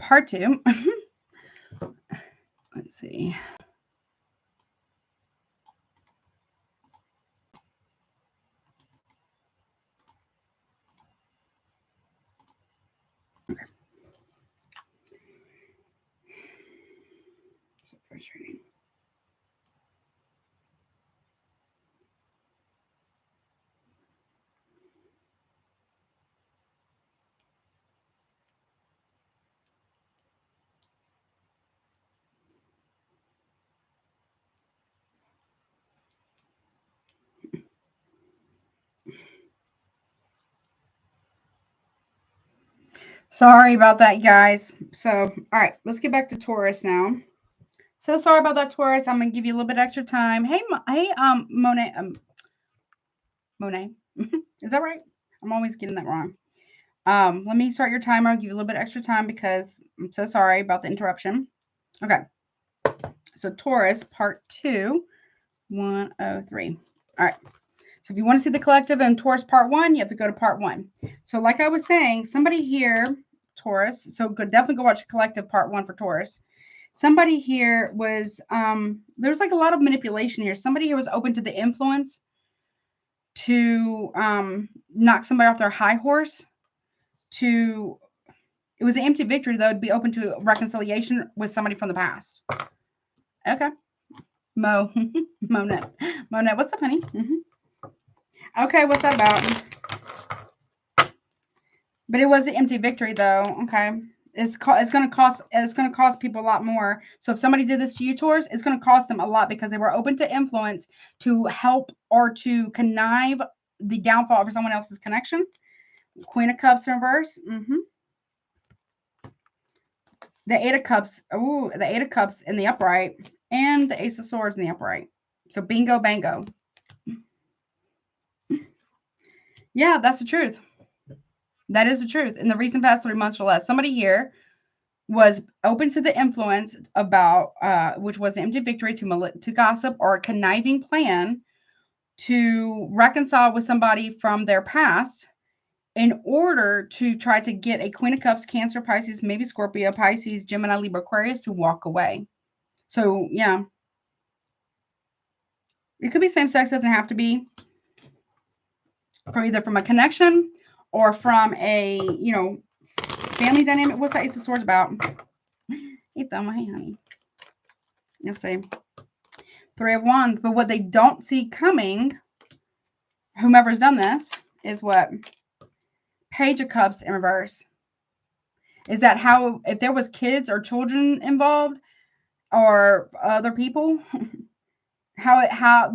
part 2. Let's see. Okay. So frustrating. Sorry about that, guys. So, all right, let's get back to Taurus now. So sorry about that, Taurus. I'm gonna give you a little bit extra time. Hey, Monet, Monet, is that right? I'm always getting that wrong. Let me start your timer. I'll give you a little bit extra time because I'm so sorry about the interruption. Okay, so Taurus part 2, 103. All right. So if you want to see the collective and Taurus part 1, you have to go to part 1. So like I was saying, somebody here, Taurus, so definitely go watch collective part 1 for Taurus. Somebody here was, there's like a lot of manipulation here. Somebody here was open to the influence to knock somebody off their high horse. It was an empty victory, though, to be open to reconciliation with somebody from the past. Okay. Monet, what's up, honey? Okay, what's that about? But it was an empty victory, though. Okay, it's going to cost people a lot more. So if somebody did this to you, Taurus, it's going to cost them a lot because they were open to influence to help or to connive the downfall of someone else's connection. Queen of Cups in reverse. The Eight of Cups. Ooh, the Eight of Cups in the upright, and the Ace of Swords in the upright. So bingo, bango. Yeah, that's the truth. That is the truth. In the recent past 3 months or less, somebody here was open to the influence about, which was an empty victory to gossip or a conniving plan to reconcile with somebody from their past in order to try to get a Queen of Cups, Cancer, Pisces, maybe Scorpio, Pisces, Gemini, Libra, Aquarius to walk away. So, yeah. It could be same sex, doesn't have to be. Either from a connection or from a, family dynamic. What's that Ace of Swords about? Hey, Thelma. Hey, honey. Let's see. 3 of Wands. But what they don't see coming, whomever's done this, is what? Page of Cups in reverse. Is that how, if there was kids or children involved or other people,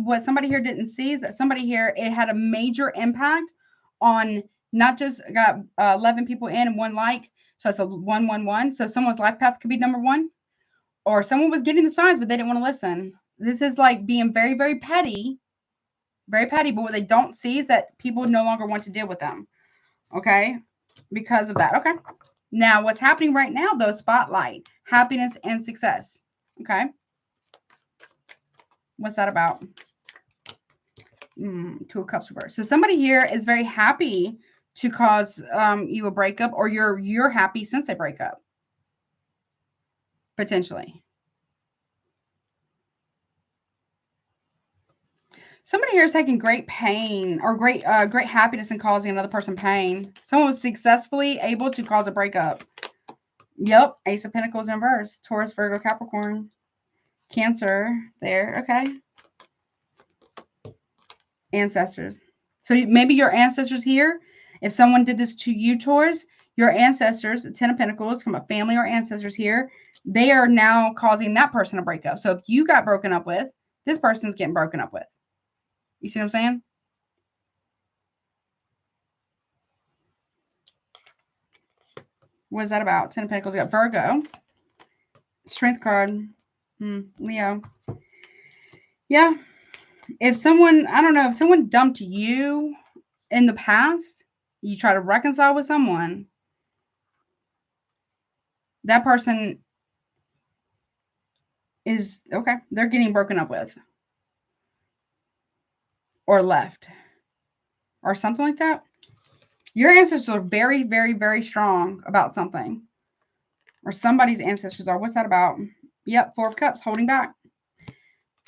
what somebody here didn't see is that somebody here, it had a major impact on not just got 11 people in and 1 like. So it's a 111. So someone's life path could be number 1. Or someone was getting the signs, but they didn't want to listen. This is like being very, very petty. Very petty. But what they don't see is that people no longer want to deal with them. Okay? Because of that. Okay. Now, what's happening right now, though, spotlight, happiness and success. Okay? What's that about? 2 of Cups reverse. So somebody here is very happy to cause you a breakup, or you're happy since they break up. Potentially. Somebody here is taking great pain or great happiness in causing another person pain. Someone was successfully able to cause a breakup. Yep. Ace of Pentacles in reverse. Taurus, Virgo, Capricorn. Cancer there. Okay. Ancestors. So maybe your ancestors here, if someone did this to you, Taurus, your ancestors, the 10 of Pentacles, from a family or ancestors here, they are now causing that person to break up. So if you got broken up with, this person's getting broken up with. You see what I'm saying? What is that about? 10 of Pentacles. We got Virgo. Strength card. Leo. Yeah. If someone, I don't know, if someone dumped you in the past, you try to reconcile with someone, that person is, okay, they're getting broken up with. Or left. Or something like that. Your ancestors are very, very, very strong about something. or somebody's ancestors are. What's that about? Yep, Four of Cups, holding back.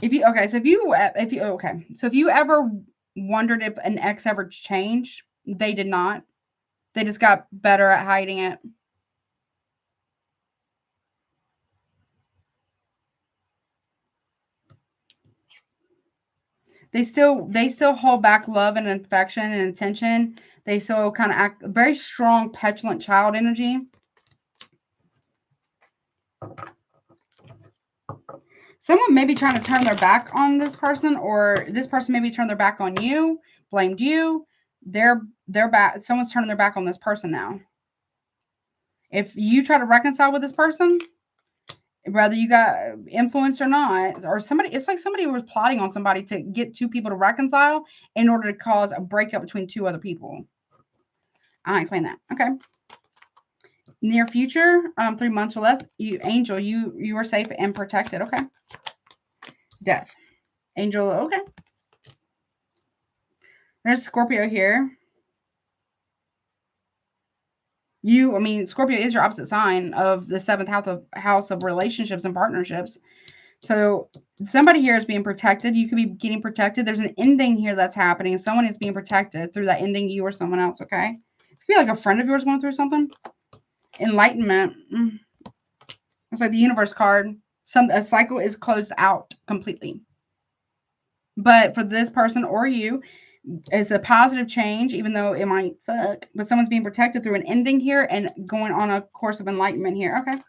If you if you ever wondered if an ex ever changed, they did not. They just got better at hiding it. They still hold back love and affection and attention. They still kind of act very strong, petulant child energy. Someone may be trying to turn their back on this person, or this person maybe turned their back on you, blamed you. They're back. Someone's turning their back on this person now. If you try to reconcile with this person, whether you got influence or not, or somebody, it's like somebody was plotting on somebody to get two people to reconcile in order to cause a breakup between two other people. I'll explain that. Okay. Near future, 3 months or less, Angel, you are safe and protected. Okay. Death. Angel, okay. There's Scorpio here. Scorpio is your opposite sign of the 7th house of relationships and partnerships. So somebody here is being protected. You could be getting protected. There's an ending here that's happening. Someone is being protected through that ending, you or someone else, okay? It could be like a friend of yours going through something. Enlightenment. It's like the universe card. A cycle is closed out completely. But for this person or you, it's a positive change, even though it might suck. But someone's being protected through an ending here and going on a course of enlightenment here. Okay.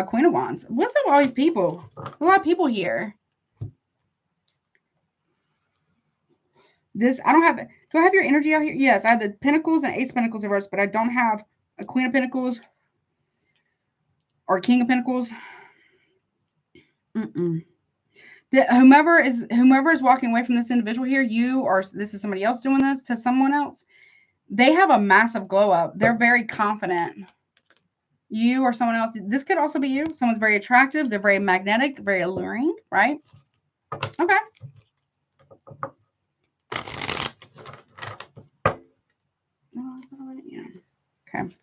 Queen of Wands. What's up with all these people? A lot of people here. I don't have. Do I have your energy out here? Yes, I have the Pentacles and Ace of Pentacles reversed, but I don't have a Queen of Pentacles or King of Pentacles. Whomever is walking away from this individual here, you or this is somebody else doing this to someone else, they have a massive glow up. They're very confident. You or someone else. This could also be you. Someone's very attractive. They're very magnetic, very alluring, right? Okay. Okay.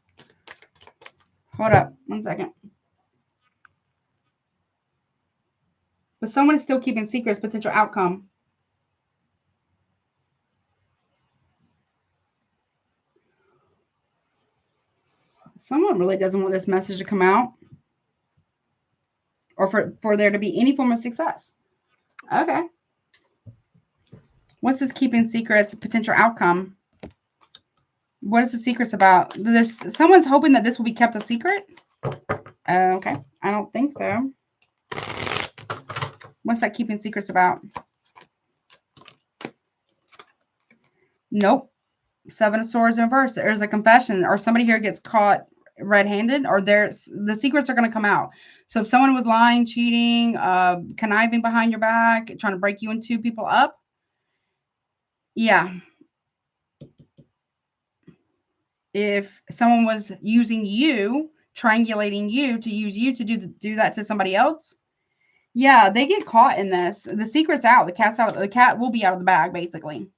Hold up. 1 second. But someone is still keeping secrets, potential outcome. Someone really doesn't want this message to come out. Or for there to be any form of success. Okay. What's this keeping secrets, potential outcome? What is the secrets about? Someone's hoping that this will be kept a secret? Okay. I don't think so. What's that keeping secrets about? Nope. 7 of Swords in reverse. There's a confession, or somebody here gets caught red-handed, or the secrets are going to come out. So if someone was lying, cheating, conniving behind your back, trying to break you and two people up, yeah. If someone was using you, triangulating you to use you to do that to somebody else, yeah, they get caught in this. The secret's out. The cat will be out of the bag, basically.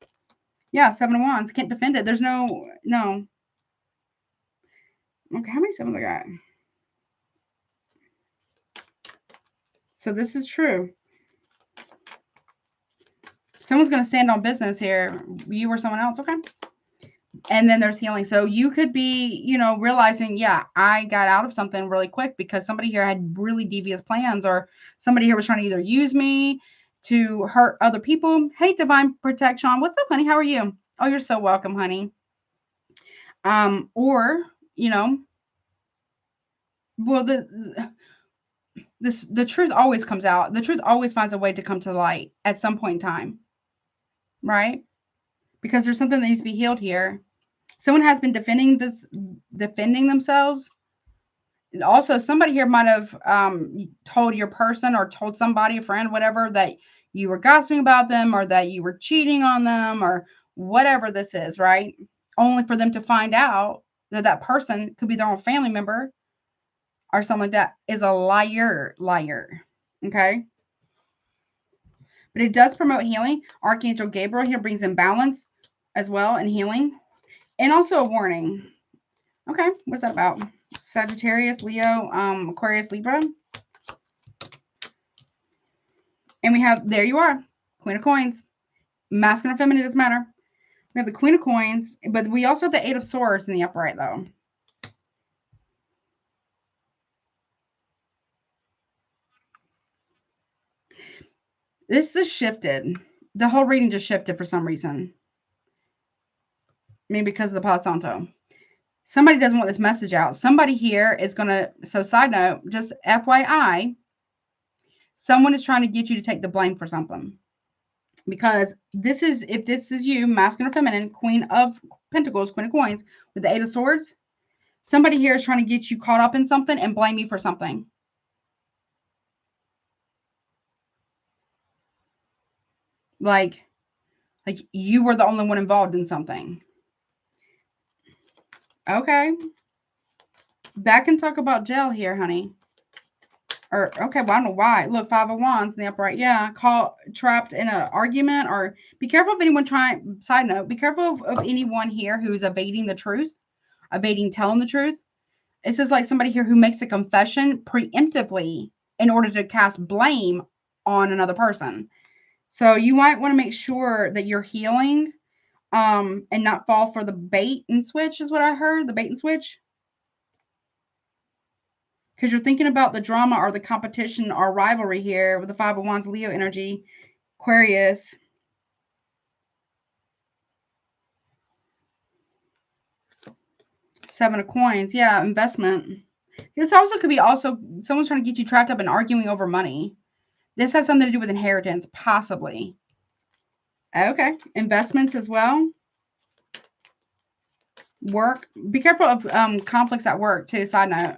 Yeah, 7 of Wands. Can't defend it. There's no. Okay, how many 7s I got? So this is true. Someone's going to stand on business here. You or someone else, okay? And then there's healing. So you could be, realizing, yeah, I got out of something really quick because somebody here had really devious plans, or somebody here was trying to either use me to hurt other people. Hey, Divine Protection. What's up, honey? How are you? Oh, you're so welcome, honey. Or, well, the truth always comes out. The truth always finds a way to come to light at some point in time, right? Because there's something that needs to be healed here. Someone has been defending themselves. And also, somebody here might have told your person or told somebody, a friend, whatever, that you were gossiping about them or that you were cheating on them or whatever this is, right? Only for them to find out that that person could be their own family member or something like that is a liar. Okay? But it does promote healing. Archangel Gabriel here brings in balance as well and healing. And also a warning. Okay, what's that about? Sagittarius, Leo, Aquarius, Libra. And we have, there you are, Queen of Coins. Masculine or feminine, doesn't matter. We have the Queen of Coins, but we also have the Eight of Swords in the upright, though. This is shifted. The whole reading just shifted for some reason. Maybe because of the Palo Santo. Somebody doesn't want this message out. Somebody here is going to, so side note, just FYI, someone is trying to get you to take the blame for something. Because this is, if this is you, masculine or feminine, Queen of Pentacles, Queen of Coins, with the Eight of Swords, somebody here is trying to get you caught up in something and blame you for something. Like you were the only one involved in something. Okay. Back and talk about jail here, honey. Or, okay, well, I don't know why. Look, Five of Wands in the upright. Yeah, trapped in an argument. Or be careful of anyone trying, side note, be careful of anyone here who's evading the truth, evading telling the truth. It says like somebody here who makes a confession preemptively in order to cast blame on another person. So you might want to make sure that you're healing and not fall for the bait and switch is what I heard, the bait and switch. Because you're thinking about the drama or the competition or rivalry here with the Five of Wands, Leo energy, Aquarius. Seven of Coins. Yeah, investment. This also could be someone's trying to get you trapped up in arguing over money. This has something to do with inheritance, possibly. Okay. Investments as well. Work. Be careful of conflicts at work, too. Side note.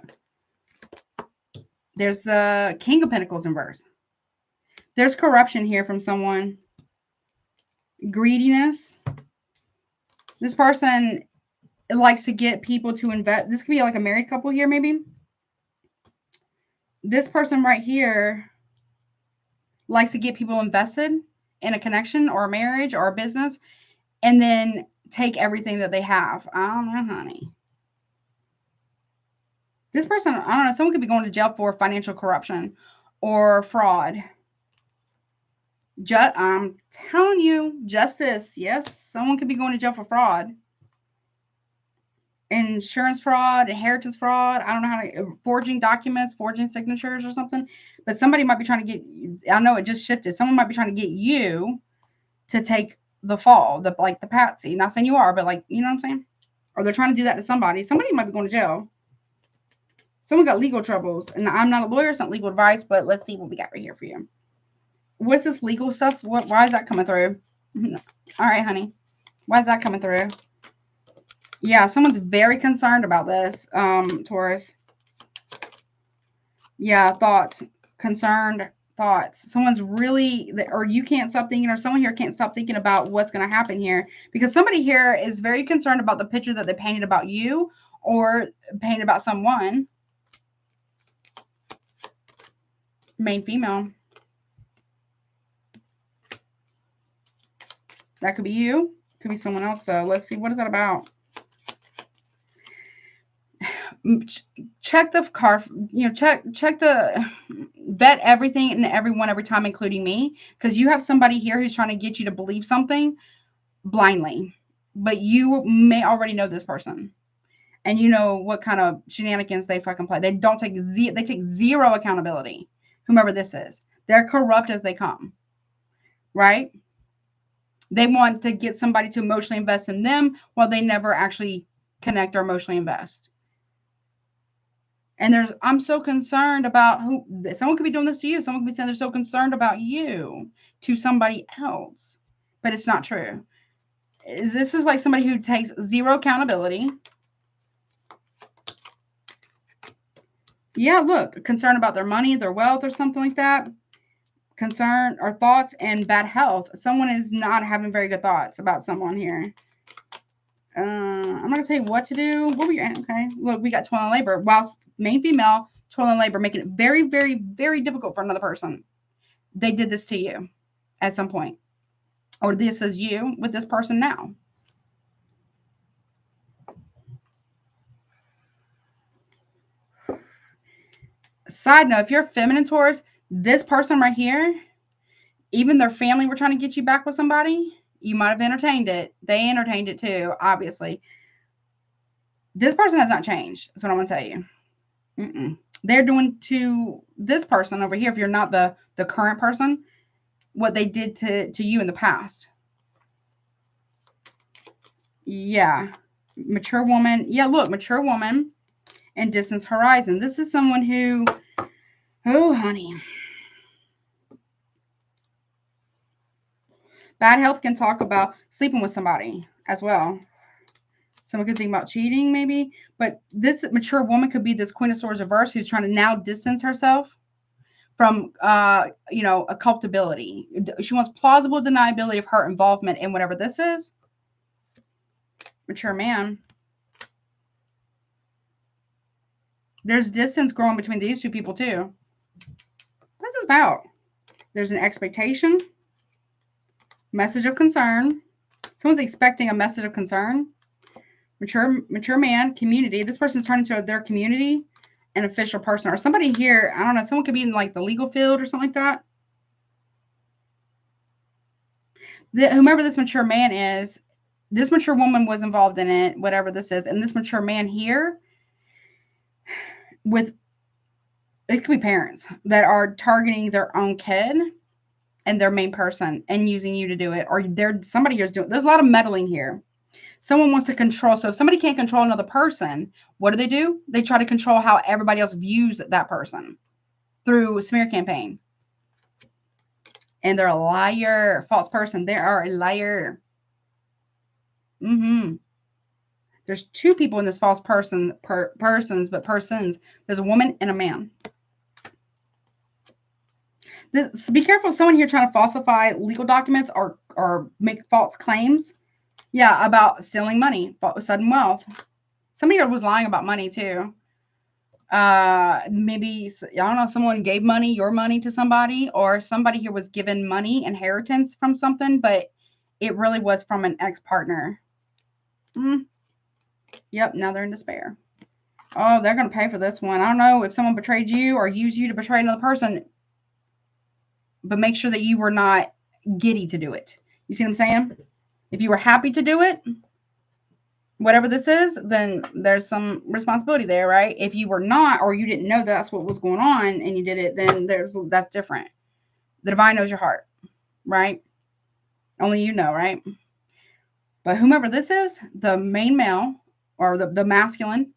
There's the King of Pentacles in reverse. There's corruption here from someone. Greediness. This person likes to get people to invest. This could be like a married couple here, maybe. This person right here likes to get people invested in a connection or a marriage or a business and then take everything that they have. I don't know, honey. This person, I don't know, someone could be going to jail for financial corruption or fraud. I'm telling you, justice. Yes, someone could be going to jail for fraud. Insurance fraud, inheritance fraud. I don't know how to, forging documents, forging signatures or something. But somebody might be trying to get, I know it just shifted. Someone might be trying to get you to take the fall, like the patsy. Not saying you are, but like, you know what I'm saying? Or they're trying to do that to somebody. Somebody might be going to jail. Someone got legal troubles. And I'm not a lawyer, it's not legal advice, but let's see what we got right here for you. What's this legal stuff? Why is that coming through? All right, honey. Why is that coming through? Yeah, someone's very concerned about this, Taurus. Yeah, thoughts. Concerned thoughts. Someone's really, or you can't stop thinking, or someone here can't stop thinking about what's going to happen here. Because somebody here is very concerned about the picture that they painted about you or painted about someone. Main female. That could be you. Could be someone else, though. Let's see. What is that about? Check the car, check the, vet everything and everyone every time, including me, because you have somebody here who's trying to get you to believe something blindly, but you may already know this person and you know what kind of shenanigans they fucking play. They take zero accountability. Whomever this is, they're corrupt as they come, right? They want to get somebody to emotionally invest in them while they never actually connect or emotionally invest. And I'm so concerned about someone could be doing this to you. Someone could be saying they're so concerned about you to somebody else, but it's not true. This is like somebody who takes zero accountability. Yeah, look, concerned about their money, their wealth, or something like that. Concern or thoughts and bad health. Someone is not having very good thoughts about someone here. I'm not going to tell you what to do. Okay. Look, we got toil and labor. Whilst main female, toil and labor, making it very, very, very difficult for another person. They did this to you at some point. Or this is you with this person now. Side note, if you're a feminine Taurus, this person right here, even their family were trying to get you back with somebody, you might have entertained it. They entertained it too, obviously. This person has not changed. That's what I'm going to tell you. They're doing to this person over here, if you're not the current person, what they did to you in the past. Yeah. Mature woman. Yeah, look, mature woman and distance horizon. This is someone who, oh, honey. Bad health can talk about sleeping with somebody as well. Someone could think about cheating, maybe. But this mature woman could be this Queen of Swords reverse who's trying to now distance herself from, you know, occultability. She wants plausible deniability of her involvement in whatever this is. Mature man. There's distance growing between these two people, too. What's this about? There's an expectation. Message of concern. Someone's expecting a message of concern. Mature man, community. This person's turning into their community, an official person. Or somebody here, I don't know, someone could be in like the legal field or something like that. Whomever this mature man is, this mature woman was involved in it, whatever this is. And this mature man here, with, it could be parents that are targeting their own kid and their main person and using you to do it. Or somebody here's doing, there's a lot of meddling here. Someone wants to control. So if somebody can't control another person, what do? They try to control how everybody else views that person through a smear campaign. And they're a liar, false person. They are a liar. There's two people in this false persons. There's a woman and a man. Be careful. Someone here trying to falsify legal documents or make false claims. Yeah, about stealing money, sudden wealth. Somebody here was lying about money too. Maybe, I don't know, someone gave money, your money to somebody, or somebody here was given money, inheritance from something, but it really was from an ex-partner. Yep, now they're in despair. Oh, they're going to pay for this one. I don't know if someone betrayed you or used you to betray another person, but make sure that you were not giddy to do it. You see what I'm saying? If you were happy to do it, whatever this is, then there's some responsibility there, right? If you were not, or you didn't know that's what was going on and you did it, then that's different. The divine knows your heart, right? Only you know, right? But whomever this is, the main male or the masculine,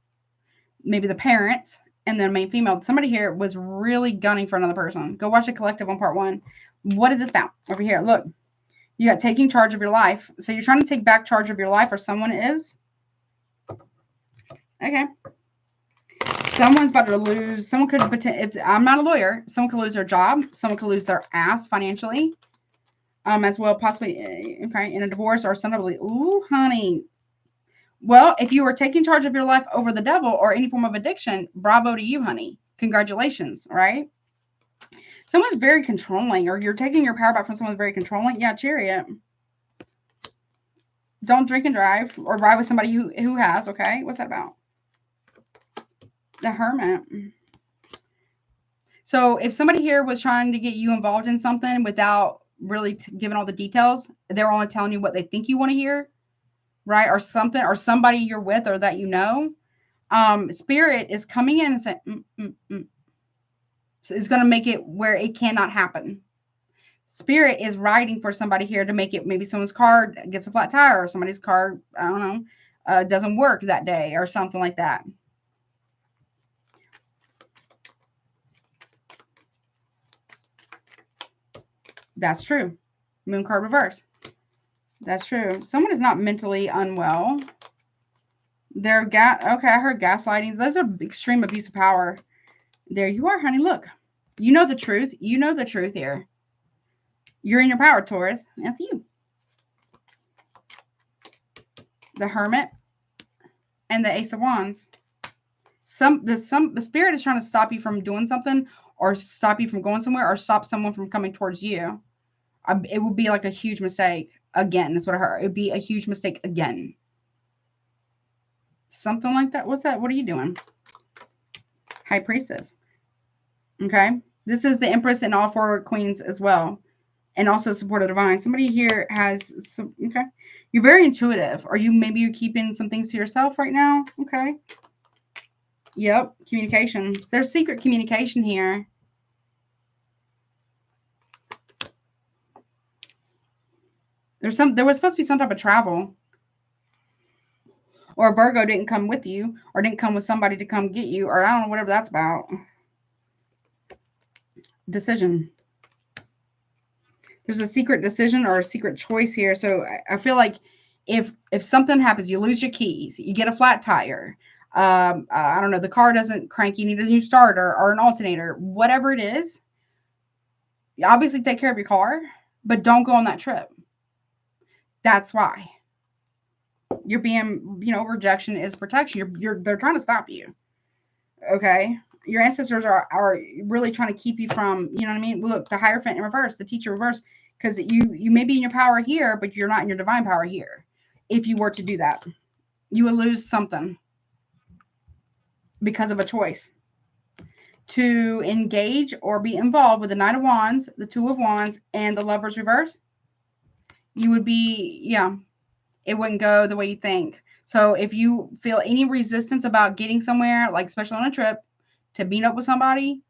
maybe the parents, and then main female, somebody here was really gunning for another person. Go watch the collective on part 1. What is this about? Over here, look. You got taking charge of your life. So you're trying to take back charge of your life, or someone is. Okay. Someone's about to lose. Someone could, if I'm not a lawyer, someone could lose their job. Someone could lose their ass financially. As well, possibly, okay, in a divorce or somebody. Ooh, honey. Well, if you were taking charge of your life over the devil or any form of addiction, bravo to you, honey. Congratulations, right? Someone's very controlling, or you're taking your power back from someone very controlling. Yeah, Chariot. Don't drink and drive, or ride with somebody who has, okay? What's that about? The Hermit. So if somebody here was trying to get you involved in something without really giving all the details, they're only telling you what they think you want to hear, right? Or something, or somebody you're with or that you know. Spirit is coming in and saying, So it's going to make it where it cannot happen. Spirit is writing for somebody here to make it, maybe someone's car gets a flat tire, or somebody's car, I don't know, doesn't work that day or something like that. That's true. Moon card reverse. That's true. Someone is not mentally unwell. They're okay, I heard gaslighting. Those are extreme abuse of power. There you are, honey. Look. You know the truth. You know the truth here. You're in your power, Taurus. That's you. The Hermit and the Ace of Wands. The Spirit is trying to stop you from doing something, or stop you from going somewhere, or stop someone from coming towards you. It would be like a huge mistake. Again, that's what I heard. It would be a huge mistake again. Something like that. What's that? What are you doing? High Priestess. Okay. This is the Empress and all four queens as well. And also support of divine. Somebody here has some, okay. You're very intuitive. Or maybe you're keeping some things to yourself right now. Okay. Yep. Communication. There's secret communication here. There was supposed to be some type of travel. Or Virgo didn't come with you, or didn't come with somebody to come get you, or I don't know, whatever that's about. Decision. There's a secret decision or a secret choice here. So I feel like if something happens, you lose your keys, you get a flat tire, I don't know, the car doesn't crank, you need a new starter or an alternator, whatever it is, you obviously take care of your car, but don't go on that trip. That's why. You're being, rejection is protection. They're trying to stop you. Okay. Your ancestors are really trying to keep you from, you know what I mean? Look, the Hierophant in reverse, the Teacher reverse, because you may be in your power here, but you're not in your divine power here. If you were to do that, you will lose something because of a choice to engage or be involved with the Knight of Wands, the Two of Wands, and the Lover's reverse. You would be, yeah, it wouldn't go the way you think. So if you feel any resistance about getting somewhere, like especially on a trip, to meet up with somebody,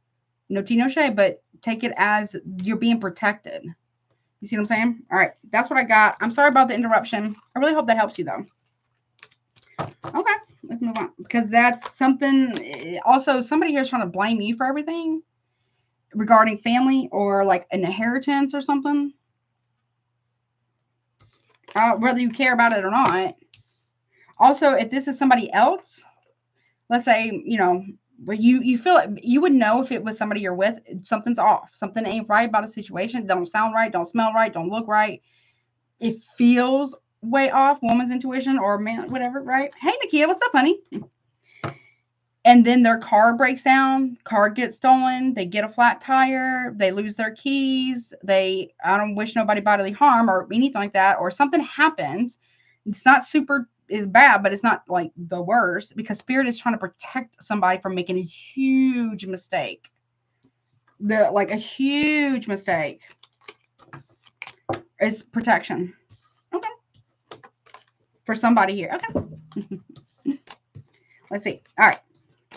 no tea, no shade, but take it as you're being protected. You see what I'm saying? All right, that's what I got. I'm sorry about the interruption. I really hope that helps you, though. Okay, let's move on. Because that's something, also, somebody here is trying to blame you for everything regarding family or like an inheritance or something. Whether you care about it or not. Also, if this is somebody else, let's say, but you feel it, you would know if it was somebody you're with, something's off. Something ain't right about a situation. Don't sound right. Don't smell right. Don't look right. It feels way off. Woman's intuition or man, whatever, right? Hey, Nakia, what's up, honey? And then their car breaks down. Car gets stolen. They get a flat tire. They lose their keys. I don't wish nobody bodily harm or anything like that. Or something happens. It's not super is bad, but it's not like the worst because Spirit is trying to protect somebody from making a huge mistake. A huge mistake is protection. Okay. For somebody here. Okay. Let's see. All right.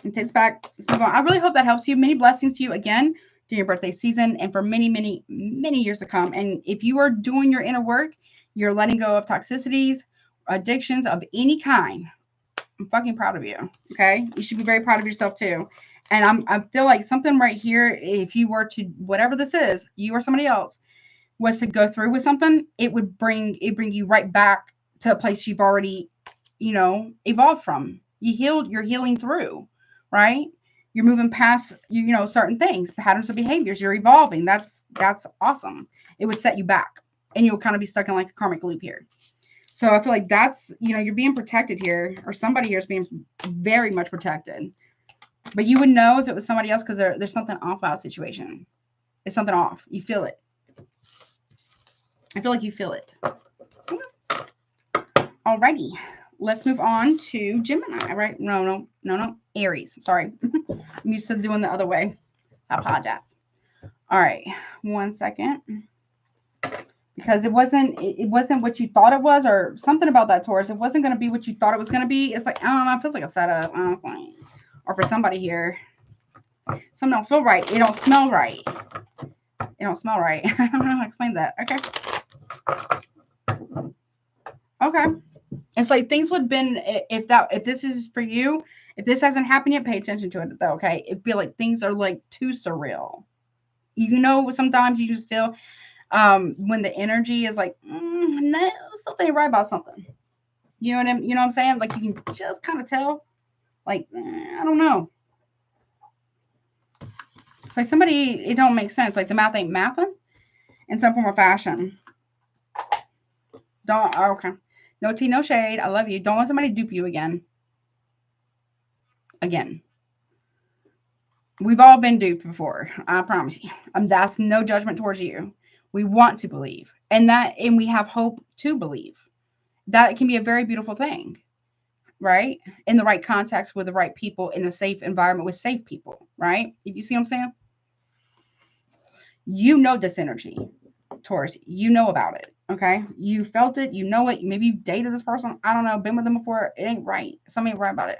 It takes back. Let's move on. I really hope that helps you. Many blessings to you again during your birthday season and for many, many, many years to come. And if you are doing your inner work, you're letting go of toxicities, addictions of any kind. I'm fucking proud of you. Okay. You should be very proud of yourself too. And I feel like something right here, if you were to, whatever this is, you or somebody else was to go through with something, it would bring you right back to a place you've already, evolved from. You're healing through, right? You're moving past, certain things, patterns of behaviors. You're evolving. That's awesome. It would set you back and you'll kind of be stuck in like a karmic loop here. So I feel like that's, you're being protected here, or somebody here is being very much protected. But you would know if it was somebody else because there's something off about the situation. It's something off. You feel it. I feel like you feel it. Alrighty. Let's move on to Gemini, right? No. Aries. Sorry. I'm used to doing the other way. I apologize. All right. 1 second. Because it wasn't what you thought it was, or something about that Taurus. It wasn't going to be what you thought it was going to be. It's like, I don't know, it feels like a setup, honestly. Or for somebody here, something don't feel right. It don't smell right. It don't smell right. I don't know how to explain that. Okay. It's like things would have been, if this is for you, if this hasn't happened yet, pay attention to it though, okay? It feel like things are like too surreal. Sometimes you just feel when the energy is like, no, something ain't right about something. You know what I'm saying? Like you can just kind of tell. Like, I don't know. It's like it don't make sense. Like the math ain't mathing in some form or fashion. Okay. No tea, no shade. I love you. Don't let somebody dupe you again. We've all been duped before. I promise you. That's no judgment towards you. We want to believe. And we have hope to believe. That can be a very beautiful thing. Right? In the right context with the right people in a safe environment with safe people. Right? If you see what I'm saying? You know this energy, Taurus. You know about it. Okay. You felt it. You know it. Maybe you dated this person. I don't know. Been with them before. It ain't right. Something ain't right about it.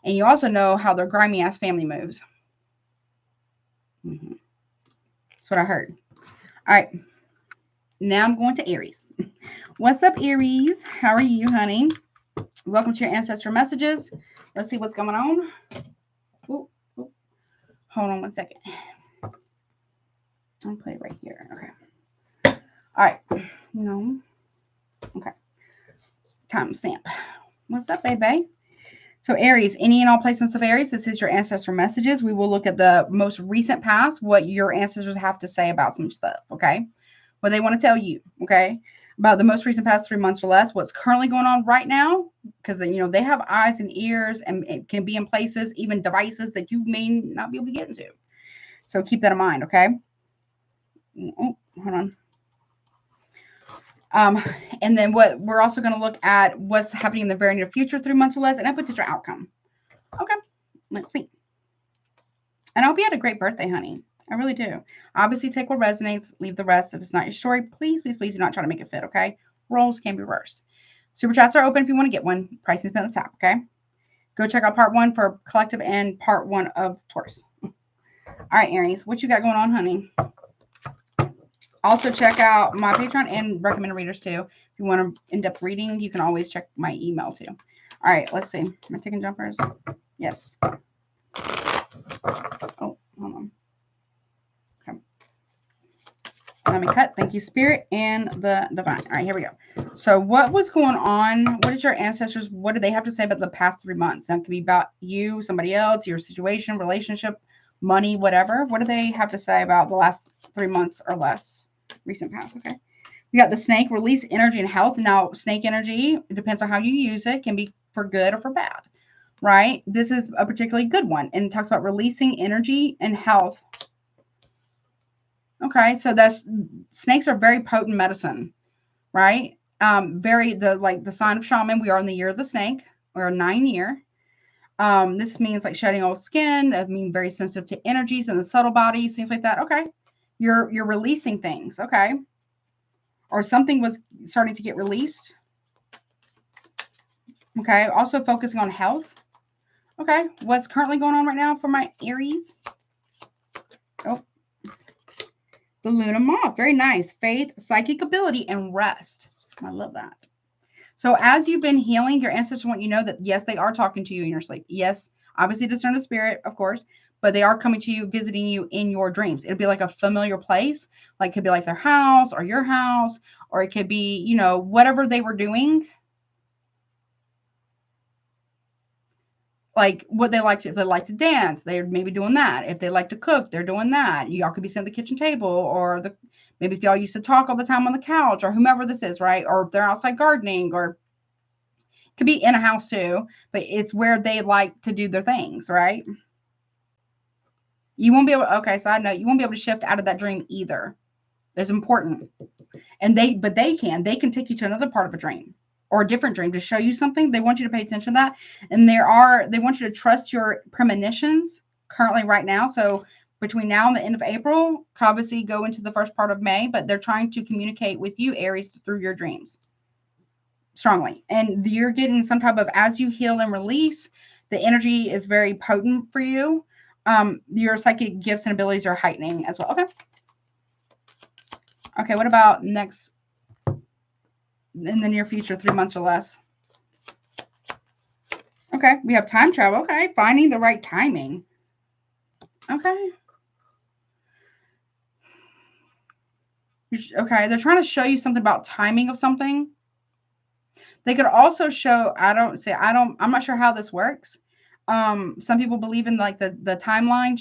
And you also know how their grimy ass family moves. That's what I heard. All right. Now I'm going to Aries. What's up, Aries? How are you, honey? Welcome to your ancestor messages. Let's see what's going on. Ooh, ooh. Hold on one second. I'll play it right here. Okay. All right. No. Okay. Timestamp. What's up, baby? So Aries, any and all placements of Aries, this is your ancestor messages. We will look at the most recent past, what your ancestors have to say about some stuff, okay? What they want to tell you, okay? About the most recent past 3 months or less, what's currently going on right now, because then, you know, they have eyes and ears and it can be in places, even devices that you may not be able to get into. So keep that in mind, okay? Oh, hold on. And then what we're also going to look at what's happening in the very near future, 3 months or less, and a potential outcome. Okay, let's see. And I hope you had a great birthday, honey. I really do. Obviously, take what resonates, leave the rest. If it's not your story, please, please, please do not try to make it fit, okay? Roles can be reversed. Super chats are open if you want to get one. Pricing's been at the top, okay? Go check out part 1 for collective and part 1 of Taurus. All right, Aries, what you got going on, honey? Also, check out my Patreon and recommended readers, too. If you want an in-depth reading, you can always check my email, too. All right, let's see. Am I taking jumpers? Yes. Oh, hold on. Okay. Let me cut. Thank you, Spirit and the Divine. All right, here we go. So what was going on? What is your ancestors? What do they have to say about the past 3 months? That could be about you, somebody else, your situation, relationship, money, whatever. What do they have to say about the last 3 months or less? Recent past, okay. We got the snake, release energy and health. Now, snake energy, it depends on how you use it, can be for good or for bad, right? This is a particularly good one, and it talks about releasing energy and health. Okay, so snakes are very potent medicine, right? The sign of shaman. We are in the year of the snake, or 9 year. This means like shedding old skin. I mean, very sensitive to energies and the subtle bodies, things like that. Okay, you're releasing things. Okay, or something was starting to get released. Okay, also focusing on health. Okay, what's currently going on right now for my Aries? Oh, the Luna Moth. Very nice. Faith, psychic ability, and rest. I love that. So as you've been healing, your ancestors want you to know that, yes, they are talking to you in your sleep. Yes, obviously discern the spirit, of course, but they are coming to you, visiting you in your dreams. It'll be like a familiar place. Like, it could be like their house or your house, or it could be, you know, whatever they were doing. Like what they like to, if they like to dance, they're maybe doing that. If they like to cook, they're doing that. Y'all could be sitting at the kitchen table, or maybe if y'all used to talk all the time on the couch, or whomever this is, right? Or if they're outside gardening, or could be in a house too, but it's where they like to do their things, right? You won't be able, okay, side note, you won't be able to shift out of that dream either. It's important. And they can take you to another part of a dream or a different dream to show you something. They want you to pay attention to that. And they want you to trust your premonitions currently right now. So between now and the end of April, obviously go into the first part of May, but they're trying to communicate with you, Aries, through your dreams strongly. And you're getting some type of, as you heal and release, the energy is very potent for you. Your psychic gifts and abilities are heightening as well. Okay. Okay, what about next in the near future, 3 months or less? Okay, we have time travel. Okay, finding the right timing. Okay. Okay, they're trying to show you something about timing of something. They could also show, I'm not sure how this works. Some people believe in like the timeline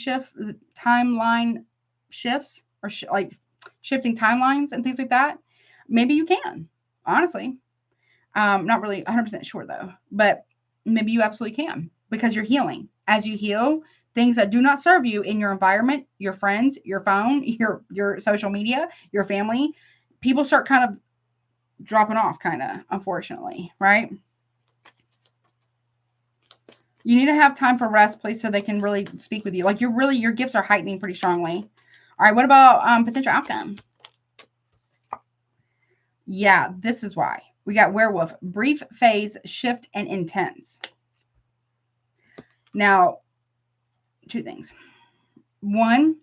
shifts, or like shifting timelines and things like that. Maybe you can, honestly. Not really 100% sure though, but maybe you absolutely can, because you're healing. As you heal, things that do not serve you in your environment, your friends, your phone, your social media, your family, people start kind of dropping off, unfortunately, right? You need to have time for rest, please, so they can really speak with you. Like your gifts are heightening pretty strongly. All right, what about potential outcome? Yeah, this is why. We got werewolf, brief phase, shift, and intense. Now, two things. One,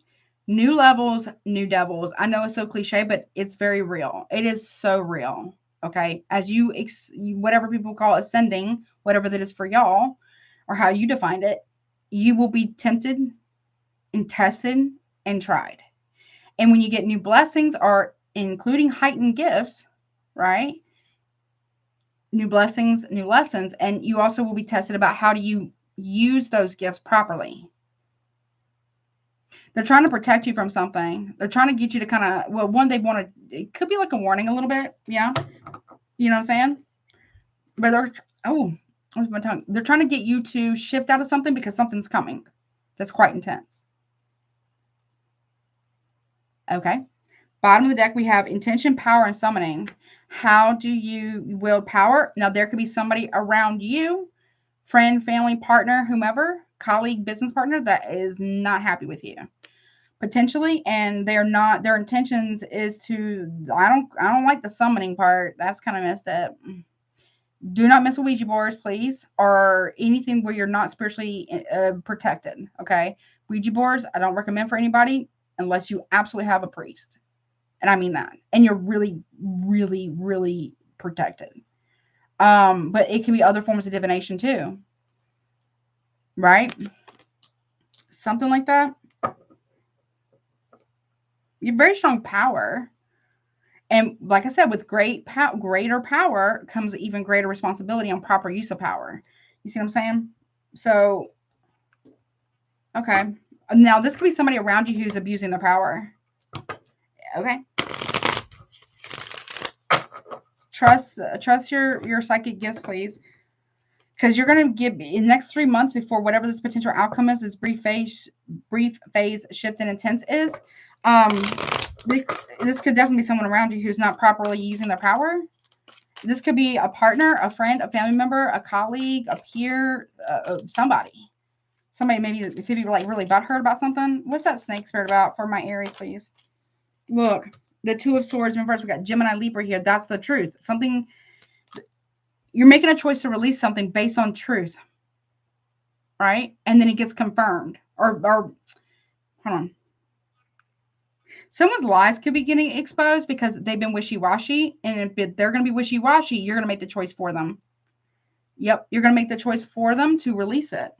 new levels, new devils. I know it's so cliche, but it's very real. It is so real. Okay. As you, whatever people call ascending, whatever that is for y'all, or how you defined it, you will be tempted and tested and tried. And when you get new blessings, or including heightened gifts, right? New blessings, new lessons, and you also will be tested about how do you use those gifts properly. They're trying to protect you from something. They're trying to get you to kind of, well, one, they want to, it could be like a warning a little bit. Yeah. You know what I'm saying? But they're, oh, what's my tongue? They're trying to get you to shift out of something because something's coming that's quite intense. Okay. Bottom of the deck, we have intention, power, and summoning. How do you wield power? Now, there could be somebody around you, friend, family, partner, whomever, colleague, business partner, that is not happy with you. Potentially, and they're not, their intentions is to, I don't like the summoning part. That's kind of messed up. Do not mess with Ouija boards, please, or anything where you're not spiritually protected. Okay. Ouija boards, I don't recommend for anybody unless you absolutely have a priest. And I mean that. And you're really, really, really protected. But it can be other forms of divination too. Right? Something like that. You have very strong power. And like I said, with greater power comes even greater responsibility on proper use of power. You see what I'm saying? So, okay. Now, this could be somebody around you who's abusing their power. Okay. Trust your psychic gifts, please. Because you're going to give in the next 3 months before whatever this potential outcome is, this brief phase shift and intense is. This could definitely be someone around you who's not properly using their power. This could be a partner, a friend, a family member, a colleague, a peer, somebody. Somebody maybe it could be like really butthurt about something. What's that snake spirit about for my Aries, please? Look, the Two of Swords in reverse. We got Gemini, Libra here. That's the truth. Something, you're making a choice to release something based on truth, right? And then it gets confirmed. Or hold on. Someone's lies could be getting exposed because they've been wishy-washy. And if they're going to be wishy-washy, you're going to make the choice for them. Yep, you're going to make the choice for them to release it.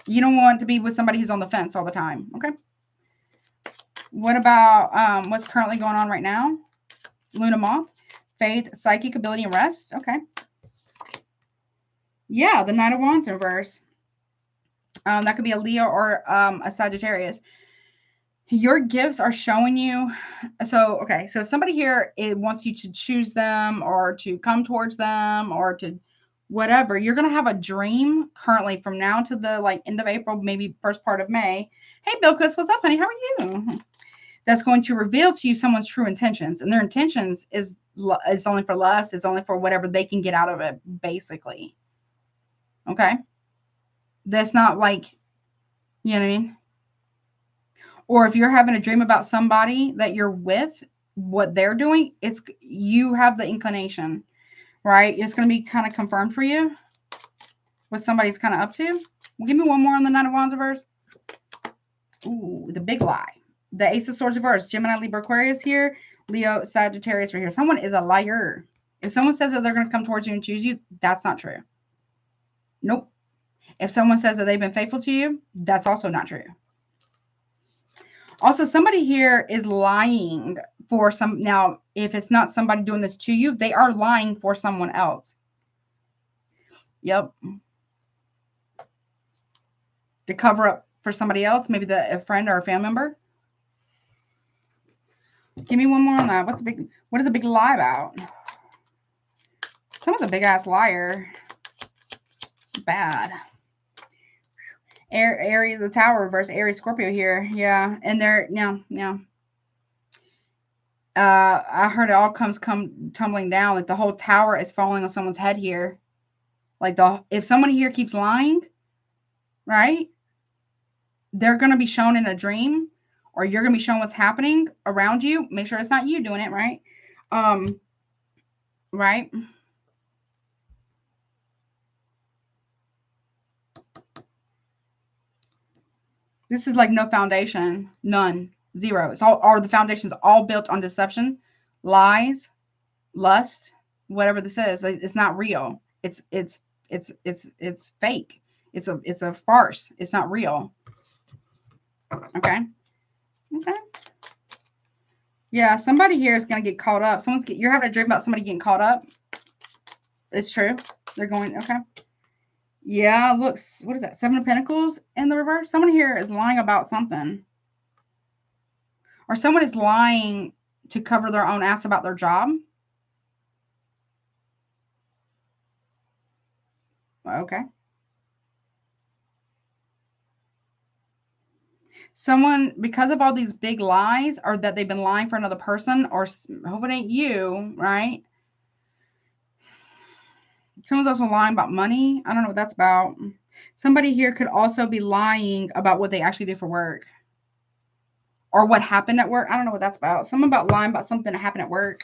You don't want to be with somebody who's on the fence all the time, okay? What about what's currently going on right now? Luna Moth, faith, psychic ability, and rest. Okay. Yeah, the Knight of Wands in reverse. That could be a Leo or a Sagittarius. Your gifts are showing you. So, okay. So if somebody here wants you to choose them or to come towards them or to whatever, you're going to have a dream currently from now to the end of April, maybe first part of May. Hey, Bill Kuss, what's up, honey? How are you? That's going to reveal to you someone's true intentions. And their intentions is only for lust, is only for whatever they can get out of it, basically. Okay? That's not like, you know what I mean? Or if you're having a dream about somebody that you're with, what they're doing, it's you have the inclination, right? It's going to be kind of confirmed for you what somebody's kind of up to. Well, give me one more on the Knight of Wands reverse. Ooh, the big lie. The Ace of Swords reverse. Gemini, Libra, Aquarius here. Leo, Sagittarius right here. Someone is a liar. If someone says that they're going to come towards you and choose you, that's not true. Nope. If someone says that they've been faithful to you, that's also not true. Also, somebody here is lying for some. Now, if it's not somebody doing this to you, they are lying for someone else. Yep. To cover up for somebody else, maybe a friend or a family member. Give me one more on that. What is a big lie about? Someone's a big ass liar. Bad. Aries, the Tower versus Aries, Scorpio here. Yeah. And they're now. I heard it all come tumbling down. Like the whole tower is falling on someone's head here. Like if someone here keeps lying, right? they're going to be shown in a dream, or you're going to be shown what's happening around you. Make sure it's not you doing it, right? Right? This is like no foundation, none, zero. It's all, or the foundation's all built on deception, lies, lust, whatever this is. It's not real. It's fake. It's a farce. It's not real. Okay. Okay. Yeah, somebody here is gonna get caught up. You're having a dream about somebody getting caught up. It's true. They're going, okay. Yeah, looks, what is that? 7 of Pentacles in the reverse. Someone here is lying about something. Or someone is lying to cover their own ass about their job. Okay. Someone, because of all these big lies, or that they've been lying for another person, or hope it ain't you, right? Someone's also lying about money. I don't know what that's about. Somebody here could also be lying about what they actually do for work. Or what happened at work. I don't know what that's about. Someone about lying about something that happened at work.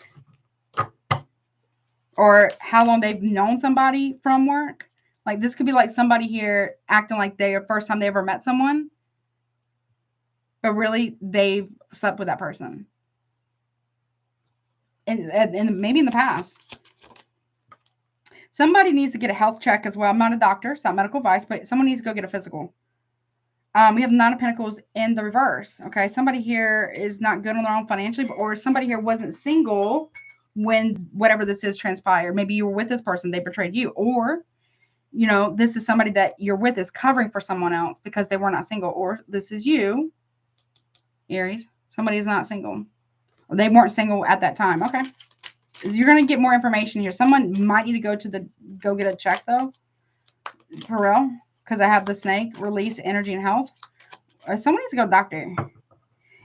Or how long they've known somebody from work. Like, this could be like somebody here acting like the first time they ever met someone. But really, they've slept with that person. And maybe in the past. Somebody needs to get a health check as well. I'm not a doctor. It's not medical advice. But someone needs to go get a physical. We have 9 of Pentacles in the reverse. Okay. Somebody here is not good on their own financially. Or somebody here wasn't single when whatever this is transpired. Maybe you were with this person. They betrayed you. Or, you know, this is somebody that you're with is covering for someone else because they were not single. Or this is you, Aries. Somebody is not single. Or they weren't single at that time. Okay. You're going to get more information here. Someone might need to go get a check, though. For real. Because I have the snake. Release, energy, and health. Someone needs to go to the doctor.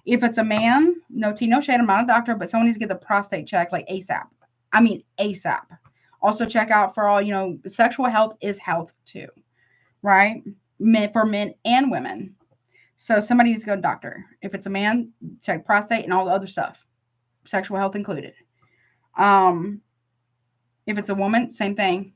If it's a man, no tea, no shade. I'm not a doctor, but someone needs to get the prostate check like ASAP. I mean, ASAP. Also check out for all, you know, sexual health is health too. Right? For men and women. So somebody needs to go to the doctor. If it's a man, check prostate and all the other stuff. Sexual health included. If it's a woman, same thing.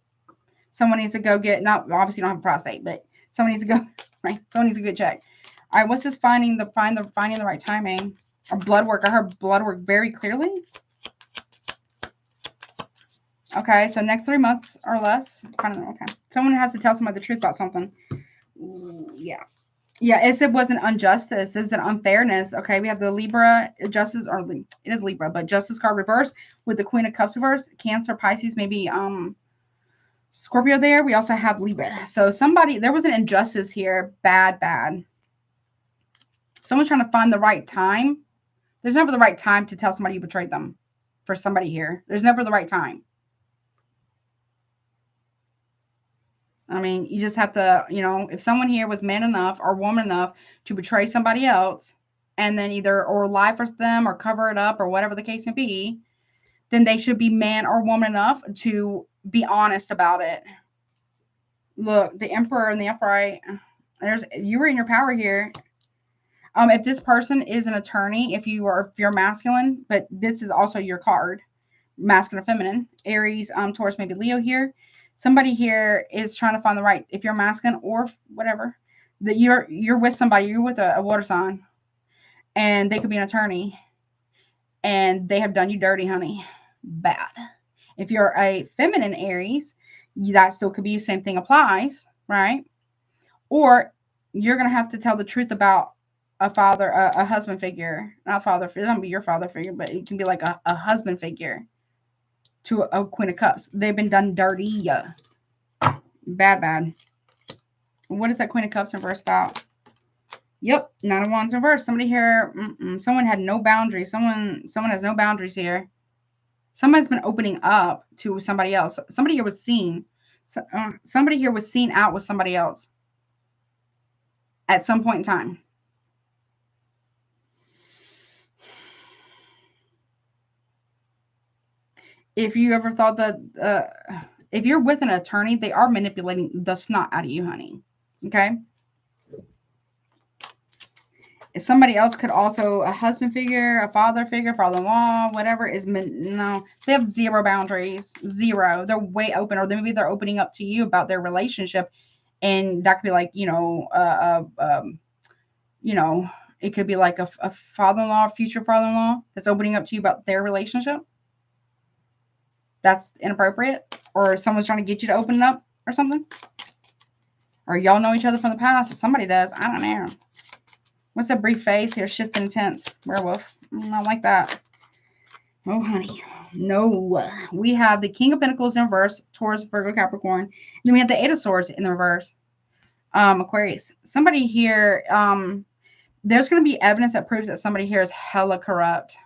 Someone needs to go get, not obviously you don't have a prostate, but someone needs to go, right? Someone needs to get checked. All right, what's this finding the right timing? Or blood work. I heard blood work very clearly. Okay, so next 3 months or less. I don't know. Okay. Someone has to tell somebody the truth about something. Ooh, yeah. Yeah, it wasn't injustice. It was an unfairness. Okay, we have the Libra justice, or it is Libra, but justice card reverse with the Queen of Cups reverse. Cancer, Pisces, maybe Scorpio there. We also have Libra. So there was an injustice here. Bad. Someone's trying to find the right time. There's never the right time to tell somebody you betrayed them. For somebody here, there's never the right time. I mean, you just have to, you know, if someone here was man enough or woman enough to betray somebody else and then either or lie for them or cover it up or whatever the case may be, then they should be man or woman enough to be honest about it. Look, the Emperor and the Upright. You were in your power here. If this person is an attorney, if you're masculine, but this is also your card, masculine or feminine, Aries, Taurus, maybe Leo here. Somebody here is trying to find the right, if you're masculine or whatever, that you're with somebody, you're with a water sign, and they could be an attorney, and they have done you dirty, honey. Bad. If you're a feminine Aries, that still could be the same thing applies, right? Or you're going to have to tell the truth about a father, a husband figure, not father figure. It don't be your father figure, but it can be like a husband figure to a Queen of Cups. They've been done dirty. Bad. What is that Queen of Cups reverse about? Yep, 9 of Wands reverse. Somebody here, someone had no boundaries. Someone has no boundaries here. Somebody's been opening up to somebody else. Somebody here was seen. Somebody here was seen out with somebody else at some point in time. If you ever thought that, if you're with an attorney, they are manipulating the snot out of you, honey. Okay? Somebody else could also, a husband figure, a father figure, father-in-law, whatever is no. They have zero boundaries, zero. They're way open, or maybe they're opening up to you about their relationship, and that could be like, you know, it could be like a father-in-law, future father-in-law that's opening up to you about their relationship. That's inappropriate, or someone's trying to get you to open up or something, or y'all know each other from the past. Somebody does. I don't know. What's that brief phase here? Shift intense. Werewolf. I don't like that. Oh, honey. No. We have the King of Pentacles in reverse, Taurus, Virgo, Capricorn. And then we have the Eight of Swords in the reverse. Aquarius. Somebody here, there's going to be evidence that proves that somebody here is hella corrupt.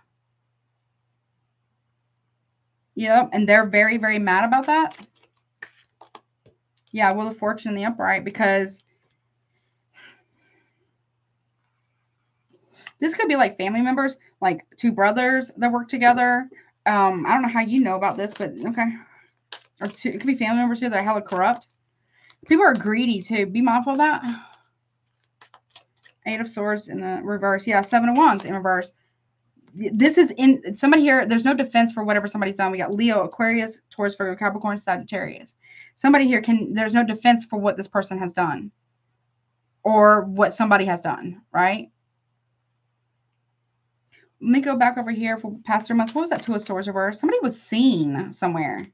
Yep. And they're very, very mad about that. Yeah, Wheel of Fortune in the upright, because this could be like family members, like two brothers that work together. I don't know how you know about this, but okay. Or two, it could be family members here that are hella corrupt. People are greedy too. Be mindful of that. Eight of Swords in the reverse. Yeah, Seven of Wands in reverse. This is in somebody here. There's no defense for whatever somebody's done. We got Leo, Aquarius, Taurus, Virgo, Capricorn, Sagittarius. Somebody here there's no defense for what this person has done or what somebody has done, right? Let me go back over here for past 3 months. What was that? Two of Swords reverse. Somebody was seen somewhere.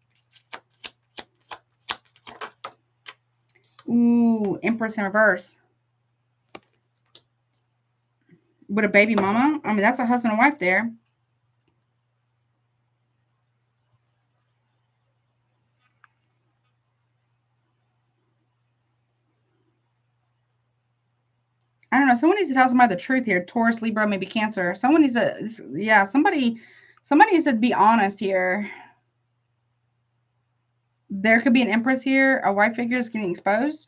Ooh, Empress in reverse. With a baby mama. I mean, that's a husband and wife there. I don't know. Someone needs to tell somebody the truth here. Taurus, Libra, maybe Cancer. Someone needs to, yeah, somebody needs to be honest here. There could be an Empress here. A white figure is getting exposed.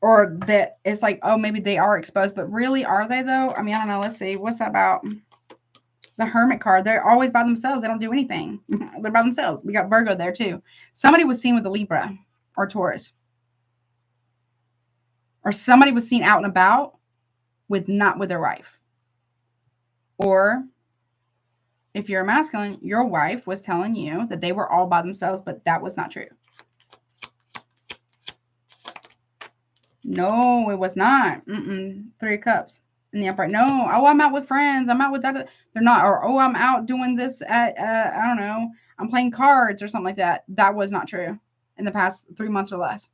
Or that it's like, oh, maybe they are exposed. But really, are they, though? I mean, I don't know. Let's see. What's that about? The Hermit card. They're always by themselves. They don't do anything. They're by themselves. We got Virgo there, too. Somebody was seen with a Libra or Taurus. Or somebody was seen out and about not with their wife. Or if you're a masculine, your wife was telling you that they were all by themselves, but that was not true. No, it was not. Three of Cups in the upright. No, oh, I'm out with friends. I'm out with that. They're not. Or, oh, I'm out doing this at, I don't know, I'm playing cards or something like that. That was not true in the past 3 months or less.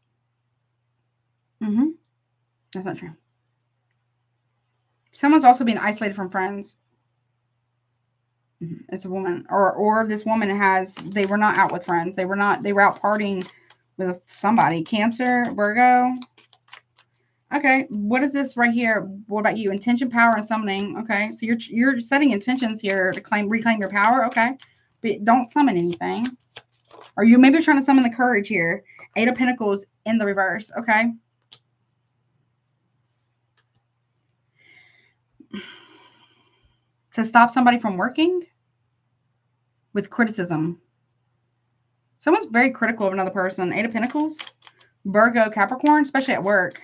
That's not true. Someone's also being isolated from friends. It's a woman, or this woman they were not out with friends. They were out partying with somebody. Cancer, Virgo. Okay, what is this right here? What about you? Intention, power, and summoning. Okay, so you're setting intentions here to reclaim your power. Okay, but don't summon anything. Or you maybe trying to summon the courage here. Eight of Pentacles in the reverse. Okay. To stop somebody from working with criticism. Someone's very critical of another person. Eight of Pentacles, Virgo, Capricorn, especially at work.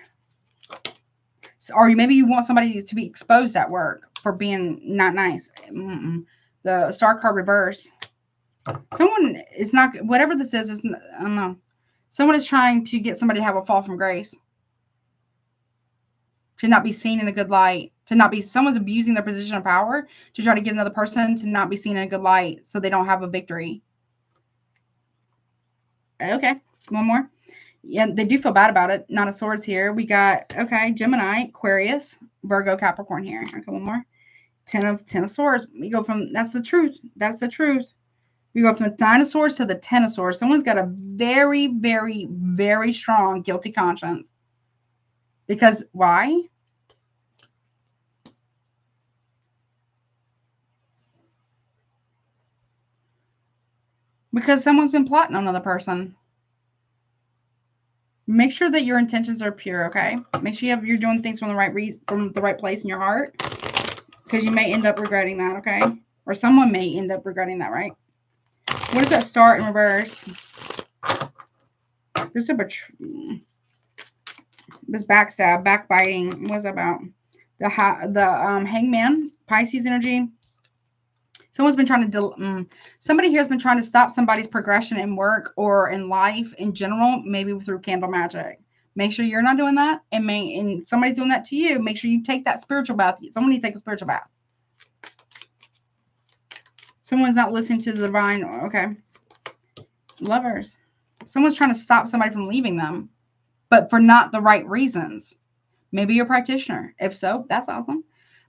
Or maybe you want somebody to be exposed at work for being not nice. The Star card reverse. Someone is not, whatever this is, I don't know. Someone is trying to get somebody to have a fall from grace. To not be seen in a good light. Someone's abusing their position of power to try to get another person to not be seen in a good light so they don't have a victory. Okay, one more. Yeah, they do feel bad about it. Nine of Swords here. We got, okay, Gemini, Aquarius, Virgo, Capricorn here. Okay, one more. Ten of Swords. We go from, that's the truth. That's the truth. We go from the Nine of Swords to the Ten of Swords. Someone's got a very, very, very strong guilty conscience. Because why? Because someone's been plotting on another person. Make sure that your intentions are pure, okay? Make sure you're doing things from the right place in your heart. Because you may end up regretting that, okay? Or someone may end up regretting that, right? What is that Star in reverse? There's this backstab, backbiting. What is that about? The Hangman, Pisces energy. Someone's been trying to, somebody here has been trying to stop somebody's progression in work or in life in general, maybe through candle magic. Make sure you're not doing that. And somebody's doing that to you. Make sure you take that spiritual bath. Someone needs to take a spiritual bath. Someone's not listening to the divine. Okay. Lovers. Someone's trying to stop somebody from leaving them, but for not the right reasons. Maybe you're a practitioner. If so, that's awesome.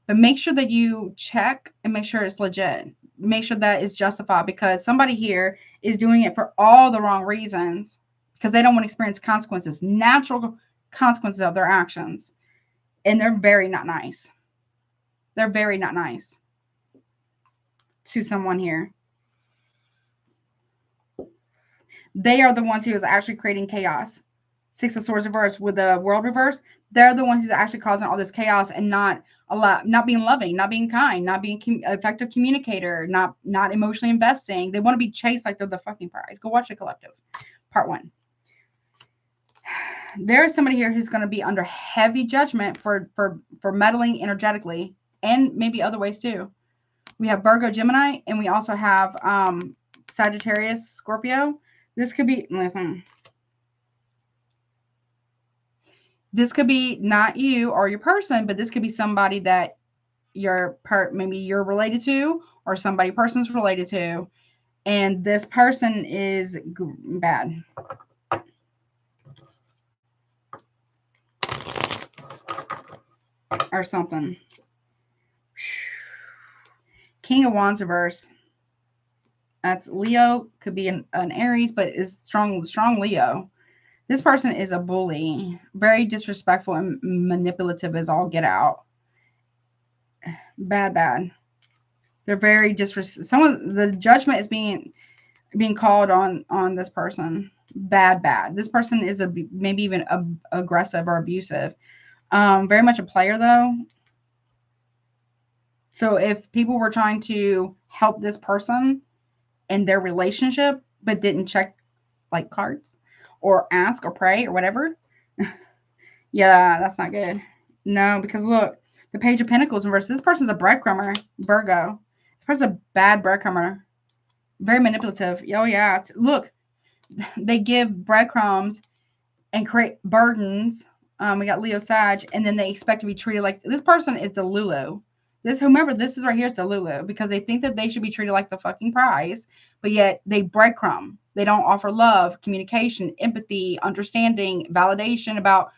But make sure that you check and make sure it's legit. Make sure that it's justified, because somebody here is doing it for all the wrong reasons, because they don't want to experience consequences, natural consequences of their actions. And they're very not nice. They're very not nice to someone here. They are the ones who is actually creating chaos. Six of Swords reverse with the World reverse. They're the ones who's actually causing all this chaos and not being loving, not being kind, not being effective communicator, not emotionally investing. They want to be chased like they're the fucking prize. Go watch The Collective, part 1. There is somebody here who's going to be under heavy judgment for meddling energetically, and maybe other ways too. We have Virgo, Gemini, and we also have Sagittarius, Scorpio. This could be, listen, this could be not you or your person, but this could be somebody that maybe you're related to, or somebody person's related to, and this person is bad. Or something. King of Wands reverse. That's Leo. Could be an Aries, but is strong Leo. This person is a bully. Very disrespectful and manipulative as all get out. Bad. They're very disrespectful. The judgment is being called on this person. Bad. This person is maybe even aggressive or abusive. Very much a player though. So if people were trying to help this person in their relationship, but didn't check like cards or ask or pray or whatever, yeah, that's not good. No, because look, the Page of Pentacles in reverse. This person's a breadcrumber, Virgo. This person's a bad breadcrumber. Very manipulative. Oh, yeah. Look, they give breadcrumbs and create burdens. We got Leo, Sag, and then they expect to be treated like this person is the Lulu. Whomever this is right here is the Lulu, because they think that they should be treated like the fucking prize, but yet they breadcrumb. They don't offer love, communication, empathy, understanding, validation about.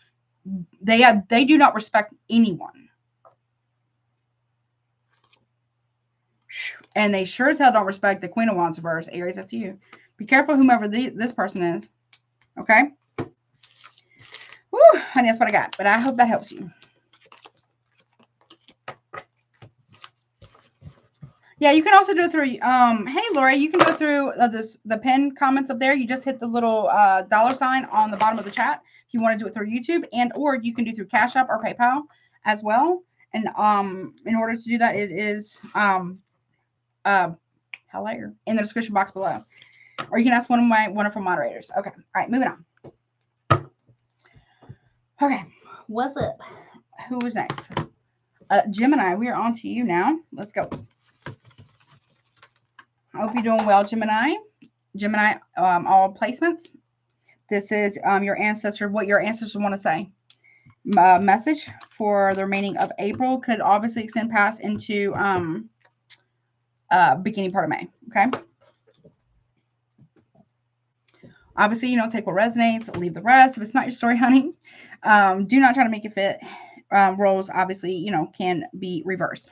They do not respect anyone. And they sure as hell don't respect the Queen of Wands reverse. Aries, that's you. Be careful whomever this person is. Okay? Woo, honey, that's what I got. But I hope that helps you. Yeah, you can also do it through, hey, Lori, you can go through the pinned comments up there. You just hit the little $sign on the bottom of the chat if you want to do it through YouTube, or you can do through Cash App or PayPal as well. And in order to do that, it is hello in the description box below. Or you can ask one of my wonderful moderators. Okay, all right, moving on. Okay, what's up? Who is next? Gemini, we are on to you now. Let's go. I hope you're doing well, Gemini. Gemini, all placements. This is your ancestor, what your ancestors want to say. Message for the remaining of April could obviously extend past into beginning part of May. Okay. Obviously, take what resonates, leave the rest. If it's not your story, honey, do not try to make it fit. Roles, obviously, can be reversed.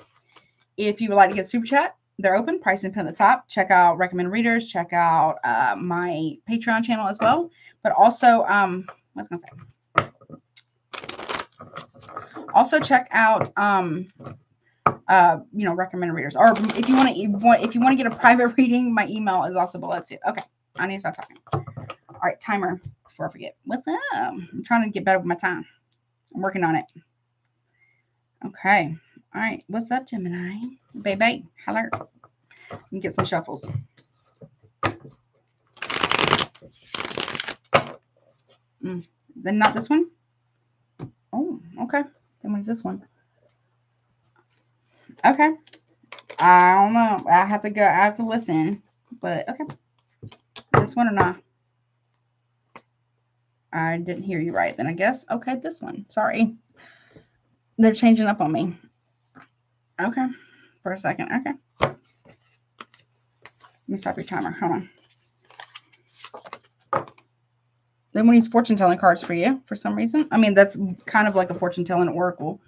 If you would like to get super chat, they're open. Price and pin at the top. Check out recommend readers. Check out my Patreon channel as well. But also, what's gonna say? Also check out recommend readers. Or if you want to get a private reading, my email is also below too. Okay, I need to stop talking. All right, timer before I forget. What's up? I'm trying to get better with my time. I'm working on it. Okay. All right. What's up, Gemini? Baby, hello. Let me get some shuffles. Then not this one. Oh, okay. Then what's this one? Okay. I don't know. I have to go. I have to listen. But okay. This one or not? I didn't hear you right then, I guess. Okay, this one. Sorry. They're changing up on me. Okay. For a second. Okay. Let me stop your timer. Hold on. They want to use fortune telling cards for you for some reason. I mean, that's kind of like a fortune telling oracle.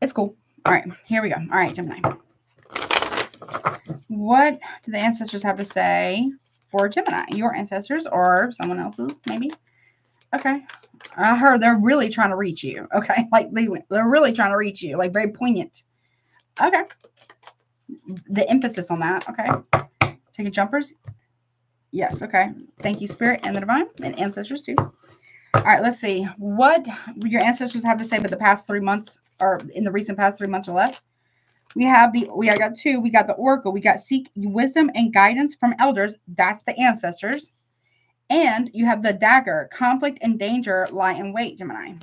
It's cool. All right, here we go. All right, Gemini. What do the ancestors have to say for Gemini? Your ancestors or someone else's, maybe? Okay. I heard they're really trying to reach you. Okay. Like they're really trying to reach you. Like very poignant. Okay. The emphasis on that. Okay. Taking jumpers. Yes. Okay. Thank you, Spirit and the Divine and ancestors too. All right. Let's see what your ancestors have to say about the past 3 months or in the recent past 3 months or less. I got two. We got the Oracle. We got seek wisdom and guidance from elders. That's the ancestors. And you have the dagger. Conflict and danger lie in wait, Gemini.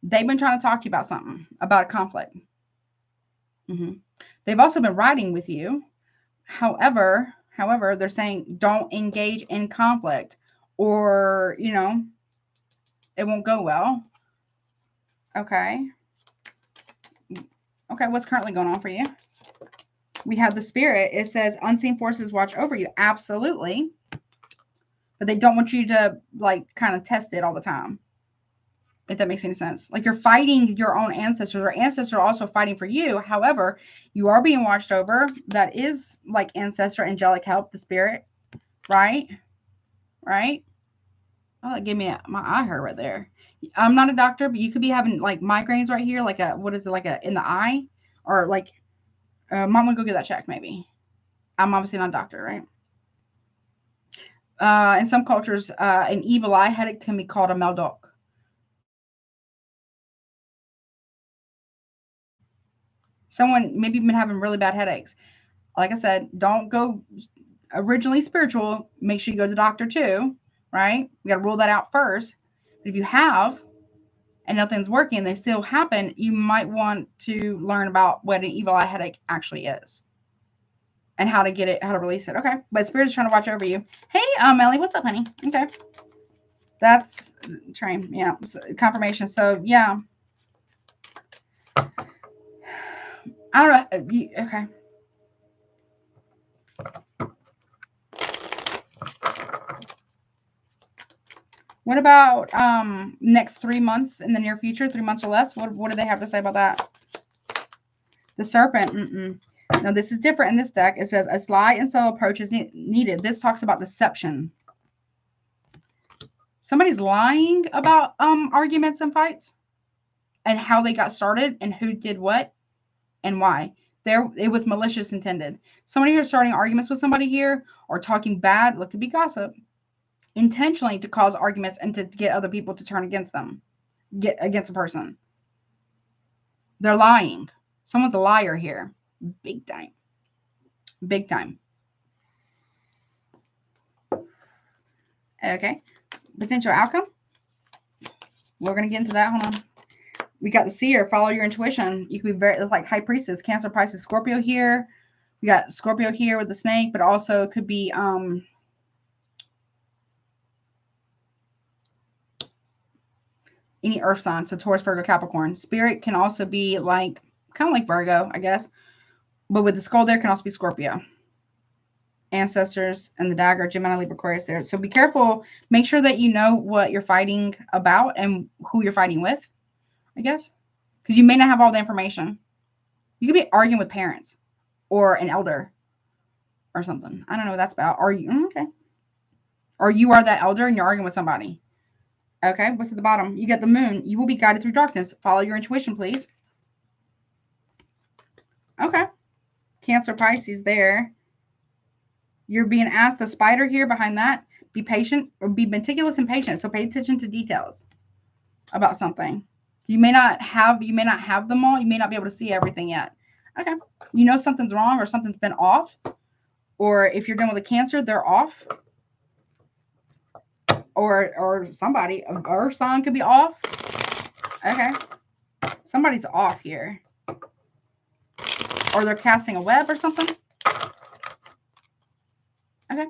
They've been trying to talk to you about something, about a conflict. They've also been writing with you. However, they're saying don't engage in conflict or, you know, it won't go well. Okay. Okay, what's currently going on for you? We have the Spirit. It says unseen forces watch over you. Absolutely. But they don't want you to, like, kind of test it all the time. If that makes any sense. Like you're fighting your own ancestors, or ancestors are also fighting for you. However, you are being watched over. That is like ancestor angelic help, the Spirit. Right? Right? Oh, that gave me my eye hurt right there. I'm not a doctor, but you could be having like migraines right here, like a, what is it, like a in the eye? Or like, mom want to go get that checked maybe. I'm obviously not a doctor, right? In some cultures, an evil eye headache can be called a meldok. Someone maybe been having really bad headaches. Like I said, don't go originally spiritual. Make sure you go to the doctor too, right? We got to rule that out first. But if you have and nothing's working, they still happen, you might want to learn about what an evil eye headache actually is and how to get it, how to release it. Okay. But Spirit's trying to watch over you. Hey, Meli, what's up, honey? Okay. That's train. Yeah. Confirmation. So, yeah. I don't know. Okay. What about next 3 months in the near future, 3 months or less? What do they have to say about that? The Serpent. Now, this is different in this deck. It says a sly and subtle approach is needed. This talks about deception. Somebody's lying about arguments and fights and how they got started and who did what and why. It was malicious intended. Somebody who's starting arguments with somebody here or talking bad, look, could be gossip, intentionally to cause arguments and to get other people to turn against them, get against a person. They're lying. Someone's a liar here. Big time. Big time. Okay. Potential outcome. We're going to get into that. Hold on. We got the Seer. Follow your intuition. You could be it's like High Priestess, Cancer, Pisces, Scorpio here. We got Scorpio here with the snake, but also it could be any earth sign. So Taurus, Virgo, Capricorn. Spirit can also be like, kind of like Virgo, I guess. But with the skull there can also be Scorpio. Ancestors and the dagger, Gemini, Libra, Aquarius there. So be careful. Make sure that you know what you're fighting about and who you're fighting with, I guess. Because you may not have all the information. You could be arguing with parents or an elder or something. I don't know what that's about. Are you okay? Or you are that elder and you're arguing with somebody. Okay, what's at the bottom? You get the Moon. You will be guided through darkness. Follow your intuition, please. Okay. Cancer, Pisces there. You're being asked, the spider here behind that, be patient or be meticulous and patient. So pay attention to details about something. You may not have them all. You may not be able to see everything yet. Okay. You know something's wrong or something's been off. Or if you're dealing with a Cancer, they're off. Or somebody, or sign could be off. Okay. Somebody's off here. Or they're casting a web or something. Okay.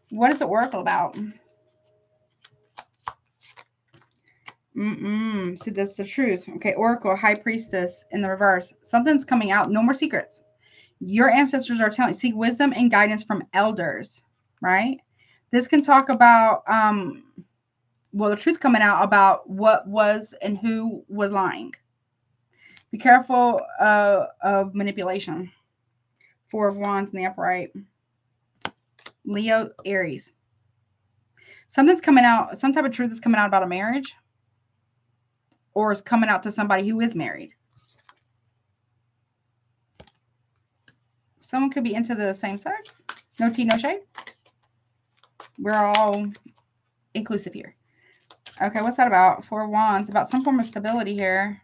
What is the oracle about? So that's the truth. Okay, oracle, high priestess in the reverse. Something's coming out. No more secrets. Your ancestors are telling, seek wisdom and guidance from elders, right? This can talk about, well, the truth coming out about what was and who was lying. Be careful of manipulation. Four of Wands in the upright. Leo, Aries. Something's coming out. Some type of truth is coming out about a marriage. Or is coming out to somebody who is married. Someone could be into the same sex. No tea, no shade. We're all inclusive here. Okay, what's that about? Four of Wands. About some form of stability here.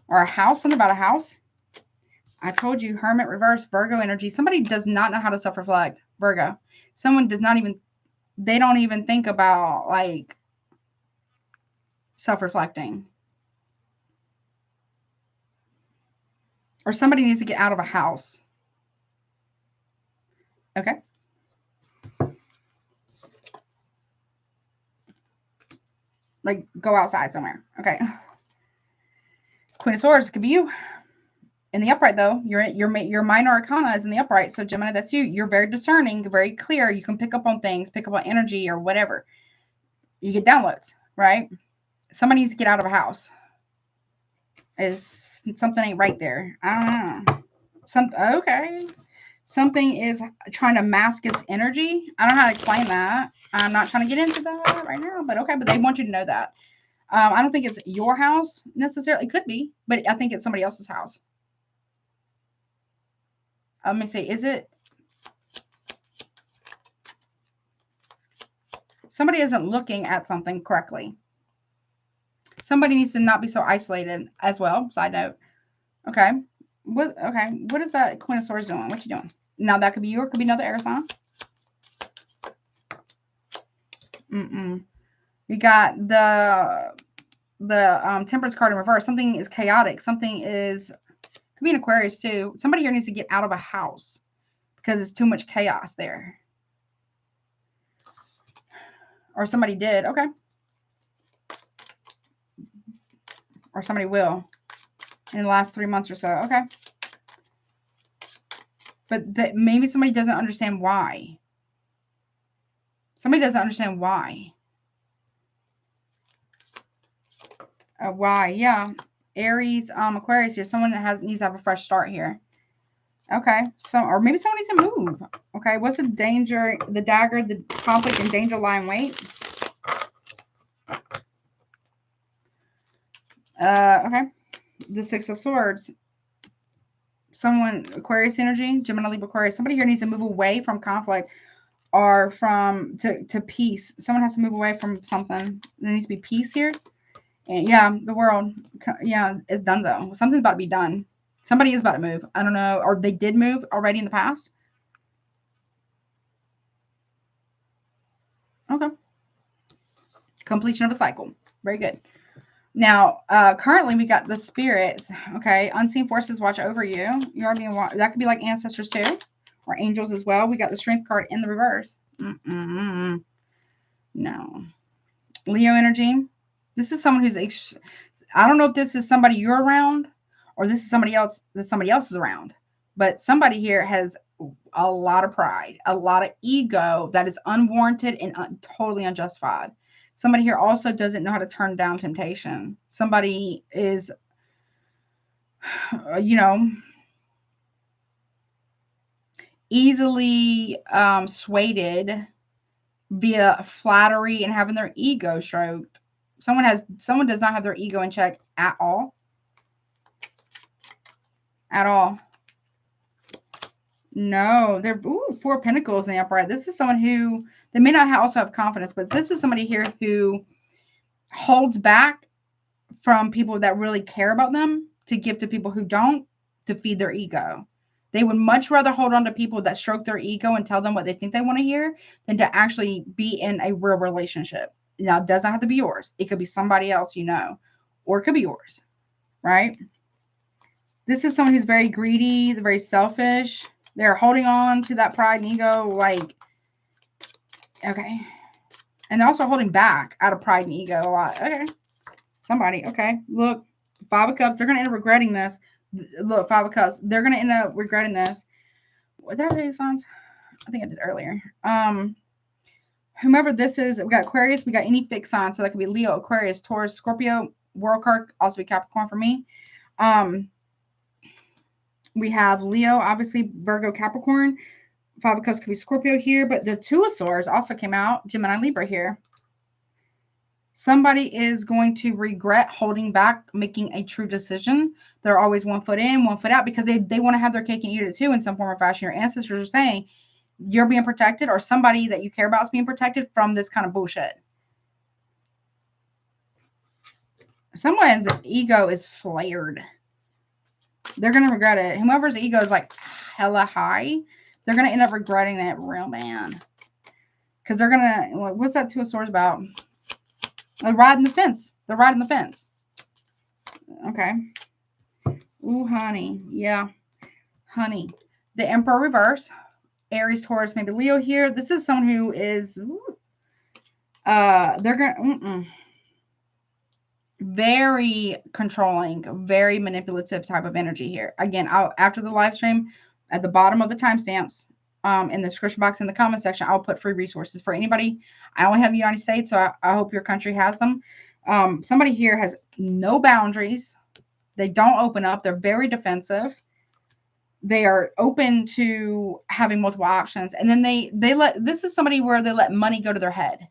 Or a house. Something about a house. I told you, Hermit, reverse, Virgo energy. Somebody does not know how to self-reflect. Virgo. Someone does not even, they don't even think about, like, self-reflecting. Or somebody needs to get out of a house. Okay. Like, go outside somewhere. Okay. Queen of Swords, could be you. In the upright, though, your minor arcana is in the upright. So, Gemini, that's you. You're very discerning, very clear. You can pick up on things, pick up on energy or whatever. You get downloads, right? Somebody needs to get out of a house. Something ain't right there. I don't know. Okay. Something is trying to mask its energy. I don't know how to explain that. I'm not trying to get into that right now, but okay. But they want you to know that. I don't think it's your house necessarily. It could be, but I think it's somebody else's house. Let me see. Is it? Somebody isn't looking at something correctly. Somebody needs to not be so isolated as well. Side note. Okay. What is that Queen of Swords doing? What you doing? Now that could be you or it could be another air sign. You got the Temperance card in reverse. Something is chaotic. Something is, could be an Aquarius too. Somebody here needs to get out of a house because it's too much chaos there. Or somebody did. Okay. Or somebody will in the last 3 months or so. Okay. But maybe somebody doesn't understand why. Somebody doesn't understand why. Why? Yeah. Aries, Aquarius here. Someone that needs to have a fresh start here. Okay. Or maybe someone needs to move. Okay. What's the danger? The dagger, the conflict and danger lie in wait. Okay. The Six of Swords. Someone, Aquarius energy, Gemini, Libra, Aquarius. Somebody here needs to move away from conflict or from to peace. Someone has to move away from something. There needs to be peace here. And yeah, the world, yeah, is done though. Something's about to be done. Somebody is about to move. I don't know, or they did move already in the past. Okay. Completion of a cycle. Very good. Now, currently we got the spirits. Okay, unseen forces watch over you. You are being watched. That could be like ancestors too, or angels as well. We got the strength card in the reverse. No. Leo energy. This is someone who's. I don't know if this is somebody you're around, or this is somebody else that somebody else is around. But somebody here has a lot of pride, a lot of ego that is unwarranted and totally unjustified. Somebody here also doesn't know how to turn down temptation. Somebody is, easily swayed via flattery and having their ego stroked. Someone does not have their ego in check at all. At all. No, they're Four of Pentacles in the upright. This is someone who, they may not also have confidence, but this is somebody here who holds back from people that really care about them to give to people who don't, to feed their ego. They would much rather hold on to people that stroke their ego and tell them what they think they want to hear than to actually be in a real relationship. Now, it doesn't have to be yours. It could be somebody else, or it could be yours, right? This is someone who's very greedy, very selfish. They're holding on to that pride and ego, like, okay. And they're also holding back out of pride and ego a lot. Okay. Somebody, okay. Look, 5 of Cups. They're going to end up regretting this. Look, 5 of Cups. They're going to end up regretting this. What did I say, signs? I think I did earlier. Whomever this is, we got Aquarius. We got any fixed sign. So that could be Leo, Aquarius, Taurus, Scorpio, World card. Also be Capricorn for me. We have Leo, obviously Virgo, Capricorn. 5 of Cups could be Scorpio here. But the 2 of Swords also came out. Gemini, Libra here. Somebody is going to regret holding back, making a true decision. They're always 1 foot in, 1 foot out because they want to have their cake and eat it too in some form or fashion. Your ancestors are saying you're being protected, or somebody that you care about is being protected from this kind of bullshit. Someone's ego is flared. They're going to regret it. Whomever's ego is like hella high, they're going to end up regretting that real bad. Because they're going to, what's that 2 of Swords about? They're riding the fence. They're riding the fence. Okay. Ooh, honey. Yeah. Honey. The Emperor reverse. Aries, Taurus, maybe Leo here. This is someone who is, they're going to, very controlling, very manipulative type of energy here. Again, after the live stream, at the bottom of the timestamps, in the description box in the comment section, I'll put free resources for anybody. I only have the United States, so I hope your country has them. Somebody here has no boundaries. They don't open up. They're very defensive. They are open to having multiple options. And then this is somebody where they let money go to their head.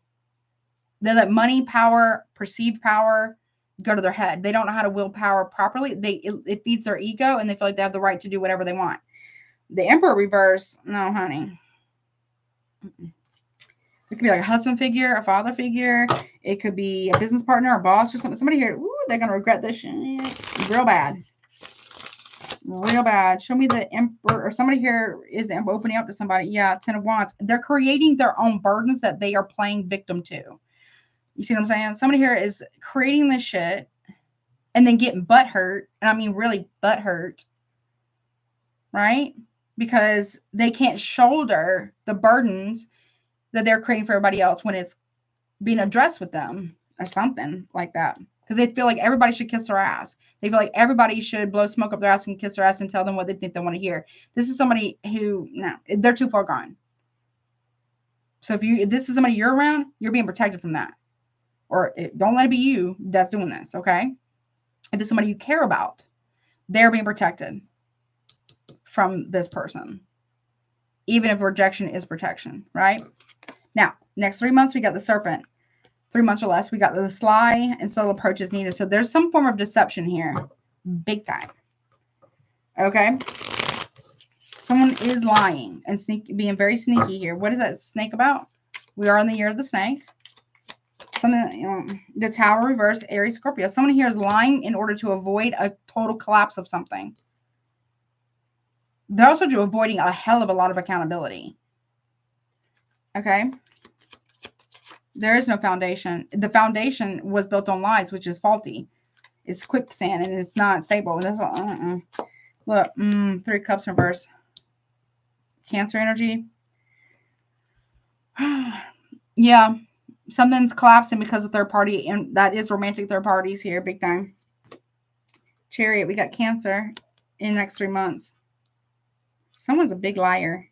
They let money, power, perceived power go to their head. They don't know how to will power properly. It feeds their ego, and they feel like they have the right to do whatever they want. The Emperor reverse, no, honey. It could be like a husband figure, a father figure. It could be a business partner, a boss, or something. Somebody here, ooh, they're going to regret this shit real bad. Real bad. Show me the Emperor, or somebody here is opening up to somebody. Yeah, 10 of Wands. They're creating their own burdens that they are playing victim to. You see what I'm saying? Somebody here is creating this shit and then getting butt hurt. And I mean really butt hurt. Right? Because they can't shoulder the burdens that they're creating for everybody else when it's being addressed with them or something like that. Because they feel like everybody should kiss their ass. They feel like everybody should blow smoke up their ass and kiss their ass and tell them what they think they want to hear. This is somebody who, no, they're too far gone. So if this is somebody you're around, you're being protected from that. Or don't let it be you that's doing this, okay? If it's somebody you care about, they're being protected from this person. Even if rejection is protection, right? Now, next 3 months, we got the Serpent. 3 months or less, we got the Sly and Subtle Approach is needed. So there's some form of deception here. Big time. Okay? Someone is lying and being very sneaky here. What is that snake about? We are in the year of the snake. Something, the Tower reverse, Aries, Scorpio. Someone here is lying in order to avoid a total collapse of something. They're also avoiding a hell of a lot of accountability. Okay? There is no foundation. The foundation was built on lies, which is faulty. It's quicksand and it's not stable. That's Look, 3 Cups reverse. Cancer energy. Yeah. Something's collapsing because of third party, and that is romantic third parties here, big time. Chariot, we got Cancer in the next 3 months. Someone's a big liar.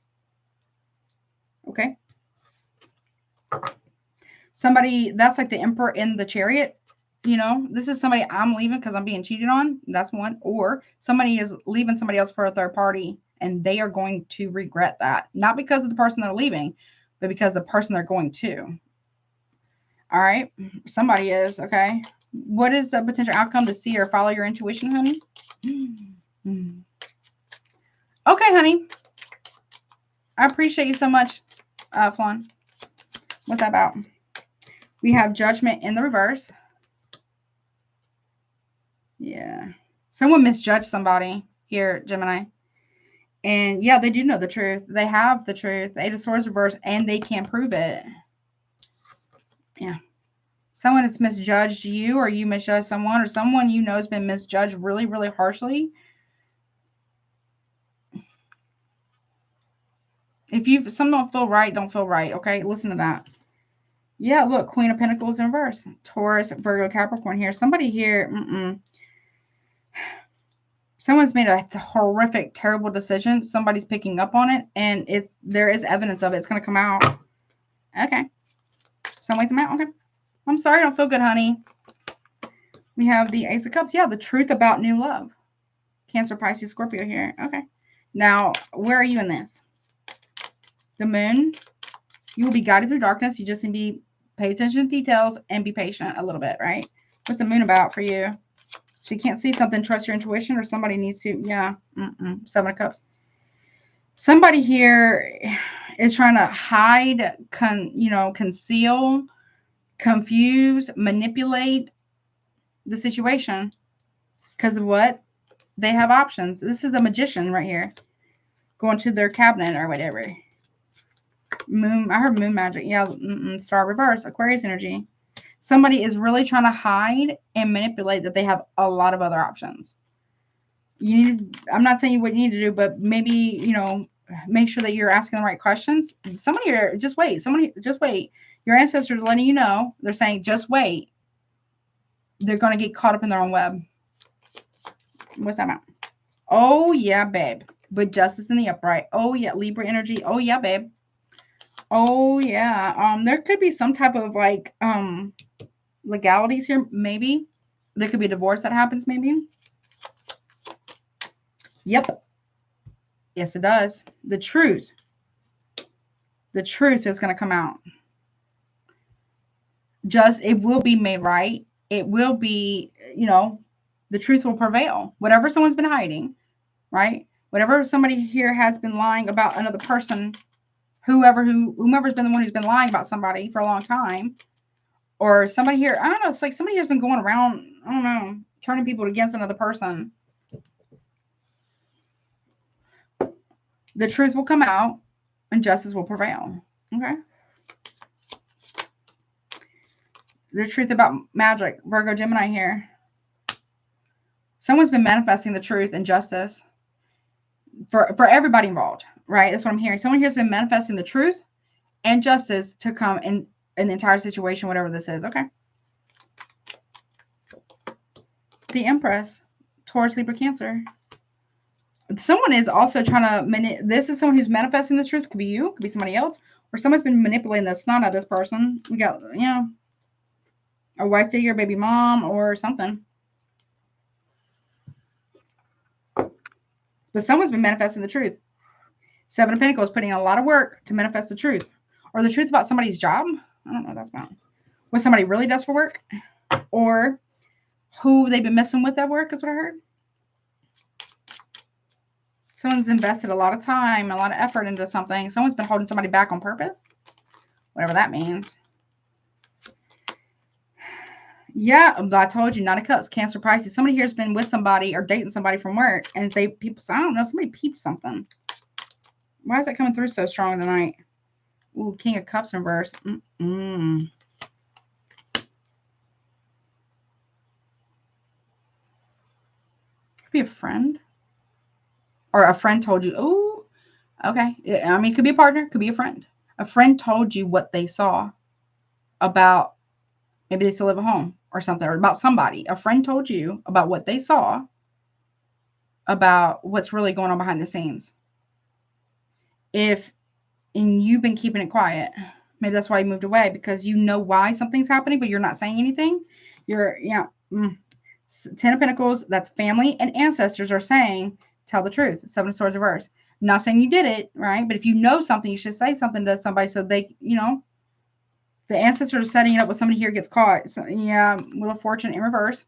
Okay. Somebody, that's like the Emperor in the Chariot. You know, this is somebody I'm leaving because I'm being cheated on. That's one. Or somebody is leaving somebody else for a third party, and they are going to regret that. Not because of the person they're leaving, but because the person they're going to. All right. Somebody is. Okay. What is the potential outcome to see or follow your intuition, honey? Okay, honey. I appreciate you so much, Flan. What's that about? We have Judgment in the reverse. Yeah. Someone misjudged somebody here, Gemini. And yeah, they do know the truth. They have the truth. The 8 of Swords reverse, and they can't prove it. Yeah. Someone has misjudged you, or you misjudged someone, or someone you know has been misjudged really, really harshly. If some don't feel right, don't feel right. Okay, listen to that. Yeah, look, Queen of Pentacles in reverse. Taurus, Virgo, Capricorn here. Somebody here, someone's made a horrific, terrible decision. Somebody's picking up on it, and there is evidence of it. It's going to come out. Okay. Some ways I'm out. Okay. I'm sorry, I don't feel good, honey. We have the Ace of Cups. Yeah, the truth about new love. Cancer, Pisces, Scorpio here. Okay. Now, where are you in this? The Moon. You will be guided through darkness. You just need to pay attention to details and be patient a little bit, right? What's the Moon about for you? So you can't see something, trust your intuition, or somebody needs to, yeah. Seven of Cups. Somebody here is trying to hide, conceal, confuse, manipulate the situation. Because of what? They have options. This is a magician right here. Going to their cabinet or whatever. Moon, I heard moon magic. Yeah, star reverse, Aquarius energy. Somebody is really trying to hide and manipulate that they have a lot of other options. I'm not saying what you need to do, but maybe, make sure that you're asking the right questions. Somebody here, just wait. Just wait. Your ancestors are letting you know. They're saying, just wait. They're going to get caught up in their own web. What's that about? Oh, yeah, babe. With justice in the upright. Oh, yeah, Libra energy. Oh, yeah, babe. Oh, yeah. There could be some type of, legalities here, maybe. There could be a divorce that happens, maybe. Yep. Yes, it does. The truth. The truth is going to come out. It will be made right. It will be, the truth will prevail. Whatever someone's been hiding, right? Whatever somebody here has been lying about another person, whomever's been the one who's been lying about somebody for a long time, or somebody here, I don't know, it's like somebody has been going around, I don't know, turning people against another person. The truth will come out and justice will prevail. Okay? The truth about magic, Virgo, Gemini here. Someone's been manifesting the truth and justice for everybody involved, right? That's what I'm hearing. Someone here has been manifesting the truth and justice to come in the entire situation, whatever this is. Okay. The Empress, Taurus, Libra, Cancer. Someone is also trying to, this is someone who's manifesting the truth. Could be you, could be somebody else, or someone's been manipulating the snot out of this person. We got, a wife figure, baby mom, or something. But someone's been manifesting the truth. Seven of Pentacles, putting in a lot of work to manifest the truth. Or the truth about somebody's job. I don't know what that's about. What somebody really does for work. Or who they've been messing with at work is what I heard. Someone's invested a lot of time, a lot of effort into something. Someone's been holding somebody back on purpose. Whatever that means. Yeah, I told you, Nine of Cups, Cancer, Pisces. Somebody here has been with somebody or dating somebody from work, and I don't know, somebody peeped something. Why is that coming through so strong tonight? Ooh, King of Cups in reverse. Could be a friend. Or a friend told you, oh, okay. I mean, it could be a partner, could be a friend. A friend told you what they saw about, maybe they still live at home or something, or about somebody. A friend told you about what they saw about what's really going on behind the scenes. And you've been keeping it quiet, maybe that's why you moved away, because you know why something's happening, but you're not saying anything. Ten of Pentacles, that's family and ancestors are saying, tell the truth. Seven of Swords reverse. I'm not saying you did it, right? But if you know something, you should say something to somebody so they, the ancestors are setting it up with somebody here gets caught. So, yeah, Wheel of Fortune in reverse.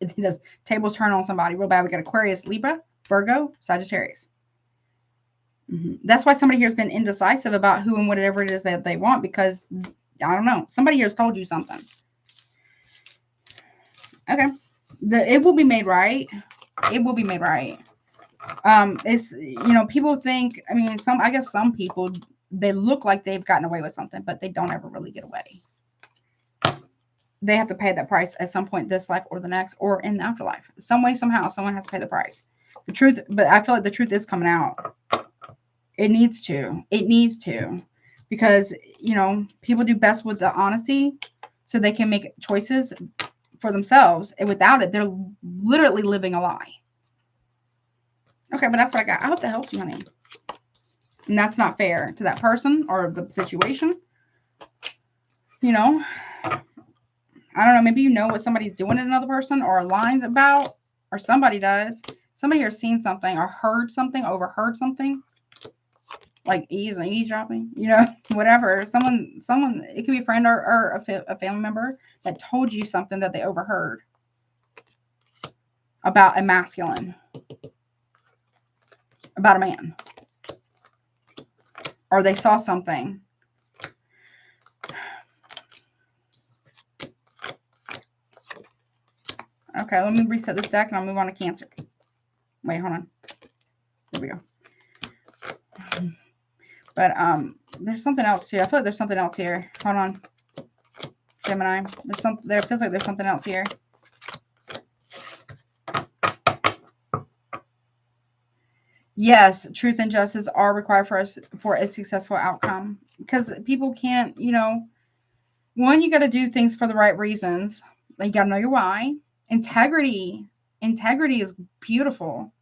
It does tables turn on somebody real bad. We got Aquarius, Libra, Virgo, Sagittarius. That's why somebody here has been indecisive about who and whatever it is that they want, because, I don't know, somebody here has told you something. Okay. It will be made right. It will be made right. It's, people think, I guess some people, they look like they've gotten away with something, but they don't ever really get away. they have to pay that price at some point this life or the next or in the afterlife. Some way, somehow, someone has to pay the price. The truth, but I feel like the truth is coming out. It needs to. It needs to. Because, you know, people do best with the honesty so they can make choices for themselves. And without it, they're literally living a lie. Okay, but that's what I got. I hope that helps you, honey. And that's not fair to that person or the situation. You know, I don't know. Maybe you know what somebody's doing to another person or lying about, or somebody does. Somebody here seen something or heard something, overheard something. Like eavesdropping, you know, whatever. Someone, it could be a friend or a family member that told you something that they overheard about a masculine, about a man, or they saw something. Okay, let me reset this deck and I'll move on to Cancer. Wait, hold on. There we go. But there's something else too. I feel like there's something else here. Hold on, Gemini. There feels like there's something else here. Yes, truth and justice are required for us for a successful outcome. Because people can't, you know. One, you got to do things for the right reasons. You got to know your why. Integrity is beautiful.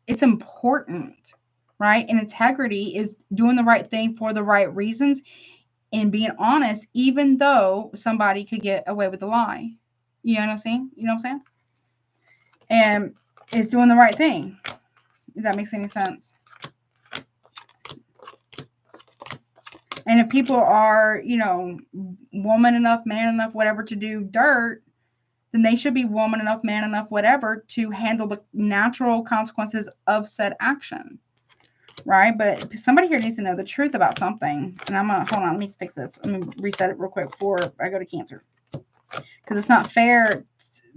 It's important. Right? And integrity is doing the right thing for the right reasons and being honest, even though somebody could get away with a lie. You know what I'm saying? You know what I'm saying? And it's doing the right thing. If that makes any sense. And if people are, you know, woman enough, man enough, whatever to do dirt, then they should be woman enough, man enough, whatever to handle the natural consequences of said action. Right? But somebody here needs to know the truth about something. And I'm going to, hold on, let me just fix this. Let me reset it real quick before I go to Cancer. Because it's not fair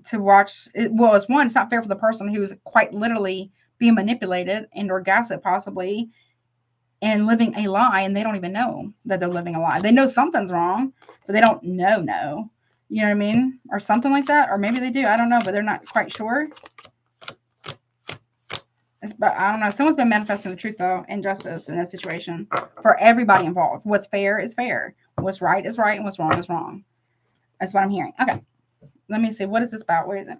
to watch. Well, it's not fair for the person who's quite literally being manipulated and or gaslit possibly and living a lie. And they don't even know that they're living a lie. They know something's wrong, but they don't know. You know what I mean? Or something like that. Or maybe they do. I don't know, but they're not quite sure. But I don't know. Someone's been manifesting the truth, though, and justice in this situation for everybody involved. What's fair is fair. What's right is right, and what's wrong is wrong. That's what I'm hearing. Okay. Let me see. What is this about? Where is it?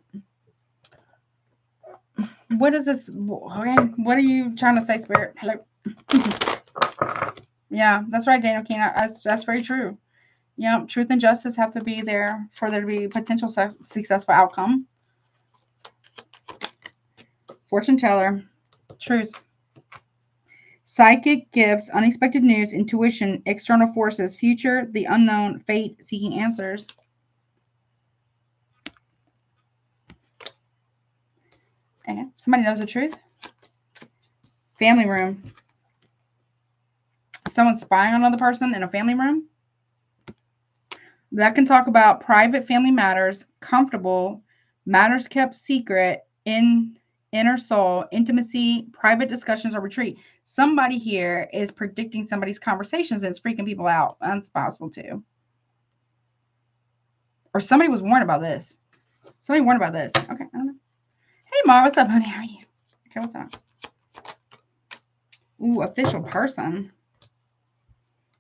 What is this? Okay. What are you trying to say, Spirit? Hello. Yeah, that's right, Daniel King. That's very true. Yeah, truth and justice have to be there for there to be potential successful outcome. Fortune teller. Truth. Psychic gifts, unexpected news, intuition, external forces, future, the unknown, fate, seeking answers. Okay. Somebody knows the truth. Family room. Someone spying on another person in a family room. That can talk about private family matters, comfortable, matters kept secret, inner soul, intimacy, private discussions, or retreat. Somebody here is predicting somebody's conversations and it's freaking people out. That's possible too. Or somebody was warned about this. Somebody warned about this. Okay, I don't know. Hey, Mar, what's up, honey? How are you? Okay, what's up? Ooh, official person.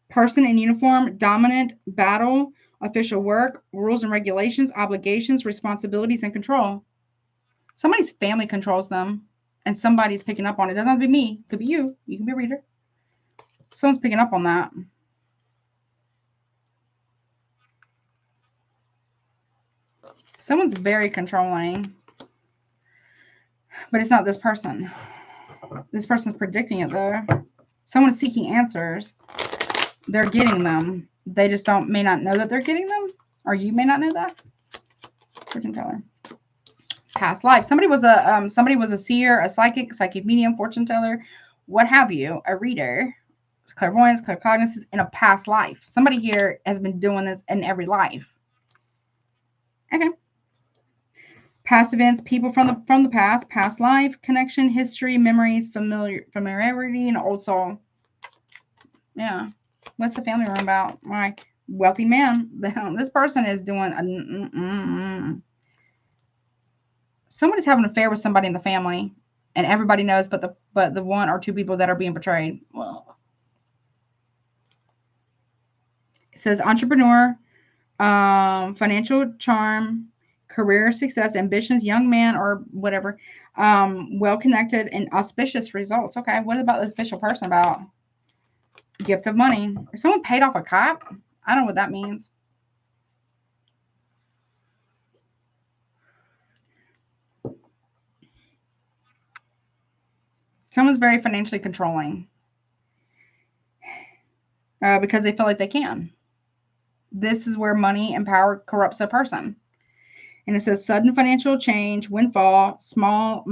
Person in uniform, dominant, battle, official work, rules and regulations, obligations, responsibilities, and control. Somebody's family controls them, and somebody's picking up on it. It doesn't have to be me. It could be you. You can be a reader. Someone's picking up on that. Someone's very controlling, but it's not this person. This person's predicting it, though. Someone's seeking answers. They're getting them. They just may not know that they're getting them, or you may not know that. Fortune teller. Past life. Somebody was a seer, a psychic medium, fortune teller, what have you, a reader, clairvoyance, claircognizance in a past life. Somebody here has been doing this in every life. Okay. Past events, people from the past life, connection, history, memories, familiarity, and old soul. Yeah. What's the family room about? Why? Wealthy man. This person is doing somebody's having an affair with somebody in the family, and everybody knows, but the one or two people that are being betrayed. Well, it says entrepreneur, financial charm, career success, ambitions, young man or whatever, well connected and auspicious results. Okay, what about this official person about? Gift of money. If someone paid off a cop, I don't know what that means. Someone's very financially controlling because they feel like they can. This is where money and power corrupts a person. And it says sudden financial change, windfall, small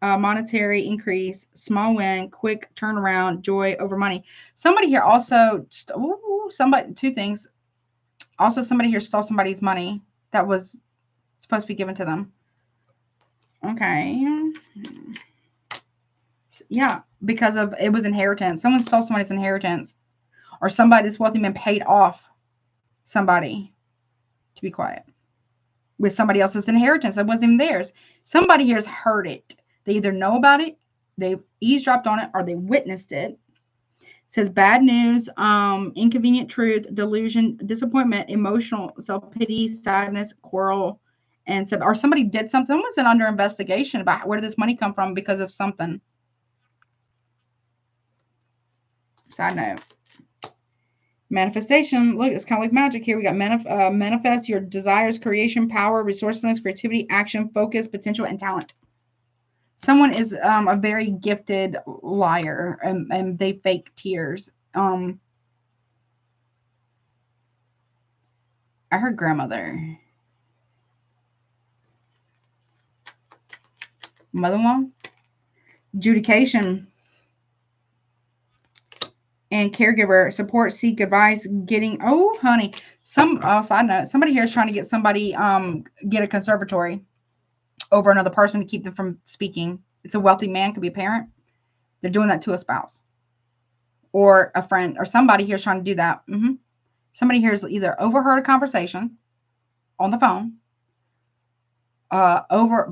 monetary increase, small win, quick turnaround, joy over money. Somebody here also, two things. Also, somebody here stole somebody's money that was supposed to be given to them. Okay. Yeah, because of it was inheritance. Someone stole somebody's inheritance, or this wealthy man paid off somebody to be quiet with somebody else's inheritance that wasn't even theirs. Somebody here has heard it. They either know about it, they eavesdropped on it, or they witnessed it. It says bad news, inconvenient truth, delusion, disappointment, emotional self-pity, sadness, quarrel, and or somebody did something. Someone's under investigation about where did this money come from because of something. Side note. Manifestation. Look, it's kind of like magic here. We got manifest your desires, creation, power, resourcefulness, creativity, action, focus, potential, and talent. Someone is a very gifted liar, and they fake tears. I heard grandmother. Mother-in-law. Adjudication. And caregiver, support, seek advice, getting, oh, honey. Side note, somebody here is trying to get somebody, get a conservatory over another person to keep them from speaking. It's a wealthy man, could be a parent. They're doing that to a spouse or a friend, or somebody here is trying to do that. Somebody here has either overheard a conversation on the phone,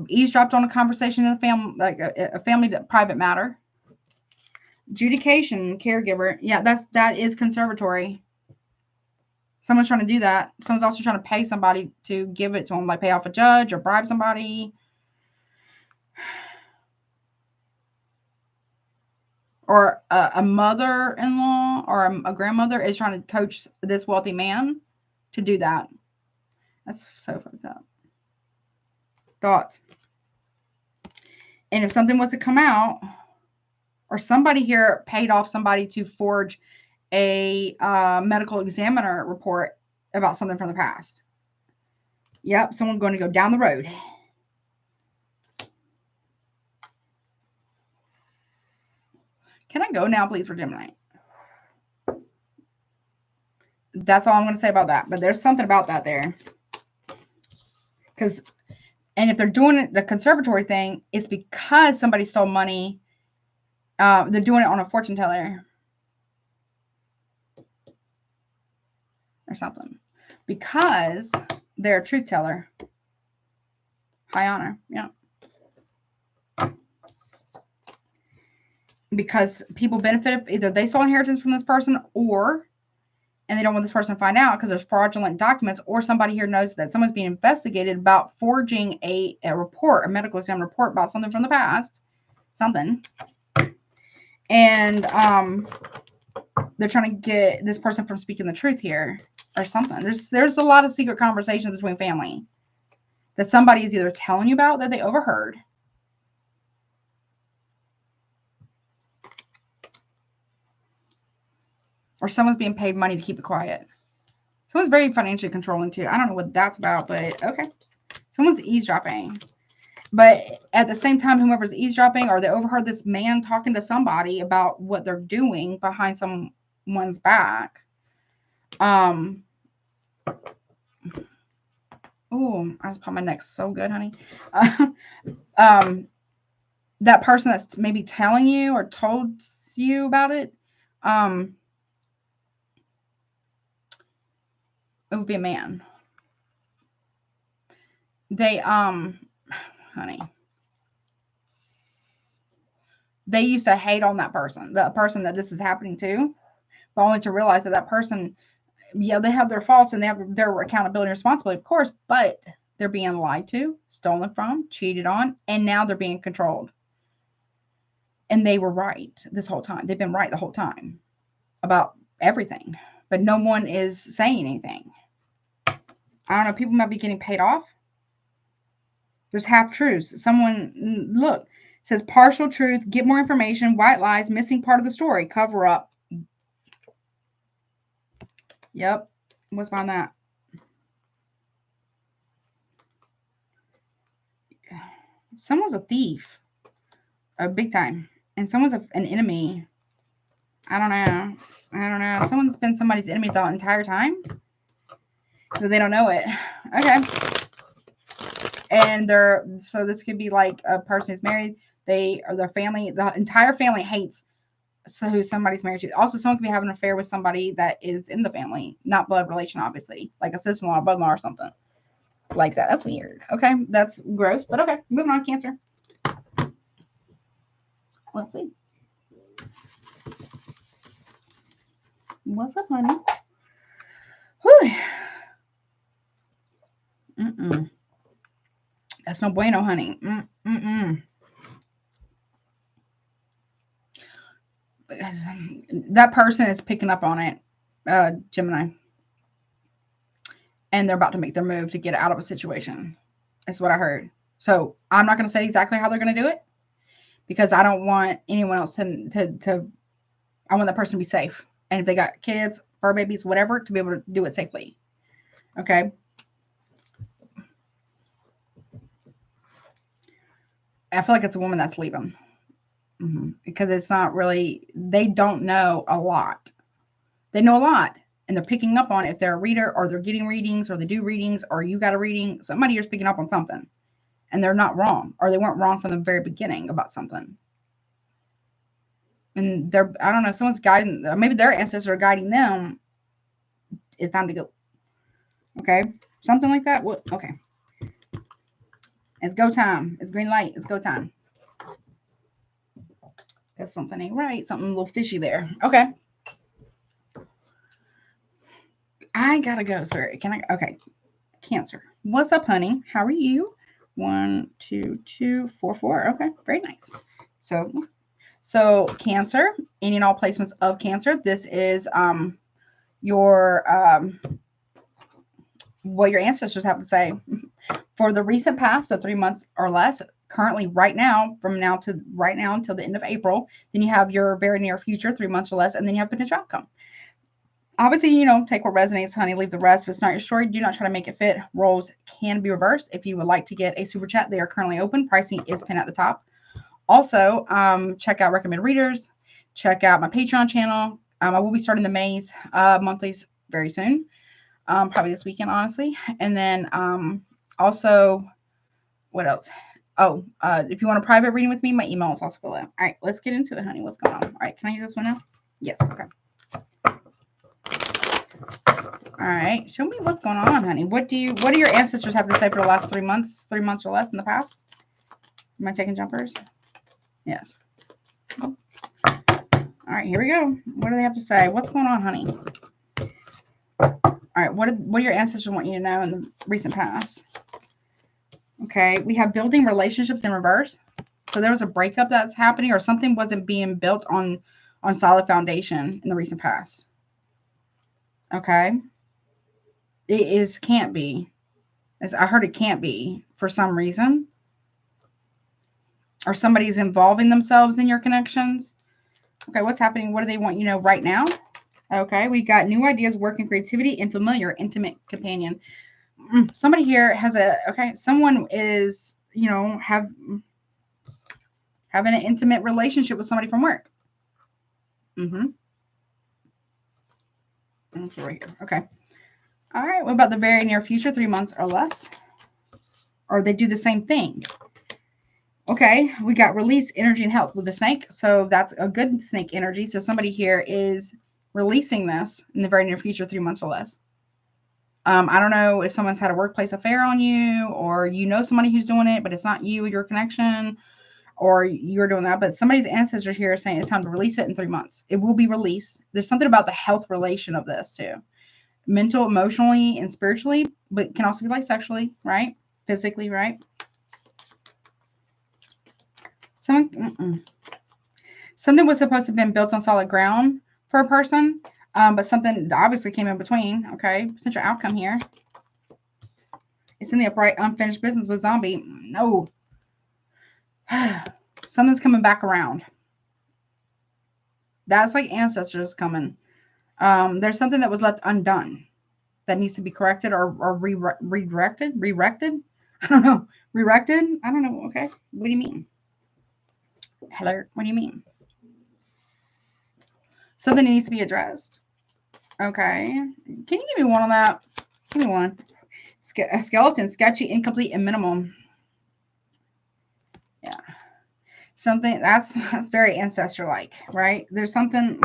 eavesdropped on a conversation in a family, like a family private matter. Adjudication, caregiver. Yeah, that is conservatory. Someone's trying to do that. Someone's also trying to pay somebody to give it to them, like pay off a judge or bribe somebody. Or a mother-in-law or a grandmother is trying to coach this wealthy man to do that. That's so fucked up. Thoughts. And if something was to come out, or somebody here paid off somebody to forge a medical examiner report about something from the past. Yep, someone's going to go down the road. Can I go now, please, for Gemini? That's all I'm going to say about that. But there's something about that there. And if they're doing it, the conservatory thing, it's because somebody stole money. They're doing it on a fortune teller. Or something. Because they're a truth teller. High honor. Yeah. Because people benefit, either they stole inheritance from this person, and they don't want this person to find out because there's fraudulent documents, or somebody here knows that someone's being investigated about forging a report, a medical exam report about something from the past. Something. And they're trying to get this person from speaking the truth here or something. There's a lot of secret conversations between family that somebody is either telling you about that they overheard. Or someone's being paid money to keep it quiet. Someone's very financially controlling too. I don't know what that's about, but okay. Someone's eavesdropping. But at the same time, whoever's eavesdropping, or they overheard this man talking to somebody about what they're doing behind someone's back. Oh, I just put my neck so good, honey. That person that's maybe telling you or told you about it, It would be a man. They, honey, they used to hate on that person, the person that this is happening to, but only to realize that that person, yeah, they have their faults and they have their accountability and responsibility, of course, but they're being lied to, stolen from, cheated on, and now they're being controlled. And they were right this whole time. They've been right the whole time about everything, but no one is saying anything. I don't know. People might be getting paid off. There's half truths. Someone, look, says partial truth, get more information, white lies, missing part of the story, cover up. Yep. What's behind that? Someone's a thief. Big time. And someone's an enemy. I don't know. I don't know. Someone's been somebody's enemy the entire time. But they don't know it. Okay. And so this could be like a person who's married. They or their family, the entire family hates who somebody's married to. Also, someone could be having an affair with somebody that is in the family, not blood relation, obviously, like a sister-in-law, brother-in-law, or something like that. That's weird. Okay, that's gross, but okay. Moving on, Cancer. Let's see. What's up, honey? Whew. That's no bueno, honey. That person is picking up on it, Gemini. And they're about to make their move to get out of a situation. That's what I heard. So I'm not going to say exactly how they're going to do it because I don't want anyone else to I want that person to be safe. And if they got kids, fur babies, whatever, to be able to do it safely. Okay. I feel like it's a woman that's leaving. Because it's not really, they don't know a lot. They know a lot. And they're picking up on it if they're a reader or they're getting readings or they do readings or you got a reading. Somebody here's picking up on something. And they're not wrong. Or they weren't wrong from the very beginning about something. And they're, I don't know, someone's guiding, maybe their ancestors are guiding them. It's time to go. Okay. Something like that. What? Okay. It's go time. It's green light. It's go time. Because something ain't right. Something a little fishy there. Okay. I gotta go, Spirit. Can I? Okay. Cancer. What's up, honey? How are you? 1, 2, 2, 4, 4. Okay. Very nice. So Cancer, any and all placements of Cancer. This is what your ancestors have to say for the recent past, so 3 months or less. Currently, right now, from now to right now until the end of April. Then you have your very near future, 3 months or less, and then you have potential outcome. Obviously, take what resonates, honey. Leave the rest. If it's not your story, do not try to make it fit. Roles can be reversed. If you would like to get a super chat, they are currently open. Pricing is pinned at the top. Also, check out Recommended Readers. Check out my Patreon channel. I will be starting the Maze monthlies very soon. Probably this weekend, honestly. And then also, what else? Oh, if you want a private reading with me, my email is also below. All right, let's get into it, honey. What's going on? All right, can I use this one now? Yes. Okay. All right, show me what's going on, honey. What do your ancestors have to say for the last 3 months, 3 months or less in the past? Am I taking jumpers? Yes. All right, here we go. What do they have to say? What's going on, honey? All right, what do your ancestors want you to know in the recent past? Okay, we have building relationships in reverse. So there was a breakup that's happening or something wasn't being built on solid foundation in the recent past. Okay. Can't be. As I heard it can't be for some reason. Or somebody's involving themselves in your connections. Okay, what's happening? What do they want you to know right now? Okay, we got new ideas, work and creativity, and familiar, intimate companion. Somebody here has someone is, having an intimate relationship with somebody from work. Okay, right here. Okay. All right, what about the very near future, 3 months or less? Or they do the same thing. Okay, we got release, energy, and health with the snake. So that's a good snake energy. So somebody here is releasing this in the very near future, 3 months or less. I don't know if someone's had a workplace affair on you, or you know somebody who's doing it, but it's not you, your connection, or you're doing that. But somebody's ancestor here is saying it's time to release it in 3 months. It will be released. There's something about the health relation of this too. Mental, emotionally, and spiritually, but can also be like sexually, right? Physically, right? Something was supposed to have been built on solid ground for a person, but something obviously came in between. Okay, potential outcome here. It's in the upright, unfinished business with zombie. No. Something's coming back around. That's like ancestors coming. There's something that was left undone that needs to be corrected or redirected. I don't know. Redirected? I don't know. Okay. What do you mean? Hello? What do you mean? Something needs to be addressed. Okay. Can you give me one on that? Give me one. A skeleton, sketchy, incomplete, and minimal. Yeah. Something that's very ancestor-like, right? There's something,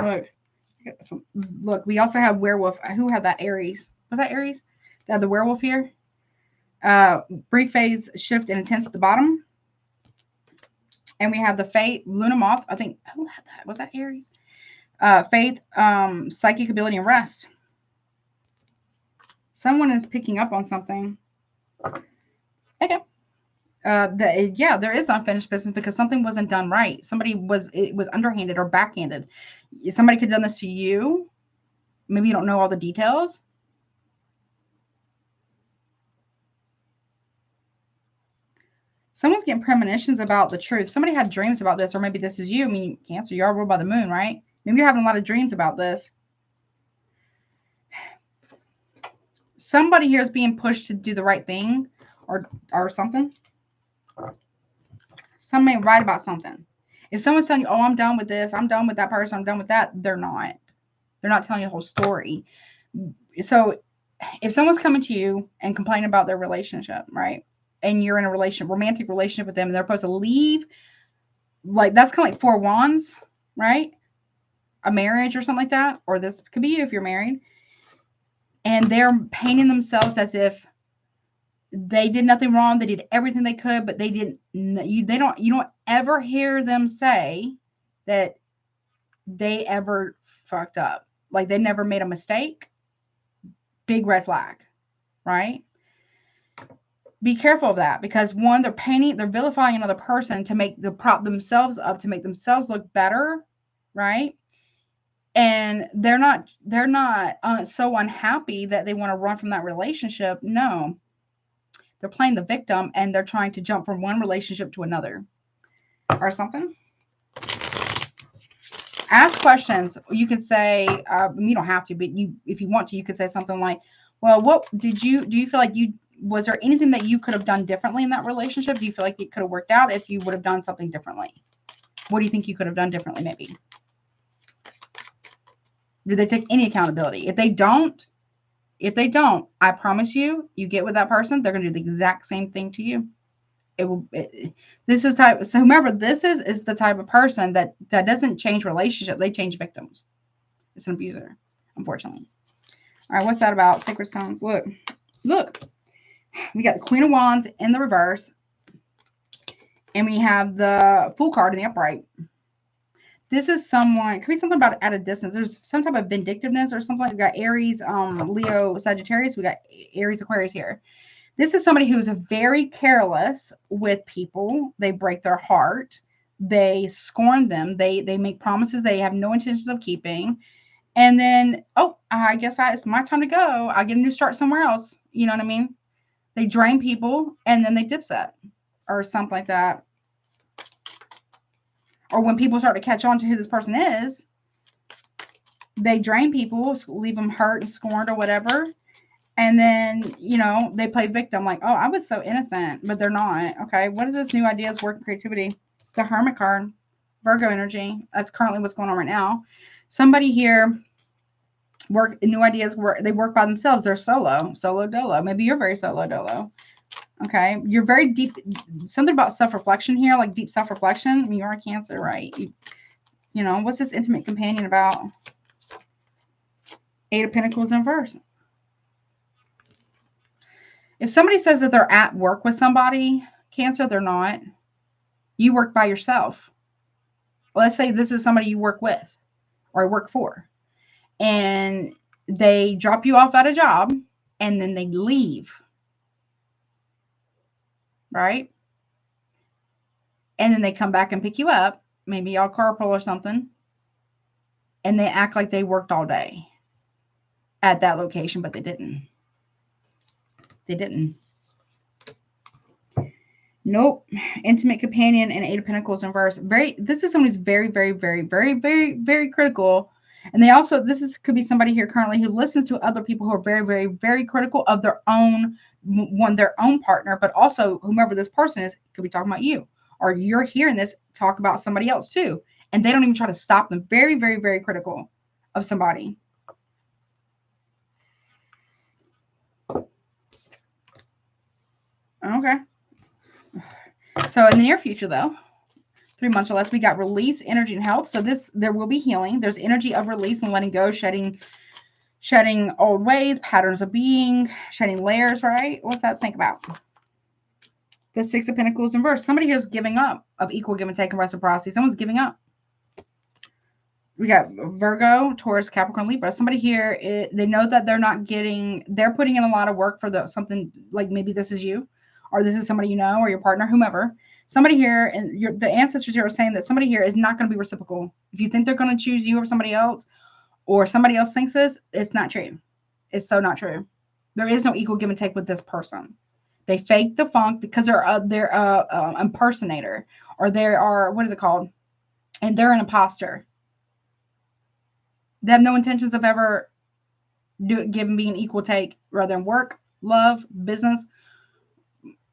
look, we also have werewolf. Who had that? Aries. Was that Aries? They had the werewolf here. Brief phase shift and intense at the bottom. And we have the fate, Luna Moth. I think, who had that? Was that Aries? Faith, psychic ability, and rest. Someone is picking up on something. Okay. Yeah, there is unfinished business because something wasn't done right. It was underhanded or backhanded. Somebody could have done this to you. Maybe you don't know all the details. Someone's getting premonitions about the truth. Somebody had dreams about this, or maybe this is you. I mean, Cancer, you are ruled by the moon, right? Maybe you're having a lot of dreams about this. Somebody here is being pushed to do the right thing or something. Somebody write about something. If someone's telling you, oh, I'm done with this, I'm done with that person, I'm done with that, they're not. They're not telling you the whole story. So if someone's coming to you and complaining about their relationship, right? And you're in a romantic relationship with them, and they're supposed to leave, like that's kind of like 4 wands, right? A marriage or something like that. Or this could be you if you're married. And they're painting themselves as if they did nothing wrong. They did everything they could, but they didn't. You don't ever hear them say that they ever fucked up. Like they never made a mistake. Big red flag, right? Be careful of that because one, they're vilifying another person to make themselves up, to make themselves look better, right? And they're not so unhappy that they want to run from that relationship. No, they're playing the victim and they're trying to jump from one relationship to another or something. Ask questions. You can say, you don't have to, but if you want to, you could say something like, well, do you feel like was there anything that you could have done differently in that relationship? Do you feel like it could have worked out if you would have done something differently? What do you think you could have done differently, maybe? Do they take any accountability? If they don't, I promise you, you get with that person, they're going to do the exact same thing to you. This is type. So whomever this is the type of person that doesn't change relationship. They change victims. It's an abuser, unfortunately. All right, what's that about? Sacred stones. Look. We got the Queen of Wands in the reverse, and we have the Fool card in the upright. This is someone, it could be something about at a distance. There's some type of vindictiveness or something. We got Aries, Leo, Sagittarius. We got Aries, Aquarius here. This is somebody who's very careless with people. They break their heart. They scorn them. They make promises they have no intentions of keeping. And then, oh, I guess it's my time to go. I get a new start somewhere else. You know what I mean? They drain people and then they dipset or something like that. Or when people start to catch on to who this person is, they drain people, leave them hurt and scorned or whatever. And then, they play victim like, oh, I was so innocent, but they're not. Okay, what is this? New ideas, work, and creativity. The Hermit card, Virgo energy. That's currently what's going on right now. Somebody here, new ideas, they work by themselves. They're solo dolo. Maybe you're very solo dolo. Okay, you're very deep. Something about self-reflection here, like deep self-reflection. I mean, you're a Cancer, right? You know, what's this intimate companion about? 8 of Pentacles in reverse. If somebody says that they're at work with somebody, Cancer, they're not. You work by yourself. Let's say this is somebody you work with or work for, and they drop you off at a job and then they leave, right? And then they come back and pick you up, maybe y'all carpool or something, and they act like they worked all day at that location, but they didn't. They didn't. Nope. Intimate companion and 8 of Pentacles in reverse. This is someone who's very, very, very, very, very, very critical. And they also, could be somebody here currently who listens to other people who are very, very, very critical of their own partner, but also whomever this person is could be talking about you, or you're hearing this talk about somebody else too, and they don't even try to stop them. Very, very, very critical of somebody. Okay. So in the near future, though, 3 months or less, we got release, energy, and health. So there will be healing. There's energy of release and letting go, shedding old ways, patterns of being, shedding layers, right? What's that think about? The 6 of Pentacles in reverse. Somebody here is giving up of equal give and take and reciprocity. Someone's giving up. We got Virgo, Taurus, Capricorn, Libra. Somebody here, they know that they're putting in a lot of work for something like maybe this is you, or this is somebody you know, or your partner, whomever. Somebody here, and the ancestors here are saying that somebody here is not going to be reciprocal. If you think they're going to choose you over somebody else, or somebody else thinks this, it's not true. It's so not true. There is no equal give and take with this person. They fake the funk because they're impersonator, or they are, what is it called? And they're an imposter. They have no intentions of ever being an equal take, rather than work, love, business.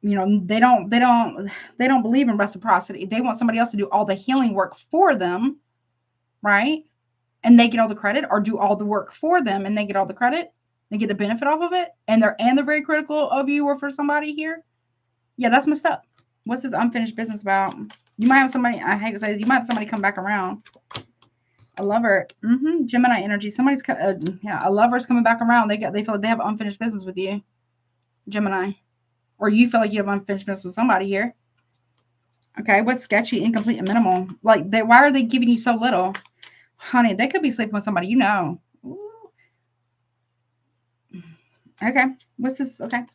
You know, they don't believe in reciprocity. They want somebody else to do all the healing work for them, right? And they get all the credit, or do all the work for them and they get all the credit. They get the benefit off of it, and they're very critical of you or for somebody here. Yeah, that's messed up. What's this unfinished business about? You might have somebody, I hate to say this, you might have somebody come back around. A lover, Gemini energy. Somebody's, a lover's coming back around. They feel like they have unfinished business with you, Gemini, or you feel like you have unfinished business with somebody here. Okay, what's sketchy, incomplete, and minimal? Like, why are they giving you so little, honey? They could be sleeping with somebody you know. Ooh. Okay, what's this? Okay,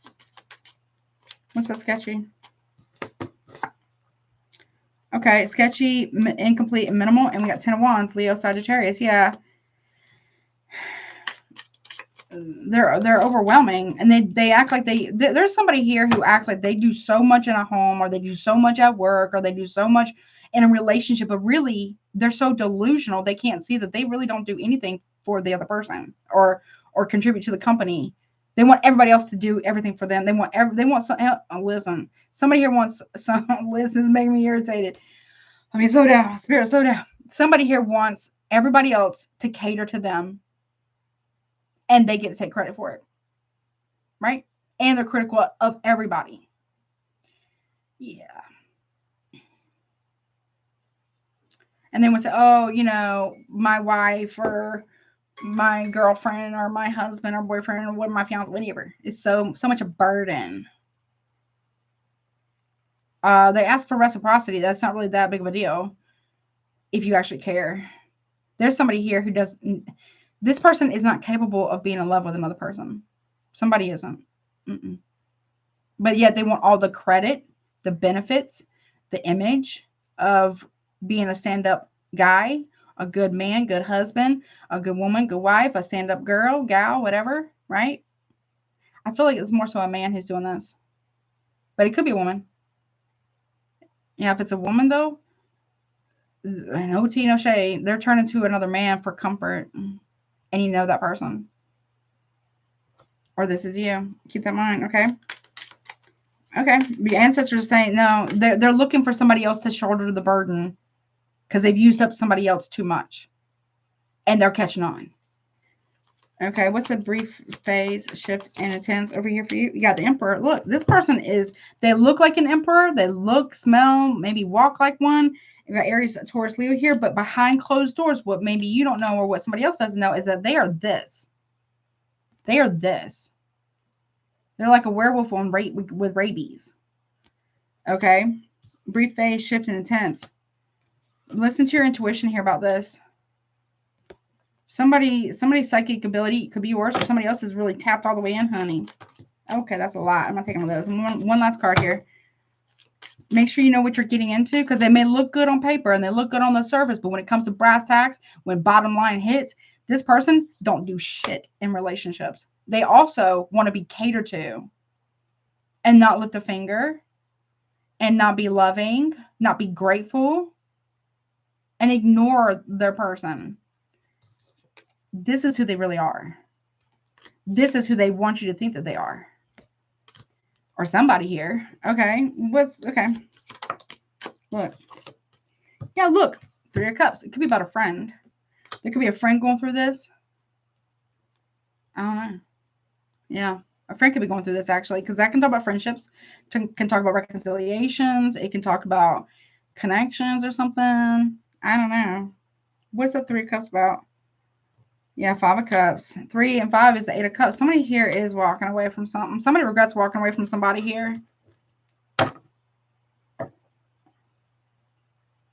what's that sketchy? Okay, sketchy, incomplete, and minimal. And we got 10 of Wands, Leo, Sagittarius. Yeah. They're overwhelming. And they act like there's somebody here who acts like they do so much in a home, or they do so much at work, or they do so much in a relationship. But really, they're so delusional. They can't see that they really don't do anything for the other person or contribute to the company. They want everybody else to do everything for them. They want some. Listen, somebody here wants some. Listen, this is making me irritated. Okay, slow down, spirit, slow down. Somebody here wants everybody else to cater to them, and they get to take credit for it, right? And they're critical of everybody. Yeah. And then we'll say, oh, you know, my wife or my girlfriend or my husband or boyfriend or what, my fiance, whatever. It's so much a burden. They ask for reciprocity. That's not really that big of a deal if you actually care. There's somebody here who does. This person is not capable of being in love with another person. Somebody isn't. But yet they want all the credit, the benefits, the image of being a stand-up guy, a good man, good husband, a good woman, good wife, a stand-up girl, gal, whatever, right? I feel like it's more so a man who's doing this. But it could be a woman. Yeah, if it's a woman, though, no tea, no shade. They're turning to another man for comfort. And you know that person. Or this is you. Keep that in mind, okay? Okay. The ancestors are saying, no, they're looking for somebody else to shoulder the burden because they've used up somebody else too much. And they're catching on. Okay, what's the brief phase, shift, and intense over here for you? You got the Emperor. Look, this person they look like an Emperor. They look, smell, maybe walk like one. You got Aries, Taurus, Leo here. But behind closed doors, what maybe you don't know or what somebody else doesn't know is that they are this. They are this. They're like a werewolf on with rabies. Okay? Brief phase, shift, and intense. Listen to your intuition here about this. Somebody's psychic ability could be yours, or somebody else is really tapped all the way in, honey. Okay, that's a lot. I'm not taking one of those. One last card here. Make sure you know what you're getting into, because they may look good on paper and they look good on the surface, but when it comes to brass tacks, when bottom line hits, this person don't do shit in relationships. They also want to be catered to and not lift a finger and not be loving, not be grateful, and ignore their person. This is who they really are. This is who they want you to think that they are. Or somebody here. Okay. Okay. Look. Yeah, look. 3 of Cups. It could be about a friend. There could be a friend going through this. I don't know. Yeah. A friend could be going through this, actually, because that can talk about friendships. Can talk about reconciliations. It can talk about connections or something. I don't know. What's the 3 of Cups about? Yeah, 5 of Cups. 3 and 5 is the 8 of Cups. Somebody here is walking away from something. Somebody regrets walking away from somebody here.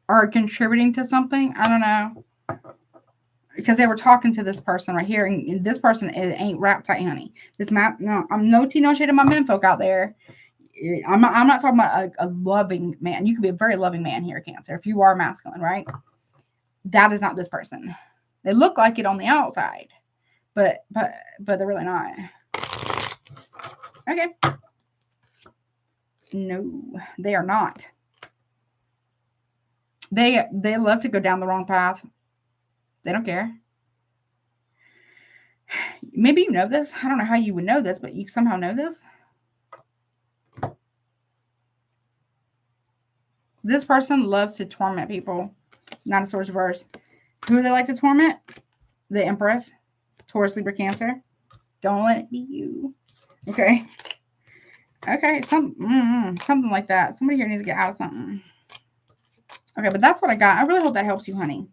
Or contributing to something. I don't know. Because they were talking to this person right here. And this person ain't wrapped tight, honey. No, I'm no tea, no shade of my men folk out there. I'm not talking about a loving man. You could be a very loving man here, Cancer. If you are masculine, right? That is not this person. They look like it on the outside, but they're really not. Okay. No, they are not. They love to go down the wrong path. They don't care. Maybe you know this. I don't know how you would know this, but you somehow know this. This person loves to torment people. Not a source reverse. Who do they like to torment? The Empress. Taurus, Libra, Cancer. Don't let it be you. Okay. Okay. Something like that. Somebody here needs to get out of something. Okay, but that's what I got. I really hope that helps you, honey.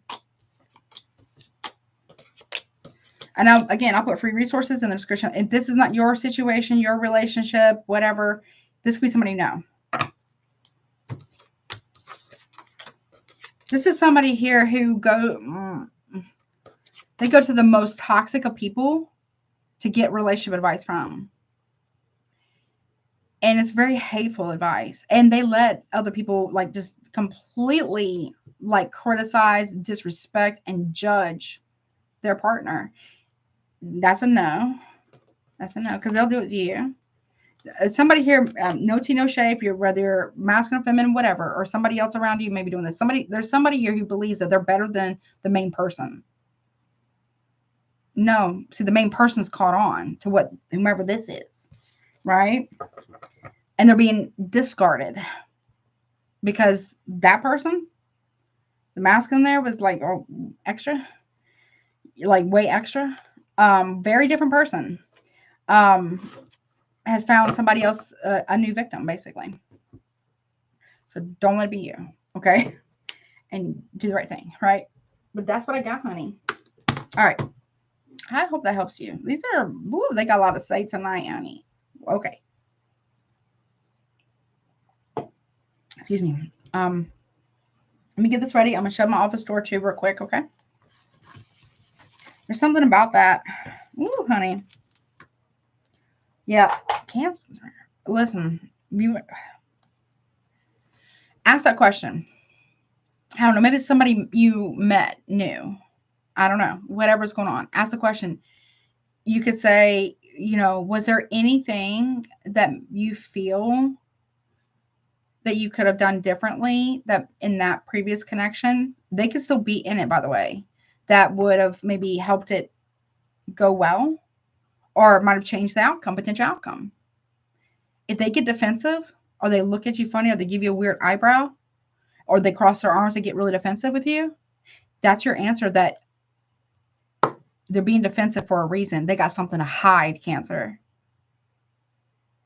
And now, again, I'll put free resources in the description. If this is not your situation, your relationship, whatever, this could be somebody you know. This is somebody here who they go to the most toxic of people to get relationship advice from. And it's very hateful advice. And they let other people like just completely like criticize, disrespect, and judge their partner. That's a no. That's a no, because they'll do it to you. Somebody here, no tea, no shade, whether you're masculine, feminine, whatever, or somebody else around you may be doing this. There's somebody here who believes that they're better than the main person. No, see, the main person's caught on to whomever this is, right? And they're being discarded because that person, the masculine there, was like, oh, extra, like way extra. Very different person. Has found somebody else, a new victim, basically. So don't let it be you, okay? And do the right thing, right? But that's what I got, honey. All right. I hope that helps you. These are, ooh, they got a lot to say tonight, honey. Okay. Excuse me. Let me get this ready. I'm going to shut my office door too real quick, okay? There's something about that. Ooh, honey. Yeah. Cancer. Listen, ask that question. I don't know. Maybe it's somebody you met new. I don't know. Whatever's going on. Ask the question. You could say, you know, was there anything that you feel that you could have done differently that in that previous connection? They could still be in it, by the way. That would have maybe helped it go well, or it might have changed the outcome, potential outcome. If they get defensive, or they look at you funny, or they give you a weird eyebrow, or they cross their arms and get really defensive with you, that's your answer that they're being defensive for a reason. They got something to hide, Cancer.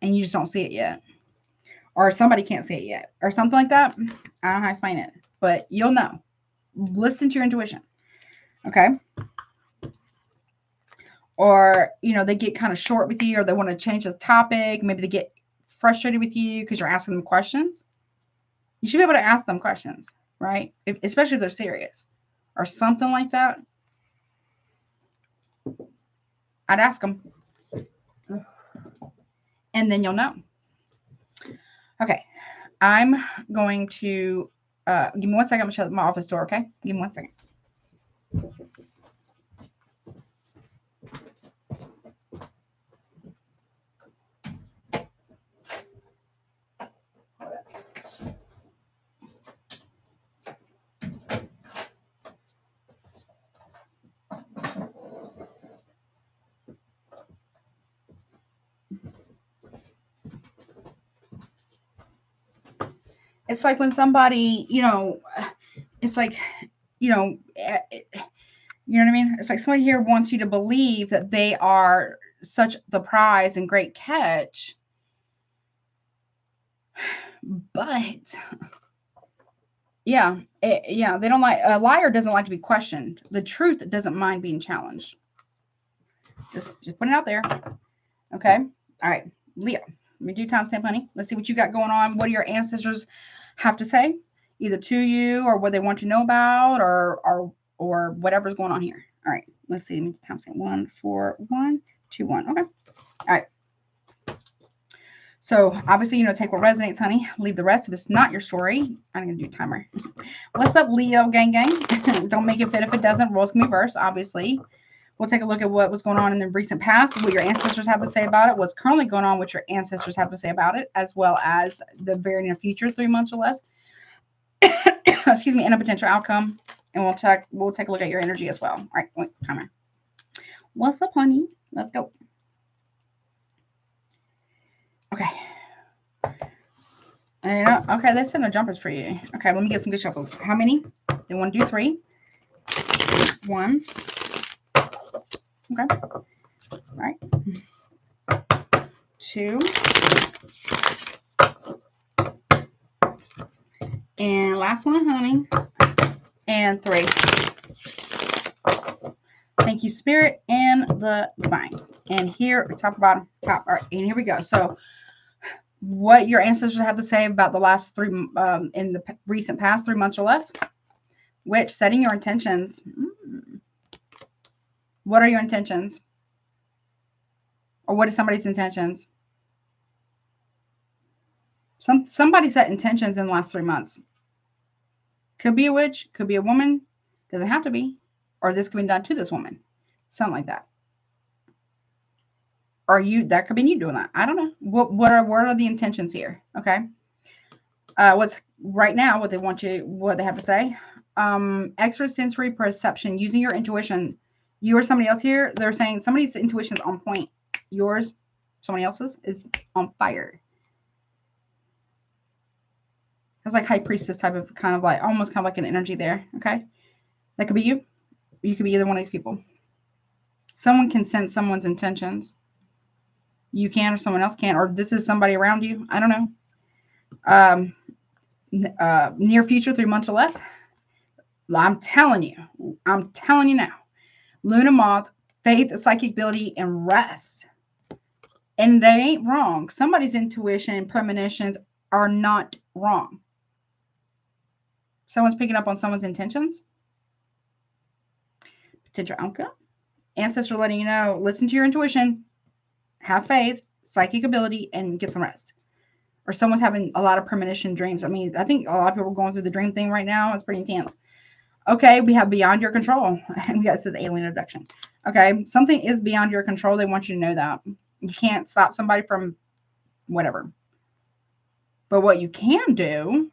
And you just don't see it yet. Or somebody can't see it yet. Or something like that. I don't know how to explain it. But you'll know. Listen to your intuition. Okay? or, you know, they get kind of short with you, or they want to change the topic. Maybe they get frustrated with you because you're asking them questions. You should be able to ask them questions, right? Especially if they're serious or something like that. I'd ask them. And then you'll know. Okay. I'm going to, give me 1 second. I'm going to shut my office door, okay? Give me 1 second. It's like when somebody, you know, it's like, you know, you know what I mean? It's like somebody here wants you to believe that they are such the prize and great catch. But yeah, yeah, they don't like, a liar doesn't like to be questioned. The truth doesn't mind being challenged. Just put it out there. Okay. All right. Leo, let me do timestamp, honey. Let's see what you got going on. What do your ancestors have to say, either to you or what they want you to know about, or whatever's going on here. All right. Let's see. Let me timestamp 14121. Okay. All right. So obviously, you know, take what resonates, honey. Leave the rest. If it's not your story, I'm going to do timer. What's up, Leo gang? Don't make it fit if it doesn't. Roles can be reversed, obviously. We'll take a look at what was going on in the recent past, what your ancestors have to say about it, what's currently going on, what your ancestors have to say about it, as well as the very near future, 3 months or less. Excuse me, and a potential outcome. And we'll take a look at your energy as well. All right, wait, timer. What's up, honey? Let's go. Okay. And, okay, they sent no jumpers for you. Okay, let me get some good shuffles. How many? They want to do 3. 1. Okay. All right. 2. And last one, honey. And 3. Thank you, Spirit and the Divine. And here, top, bottom, top. All right, and here we go. So, what your ancestors have to say about the last 3, in the recent past, 3 months or less. Which, setting your intentions. What are your intentions? Or what is somebody's intentions? Somebody set intentions in the last 3 months. Could be a witch, could be a woman, doesn't have to be. Or this could be done to this woman. Something like that. Or you, that could be you doing that. I don't know. What are the intentions here? Okay. What's right now, what they want you, what they have to say. Extrasensory perception, using your intuition. You or somebody else here, they're saying somebody's intuition is on point. Yours, somebody else's, is on fire. It's like high priestess type of kind of like, almost kind of like an energy there. Okay. That could be you. You could be either one of these people. Someone can sense someone's intentions. You can, or someone else can, or this is somebody around you. I don't know. Near future, 3 months or less. I'm telling you now. Luna Moth, faith, psychic ability, and rest. And they ain't wrong. Somebody's intuition and premonitions are not wrong. Someone's picking up on someone's intentions. Potential outcome. Ancestors letting you know, listen to your intuition, have faith, psychic ability, and get some rest. Or someone's having a lot of premonition dreams. I mean, I think a lot of people are going through the dream thing right now. It's pretty intense. Okay, we have beyond your control. And we got this alien abduction. Okay, something is beyond your control. They want you to know that. You can't stop somebody from whatever. But what you can do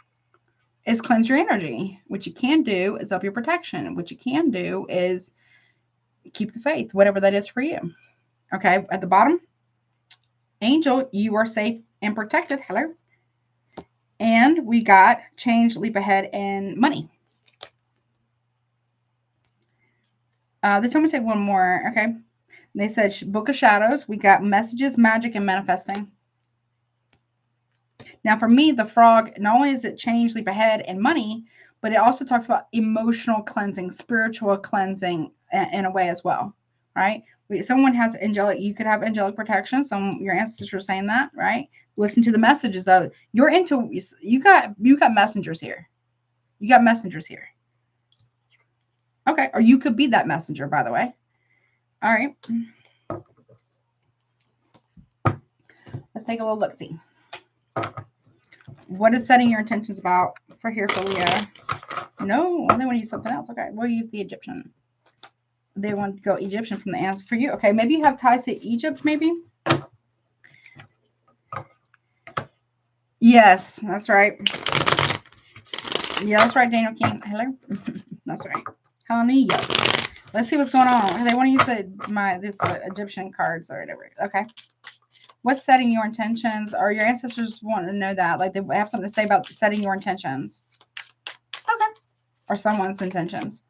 is cleanse your energy. What you can do is up your protection. What you can do is keep the faith, whatever that is for you. Okay, at the bottom, angel, you are safe and protected. Hello. And we got change, leap ahead, and money. They told me to take one more. Okay. They said Book of Shadows. We got messages, magic, and manifesting. Now, for me, the frog, not only is it change, leap ahead, and money, but it also talks about emotional cleansing, spiritual cleansing in a way as well, right? Someone has angelic, you could have angelic protection. Your ancestors are saying that, right? Listen to the messages though. You're into, you got messengers here. You got messengers here. Okay. Or you could be that messenger, by the way. All right. Let's take a little look-see. What is setting your intentions about for here for Leo? No, they want to use something else. Okay, we'll use the Egyptian. They want to go Egyptian from the answer for you. Okay, maybe you have ties to Egypt, maybe? Yes, that's right. Yeah, that's right, Daniel King. Hello? That's right. Hallelujah. Let's see what's going on. They want to use this Egyptian cards or whatever. Okay. What's setting your intentions? Or your ancestors want to know that. Like they have something to say about setting your intentions. Okay. Or someone's intentions.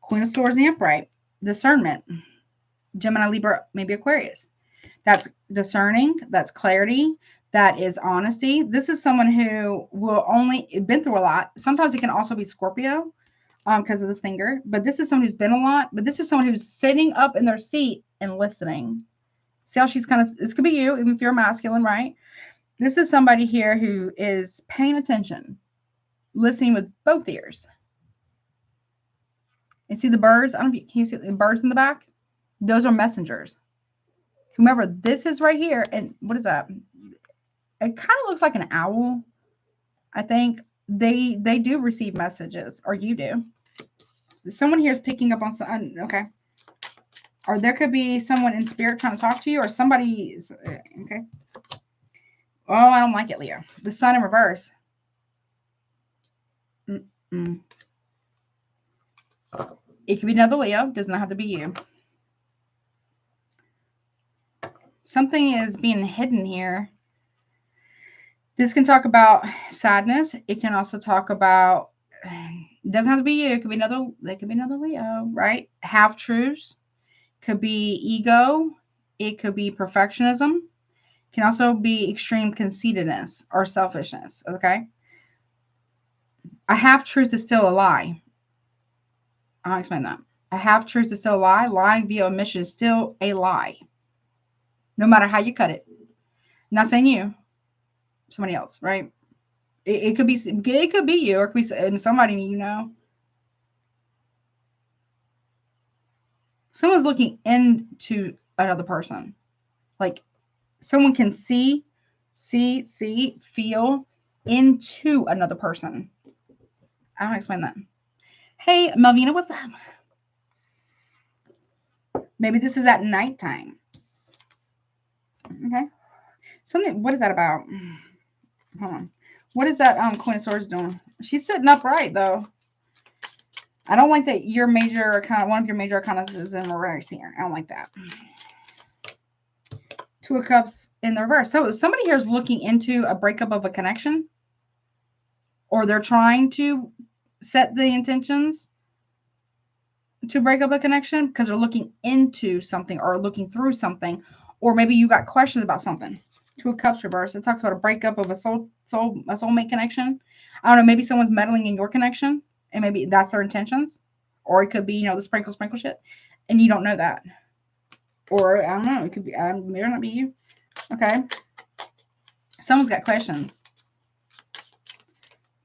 Queen of Swords and the Upright. Discernment. Gemini, Libra, maybe Aquarius. That's discerning. That's clarity. That is honesty. This is someone who will only been through a lot. Sometimes it can also be Scorpio because of this finger. But this is someone who's been a lot. But this is someone who's sitting up in their seat and listening. See how she's kind of, this could be you, even if you're masculine, right? This is somebody here who is paying attention, listening with both ears. And see the birds? I don't know, can you see the birds in the back? Those are messengers. Whomever this is right here, and what is that? It kind of looks like an owl. I think they do receive messages, or you do. Someone here is picking up on some, okay. Or there could be someone in spirit trying to talk to you, or somebody's, okay. Oh, I don't like it, Leo. The sun in reverse. It could be another Leo. Does not have to be you. Something is being hidden here. This can talk about sadness. It can also talk about, it doesn't have to be you. It could be another, it could be another Leo, right? Half-truths. Could be ego. It could be perfectionism. It can also be extreme conceitedness or selfishness, okay? A half-truth is still a lie. I'll explain that. A half-truth is still a lie. Lying via omission is still a lie. No matter how you cut it. I'm not saying you. Somebody else, right? It could be you, or it could be somebody you know. Someone's looking into another person. Like someone can see, feel into another person. I don't explain that. Hey, Melvina, what's up? Maybe this is at nighttime. Okay. Something, what is that about? Hold on. What is that Queen of Swords doing? She's sitting upright, though. I don't like that your major arcana, one of your major arcana is in reverse here. I don't like that. Two of Cups in the reverse. So somebody here is looking into a breakup of a connection. Or they're trying to set the intentions to break up a connection because they're looking into something or looking through something. Or maybe you got questions about something. Two of Cups reverse. It talks about a breakup of a soulmate connection. I don't know. Maybe someone's meddling in your connection, and maybe that's their intentions. Or it could be, you know, the sprinkle shit, and you don't know that. Or I don't know. It could be. May or not be you. Okay. Someone's got questions.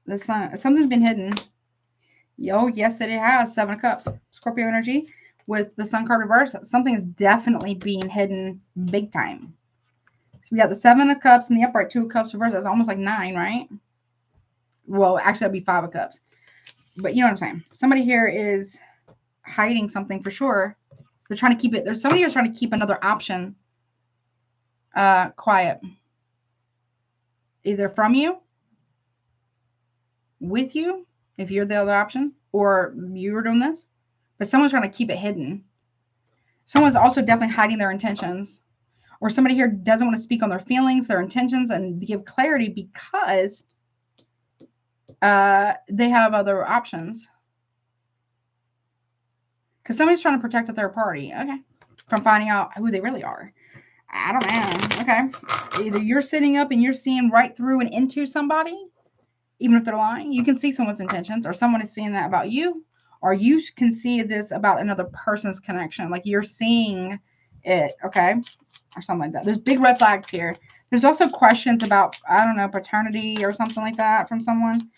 The sun. Something's been hidden. Yo, yes, it has. Seven of Cups. Scorpio energy with the sun card reverse. Something is definitely being hidden big time. So we got the Seven of Cups and the upright, Two of Cups reverse. That's almost like 9, right? Well, actually, that'd be 5 of Cups. But you know what I'm saying. Somebody here is hiding something for sure. They're trying to keep it. There's somebody here trying to keep another option quiet. Either from you, with you, if you're the other option, or you were doing this. But someone's trying to keep it hidden. Someone's also definitely hiding their intentions. Or somebody here doesn't want to speak on their feelings, their intentions, and give clarity because they have other options. Because somebody's trying to protect a third party. Okay. From finding out who they really are. I don't know. Okay. Either you're sitting up and you're seeing right through and into somebody, even if they're lying. You can see someone's intentions, or someone is seeing that about you, or you can see this about another person's connection. Like you're seeing it, okay? Or something like that. There's big red flags here. There's also questions about, I don't know, paternity or something like that from someone.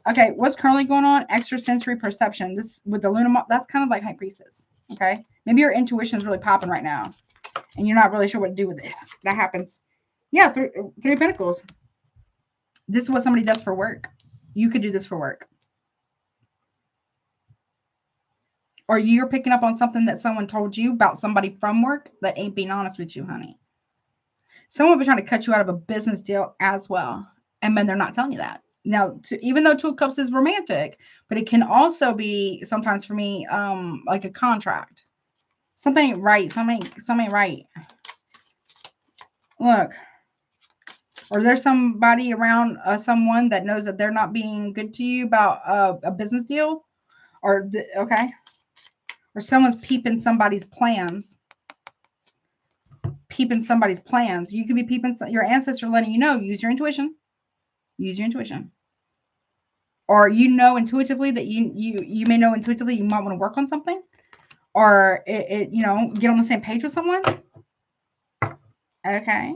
Okay, what's currently going on? Extrasensory perception. This with the Luna, that's kind of like High Priestess. Okay, maybe your intuition is really popping right now, and you're not really sure what to do with it. That happens. Yeah, Three of Pentacles. This is what somebody does for work. You could do this for work, or you're picking up on something that someone told you about somebody from work that ain't being honest with you, honey. Someone will be trying to cut you out of a business deal as well, and then they're not telling you that. Now, even though Two of Cups is romantic, but it can also be sometimes for me, like a contract. Something ain't right. Something ain't right. Look, or there's somebody around someone that knows that they're not being good to you about a business deal, or okay, or someone's peeping somebody's plans. Peeping somebody's plans. You could be peeping your ancestor letting you know. Use your intuition. Use your intuition. Or you know intuitively that you may know intuitively you might want to work on something, or you know, get on the same page with someone. Okay,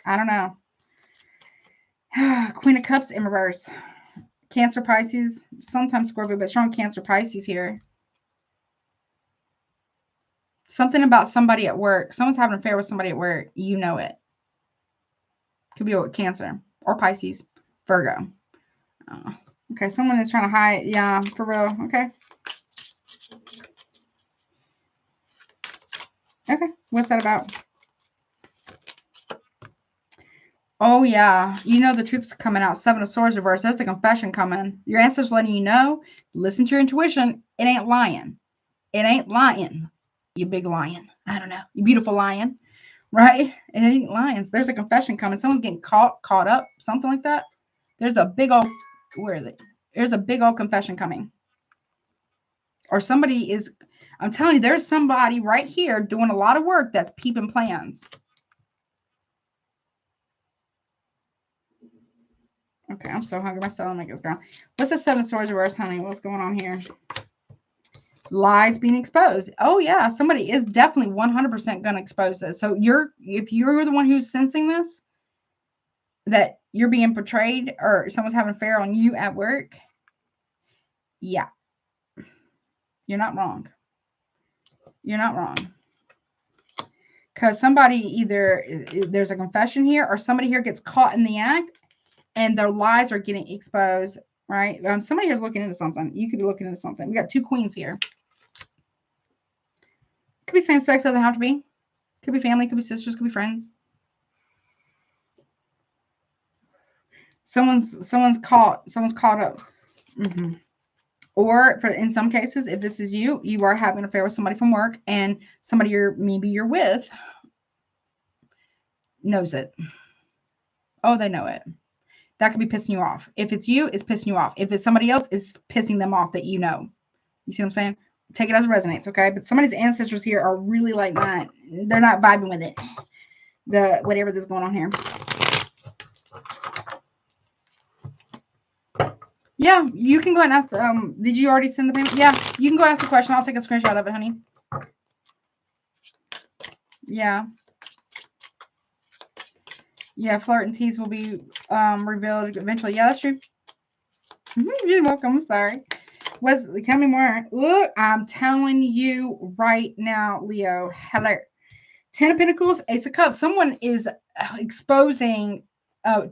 I don't know. Queen of Cups in reverse. Cancer, Pisces, sometimes Scorpio, but strong Cancer, Pisces here. Something about somebody at work. Someone's having an affair with somebody at work. You know it. Could be a Cancer or Pisces, Virgo. Okay, someone is trying to hide. Yeah, for real. Okay. Okay, what's that about? Oh, yeah. You know the truth's coming out. Seven of Swords reverse. There's a confession coming. Your ancestors letting you know. Listen to your intuition. It ain't lying. It ain't lying. You big lion. I don't know. You beautiful lion. Right? It ain't lions. There's a confession coming. Someone's getting caught up. Something like that. There's a big old... Where is it? There's a big old confession coming. Or somebody is... I'm telling you, there's somebody right here doing a lot of work that's peeping plans. Okay, I'm so hungry. My stomach is ground. What's the Seven of Swords reverse, honey? What's going on here? Lies being exposed. Oh, yeah. Somebody is definitely 100% going to expose this. So if you're the one who's sensing this, that you're being portrayed or someone's having an affair on you at work, yeah. You're not wrong. You're not wrong. Because somebody either, there's a confession here, or somebody here gets caught in the act and their lies are getting exposed, right? Somebody here's looking into something. You could be looking into something. We got two queens here. Could be same sex, doesn't have to be. Could be family, could be sisters, could be friends. Someone's caught up. Or in some cases, if this is you are having an affair with somebody from work, and somebody maybe you're with knows it. Oh, they know it. That could be pissing you off. If it's you, it's pissing you off. If it's somebody else, it's pissing them off that you know. You see what I'm saying? Take it as it resonates, okay? But somebody's ancestors here are really like not. They're not vibing with it. Whatever that's going on here. Yeah, you can go ahead and ask. Did you already send the payment? Yeah, you can go ask the question. I'll take a screenshot of it, honey. Yeah. Yeah, flirt and tease will be revealed eventually. Yeah, that's true. You're welcome. I'm sorry. Tell me more. Look, I'm telling you right now, Leo. Hello. Ten of Pentacles, Ace of Cups. Someone is exposing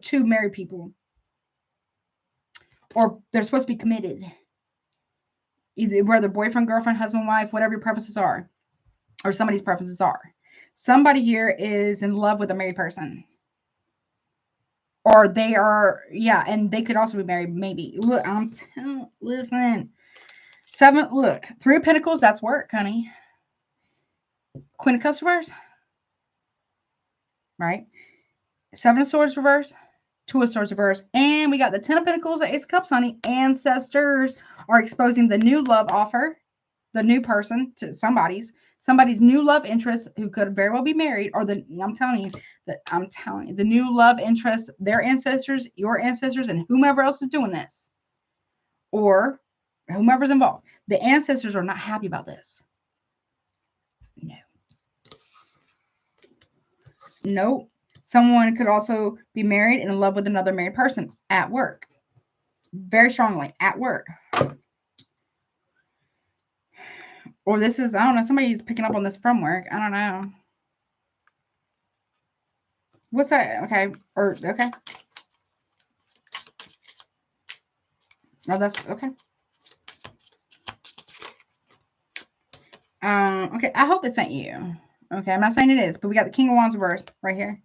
two married people. Or they're supposed to be committed. Either whether boyfriend, girlfriend, husband, wife, whatever your preferences are. Or somebody's preferences are. Somebody here is in love with a married person. Or they are, yeah, and they could also be married, maybe. Look, listen. Look, Three of Pentacles, that's work, honey. Queen of Cups reverse. Right? Seven of Swords reverse. Two of Swords reverse. And we got the Ten of Pentacles, Ace of Cups, honey. Ancestors are exposing the new love offer. The new person to somebody's new love interest who could very well be married, or I'm telling you, the new love interest, their ancestors, your ancestors, and whomever else is doing this, or whomever's involved. The ancestors are not happy about this. No. Nope. Someone could also be married and in love with another married person at work. Very strongly at work. Or this is, I don't know, somebody's picking up on this from work. I don't know. What's that? Okay. Or, okay. Oh, that's, okay. Okay, I hope it's not you. Okay, I'm not saying it is, but we got the King of Wands reverse right here.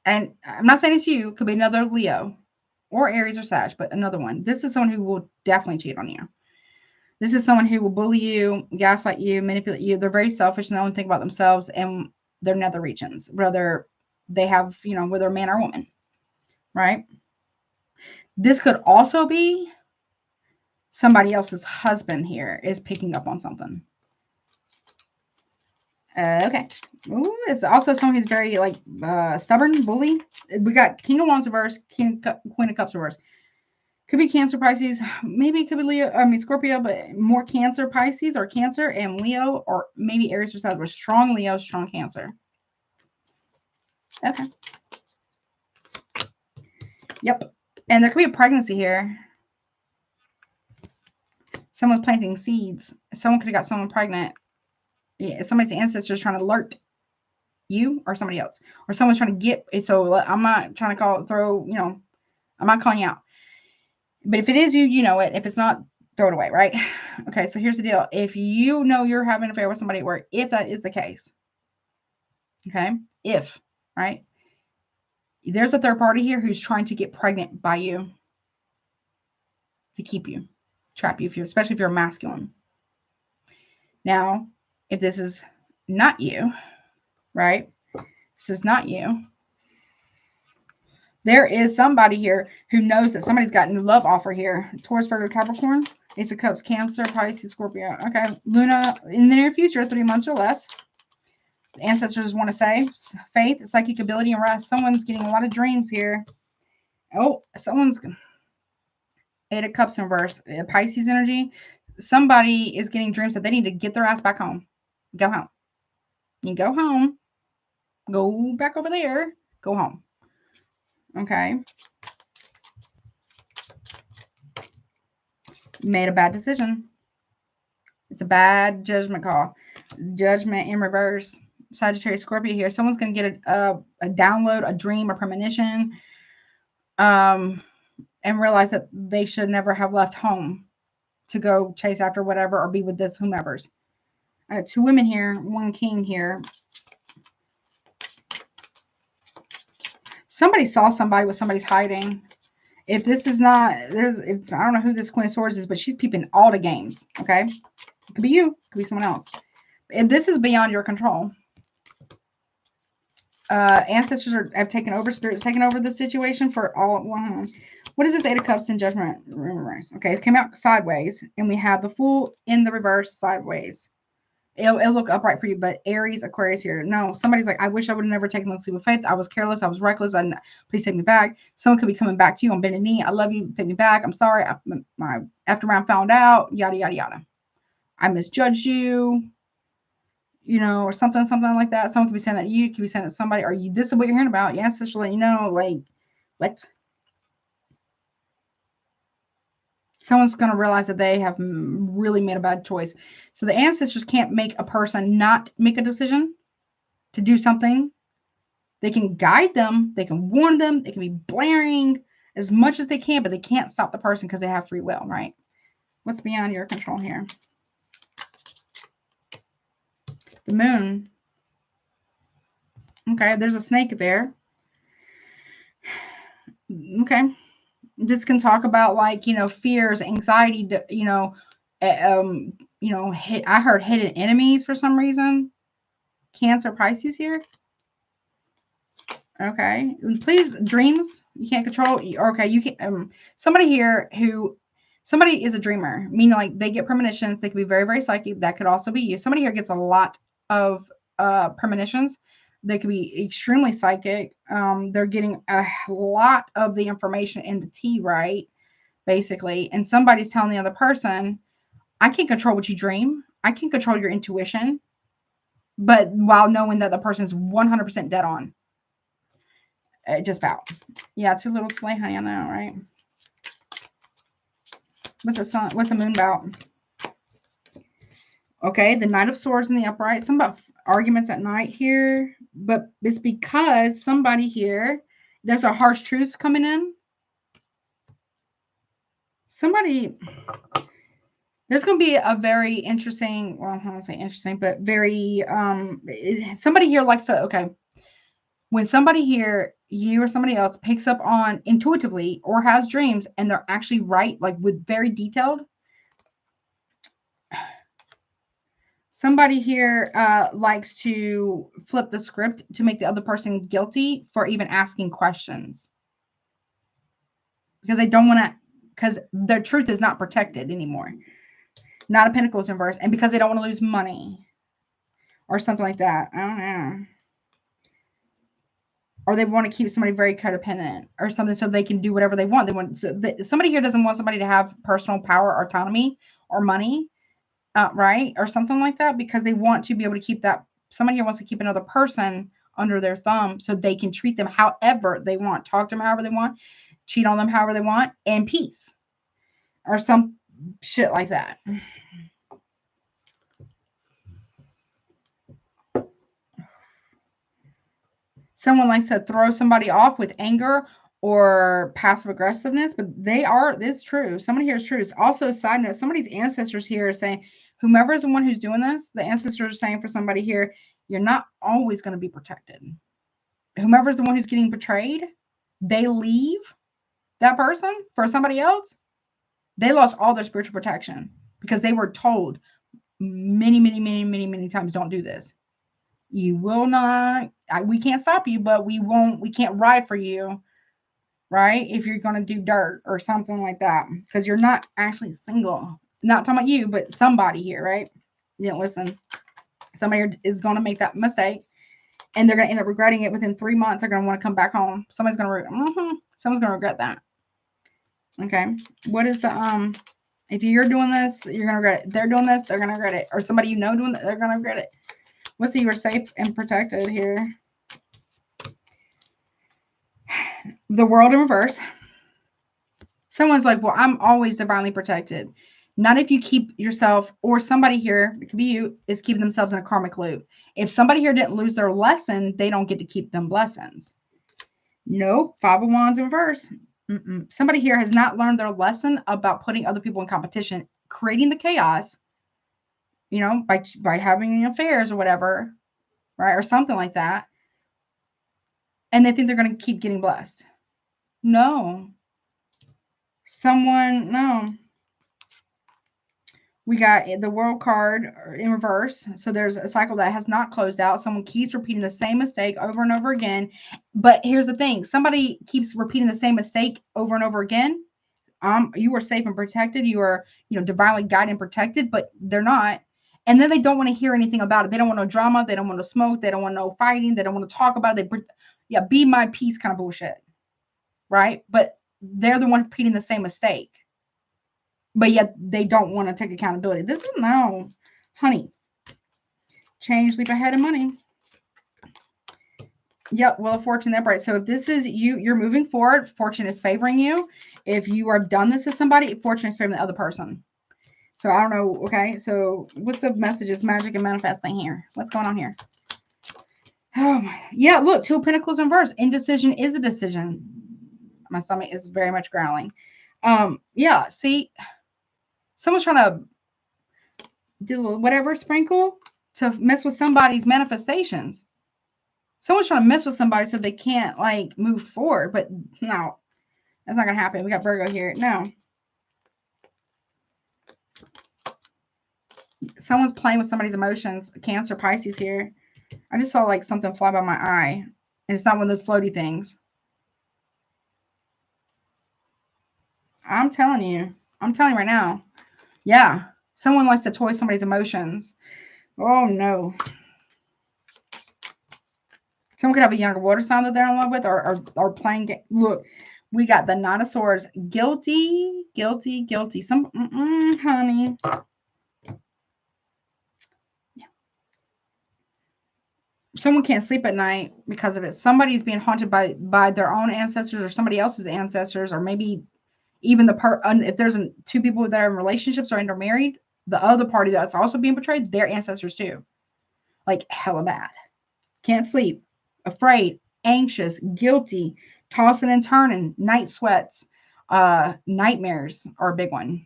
And I'm not saying it's you. It could be another Leo or Aries or Sag, but another one. This is someone who will definitely cheat on you. This is someone who will bully you, gaslight you, manipulate you. They're very selfish and they only think about themselves and their nether regions, whether they have, you know, whether a man or woman, right? This could also be somebody else's husband here is picking up on something. Okay. Ooh, it's also someone who's very like stubborn, bully. We got King of Wands reverse, Queen of Cups reverse. Could be Cancer, Pisces. Maybe it could be Leo. I mean Scorpio, but more Cancer, Pisces, or Cancer and Leo, or maybe Aries or Sag. Strong Leo, strong Cancer. Okay. Yep. And there could be a pregnancy here. Someone's planting seeds. Someone could have got someone pregnant. Yeah, somebody's ancestors trying to alert you or somebody else, or someone's trying to get. So I'm not trying to throw, you know, I'm not calling you out. But if it is you, you know it. If it's not, throw it away, right? Okay, so here's the deal. If you know you're having an affair with somebody at work, if that is the case, okay, if, right, there's a third party here who's trying to get pregnant by you to keep you, trap you, especially if you're masculine. Now, if this is not you, right, this is not you, there is somebody here who knows that somebody's got a new love offer here. Taurus, Virgo, Capricorn, Ace of Cups, Cancer, Pisces, Scorpio. Okay, Luna in the near future, 3 months or less. The ancestors want to say faith, psychic ability, and rest. Someone's getting a lot of dreams here. Oh, someone's Eight of Cups in reverse. Pisces energy. Somebody is getting dreams that they need to get their ass back home. Go home. You go home. Go back over there. Go home. Okay. Made a bad decision. It's a bad judgment call. Judgment in reverse. Sagittarius, Scorpio here. Someone's going to get a download, a dream, a premonition, and realize that they should never have left home to go chase after whatever or be with this whomever's. I got 2 women here, 1 king here. Somebody saw somebody with somebody's hiding. If this is not, I don't know who this Queen of Swords is, but she's peeping all the games. Okay. It could be you. It could be someone else. And this is beyond your control. Ancestors have taken over. Spirits taken over the situation for all at one. What is this Eight of Cups in Judgment reverse? Okay. It came out sideways. And we have the Fool in the reverse sideways. It'll look upright for you, but Aries, Aquarius here. No, somebody's like, I wish I would have never taken the leap of faith. I was careless. I was reckless. Please take me back. Someone could be coming back to you on bended knee. I love you. Take me back. I'm sorry. After I found out, yada, yada, yada. I misjudged you, you know, or something like that. Someone could be saying that to you. Could be saying that to somebody. Or this is what you're hearing about. Your ancestors let you know, like, what? Someone's going to realize that they have really made a bad choice. So the ancestors can't make a person not make a decision to do something. They can guide them. They can warn them. They can be blaring as much as they can, but they can't stop the person because they have free will, right? What's beyond your control here? The moon. Okay, there's a snake there. Okay. This can talk about, like, you know, fears, anxiety, you know, I heard hidden enemies for some reason. Cancer, Pisces here. Okay. Please, dreams you can't control. Okay, you can. Somebody here somebody is a dreamer, meaning like they get premonitions. They could be very, very psychic. That could also be you. Somebody here gets a lot of premonitions. They could be extremely psychic. They're getting a lot of the information in the tea, right? basically. And somebody's telling the other person, I can't control what you dream. I can control your intuition. But while knowing that the person's 100% dead on. Just about. Yeah, too little too late, honey. I know, right? What's the sun? What's the moon about? Okay, the Knight of Swords in the upright. Some about arguments at night here. But it's because somebody here, there's a harsh truth coming in. Somebody, there's going to be a very interesting, well, I don't want to say interesting, but very, somebody here likes to, okay, when somebody here, you or somebody else picks up on intuitively or has dreams and they're actually right, like with very detailed, somebody here likes to flip the script to make the other person guilty for even asking questions. Because they don't want to, because their truth is not protected anymore. Not a Pentacles in reverse. And because they don't want to lose money. Or something like that. I don't know. Or they want to keep somebody very codependent. Or something so they can do whatever they want. They want somebody here doesn't want somebody to have personal power, or autonomy, or money. Right? Or something like that. Because they want to be able to keep that. Somebody here wants to keep another person under their thumb so they can treat them however they want. Talk to them however they want. Cheat on them however they want. And peace. Or some shit like that. Someone likes to throw somebody off with anger or passive aggressiveness, but it's true. Somebody here is true. Also, side note, somebody's ancestors here are saying, whomever is the one who's doing this, the ancestors are saying for somebody here, you're not always going to be protected. Whomever is the one who's getting betrayed, they leave that person for somebody else. They lost all their spiritual protection because they were told many, many, many, many, many times, don't do this. You will not, we can't stop you, but we can't ride for you, right? If you're going to do dirt or something like that, because you're not actually single. Not talking about you, but somebody here, right? You didn't listen. Somebody is going to make that mistake and they're going to end up regretting it within 3 months. They're going to want to come back home. Someone's going to regret that. Okay. What is the, if you're doing this, you're going to regret it. They're doing this, they're going to regret it. Or somebody you know doing that, they're going to regret it. Let's see, you're safe and protected here. The World in reverse. Someone's like, well, I'm always divinely protected. Not if you keep yourself, or somebody here, it could be you, is keeping themselves in a karmic loop. If somebody here didn't lose their lesson, they don't get to keep them blessings. Nope. Five of Wands in reverse. Somebody here has not learned their lesson about putting other people in competition, creating the chaos. You know, by having affairs or whatever, right? Or something like that. And they think they're going to keep getting blessed. No. No. We got the World card in reverse. So there's a cycle that has not closed out. Someone keeps repeating the same mistake over and over again. But here's the thing. Somebody keeps repeating the same mistake over and over again. You are safe and protected. You are, divinely guided and protected, but they're not. And then they don't want to hear anything about it. They don't want no drama. They don't want to smoke. They don't want no fighting. They don't want to talk about it. Be my peace kind of bullshit. Right? But they're the one repeating the same mistake. But yet they don't want to take accountability. This is no, honey. Change, leap ahead of money. Yep, Wheel of Fortune upright. So if this is you're moving forward, fortune is favoring you. If you have done this to somebody, fortune is favoring the other person. So I don't know. Okay, so what's the messages, magic and manifesting here? What's going on here? Oh my, yeah, look, Two of Pentacles in reverse. Indecision is a decision. My stomach is very much growling. Yeah, see, someone's trying to do whatever sprinkle to mess with somebody's manifestations. Someone's trying to mess with somebody so they can't like move forward, but no, that's not gonna happen. We got Virgo here. No. Someone's playing with somebody's emotions. Cancer, Pisces here. I just saw like something fly by my eye. And it's not one of those floaty things. I'm telling you right now. Yeah. Someone likes to toy somebody's emotions. Oh no. Someone could have a younger water sign that they're in love with or playing. Look, We got the Nine of Swords. Guilty, guilty, guilty. Some, honey. Someone can't sleep at night because of it. Somebody's being haunted by their own ancestors or somebody else's ancestors, or maybe even if there's two people that are in relationships or intermarried, the other party that's also being betrayed, their ancestors too. Like hella bad. Can't sleep, afraid, anxious, guilty, tossing and turning, night sweats, nightmares are a big one.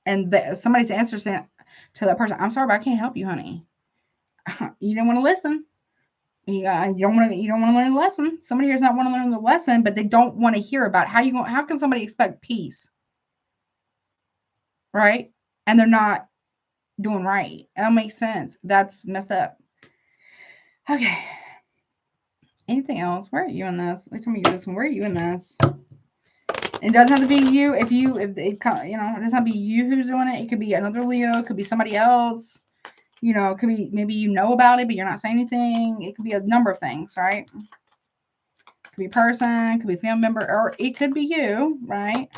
And somebody's answer saying to that person, "I'm sorry, but I can't help you, honey. You didn't want to listen. You don't want to learn the lesson. Somebody here's not want to learn the lesson, but they don't want to hear about it. How can somebody expect peace, right? And they're not doing right. That makes sense. That's messed up. Okay. Anything else? Where are you in this? They told me this one. Where are you in this? It doesn't have to be you. If it it doesn't have to be you who's doing it. It could be another Leo. It could be somebody else. You know, it could be maybe you know about it, but you're not saying anything. It could be a number of things, right? It could be a person, it could be a family member, or it could be you, right?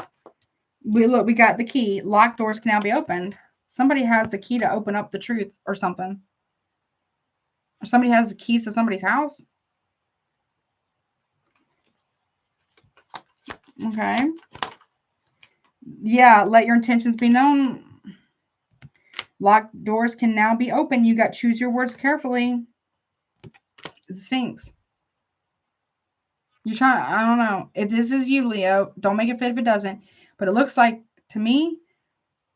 We got the key. Locked doors can now be opened. Somebody has the key to open up the truth or something. Or somebody has the keys to somebody's house. Okay. Yeah, let your intentions be known. Locked doors can now be opened. You got choose your words carefully. The Sphinx. You're trying, I don't know. If this is you, Leo, don't make it fit if it doesn't. But it looks like, to me,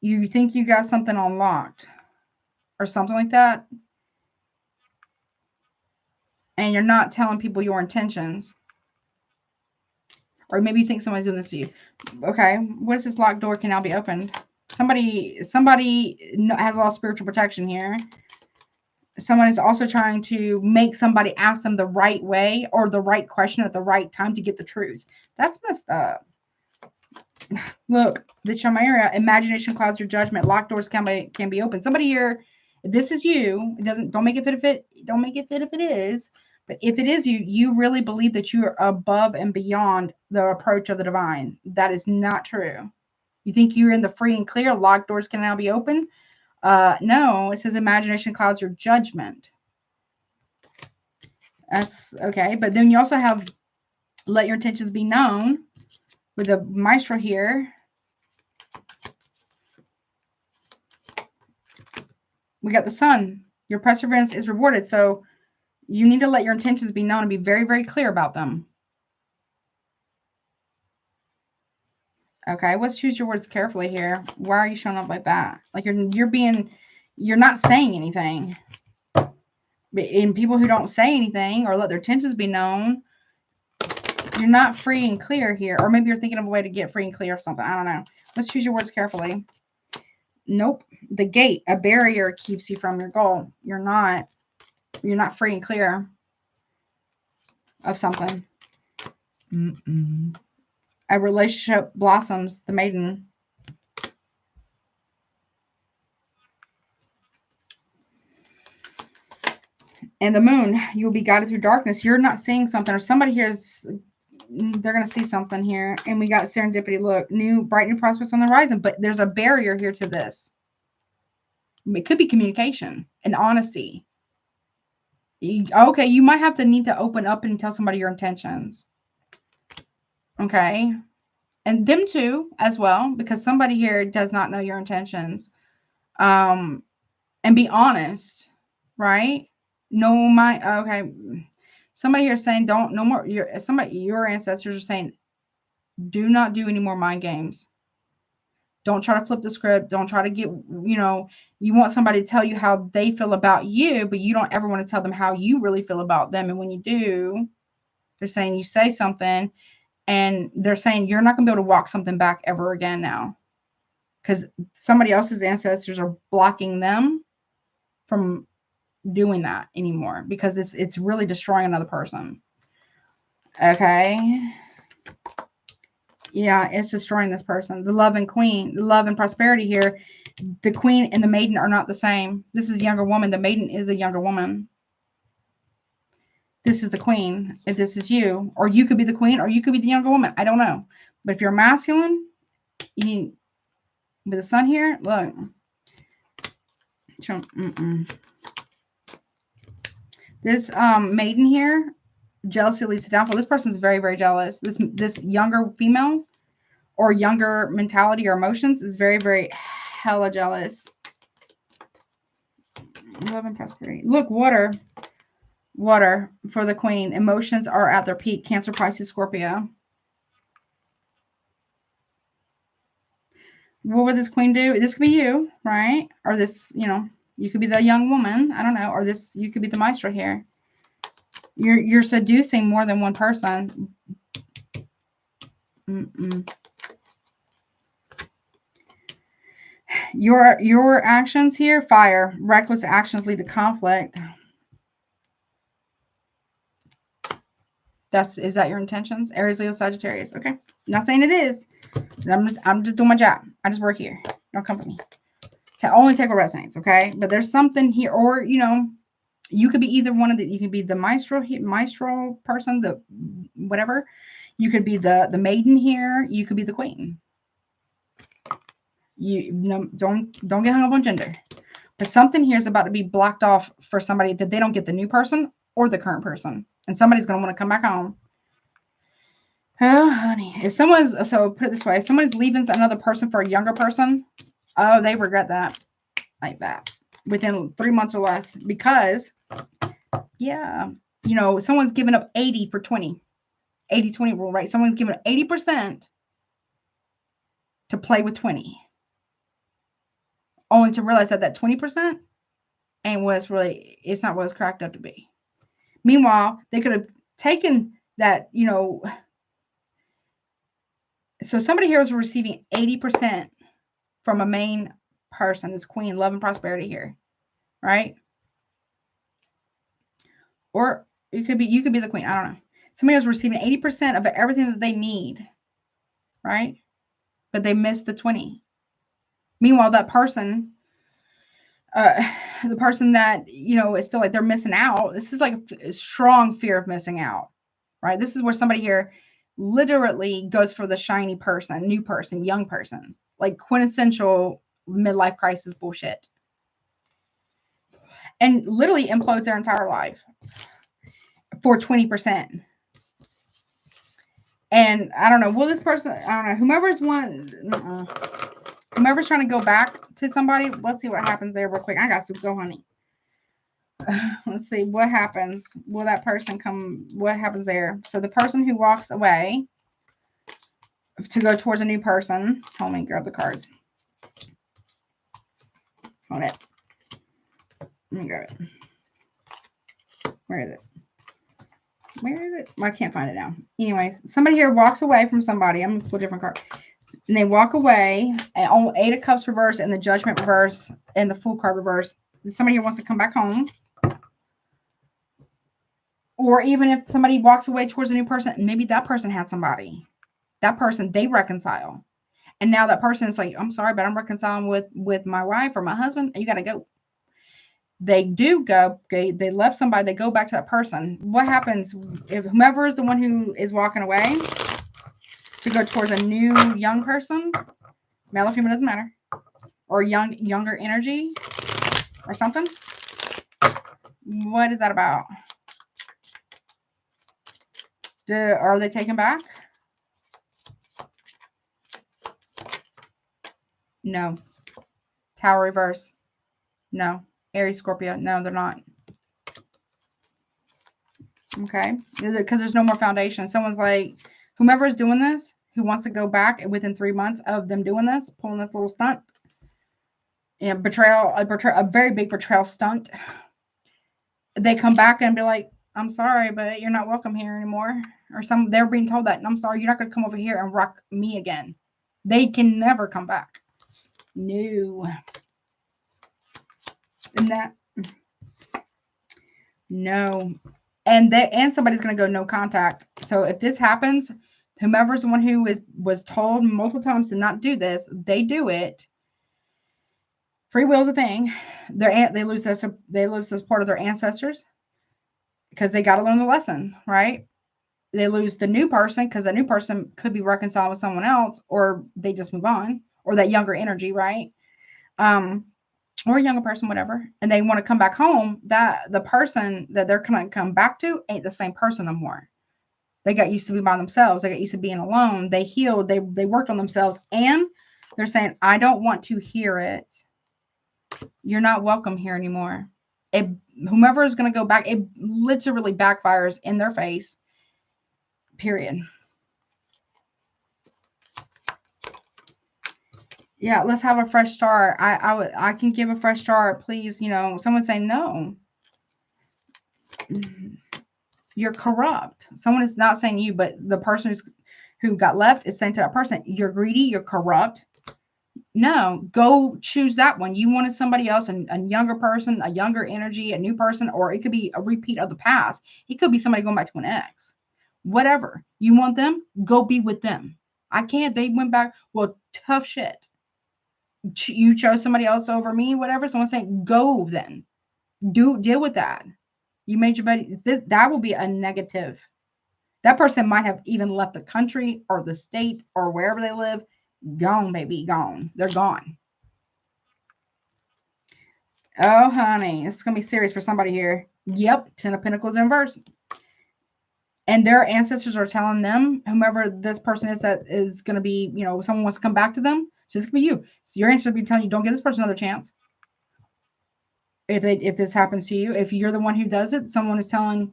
you think you got something unlocked. Or something like that. And you're not telling people your intentions. Or maybe you think somebody's doing this to you. Okay. What is this locked door can now be opened? Somebody has a lot of spiritual protection here. Someone is also trying to make somebody ask them the right way or the right question at the right time to get the truth. That's messed up. Look, the Chimera, imagination clouds your judgment. Locked doors can be open. Somebody here, if this is you, don't make it fit if it is. But if it is you, you really believe that you are above and beyond the approach of the divine. That is not true. You think you're in the free and clear. Locked doors can now be open. No, it says imagination clouds your judgment. That's okay. But then you also have let your intentions be known with the maestro here. We got the sun. Your perseverance is rewarded. So you need to let your intentions be known and be very, very clear about them. Okay, let's choose your words carefully here. Why are you showing up like that? Like you're not saying anything. And people who don't say anything or let their intentions be known, you're not free and clear here. Or maybe you're thinking of a way to get free and clear or something. I don't know. Let's choose your words carefully. Nope. The gate, a barrier keeps you from your goal. You're not free and clear of something. A relationship blossoms, the maiden. And the moon, you'll be guided through darkness. You're not seeing something, or somebody here is, they're going to see something here. And we got serendipity. Look, bright new prospects on the horizon, but there's a barrier here to this. It could be communication and honesty. Okay, you might have to need to open up and tell somebody your intentions. Okay. And them too as well, because somebody here does not know your intentions. And be honest, right? Okay. Somebody here is saying no more. Your ancestors are saying, do not do any more mind games. Don't try to flip the script. Don't try to get, you want somebody to tell you how they feel about you, but you don't ever want to tell them how you really feel about them. And when you do, they're saying you say something and they're saying you're not going to be able to walk something back ever again now. Because somebody else's ancestors are blocking them from doing that anymore. Because it's really destroying another person. Okay. Yeah, it's destroying this person. The love and queen, the love and prosperity here. The queen and the maiden are not the same. This is a younger woman. The maiden is a younger woman. this is the queen. If this is you, or you could be the queen, or you could be the younger woman. I don't know. But if you're masculine, you need, with the sun here, look. This maiden here, jealousy leads to downfall. This person is very, very jealous. This younger female or younger mentality or emotions is very, very hella jealous. Love and prosperity. Look, water. Water for the queen. Emotions are at their peak. Cancer, Pisces, Scorpio. What would this queen do? This could be you, right? Or this, you know, you could be the young woman. I don't know. Or this, you could be the maestro here. You're seducing more than one person. Your actions here, fire. Reckless actions lead to conflict. Is that your intentions? Aries, Leo, Sagittarius. Okay. Not saying it is. I'm just doing my job. I just work here. Don't come for me. To only take what resonates, okay? But there's something here, or you know, you could be either one of the. You could be the maestro person, the whatever. You could be the maiden here. You could be the queen. You don't get hung up on gender. But something here is about to be blocked off for somebody that they don't get the new person or the current person, and somebody's gonna want to come back home. Oh, honey. If someone's, so put it this way, if someone's leaving another person for a younger person, oh, they regret that. Like that. Within 3 months or less. Because, yeah, you know, someone's giving up 80 for 20. 80-20 rule, right? Someone's giving up 80% to play with 20. Only to realize that that 20% ain't what it's really, it's not what it's cracked up to be. Meanwhile, they could have taken that, you know, so somebody here was receiving 80% from a main person, this queen, love and prosperity here, right? Or you could be the queen. I don't know. Somebody was receiving 80% of everything that they need, right? But they missed the 20. Meanwhile, that person, the person that, you know, is feel like they're missing out. This is like a strong fear of missing out, right? This is where somebody here literally goes for the shiny person, new person, young person, like quintessential midlife crisis bullshit, and literally implodes their entire life for 20%. And I don't know, will this person, I don't know, whomever's trying to go back to somebody, let's see what happens there real quick. I got to go, honey. Let's see what happens. Will that person come? What happens there? So the person who walks away to go towards a new person. Hold me, grab the cards. Hold it. Let me grab it. Where is it? Where is it? Well, I can't find it now. Anyways, somebody here walks away from somebody. I'm going to pull a different card. And they walk away. And 8 of Cups reverse and the Judgment reverse and the Fool card reverse. Somebody here wants to come back home. Or even if somebody walks away towards a new person, maybe that person had somebody. That person, they reconcile. And now that person is like, I'm sorry, but I'm reconciling with my wife or my husband. You got to go. They do go. They left somebody. They go back to that person. What happens if whomever is the one who is walking away to go towards a new young person, male or female, doesn't matter, or younger energy or something? What is that about? Are they taken back? No. Tower reverse. No. Aries, Scorpio. No, they're not. Okay. Because there's no more foundation. Someone's like, whomever is doing this, who wants to go back within 3 months of them doing this, pulling this little stunt. Yeah, betrayal, a very big betrayal stunt. They come back and be like, I'm sorry, but you're not welcome here anymore. Or they're being told that, I'm sorry, you're not going to come over here and rock me again. They can never come back. No. And that, no. And somebody's going to go no contact. So if this happens, whomever's the one who was told multiple times to not do this, they do it. Free will is a thing. They lose this part of their ancestors. because they got to learn the lesson, right? They lose the new person because the new person could be reconciled with someone else, or they just move on, or that younger energy, right? Or a younger person, whatever, and they want to come back home, that the person that they're going to come back to ain't the same person no more. They got used to being by themselves. They got used to being alone. They healed. They worked on themselves, and they're saying, I don't want to hear it. You're not welcome here anymore. Whomever is going to go back, it literally backfires in their face. Period. Yeah, let's have a fresh start. I can give a fresh start, please. You know, someone say no. You're corrupt. Someone is not saying you, but the person who got left is saying to that person, you're greedy, you're corrupt. No, go choose that one. You wanted somebody else, a younger person, a younger energy, a new person, or it could be a repeat of the past. It could be somebody going back to an ex. Whatever. You want them, go be with them. I can't. They went back. Well, tough shit. You chose somebody else over me, whatever. Someone's saying, go then. Deal with that. You made your bed. That will be a negative. That person might have even left the country or the state or wherever they live. Gone, baby, gone. They're gone. Oh, honey, it's going to be serious for somebody here. Yep, 10 of Pentacles in reverse. And their ancestors are telling them, whomever this person is that is going to be, you know, someone wants to come back to them. So this could be you. So your ancestors will be telling you, don't give this person another chance. If this happens to you, if you're the one who does it, someone is telling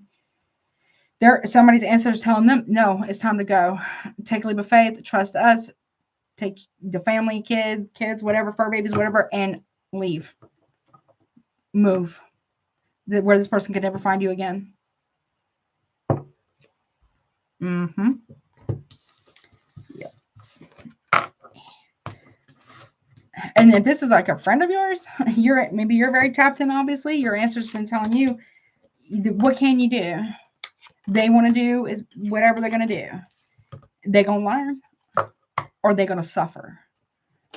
somebody's ancestors telling them, no, it's time to go. Take a leap of faith, trust us, take the family, kids, whatever, fur babies, whatever, and leave. Move. Where this person could never find you again. Mm-hmm. Yep. And if this is like a friend of yours, maybe you're very tapped in, obviously. Your ancestors been telling you, what can you do? They want to do is whatever they're going to do. They're going to learn, or they're going to suffer.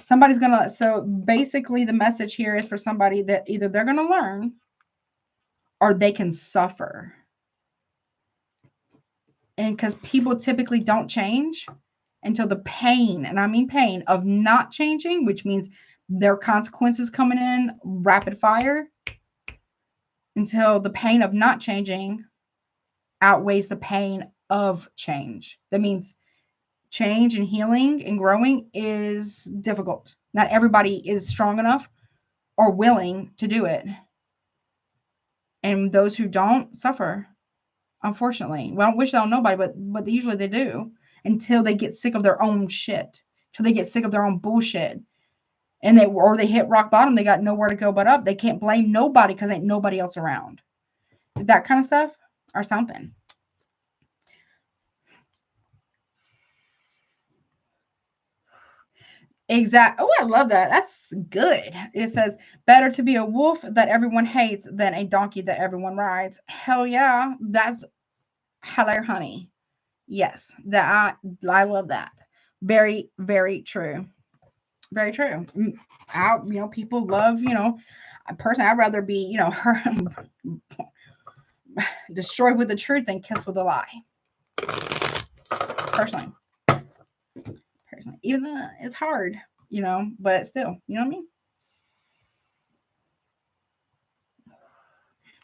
Somebody's going to, so basically the message here is for somebody that either they're going to learn or they can suffer. And because people typically don't change until the pain, and I mean pain, of not changing, which means their consequences coming in rapid fire, until the pain of not changing outweighs the pain of change. That means change and healing and growing is difficult. Not everybody is strong enough or willing to do it. And those who don't suffer, unfortunately. Well, I don't wish that on nobody, but usually they do, until they get sick of their own shit, till they get sick of their own bullshit. And they hit rock bottom. They got nowhere to go but up. They can't blame nobody because ain't nobody else around. That kind of stuff or something. Exactly. Oh, I love that. That's good. It says, better to be a wolf that everyone hates than a donkey that everyone rides. Hell yeah. That's hello, honey. Yes. I love that. Very, very true. Very true. People love, personally, I'd rather be, destroyed with the truth than kissed with a lie. Personally. Even though it's hard, but still, you know what I mean?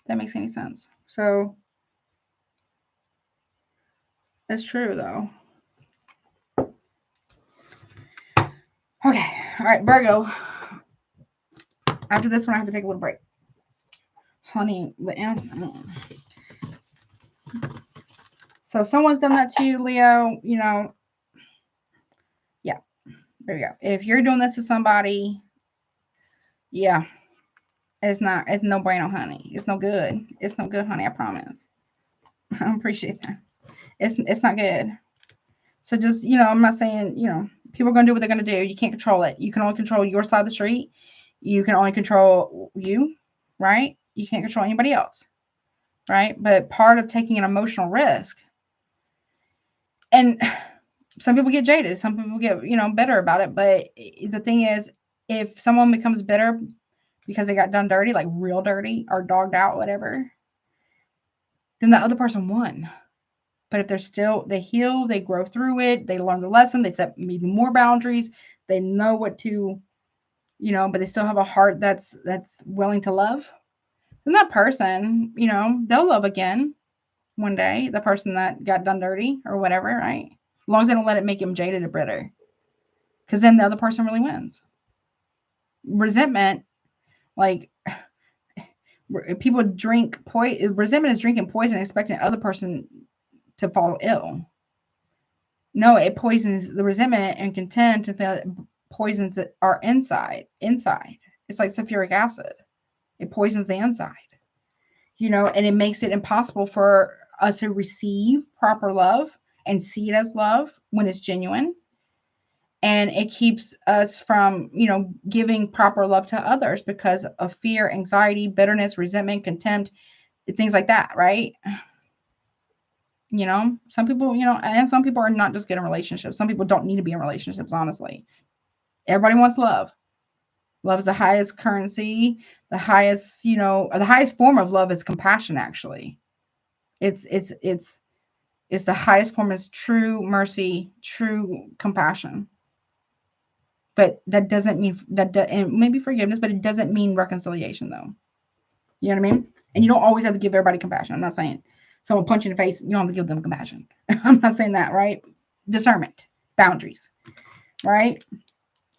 That makes any sense. So that's true though. Okay. All right, Virgo. After this one, I have to take a little break. Honey, so if someone's done that to you, Leo, yeah, there you go. If you're doing this to somebody, yeah, it's no bueno, honey. It's no good. It's no good, honey. I promise. I appreciate that. It's not good. So just, I'm not saying, people are going to do what they're going to do. You can't control it. You can only control your side of the street. You can only control you, right? You can't control anybody else, right? But part of taking an emotional risk, and some people get jaded. Some people get, bitter about it. But the thing is, if someone becomes bitter because they got done dirty, like real dirty or dogged out, whatever, then the other person won. But if they're still, they heal, they grow through it, they learn the lesson, they set even more boundaries, they know what to, you know, but they still have a heart that's willing to love, then that person, you know, they'll love again one day, the person that got done dirty or whatever, right? As long as they don't let it make them jaded or bitter. Because then the other person really wins. Resentment, like, people drink poison. Resentment is drinking poison, expecting the other person to fall ill. No, it poisons the resentment and contempt, and the poisons that are inside. It's like sulfuric acid. It poisons the inside, you know, and it makes it impossible for us to receive proper love and see it as love when it's genuine. And it keeps us from, you know, giving proper love to others because of fear, anxiety, bitterness, resentment, contempt, things like that, right? You know, some people, you know, and some people are not just good in relationships. Some people don't need to be in relationships, honestly. Everybody wants love. Love is the highest currency, the highest, you know, the highest form of love is compassion, actually. It's the highest form is true mercy, true compassion. But that doesn't mean and maybe forgiveness, but it doesn't mean reconciliation, though. You know what I mean? And you don't always have to give everybody compassion. I'm not saying someone punch you in the face, you don't have to give them compassion. I'm not saying that, right? Discernment, boundaries, right?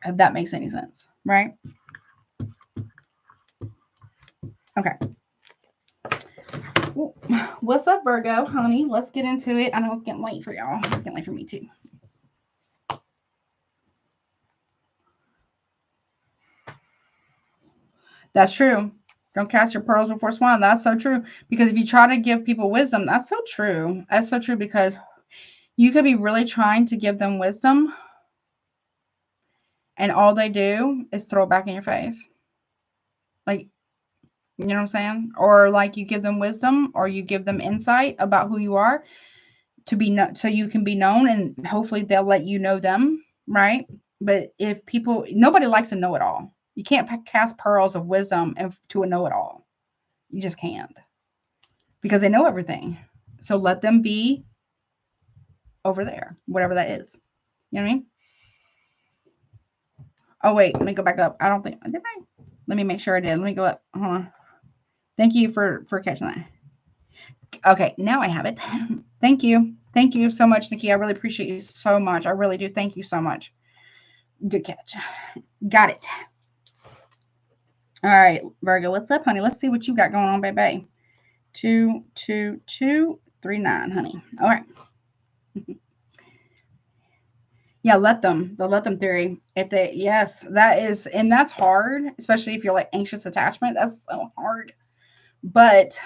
If that makes any sense, right? Okay. What's up, Virgo, honey? Let's get into it. I know it's getting late for y'all. It's getting late for me, too. That's true. Don't cast your pearls before swine. That's so true. Because if you try to give people wisdom, that's so true. That's so true because you could be really trying to give them wisdom, and all they do is throw it back in your face. Like, you know what I'm saying? Or like you give them wisdom or you give them insight about who you are to be so you can be known, and hopefully they'll let you know them, right? But if people, nobody likes to know it all. You can't cast pearls of wisdom to a know-it-all. You just can't, because they know everything. So let them be over there, whatever that is. You know what I mean? Oh, wait, let me go back up. I don't think, did I? Let me make sure I did. Let me go up. Hold on. Thank you for catching that. Okay, now I have it. Thank you. Thank you so much, Nikki. I really appreciate you so much. I really do. Thank you so much. Good catch. Got it. All right, Virgo, what's up, honey? Let's see what you got going on, baby. 22239, honey. All right. Yeah, let them. The let them theory. If they, yes, that is, and that's hard, especially if you're like anxious attachment. That's so hard, but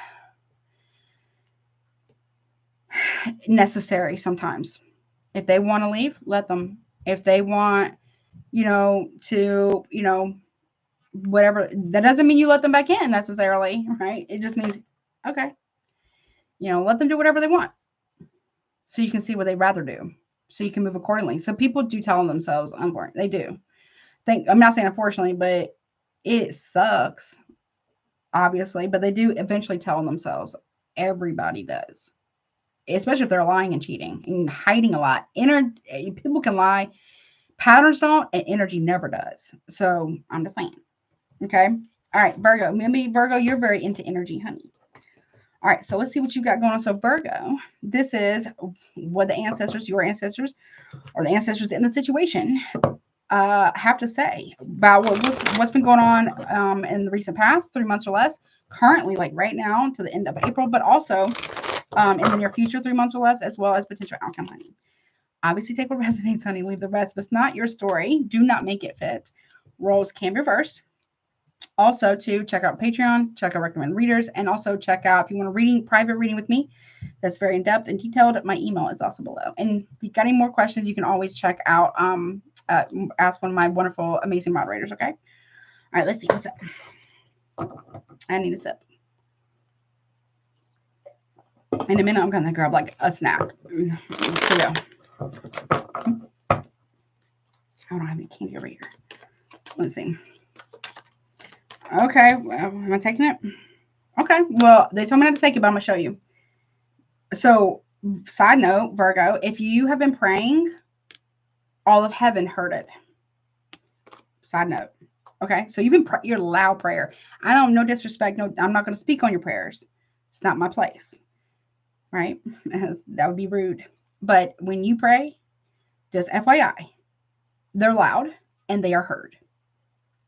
necessary sometimes. If they want to leave, let them. If they want, you know, to, you know, whatever, that doesn't mean you let them back in necessarily, right? It just means, okay, you know, let them do whatever they want so you can see what they'd rather do, so you can move accordingly. So people do tell themselves, they do. I'm not saying unfortunately, but it sucks, obviously, but they do eventually tell themselves. Everybody does, especially if they're lying and cheating and hiding a lot. People can lie, patterns don't, and energy never does. So I'm just saying. Okay. All right, Virgo. Maybe Virgo, you're very into energy, honey. All right, so let's see what you got going on. So Virgo, this is what the ancestors, your ancestors, or the ancestors in the situation, have to say about what's been going on in the recent past, 3 months or less, currently, like right now to the end of April, but also in the near future, 3 months or less, as well as potential outcome, honey. Obviously, take what resonates, honey. Leave the rest. If it's not your story, do not make it fit. Roles can be reversed. Also, to check out Patreon, check out Recommend Readers, and also check out, if you want a private reading with me that's very in-depth and detailed, my email is also below. And if you've got any more questions, you can always check out, ask one of my wonderful, amazing moderators, okay? All right, let's see what's up. I need a sip. In a minute, I'm going to grab like a snack. Let's go. I don't have any candy over here. Let's see. Okay, am I taking it? Okay, well, they told me not to take it, but I'm going to show you. So, side note, Virgo, if you have been praying, all of heaven heard it. Side note. Okay, so you've been your loud prayer. I don't, no disrespect. No, I'm not going to speak on your prayers. It's not my place, right? That would be rude. But when you pray, just FYI, they're loud and they are heard.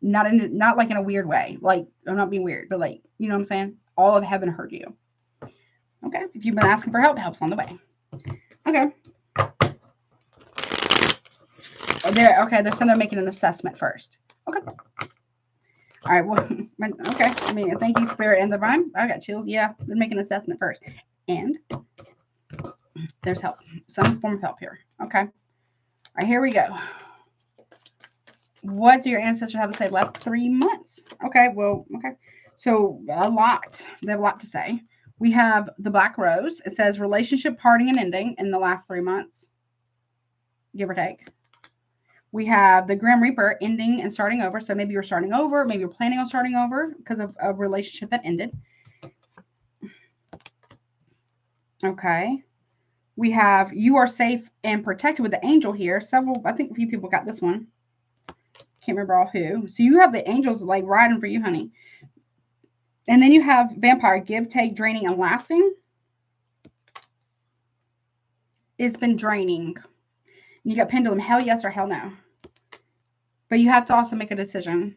Not like in a weird way. Like, I'm not being weird, but like, you know what I'm saying? All of heaven heard you. Okay, if you've been asking for help, help's on the way. Okay. They're saying they're making an assessment first. Okay. All right. Well, okay. I mean, thank you, Spirit and the Divine. I got chills. Yeah, they're making an assessment first, and there's help, some form of help here. Okay. All right. Here we go. What do your ancestors have to say the last 3 months? Okay. Well. Okay. So a lot. They have a lot to say. We have the Black Rose. It says relationship parting and ending in the last 3 months, give or take. We have the Grim Reaper, ending and starting over. So maybe you're starting over. Maybe you're planning on starting over because of a relationship that ended. Okay. We have you are safe and protected with the angel here. Several, I think a few people got this one. Can't remember all who. So you have the angels like riding for you, honey. And then you have vampire, give, take, draining, and lasting. It's been draining. You got pendulum, hell yes or hell no. But you have to also make a decision.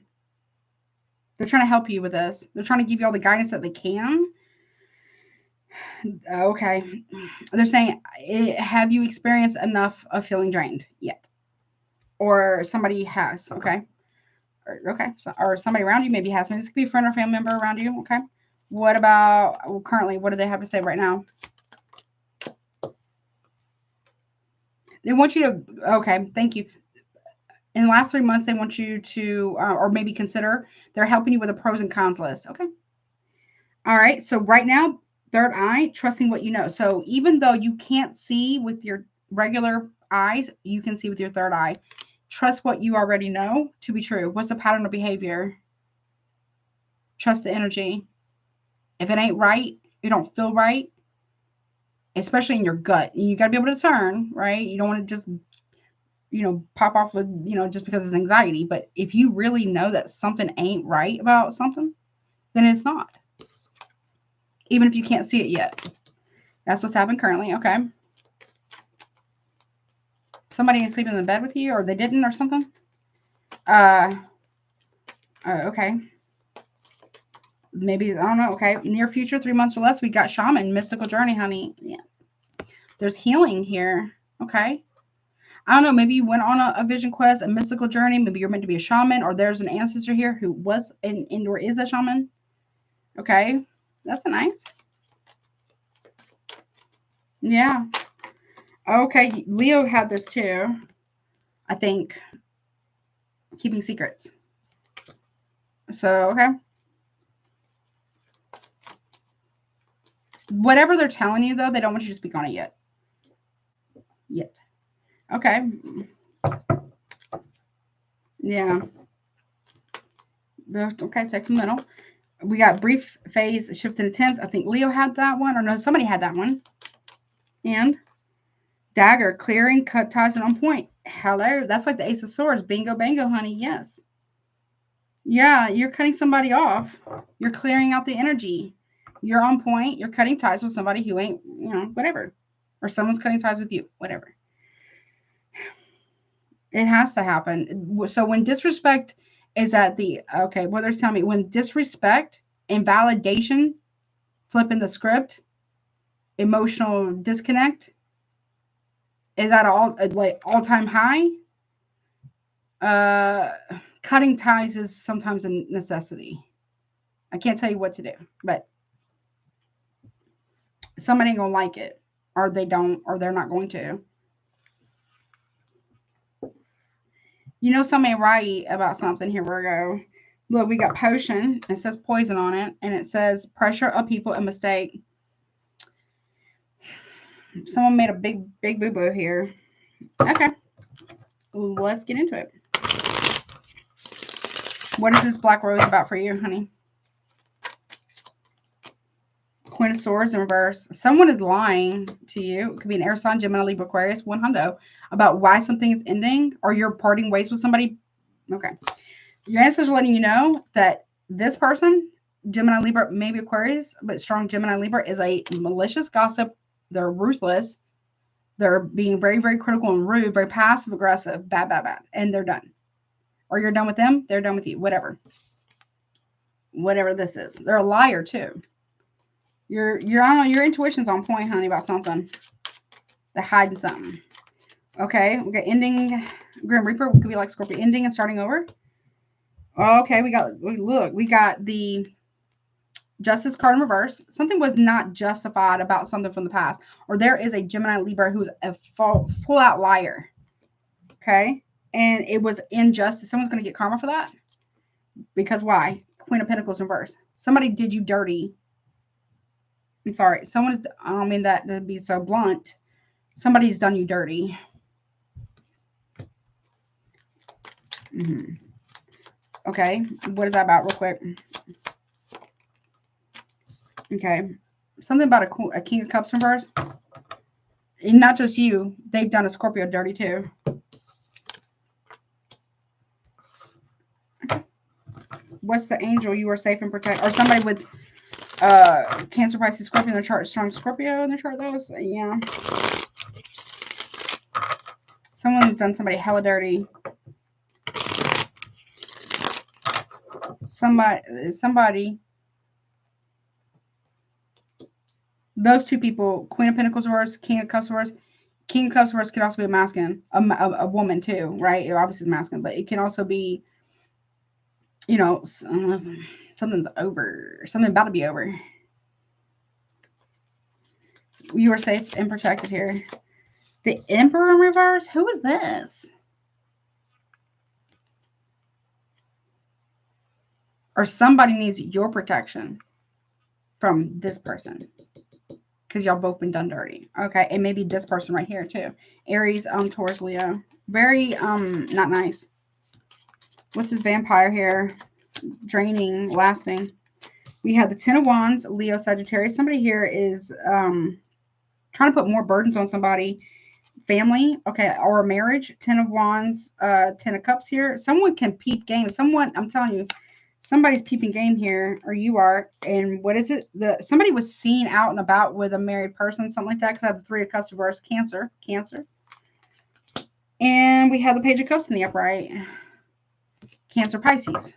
They're trying to help you with this. They're trying to give you all the guidance that they can. Okay. They're saying, have you experienced enough of feeling drained yet? Or somebody has, okay? Or somebody around you maybe has. Maybe this could be a friend or family member around you, okay? What about currently? What do they have to say right now? They want you to, okay, thank you. In the last 3 months, they want you to, or maybe consider, they're helping you with a pros and cons list. Okay. All right. So right now, third eye, trusting what you know. So even though you can't see with your regular eyes, you can see with your third eye. Trust what you already know to be true. What's the pattern of behavior? Trust the energy. If it ain't right, you don't feel right, especially in your gut. You got to be able to discern, right? You don't want to just pop off with, just because it's anxiety. But if you really know that something ain't right about something, then it's not. Even if you can't see it yet. That's what's happened currently. Okay. Somebody is sleeping in the bed with you, or they didn't, or something. Okay. Maybe, I don't know. Okay. Near future, 3 months or less, we got shaman, mystical journey, honey. Yeah. There's healing here. Okay. I don't know, maybe you went on a vision quest, a mystical journey. Maybe you're meant to be a shaman, or there's an ancestor here who was or is a shaman. Okay, that's nice. Yeah. Okay, Leo had this too, I think. Keeping secrets. So, okay. Whatever they're telling you, though, they don't want you to speak on it yet. Okay. Yeah. Okay, take the middle. We got brief phase, shift in intense. I think Leo had that one, or no, somebody had that one. And dagger, clearing, cut ties, and on point. Hello, that's like the Ace of Swords. Bingo, bango, honey. Yes. Yeah, you're cutting somebody off. You're clearing out the energy. You're on point. You're cutting ties with somebody who ain't, whatever. Or someone's cutting ties with you, whatever. It has to happen. So when disrespect is at the, okay, well, they're telling me when disrespect, invalidation, flipping the script, emotional disconnect is at all-time high. Cutting ties is sometimes a necessity. I can't tell you what to do, but somebody ain't gonna like it, or they don't, or they're not going to. Something right about something here, Virgo. Look, we got potion. It says poison on it, and it says pressure of people and mistake. Someone made a big boo-boo here. Okay. Let's get into it. What is this Black Rose about for you, honey? Queen of Swords in reverse. Someone is lying to you. It could be an air sign, Gemini, Libra, Aquarius, 100, about why something is ending or you're parting ways with somebody. Okay. Your ancestors are letting you know that this person, Gemini, Libra, maybe Aquarius, but strong Gemini, Libra, is a malicious gossip. They're ruthless. They're being very, very critical and rude, very passive aggressive, bad, bad, bad, and they're done. Or you're done with them, they're done with you, whatever. Whatever this is. They're a liar too. I don't know, your intuition's on point, honey, about something. They're hiding something. Okay, we got ending, Grim Reaper, could be like Scorpio, ending and starting over. Okay, we got the Justice card in reverse. Something was not justified about something from the past. Or there is a Gemini, Libra who's a full-out liar. Okay, and it was injustice. Someone's going to get karma for that. Because why? Queen of Pentacles in reverse. Somebody did you dirty. I'm sorry. I don't mean that to be so blunt. Somebody's done you dirty. Okay. What is that about real quick? Okay. Something about a King of Cups in reverse. And not just you. They've done a Scorpio dirty too. What's the angel? You are safe and protected. Or somebody with Cancer, Pisces, Scorpio in their chart. Strong Scorpio in their chart, those? Yeah. Someone's done somebody hella dirty. Somebody. Those two people, Queen of Pentacles reverse, King of Cups reverse. King of Cups reverse could also be a masculine, a woman too, right? It obviously is masculine, but it can also be, you know, something's over. Something about to be over. You are safe and protected here. The Emperor in reverse? Who is this? Or somebody needs your protection from this person. Because y'all both been done dirty. Okay, and maybe this person right here too. Aries, Taurus, Leo. Very, not nice. What's this vampire here? Draining, lasting. We have the Ten of Wands, Leo, Sagittarius. Somebody here is trying to put more burdens on somebody. Family, okay, or a marriage. Ten of Wands, Ten of Cups here. Someone can peep game. Someone, I'm telling you, somebody's peeping game here, or you are. And what is it? Somebody was seen out and about with a married person, something like that. Because I have the Three of Cups reverse, Cancer. And we have the Page of Cups in the upright. Cancer, Pisces.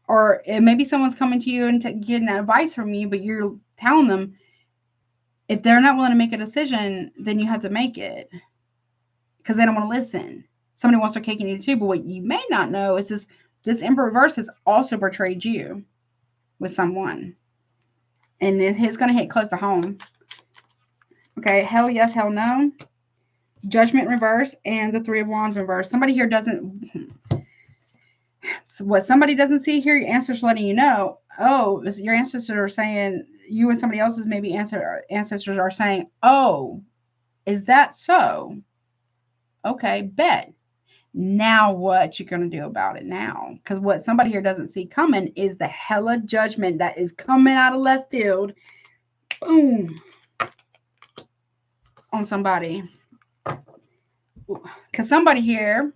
Or maybe someone's coming to you and getting advice from you, but you're telling them if they're not willing to make a decision, then you have to make it because they don't want to listen. Somebody wants their cake and eat it too, but what you may not know is this Emperor reverse has also betrayed you with someone, and it's going to hit close to home. Okay, hell yes, hell no. Judgment reverse and the Three of Wands reverse. Somebody here doesn't. What somebody doesn't see here, your ancestors letting you know. Oh, your ancestors are saying, you and somebody else's maybe ancestors are saying, oh, is that so? Okay, bet. Now what you going to do about it now? Because what somebody here doesn't see coming is the hella judgment that is coming out of left field. Boom. On somebody. Because somebody here,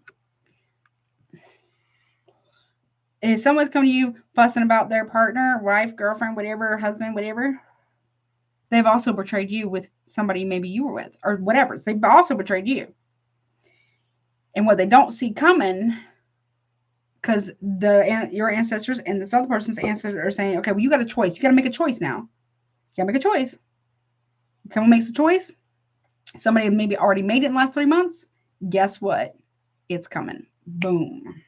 if someone's coming to you fussing about their partner, wife, girlfriend, whatever, husband, whatever, they've also betrayed you with somebody maybe you were with or whatever. So they've also betrayed you. And what they don't see coming, because your ancestors and this other person's ancestors are saying, okay, well, you got a choice. You got to make a choice now. You got to make a choice. Someone makes a choice. Somebody maybe already made it in the last 3 months. Guess what? It's coming. Boom.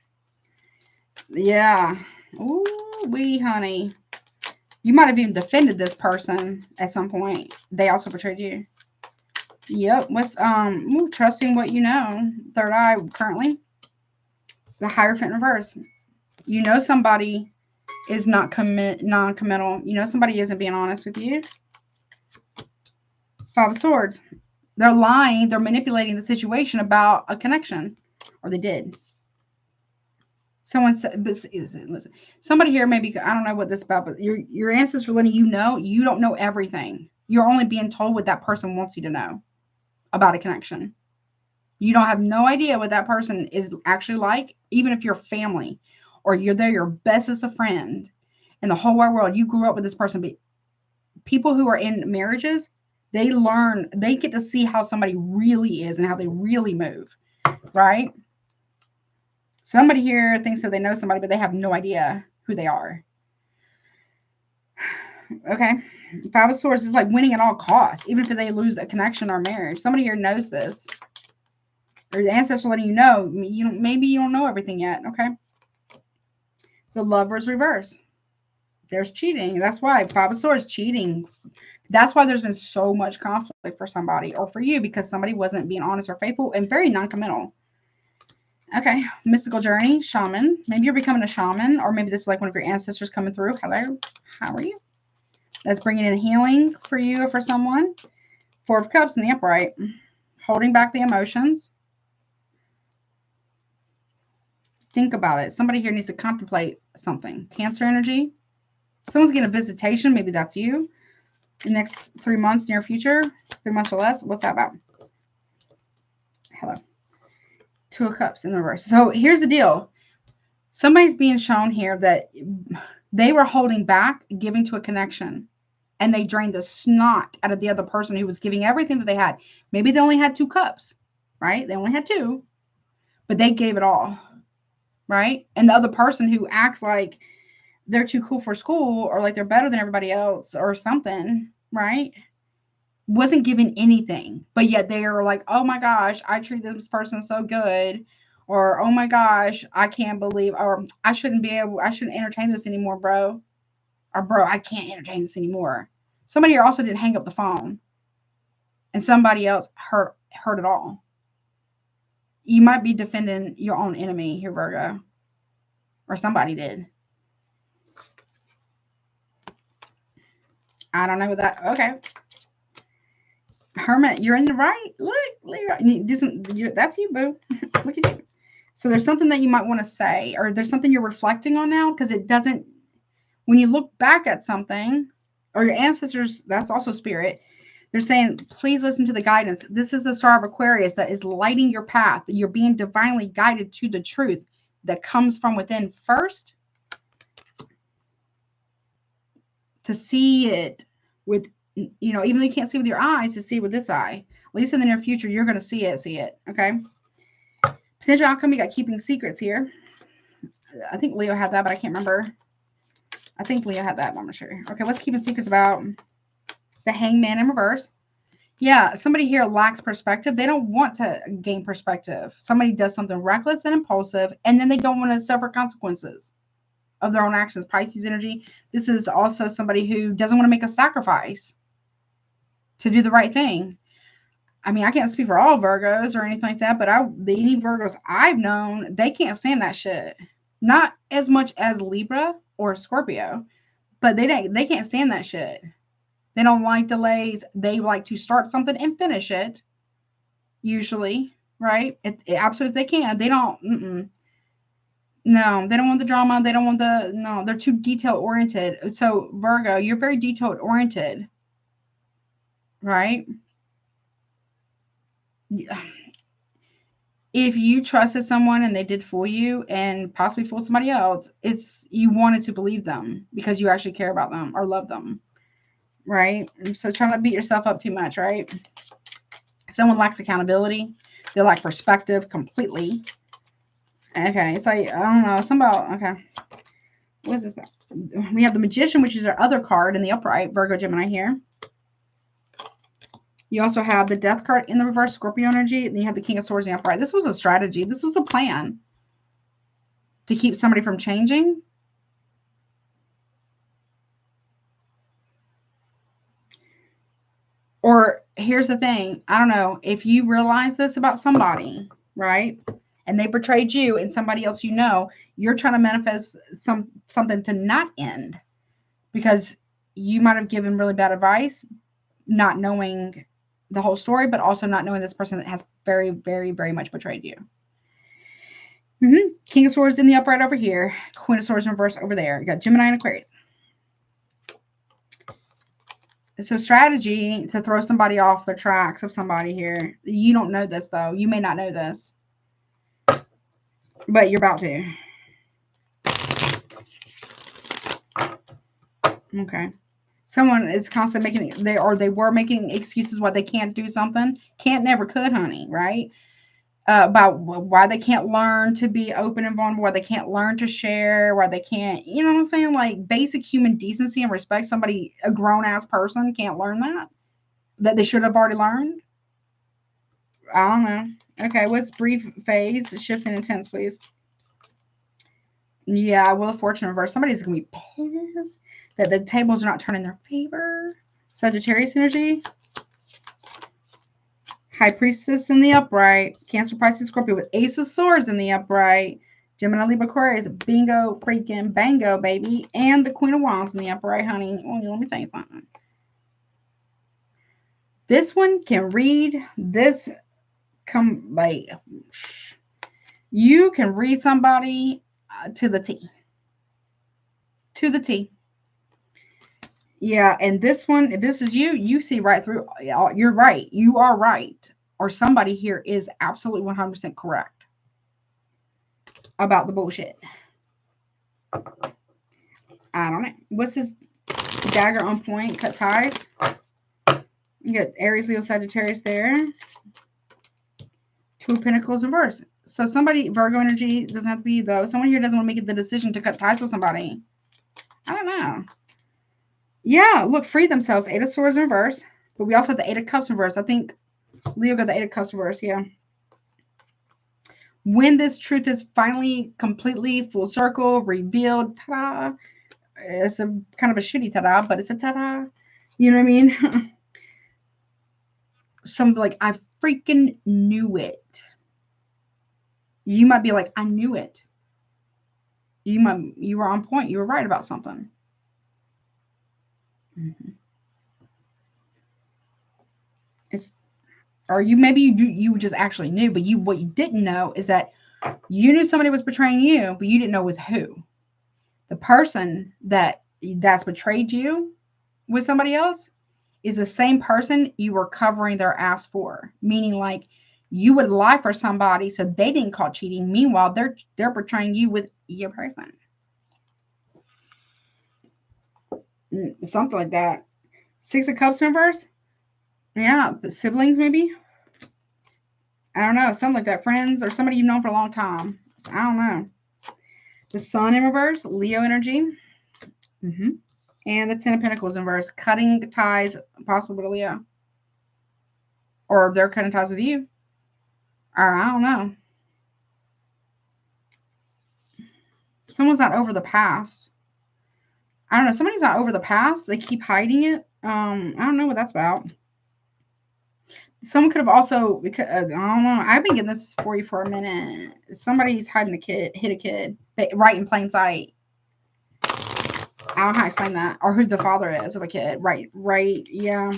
Yeah. Ooh, wee, honey. You might have even defended this person at some point. They also betrayed you. Yep. What's trusting what you know. Third eye currently. The Hierophant reverse. You know somebody is non-committal. You know somebody isn't being honest with you. Five of Swords. They're lying. They're manipulating the situation about a connection. Or they did. Someone said, listen, somebody here maybe, I don't know what this is about, but your ancestors are letting you know you don't know everything. You're only being told what that person wants you to know about a connection. You don't have no idea what that person is actually like, even if you're family or they're your bestest of friend in the whole wide world. You grew up with this person, but people who are in marriages, they get to see how somebody really is and how they really move, right? Somebody here thinks that they know somebody, but they have no idea who they are. Okay. Five of Swords is like winning at all costs, even if they lose a connection or marriage. Somebody here knows this. Or the ancestor letting you know, maybe you don't know everything yet. Okay. The Lover's reverse. There's cheating. That's why Five of Swords, cheating. That's why there's been so much conflict for somebody or for you, because somebody wasn't being honest or faithful and very non-committal. Okay, mystical journey, shaman. Maybe you're becoming a shaman, or maybe this is like one of your ancestors coming through. Hello, how are you? That's bringing in healing for you or for someone. Four of Cups in the upright. Holding back the emotions. Think about it. Somebody here needs to contemplate something. Cancer energy. Someone's getting a visitation. Maybe that's you. The next 3 months, near future. 3 months or less. What's that about? Hello. Two of Cups in the reverse. So here's the deal. Somebody's being shown here that they were holding back giving to a connection, and they drained the snot out of the other person who was giving everything that they had. Maybe they only had 2 cups, right? They only had 2, but they gave it all, right? And the other person who acts like they're too cool for school or like they're better than everybody else or something, right? Wasn't giving anything, but yet they are like, oh my gosh, I treat this person so good, or oh my gosh, I can't believe, or I shouldn't entertain this anymore, bro, or bro, I can't entertain this anymore. Somebody here also didn't hang up the phone, and somebody else heard it all. You might be defending your own enemy here, Virgo, or somebody did. I don't know what that. Okay. Hermit, you're in the right. Look, that's you, boo. Look at you. So there's something that you might want to say, or there's something you're reflecting on now, because it doesn't, when you look back at something, or your ancestors, that's also spirit, they're saying, please listen to the guidance. This is the star of Aquarius that is lighting your path. You're being divinely guided to the truth that comes from within first. To see it with, even though you can't see with your eyes, to see with this eye. At least in the near future, you're going to see it. Okay. Potential outcome, you got keeping secrets here. I think Leo had that, but I can't remember. I think Leo had that, but I'm not sure. Okay, what's keeping secrets about? The Hangman in reverse. Yeah, somebody here lacks perspective. They don't want to gain perspective. Somebody does something reckless and impulsive, and then they don't want to suffer consequences of their own actions. Pisces energy. This is also somebody who doesn't want to make a sacrifice to do the right thing. I mean, I can't speak for all Virgos or anything like that, but any Virgos I've known, they can't stand that shit. Not as much as Libra or Scorpio, but they can't stand that shit. They don't like delays. They like to start something and finish it. Usually, right? Absolutely, if they can. They don't. No, they don't want the drama. They don't want no, they're too detail oriented. So Virgo, you're very detail oriented, right? If you trusted someone and they did fool you and possibly fool somebody else, you wanted to believe them because you actually care about them or love them, right? So try not to beat yourself up too much, right? Someone lacks accountability. They lack perspective completely. Okay, it's like, I don't know, okay. What is this about? We have the Magician, which is our other card in the upright, Virgo, Gemini here. You also have the Death card in the reverse, Scorpio energy, and then you have the King of Swords in the upright. This was a strategy. This was a plan to keep somebody from changing. Or here's the thing. I don't know. If you realize this about somebody, right, and they betrayed you and somebody else you're trying to manifest something to not end because you might have given really bad advice, not knowing the whole story, but also not knowing this person has very, very, very much betrayed you. King of Swords in the upright over here. Queen of Swords in reverse over there. You got Gemini and Aquarius. So strategy to throw somebody off the tracks of somebody here. You don't know this, though. You may not know this. But you're about to. Okay. Someone is constantly making, they were making excuses why they can't do something. Can't, never, could, honey, right? About why they can't learn to be open and vulnerable, why they can't learn to share, why they can't, you know what I'm saying? Like basic human decency and respect. Somebody, a grown-ass person, can't learn that they should have already learned. I don't know. Okay, what's brief phase? Shift in intense, please. Yeah, Wheel of Fortune reverse. Somebody's going to be pissed that the tables are not turning in their favor. Sagittarius energy. High Priestess in the upright. Cancer, Pisces, Scorpio with Ace of Swords in the upright. Gemini, Libra, Aquarius. Bingo, freaking bango, baby. And the Queen of Wands in the upright, honey. Oh, let me tell you something. This one can read this. You can read somebody to the T. To the T. Yeah, and this one, if this is you, you see right through. You're right. You are right. Or somebody here is absolutely 100% correct about the bullshit. I don't know. What's this dagger on point? Cut ties. You got Aries, Leo, Sagittarius there. Two of Pentacles in reverse. So somebody, Virgo energy, doesn't have to be you, though. Someone here doesn't want to make the decision to cut ties with somebody. I don't know. Yeah, look, free themselves. Eight of Swords in reverse. But we also have the Eight of Cups in reverse. I think Leo got the Eight of Cups in reverse, yeah. When this truth is finally completely full circle, revealed, ta-da. It's a kind of a shitty ta-da, but it's a ta-da. You know what I mean? Something like, I freaking knew it. You might be like, I knew it. You were on point. You were right about something. Or maybe you just actually knew, but what you didn't know is that you knew somebody was betraying you, but you didn't know with who. The person that's betrayed you with somebody else is the same person you were covering their ass for. Meaning, like, you would lie for somebody so they didn't call cheating. Meanwhile, they're betraying you with your person. Something like that. Six of Cups in reverse. Yeah, but siblings maybe. I don't know, something like that. Friends or somebody you've known for a long time. I don't know. The Sun in reverse, Leo energy. And the Ten of Pentacles in reverse. Cutting ties, possible with a Leo. Or they're cutting ties with you. Or I don't know. Someone's not over the past. I don't know. Somebody's not over the past. They keep hiding it. I don't know what that's about. Someone could have also, because I don't know. I've been getting this for you for a minute. Somebody's hiding a kid, hit a kid, right in plain sight. I don't know how to explain that, or who the father is of a kid. Right, yeah.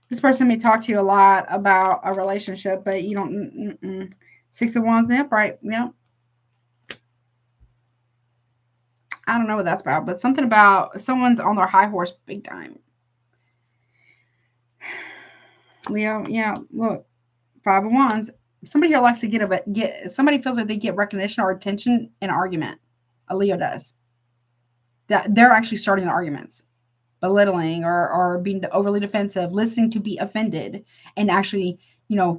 This person may talk to you a lot about a relationship, but you don't. Six of Wands in the upright. Yeah. I don't know what that's about, but something about someone's on their high horse big time. Leo, yeah. Look, Five of Wands. Somebody here likes to somebody feels like they get recognition or attention in an argument. A Leo does. That they're actually starting the arguments, belittling or being overly defensive, listening to be offended, and actually,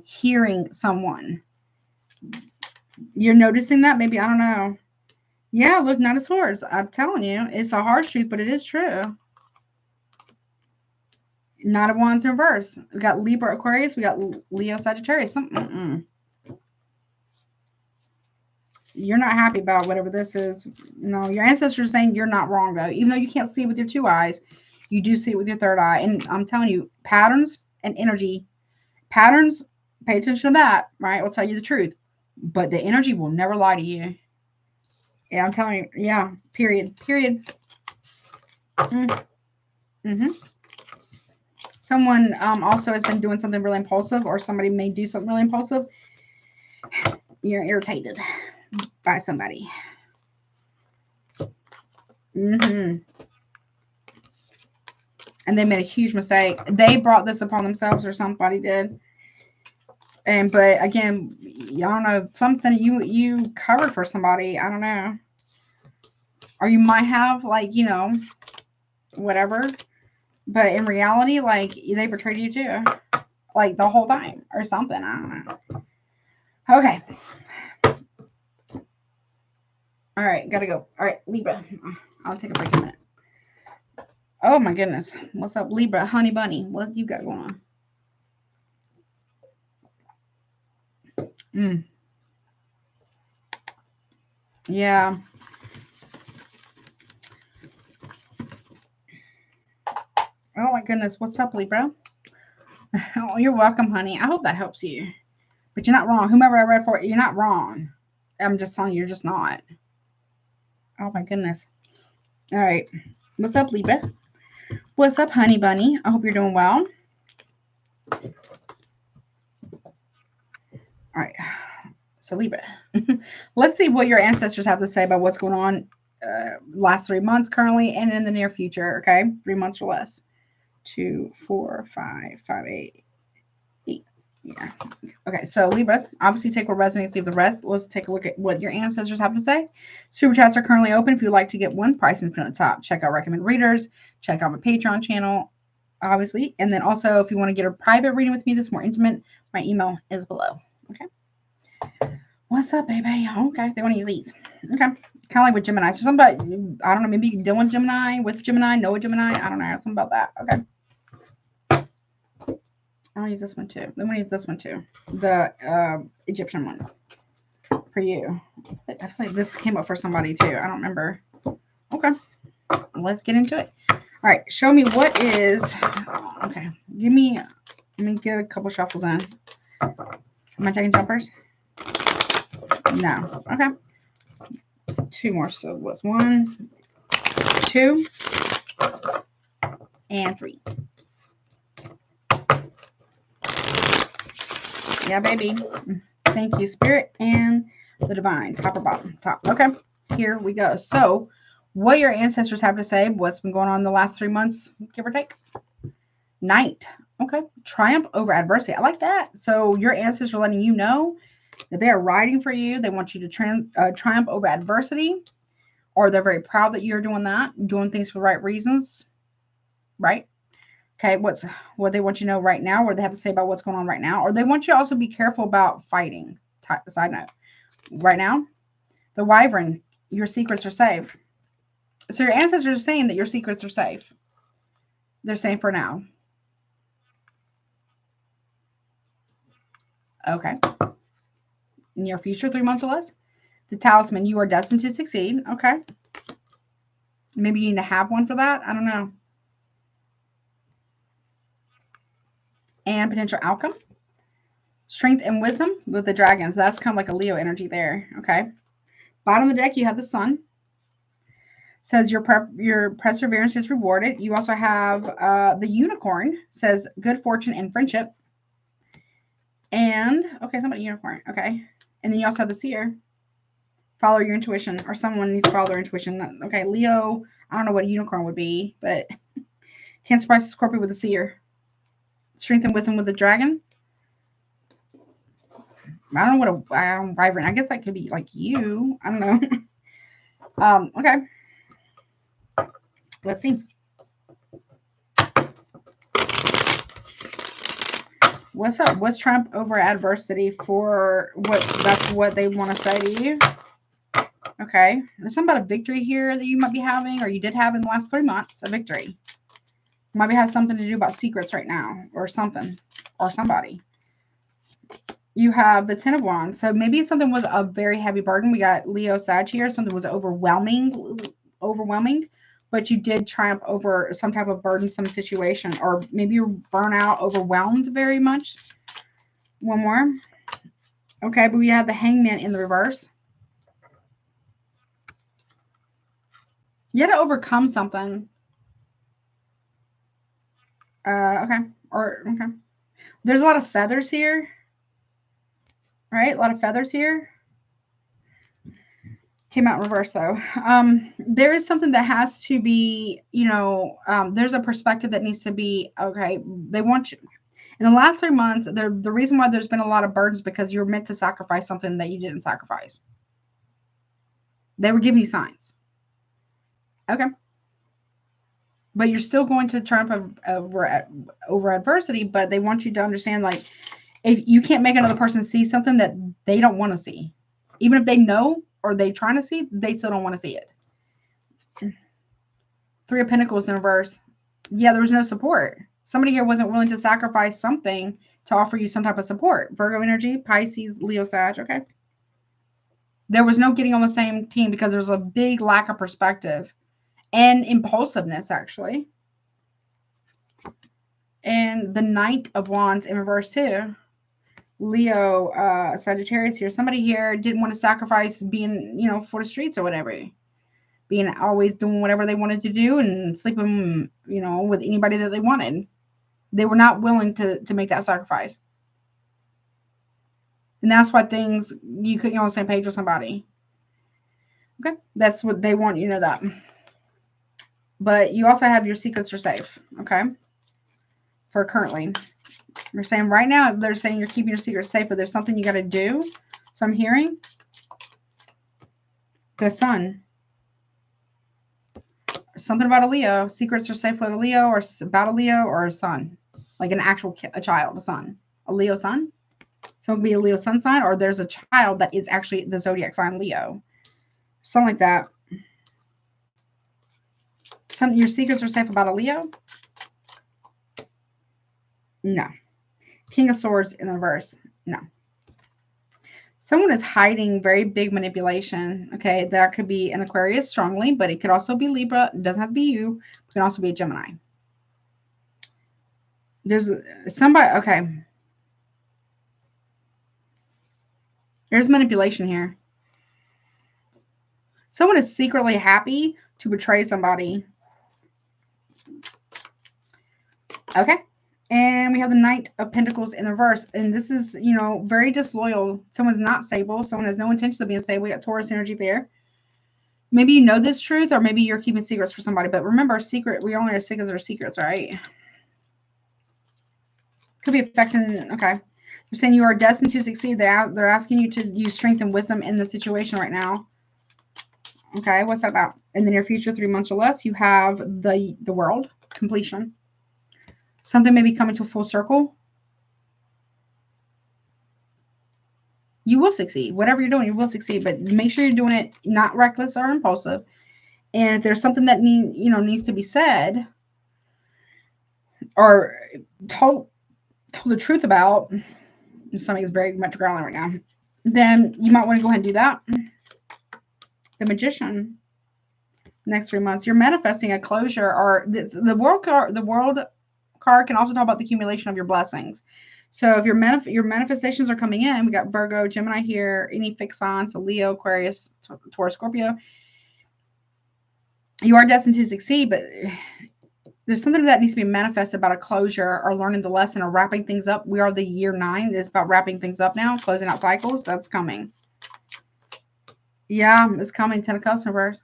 hearing someone. You're noticing that? Maybe, I don't know. Yeah, look, Knight of Swords. I'm telling you, it's a harsh truth, but it is true. Knight of Wands in reverse. We got Libra, Aquarius. We got Leo, Sagittarius. You're not happy about whatever this is. No, your ancestors are saying you're not wrong, though. Even though you can't see it with your two eyes, you do see it with your third eye. And I'm telling you, patterns and energy. Patterns, pay attention to that, right? Will tell you the truth. But the energy will never lie to you. Yeah, I'm telling you. Yeah, period. Someone also has been doing something really impulsive, or somebody may do something really impulsive. You're irritated by somebody. And they made a huge mistake. They brought this upon themselves, or somebody did. But again, I don't know, something you covered for somebody. I don't know. Or you might have, like, you know, whatever. But in reality, like, they betrayed you too. Like, the whole time. Or something. I don't know. Okay. Alright, gotta go. Alright, Libra. I'll take a break in a minute. Oh my goodness. What's up, Libra? Honey bunny. What you got going on? Yeah. Oh my goodness. What's up, Libra? Oh, you're welcome, honey. I hope that helps you. But you're not wrong. Whomever I read for, you're not wrong. I'm just telling you, you're just not. Oh my goodness. All right. What's up, Libra? What's up, honey bunny? I hope you're doing well. All right. So Libra. Let's see what your ancestors have to say about what's going on last 3 months currently and in the near future. Okay. 3 months or less. 2, 4, 5, 5, 8. Yeah. Okay, so Libra, obviously take what resonates, leave the rest. Let's take a look at what your ancestors have to say. Super chats are currently open. If you'd like to get one, pricing pin at the top. Check out recommend readers. Check out my Patreon channel, obviously. And then also, if you want to get a private reading with me that's more intimate, my email is below. Okay. What's up, baby? Okay, they want to use these. Okay. Kind of like with Gemini. So something about, I don't know, maybe you can deal with Gemini, know a Gemini. I don't know. Something about that. Okay. I'll use this one too. Then we use this one too. The Egyptian one for you. I feel like this came up for somebody too. I don't remember. Okay. Let's get into it. All right. Show me what is. Okay. Let me get a couple shuffles in. Am I taking jumpers? No. Okay. 2 more. So what's 1, 2, and 3. Yeah, baby. Thank you, Spirit and the Divine. Top or bottom? Top. Okay. Here we go. So, what your ancestors have to say, what's been going on in the last 3 months, give or take. Knight. Okay. Triumph over adversity. I like that. So, your ancestors are letting you know that they are riding for you. They want you to triumph over adversity, or they're very proud that you're doing that, doing things for the right reasons, right? Okay, what they want you to know right now, what they have to say about what's going on right now, or they want you to also be careful about fighting. Side note, right now, the Wyvern, your secrets are safe. So your ancestors are saying that your secrets are safe. They're saying for now. Okay. Near future, 3 months or less. The Talisman, you are destined to succeed. Okay. Maybe you need to have one for that. I don't know. And potential outcome. Strength and wisdom with the dragons. That's kind of like a Leo energy there. Okay. Bottom of the deck, you have the Sun. Says your perseverance is rewarded. You also have the Unicorn. Says good fortune and friendship. And, okay, somebody unicorn. Okay. And then you also have the Seer. Follow your intuition. Or someone needs to follow their intuition. Okay, Leo. I don't know what a unicorn would be, but can't surprise Scorpio with the Seer. Strength and wisdom with the dragon. I don't know what a Wyvern. I guess that could be like you. I don't know. Okay. Let's see. What's up? What's triumph over adversity for what? That's what they want to say to you. Okay. There's something about a victory here that you might be having, or you did have in the last 3 months, a victory. Might have something to do about secrets right now, or something, or somebody. You have the 10 of Wands. So maybe something was a very heavy burden. We got Leo Sag here. Something was overwhelming, but you did triumph over some type of burdensome situation, or maybe you're burnout, overwhelmed very much. One more. Okay, but we have the Hangman in the reverse. You had to overcome something. Okay. Okay. There's a lot of feathers here. All right, a lot of feathers here. Came out in reverse though. There is something that has to be, there's a perspective that needs to be, okay, they want you. In the last 3 months, the reason why there's been a lot of burdens because you're meant to sacrifice something that you didn't sacrifice. They were giving you signs. Okay. But you're still going to triumph over adversity, but they want you to understand, like, if you can't make another person see something that they don't want to see, even if they know or they're trying to see, they still don't want to see it. 3 of Pentacles in reverse. Yeah, there was no support. Somebody here wasn't willing to sacrifice something to offer you some type of support. Virgo energy, Pisces, Leo, Sag. Okay. There was no getting on the same team because there's a big lack of perspective and impulsiveness, actually. And the Knight of Wands in reverse too. Leo, Sagittarius here. Somebody here didn't want to sacrifice being, for the streets or whatever. Being always doing whatever they wanted to do and sleeping, with anybody that they wanted. They were not willing to make that sacrifice. And that's why you couldn't get on the same page with somebody. Okay. That's what they want, that. But you also have your secrets are safe. Okay. For currently. They're saying right now, they're saying you're keeping your secrets safe, but there's something you got to do. So I'm hearing the Sun. Something about a Leo. Secrets are safe with a Leo or about a Leo or a Sun. Like an actual a child, a son. A Leo Sun. So it could be a Leo Sun sign, or there's a child that is actually the zodiac sign Leo. Something like that. Your secrets are safe about a Leo? No. King of Swords in the reverse. No. Someone is hiding very big manipulation. Okay, that could be an Aquarius strongly, but it could also be Libra. It doesn't have to be you. It can also be a Gemini. There's somebody, okay. There's manipulation here. Someone is secretly happy to betray somebody. Okay. And we have the Knight of Pentacles in reverse. And this is, very disloyal. Someone's not stable. Someone has no intentions of being stable. We got Taurus energy there. Maybe you know this truth, or maybe you're keeping secrets for somebody. But remember, we only are secrets or secrets, right? Could be affecting, okay. They're saying you are destined to succeed. They're asking you to use strength and wisdom in the situation right now. Okay, what's that about? In the near future, 3 months or less, you have the world completion. Something may be coming to a full circle. You will succeed. Whatever you're doing, you will succeed. But make sure you're doing it not reckless or impulsive. And if there's something that needs to be said or told the truth about, and something is very much growling right now, then you might want to go ahead and do that. The Magician. Next 3 months, you're manifesting a closure, or the world card. The world card can also talk about the accumulation of your blessings. So if your manifestations are coming in, we got Virgo, Gemini here, any fixed signs, so Leo, Aquarius, Taurus, Scorpio. You are destined to succeed, but there's something that needs to be manifested about a closure or learning the lesson or wrapping things up. We are the year 9. It's about wrapping things up now, closing out cycles. That's coming. Yeah, it's coming. 10 of Cups in reverse.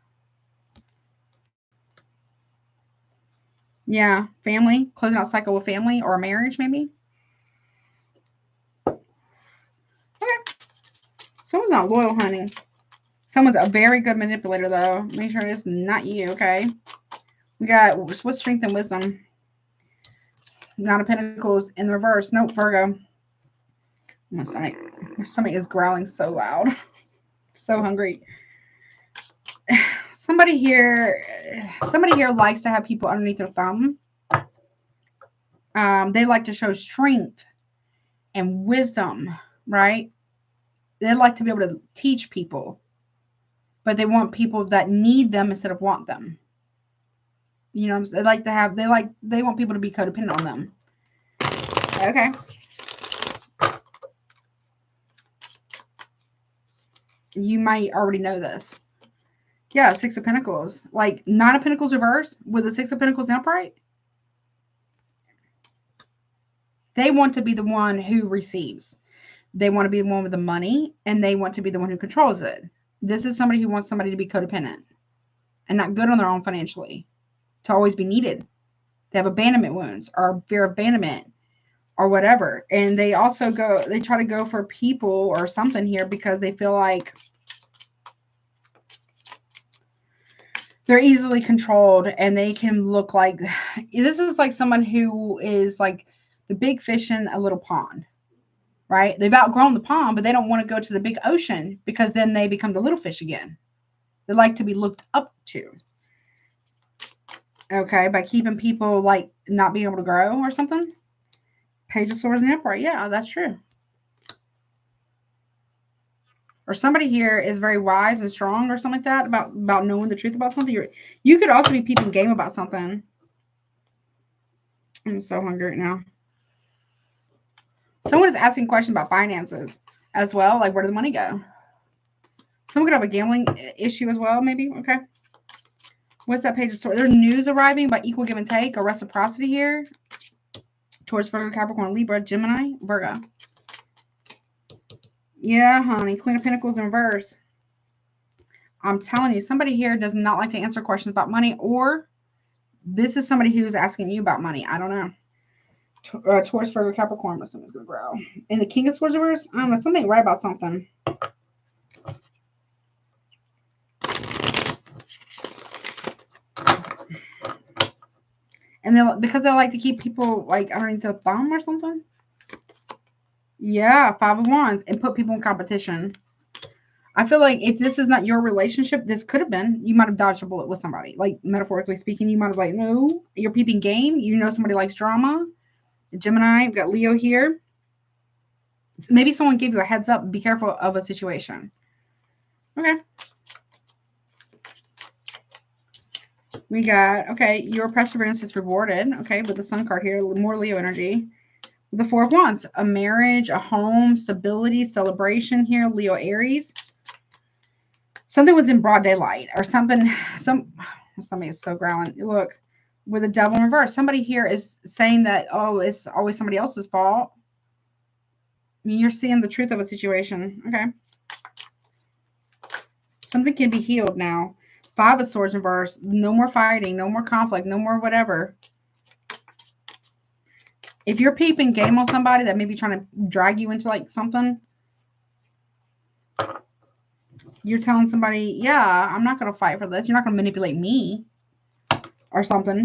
Yeah, family, closing out cycle with family or a marriage, maybe. Okay. Someone's not loyal, honey. Someone's a very good manipulator, though. Make sure it's not you, okay? We got what's strength and wisdom. Nine of Pentacles in the reverse. Nope, Virgo. My stomach is growling so loud. So hungry. Somebody here likes to have people underneath their thumb. They like to show strength and wisdom, right? They like to be able to teach people, but they want people that need them instead of want them. You know what I'm saying? They want people to be codependent on them. Okay. You might already know this. Yeah, 6 of Pentacles. Like 9 of Pentacles reverse with the 6 of Pentacles upright. They want to be the one who receives. They want to be the one with the money, and they want to be the one who controls it. This is somebody who wants somebody to be codependent and not good on their own financially, to always be needed. They have abandonment wounds or fear of abandonment or whatever. And they also they try to go for people or something here because they feel like they're easily controlled, and they can look like, this is like someone who is like the big fish in a little pond, right? They've outgrown the pond, but they don't want to go to the big ocean because then they become the little fish again. They like to be looked up to. Okay, by keeping people like not being able to grow or something. Page of Swords in the upright. Yeah, that's true. Or somebody here is very wise and strong or something like that about knowing the truth about something. You could also be peeping game about something. I'm so hungry right now. Someone is asking questions about finances as well. Like, where did the money go? Someone could have a gambling issue as well, maybe. Okay. What's that page of Swords? There's news arriving by equal give and take or reciprocity here. Towards Virgo, Capricorn, Libra, Gemini, Virgo. Yeah, honey. Queen of Pentacles in reverse. I'm telling you, somebody here does not like to answer questions about money, or this is somebody who's asking you about money. I don't know. Taurus, Virgo, Capricorn, but something's going to grow. And the King of Swords reverse, I don't know, something right about something. And because they like to keep people like underneath their thumb or something. Yeah, 5 of Wands, and put people in competition. I feel like if this is not your relationship, this could have been. You might have dodged a bullet with somebody. Like, metaphorically speaking, you might have like, no, you're peeping game. You know somebody likes drama. Gemini, we've got Leo here. Maybe someone gave you a heads up. Be careful of a situation. Okay. We got, okay, your perseverance is rewarded. Okay, with the Sun card here, more Leo energy. The 4 of Wands, a marriage, a home, stability, celebration here, Leo, Aries. Something was in broad daylight or something. Somebody is so growling. Look, with the Devil in reverse. Somebody here is saying that, oh, it's always somebody else's fault. I mean, you're seeing the truth of a situation. Okay. Something can be healed now. 5 of Swords in reverse. No more fighting. No more conflict. No more whatever. If you're peeping game on somebody that may be trying to drag you into like something, you're telling somebody, yeah, I'm not going to fight for this. You're not going to manipulate me or something.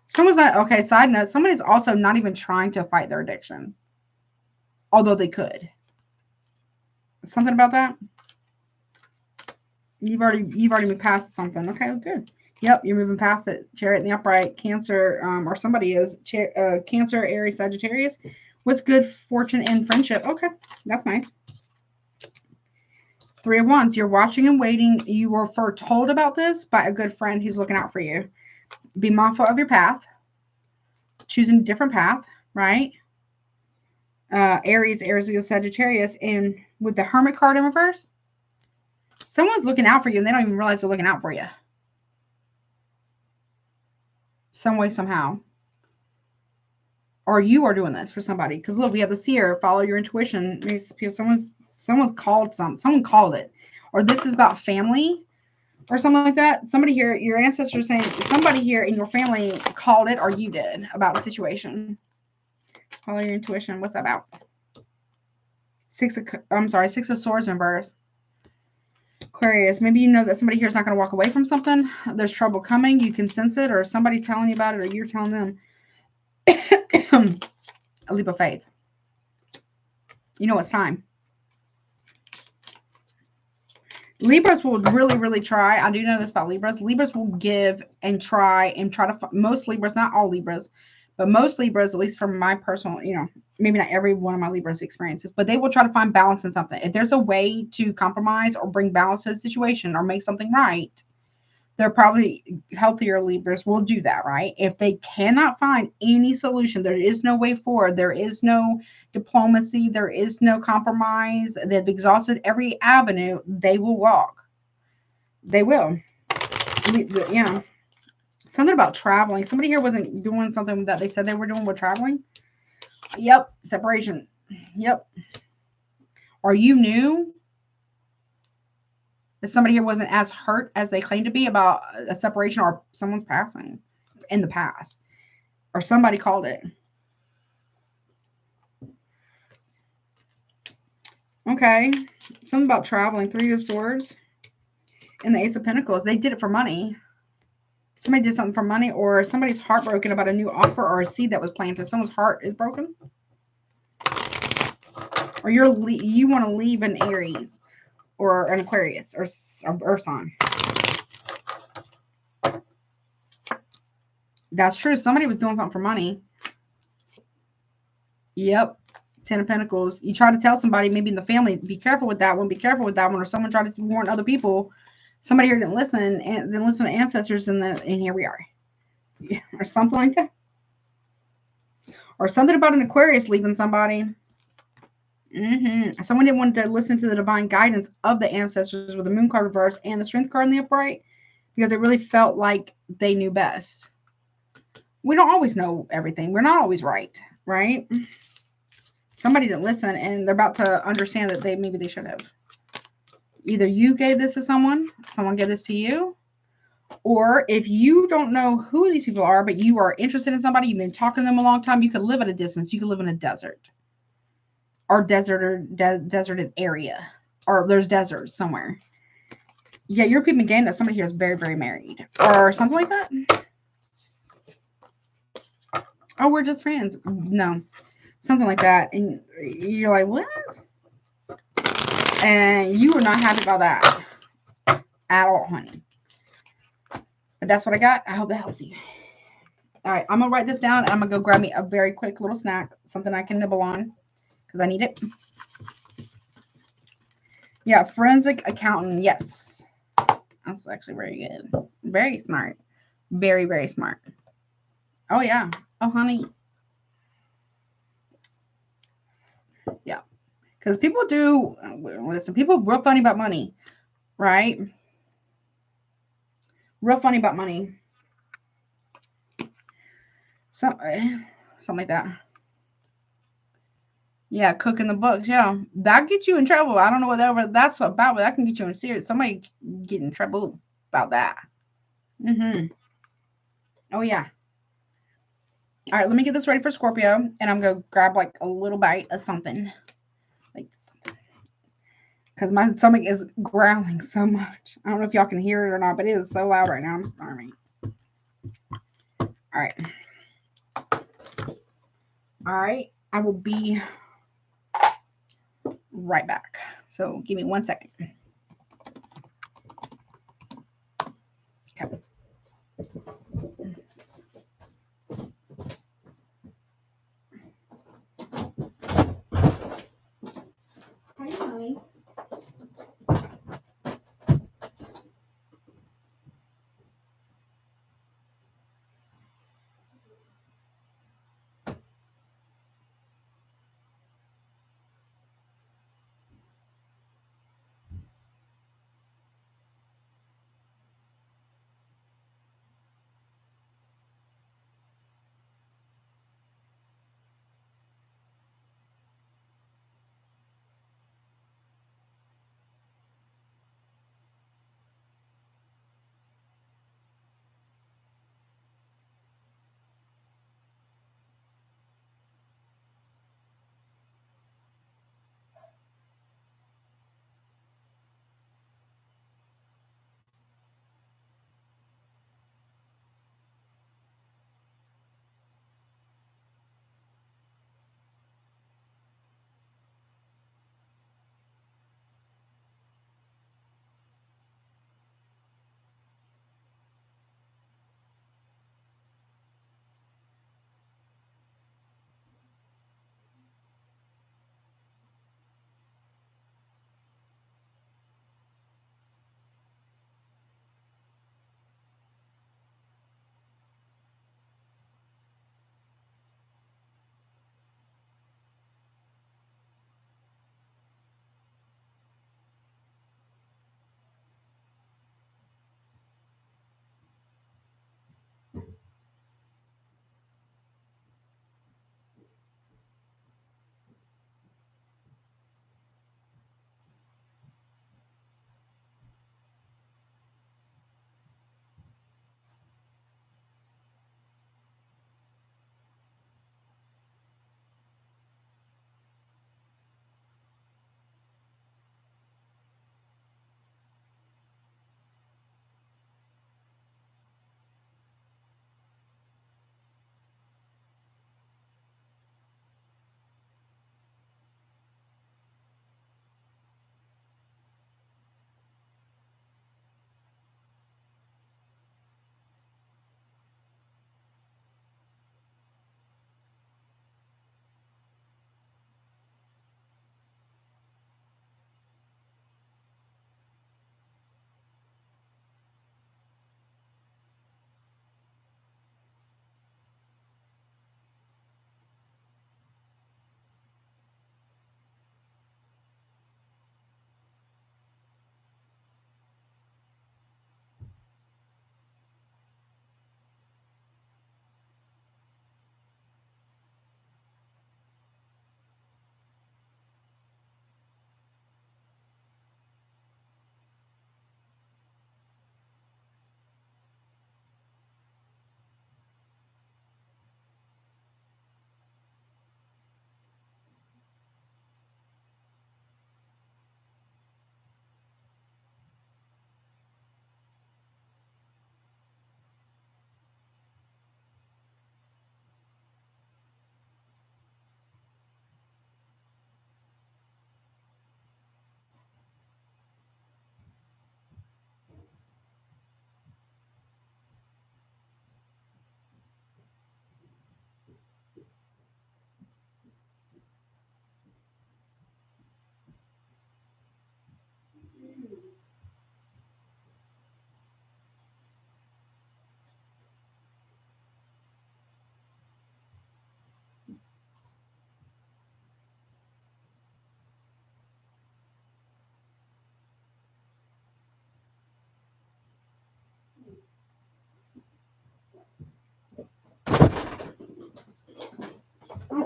Someone's not, okay, side note, somebody's also not even trying to fight their addiction. Although they could. Something about that? You've already moved past something. Okay, good. Yep, you're moving past it. Chariot in the upright, Cancer, or somebody is Cancer, Aries, Sagittarius. What's good fortune and friendship? Okay, that's nice. 3 of Wands. You're watching and waiting. You were foretold about this by a good friend who's looking out for you. Be mindful of your path. Choosing a different path, right? Aries, Leo, Sagittarius, and with the Hermit card in reverse, someone's looking out for you and they don't even realize they're looking out for you. Some way, somehow. Or you are doing this for somebody. Because look, we have the Seer. Follow your intuition. Someone's called something. Someone called it. Or this is about family or something like that. Somebody here, your ancestors saying somebody here in your family called it or you did about a situation. Follow your intuition. What's that about? 6 of Swords in reverse. Aquarius, maybe you know that somebody here is not going to walk away from something. There's trouble coming. You can sense it, or somebody's telling you about it, or you're telling them. A leap of faith. You know it's time. Libras will really, really try. I do know this about Libras. Libras will give and try to. Most Libras, not all Libras, but most Libras, at least from my personal, maybe not every one of my Libras experiences, but they will try to find balance in something. If there's a way to compromise or bring balance to the situation or make something right, they're probably healthier Libras will do that, right? If they cannot find any solution, there is no way forward, there is no diplomacy, there is no compromise, they've exhausted every avenue, they will walk. They will. Yeah. Something about traveling. Somebody here wasn't doing something that they said they were doing with traveling. Yep. Separation. Yep. Or you knew that somebody here wasn't as hurt as they claimed to be about a separation or someone's passing in the past. Or somebody called it. Okay. Something about traveling. 3 of Swords. And the Ace of Pentacles. They did it for money. Somebody did something for money, or somebody's heartbroken about a new offer or a seed that was planted. Someone's heart is broken. Or you want to leave an Aries or an Aquarius or Earth sign. That's true. Somebody was doing something for money. Yep. 10 of Pentacles. You try to tell somebody, maybe in the family, be careful with that one, be careful with that one, or someone tried to warn other people. Somebody here didn't listen and didn't listen to ancestors, and here we are. Yeah, or something like that. Or something about an Aquarius leaving somebody. Someone didn't want to listen to the divine guidance of the ancestors with the Moon card reverse and the Strength card in the upright because it really felt like they knew best. We don't always know everything. We're not always right, right? Somebody didn't listen, and they're about to understand that maybe they should have. Either you gave this to someone gave this to you, or if you don't know who these people are, but you are interested in somebody, you've been talking to them a long time, you could live at a distance. You could live in a desert. Or deserted area. Or there's deserts somewhere. Yeah, you're peeping game that somebody here is very, very married. Or something like that. Oh, we're just friends. No. Something like that. And you're like, what? And you are not happy about that. At all, honey. But that's what I got. I hope that helps you. All right, I'm going to write this down. And I'm going to go grab me a very quick little snack. Something I can nibble on. Because I need it. Yeah, forensic accountant. Yes. That's actually very good. Very smart. Very, very smart. Oh, yeah. Oh, honey. Yeah. Because people do, listen, people real funny about money, right? Real funny about money. Something like that. Yeah, cooking the books. Yeah, that gets you in trouble. I don't know whatever that's about, but that can get you in serious. Somebody get in trouble about that. Oh, yeah. All right, let me get this ready for Scorpio, and I'm going to grab like a little bite of something. Like something. Because my stomach is growling so much. I don't know if y'all can hear it or not, but it is so loud right now. I'm starving. All right. All right. I will be right back. So give me 1 second. Okay. Hi, honey.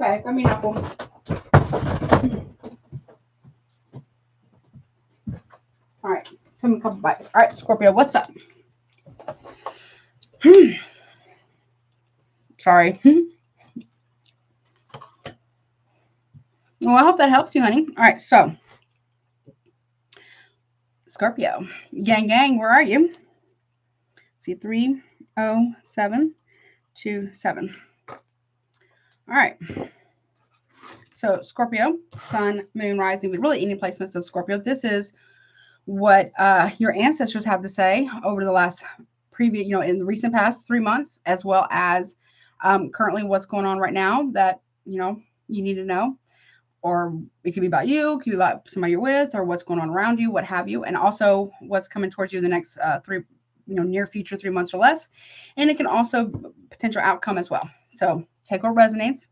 Okay, got me an apple. All right, come a couple bites. All right, Scorpio, what's up? Sorry. Well, I hope that helps you, honey. All right, so Scorpio, gang, where are you? See 30727. All right. So Scorpio, Sun, Moon, Rising, but really any placements of Scorpio. This is what your ancestors have to say over the last previous, in the recent past 3 months, as well as currently what's going on right now that you need to know. Or it could be about you, it could be about somebody you're with, or what's going on around you, what have you, and also what's coming towards you in the next near future, 3 months or less. And it can also potential outcome as well. So take what resonates,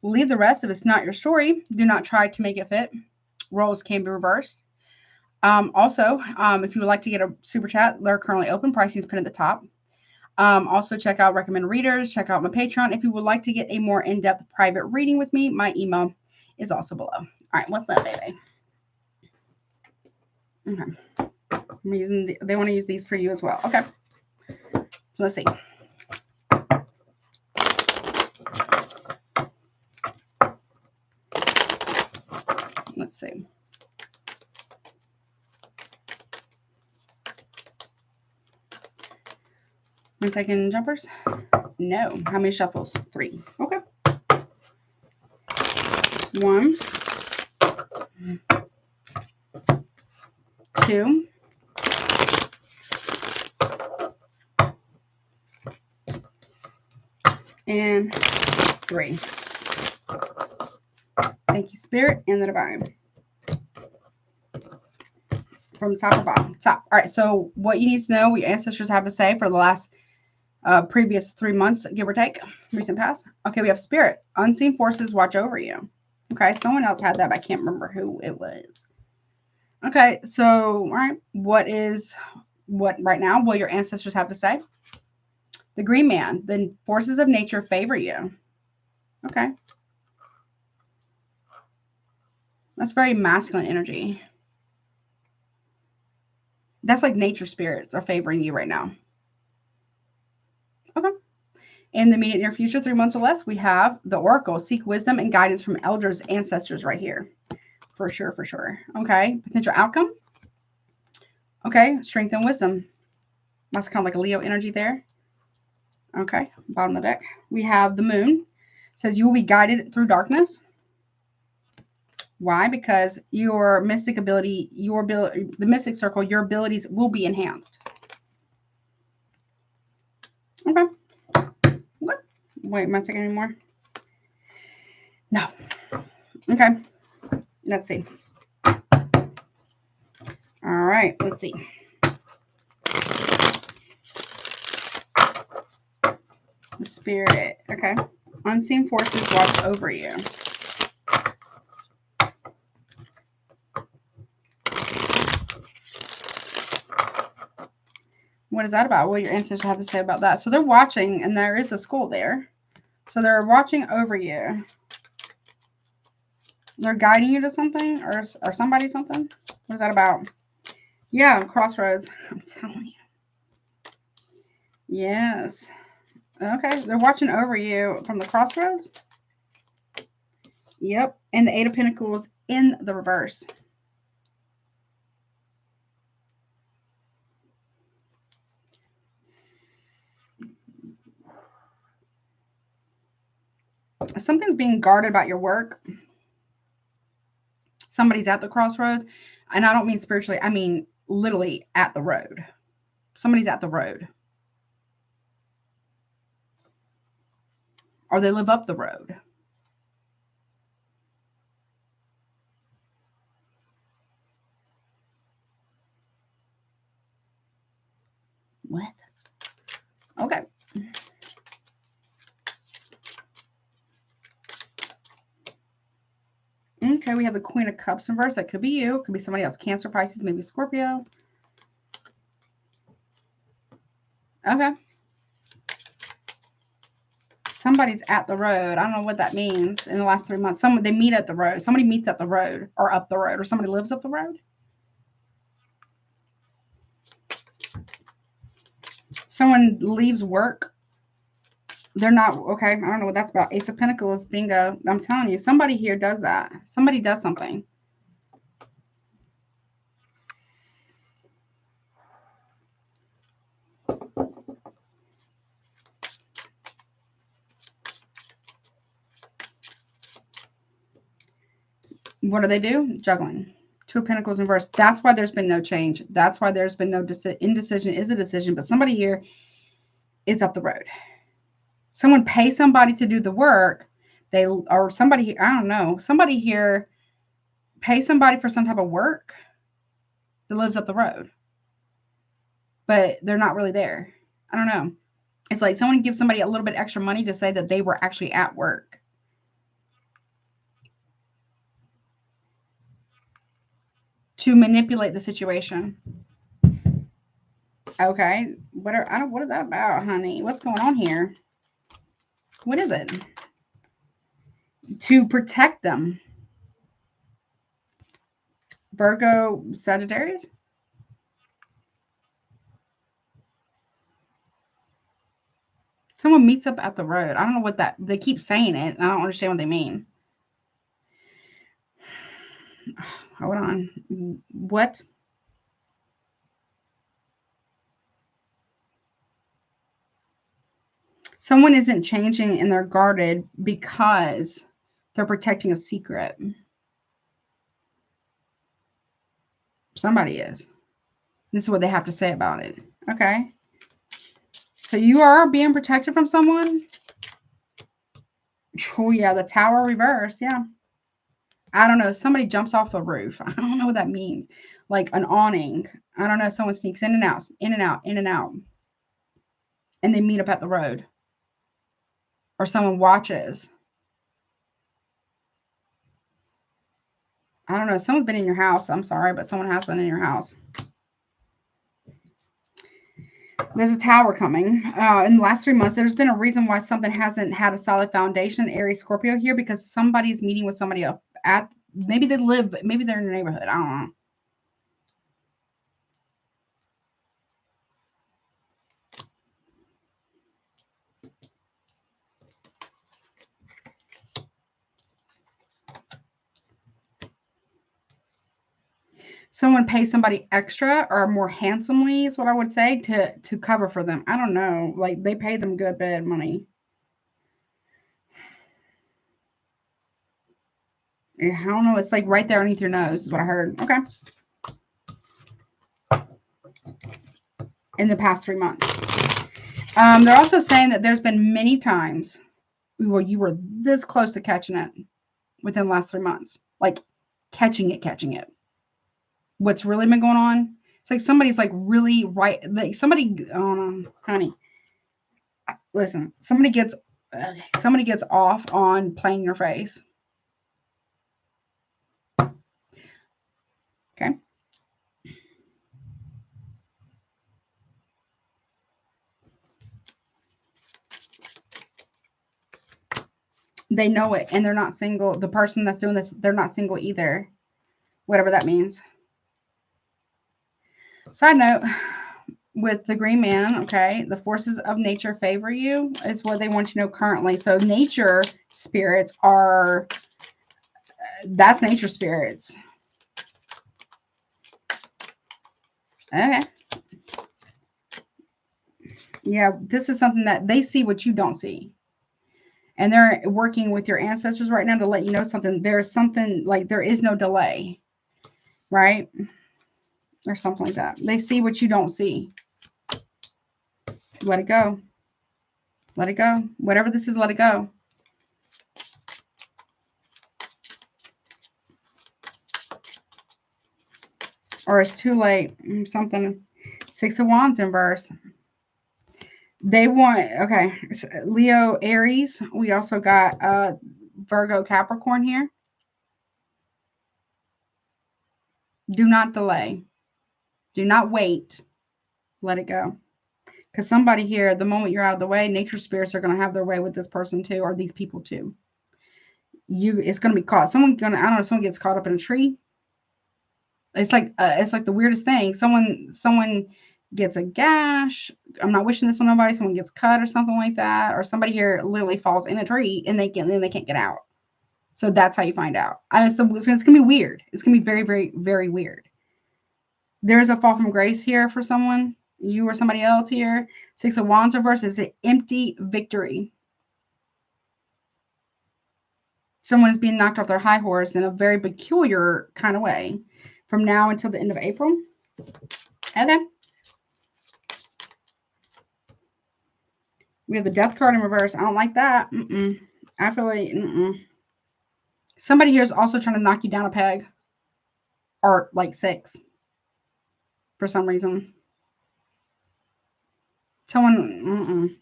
leave the rest. If it's not your story, do not try to make it fit. Roles can be reversed. Also, if you would like to get a super chat, they're currently open. Pricing is pinned at the top. Also, check out recommended readers. Check out my Patreon. If you would like to get a more in-depth private reading with me, my email is also below. All right, what's up, baby? Okay, I'm using. They want to use these for you as well. Okay, so let's see. Let's see. Am I taking jumpers? No. How many shuffles? 3. Okay. 1, 2, and 3. Thank you, Spirit and the Divine. From top or bottom? Top. All right. So what you need to know, what your ancestors have to say for the last previous 3 months, give or take, recent past. Okay, we have Spirit. Unseen forces watch over you. Okay, someone else had that, but I can't remember who it was. Okay, so, all right, what right now? What your ancestors have to say? The Green Man. The forces of nature favor you. Okay. That's very masculine energy. That's like nature spirits are favoring you right now. Okay. In the immediate near future, 3 months or less, we have the Oracle. Seek wisdom and guidance from elders, ancestors right here. For sure, for sure. Okay. Potential outcome. Okay. Strength and wisdom. That's kind of like a Leo energy there. Okay. Bottom of the deck. We have the Moon. It says you will be guided through darkness. Why? Because your mystic ability, the mystic circle, your abilities will be enhanced. Okay. What? Wait, am I taking any more? No. Okay. Let's see. All right. Let's see. The Spirit. Okay. Unseen forces watch over you. What is that about? What your ancestors have to say about that? So they're watching, and there is a school there. So they're watching over you. They're guiding you to something, or somebody something. What is that about? Yeah, crossroads. I'm telling you. Yes. Okay, they're watching over you from the crossroads. Yep, and the 8 of Pentacles in the reverse. Something's being guarded about your work. Somebody's at the crossroads. And I don't mean spiritually. I mean literally at the road. Somebody's at the road. Or they live up the road. What? Okay. Okay, we have the Queen of Cups in reverse. That could be you. Could be somebody else. Cancer, Pisces, maybe Scorpio. Okay. Somebody's at the road. I don't know what that means in the last 3 months. They meet at the road. Somebody meets at the road or up the road, or somebody lives up the road. Someone leaves work. They're not, okay, I don't know what that's about. Ace of Pentacles, bingo. I'm telling you, somebody here does that. Somebody does something. What do? Juggling. Two of Pentacles in reverse. That's why there's been no change. That's why there's been no indecision is a decision. But somebody here is up the road. Someone pays somebody to do the work. Or somebody, I don't know. Somebody here pays somebody for some type of work that lives up the road. But they're not really there. I don't know. It's like someone gives somebody a little bit extra money to say that they were actually at work. To manipulate the situation. Okay. What is that about, honey? What's going on here? What is it? To protect them. Virgo, Sagittarius? Someone meets up at the road. I don't know what that, they keep saying it. I don't understand what they mean. Hold on. What? Someone isn't changing and they're guarded because they're protecting a secret. Somebody is. This is what they have to say about it. Okay. So you are being protected from someone? Oh, yeah. The Tower reverse. Yeah. I don't know. Somebody jumps off the roof. I don't know what that means. Like an awning. I don't know. Someone sneaks in and out, in and out, in and out. And they meet up at the road. Or someone watches. I don't know. Someone's been in your house. I'm sorry, but someone has been in your house. There's a Tower coming. In the last 3 months, there's been a reason why something hasn't had a solid foundation, Aries, Scorpio here, because somebody's meeting with somebody up at, maybe they live, maybe they're in your neighborhood. I don't know. Someone pays somebody extra or more handsomely is what I would say to cover for them. I don't know. Like they pay them good bad money. I don't know. It's like right there underneath your nose is what I heard. Okay. In the past 3 months. They're also saying that there's been many times where you were this close to catching it within the last 3 months. Like catching it. What's really been going on? It's like somebody's like really right. Like somebody, honey, listen, somebody gets off on playing your face. Okay. They know it and they're not single. The person that's doing this, they're not single either. Whatever that means. Side note, with the Green Man, okay, the forces of nature favor you is what they want you to know currently. So nature spirits are, that's nature spirits. Okay. Yeah, this is something that they see what you don't see. And they're working with your ancestors right now to let you know something. There's something like there is no delay, right? Or something like that. They see what you don't see. Let it go. Let it go. Whatever this is, let it go. Or it's too late. Something. 6 of Wands in reverse. They want, okay, Leo, Aries. We also got Virgo, Capricorn here. Do not delay. Do not wait. Let it go. Because somebody here, the moment you're out of the way, nature spirits are going to have their way with this person too, or these people too. It's going to be caught. Someone going to, I don't know, someone gets caught up in a tree. It's like the weirdest thing. Someone gets a gash. I'm not wishing this on nobody. Someone gets cut or something like that, or somebody here literally falls in a tree and they can't get out. So that's how you find out. It's going to be weird. It's going to be very, very, very weird. There is a fall from grace here for someone. You or somebody else here. 6 of Wands reverse is an empty victory. Someone is being knocked off their high horse in a very peculiar kind of way from now until the end of April. Okay. We have the Death card in reverse. I don't like that. I feel like somebody here is also trying to knock you down a peg. Or like 6. For some reason. Someone,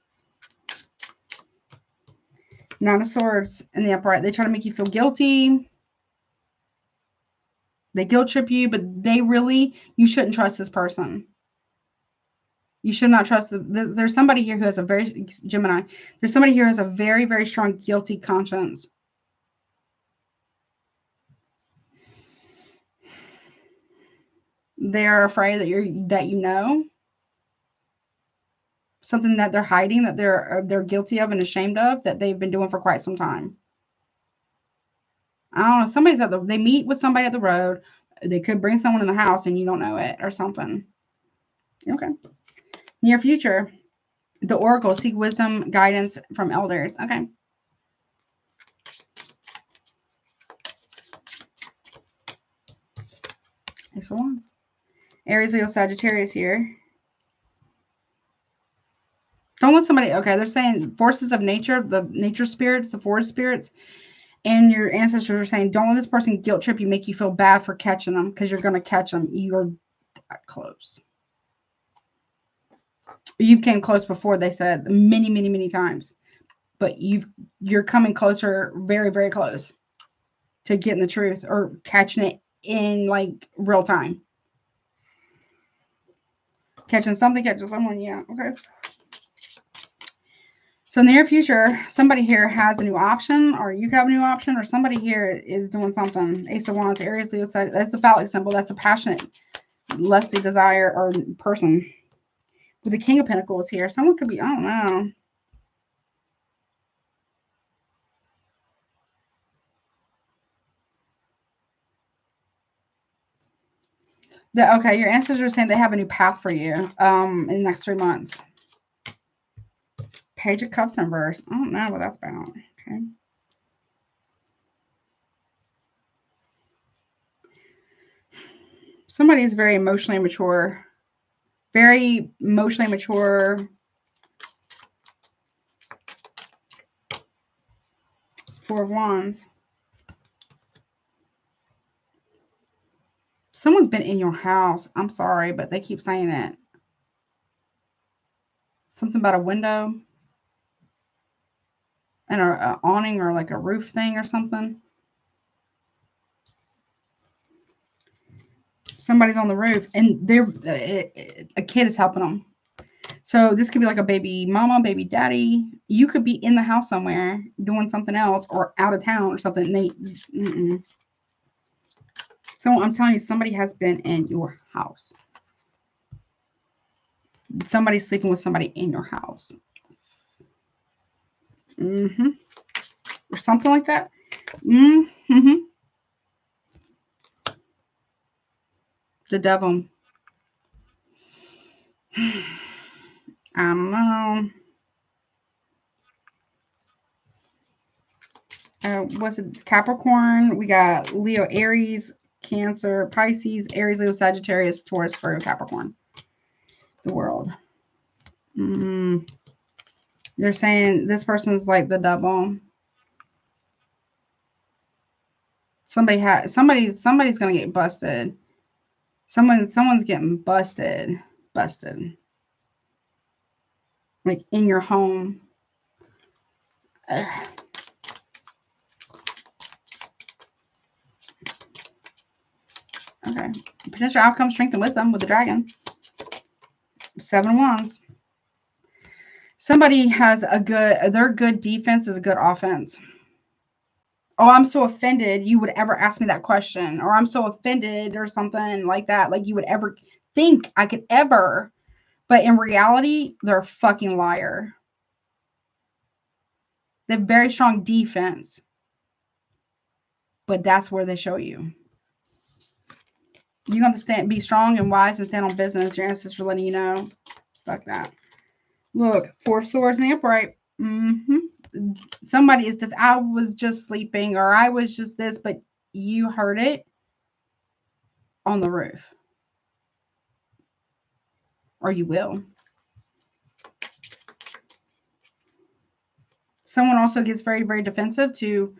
9 of Swords in the upright. They try to make you feel guilty. They guilt trip you, but you shouldn't trust this person. You should not trust there's somebody here who has a very, Gemini, there's somebody here who has a very, very strong guilty conscience. They're afraid that you know something that they're hiding, that they're guilty of and ashamed of, that they've been doing for quite some time. I don't know. Somebody's they meet with somebody at the road. They could bring someone in the house and you don't know it or something. Okay. Near future, the Oracle, seek wisdom, guidance from elders. Okay. Ace of Wands. Aries, Leo, Sagittarius here. Don't let somebody, okay, they're saying forces of nature, the nature spirits, the forest spirits, and your ancestors are saying, don't let this person guilt trip you, make you feel bad for catching them, because you're going to catch them. You're that close. You came close before, they said, many, many, many times. But you're coming closer, very, very close to getting the truth or catching it in, like, real time. Catching something, catching someone, yeah, okay. So in the near future, somebody here has a new option, or you have a new option, or somebody here is doing something. Ace of Wands, Aries, Leo, that's the phallic symbol. That's a passionate, lusty desire or person. With the King of Pentacles here, someone could be, I don't know. Okay, your ancestors are saying they have a new path for you in the next 3 months. Page of Cups in reverse. I don't know what that's about. Okay. Somebody is very emotionally mature. Very emotionally mature. 4 of Wands. Someone's been in your house. I'm sorry, but they keep saying that. Something about a window. And an awning or like a roof thing or something. Somebody's on the roof and a kid is helping them. So this could be like a baby mama, baby daddy. You could be in the house somewhere doing something else or out of town or something. So I'm telling you, somebody has been in your house. Somebody's sleeping with somebody in your house. Or something like that. The devil. I don't know. What's it? Capricorn. We got Leo, Aries, Cancer, Pisces, Aries, Leo, Sagittarius, Taurus, Virgo, Capricorn. The world. They're saying this person's like the devil. Somebody's gonna get busted. Someone's getting busted. Like in your home. Ugh. Okay. Potential outcome, strength, and wisdom with the dragon. 7 of Wands. Somebody has their good defense is a good offense. Oh, I'm so offended you would ever ask me that question. Or I'm so offended or something like that. Like you would ever think I could ever. But in reality, they're a fucking liar. They have very strong defense. But that's where they show you. You have to be strong and wise and stand on business. Your ancestors are letting you know. Fuck that. Look, 4 of Swords in the upright. Somebody is, I was just sleeping or I was just this, but you heard it on the roof. Or you will. Someone also gets very, very defensive to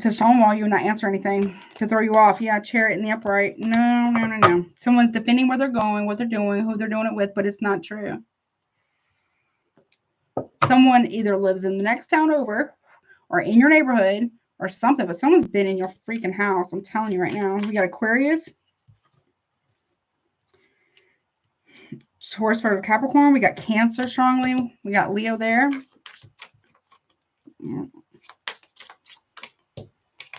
stonewall you and not answer anything, to throw you off. Yeah, Chariot in the upright. No. Someone's defending where they're going, what they're doing, who they're doing it with, but it's not true. Someone either lives in the next town over or in your neighborhood or something, but someone's been in your freaking house. I'm telling you right now. We got Aquarius. Taurus for Capricorn. We got Cancer strongly. We got Leo there.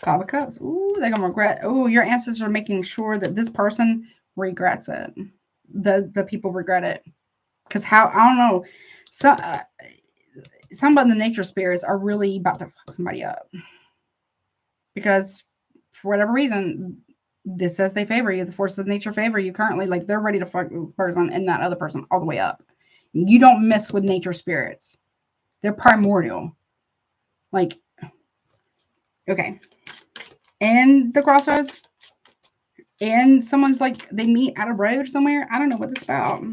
5 of Cups. Ooh, they're gonna regret. Oh, your ancestors are making sure that this person regrets it. The people regret it. Because how, I don't know. So some of the nature spirits are really about to fuck somebody up. Because for whatever reason, this says they favor you. The forces of nature favor you currently. Like they're ready to fuck this person and that other person all the way up. You don't mess with nature spirits. They're primordial. Like, okay. And the crossroads. And someone's like, they meet at a road somewhere. I don't know what this is about.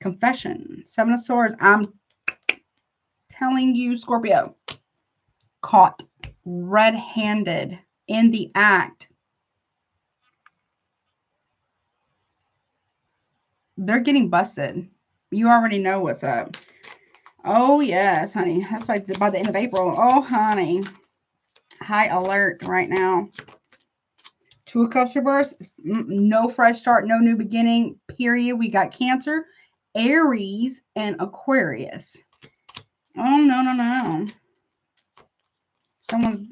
Confession. 7 of Swords. I'm telling you, Scorpio. Caught red-handed in the act. They're getting busted. You already know what's up. Oh, yes, honey. That's by the end of April. Oh, honey. High alert right now. 2 of Cups reverse. No fresh start. No new beginning. Period. We got Cancer, Aries, and Aquarius. Oh, no. Someone.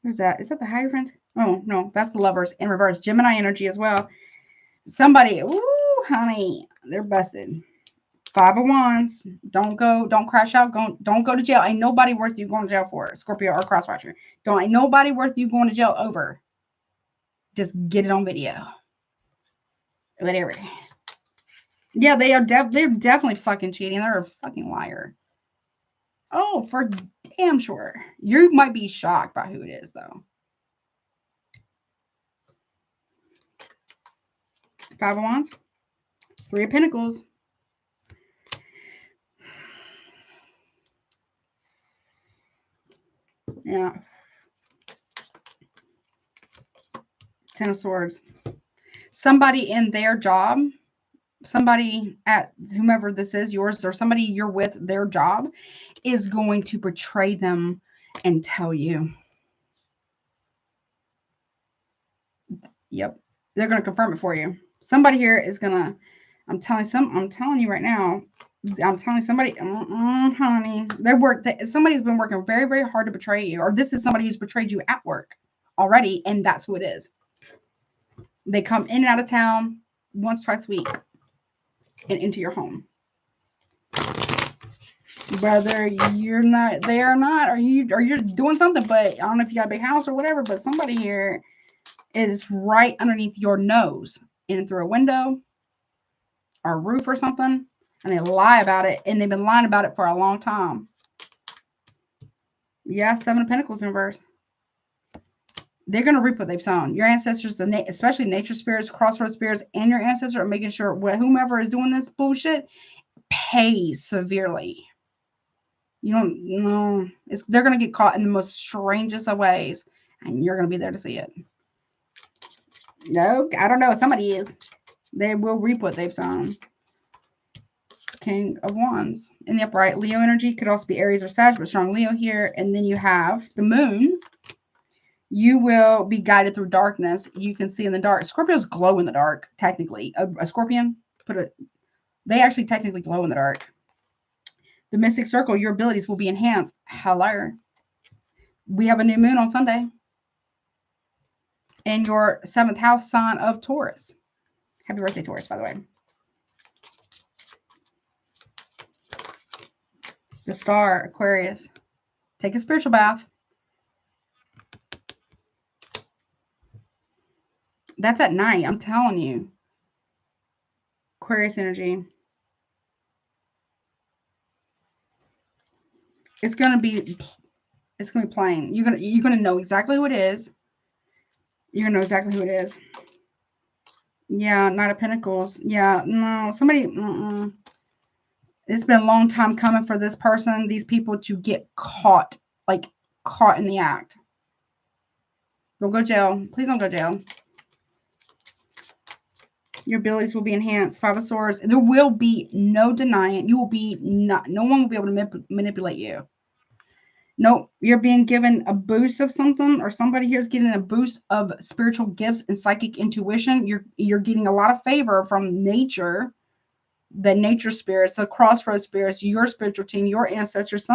Who's that? Is that the Hierophant? Oh, no. That's the Lovers in reverse. Gemini energy as well. Somebody. Ooh, honey. They're busted. 5 of Wands. Don't crash out. Don't go to jail. Ain't nobody worth you going to jail for. Scorpio or Crosswatcher. Ain't nobody worth you going to jail over. Just get it on video. Whatever. Yeah, they're definitely fucking cheating. They're a fucking liar. Oh, for damn sure. You might be shocked by who it is, though. 5 of Wands. 3 of Pentacles. Yeah. 10 of Swords. Somebody in their job, somebody at whomever this is, yours or somebody you're with, their job is going to betray them and tell you. Yep. They're going to confirm it for you. Somebody here is going to, I'm telling you right now, I'm telling somebody, honey, somebody's been working very, very hard to betray you, or this is somebody who's betrayed you at work already, and that's who it is. They come in and out of town once, twice a week and into your home. Whether you're not there or not, or you're doing something, but I don't know if you got a big house or whatever, but somebody here is right underneath your nose, in through a window or a roof or something, and they lie about it, and they've been lying about it for a long time. Yeah, 7 of Pentacles in reverse. They're going to reap what they've sown. Your ancestors, especially nature spirits, crossroad spirits, and your ancestors are making sure whomever is doing this bullshit pays severely. You don't know. They're going to get caught in the most strangest of ways, and you're going to be there to see it. No, I don't know. Somebody is. They will reap what they've sown. King of Wands in the upright. Leo energy could also be Aries or Sag, but strong Leo here. And then you have the moon. You will be guided through darkness. You can see in the dark. Scorpios glow in the dark, technically. A scorpion, They actually technically glow in the dark. The mystic circle, your abilities will be enhanced. Hello. We have a new moon on Sunday. In your 7th house sign of Taurus. Happy birthday, Taurus, by the way. The star, Aquarius. Take a spiritual bath. That's at night, I'm telling you. Aquarius energy. It's gonna be plain. You're gonna know exactly who it is. You're gonna know exactly who it is. Yeah, Knight of Pentacles. Yeah, no, somebody. It's been a long time coming for this person, these people, to get caught, like caught in the act. Don't go to jail. Please don't go to jail. Your abilities will be enhanced. 5 of Swords. There will be no denying. You will be no one will be able to manipulate you. Nope. You're being given a boost of something, or somebody here is getting a boost of spiritual gifts and psychic intuition. You're getting a lot of favor from nature, the nature spirits, the crossroads spirits, your spiritual team, your ancestors.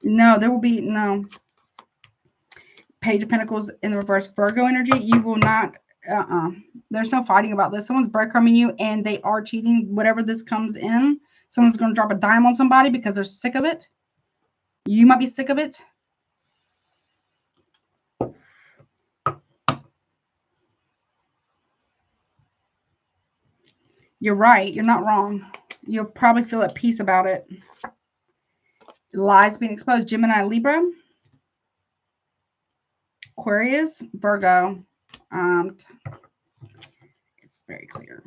No, there will be no. Page of Pentacles in the reverse, Virgo energy. You will not, there's no fighting about this. Someone's breadcrumbing you and they are cheating. Whatever this comes in, someone's going to drop a dime on somebody because they're sick of it. You might be sick of it. You're right. You're not wrong. You'll probably feel at peace about it. Lies being exposed. Gemini, Libra. Aquarius, Virgo. It's very clear.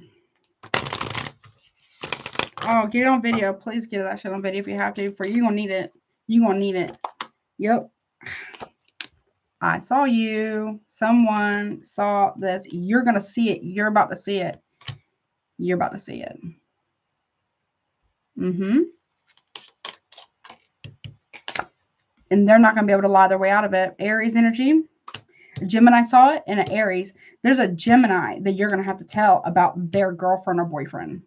Oh, get it on video. Please get that shit on video if you have to. For you're gonna need it. You're gonna need it. Yep. I saw you. Someone saw this. You're gonna see it. You're about to see it. You're about to see it. And they're not gonna be able to lie their way out of it. Aries energy. Gemini saw it, and an Aries. There's a Gemini that you're going to have to tell about their girlfriend or boyfriend.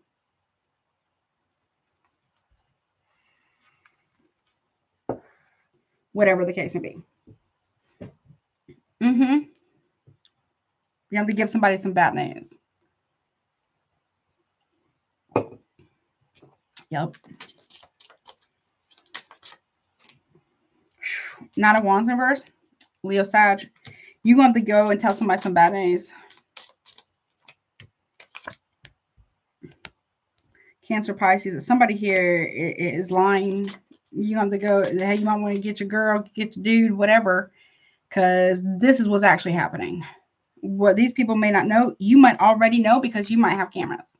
Whatever the case may be. You have to give somebody some bad news. Yep. Knight of Wands in reverse. Leo, Sag. You're going to have to go and tell somebody some bad news. Cancer, Pisces. Somebody here is lying. You have to go. Hey, you might want to get your girl, get your dude, whatever, because this is what's actually happening. What these people may not know, you might already know because you might have cameras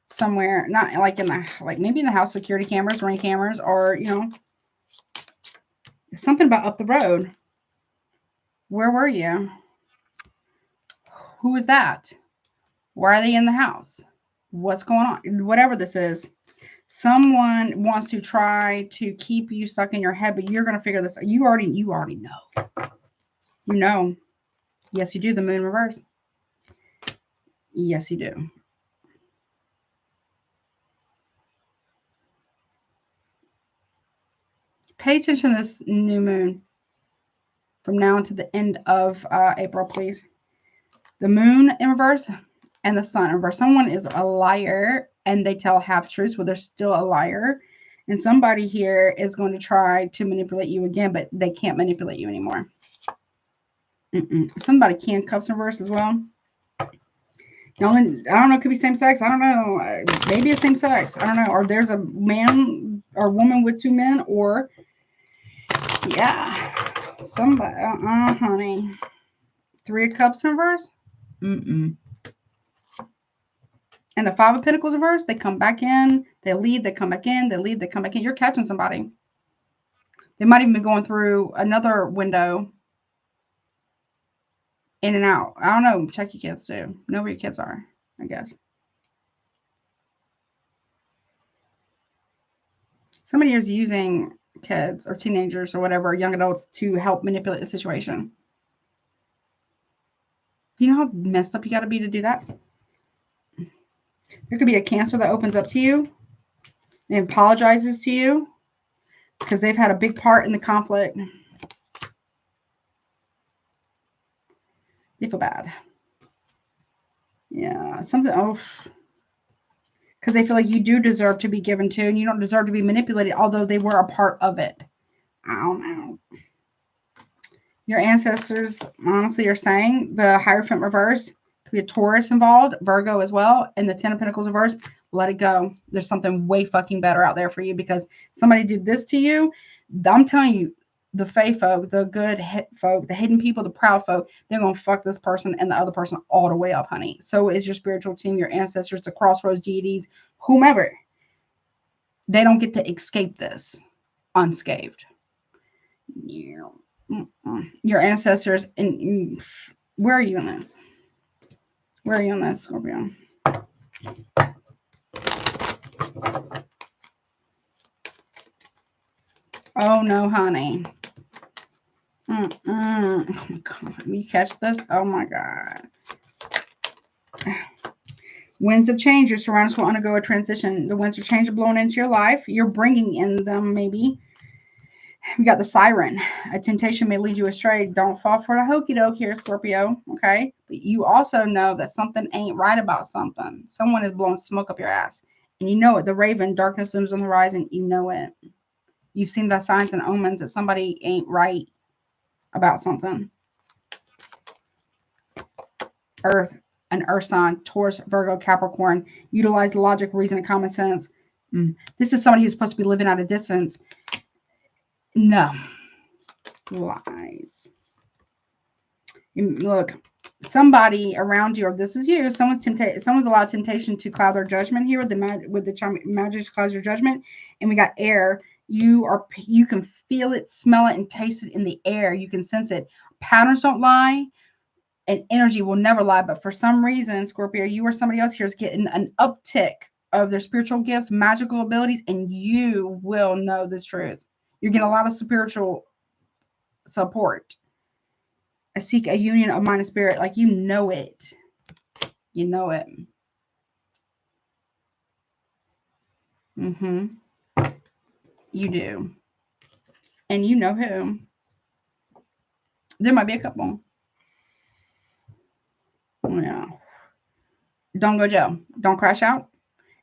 somewhere. Not like in the maybe in the house, security cameras, ring cameras, or something about up the road. Where were you? Who is that? Why are they in the house? What's going on? Whatever this is, someone wants to try to keep you stuck in your head, but you're going to figure this out. You already know. You know. Yes, you do. The moon reverse. Yes, you do. Pay attention to this new moon from now until the end of April, please. The moon in reverse and the sun in reverse. Someone is a liar and they tell half-truths, but they're still a liar. And somebody here is going to try to manipulate you again, but they can't manipulate you anymore. Somebody can cups in reverse as well. I don't know, it could be same sex. I don't know. Maybe it's same sex. I don't know. Or there's a man or woman with 2 men, or yeah. Somebody, honey. 3 of Cups in reverse. And the 5 of Pentacles in reverse. They come back in. They leave. They come back in. They leave. They come back in. You're catching somebody. They might even be going through another window. In and out. I don't know. Check your kids too. Know where your kids are, I guess. Somebody is using kids or teenagers or whatever, young adults, to help manipulate the situation. Do you know how messed up you got to be to do that? There could be a Cancer that opens up to you and apologizes to you because they've had a big part in the conflict. They feel bad. Yeah, something. Oh, because they feel like you do deserve to be given to, and you don't deserve to be manipulated, although they were a part of it. I don't know. Your ancestors, honestly, are saying the Hierophant reverse could be a Taurus involved, Virgo as well, and the Ten of Pentacles reverse. Let it go. There's something way fucking better out there for you because somebody did this to you. I'm telling you, the Fae folk, the good folk, the hidden people, the proud folk, they're going to fuck this person and the other person all the way up, honey. So is your spiritual team, your ancestors, the crossroads deities, whomever. They don't get to escape this unscathed. Your ancestors, and where are you in this? Where are you in this, Scorpio? Oh no, honey. Oh my God. You catch this? Oh my God. Winds of change. Your surroundings will undergo a transition. The winds of change are blowing into your life. You're bringing in them, maybe. We got the siren. A temptation may lead you astray. Don't fall for the hokey doke here, Scorpio. Okay? But you also know that something ain't right about something. Someone is blowing smoke up your ass. And you know it. The raven, darkness looms on the horizon. You know it. You've seen the signs and omens that somebody ain't right about something. Earth, an earth sign, Taurus, Virgo, Capricorn. Utilize logic, reason, and common sense. This is somebody who's supposed to be living at a distance. No. Lies. Look, somebody around you, or this is you, someone's allowed temptation to cloud their judgment here with the magic clouds your judgment. And we got air. You can feel it, smell it, and taste it in the air. You can sense it. Patterns don't lie, and energy will never lie. But for some reason, Scorpio, you or somebody else here is getting an uptick of their spiritual gifts, magical abilities, and you will know this truth. You're getting a lot of spiritual support. I seek a union of mind and spirit. Like, you know it. You know it. You do. And you know who. There might be a couple. Yeah. Don't go jail. Don't crash out.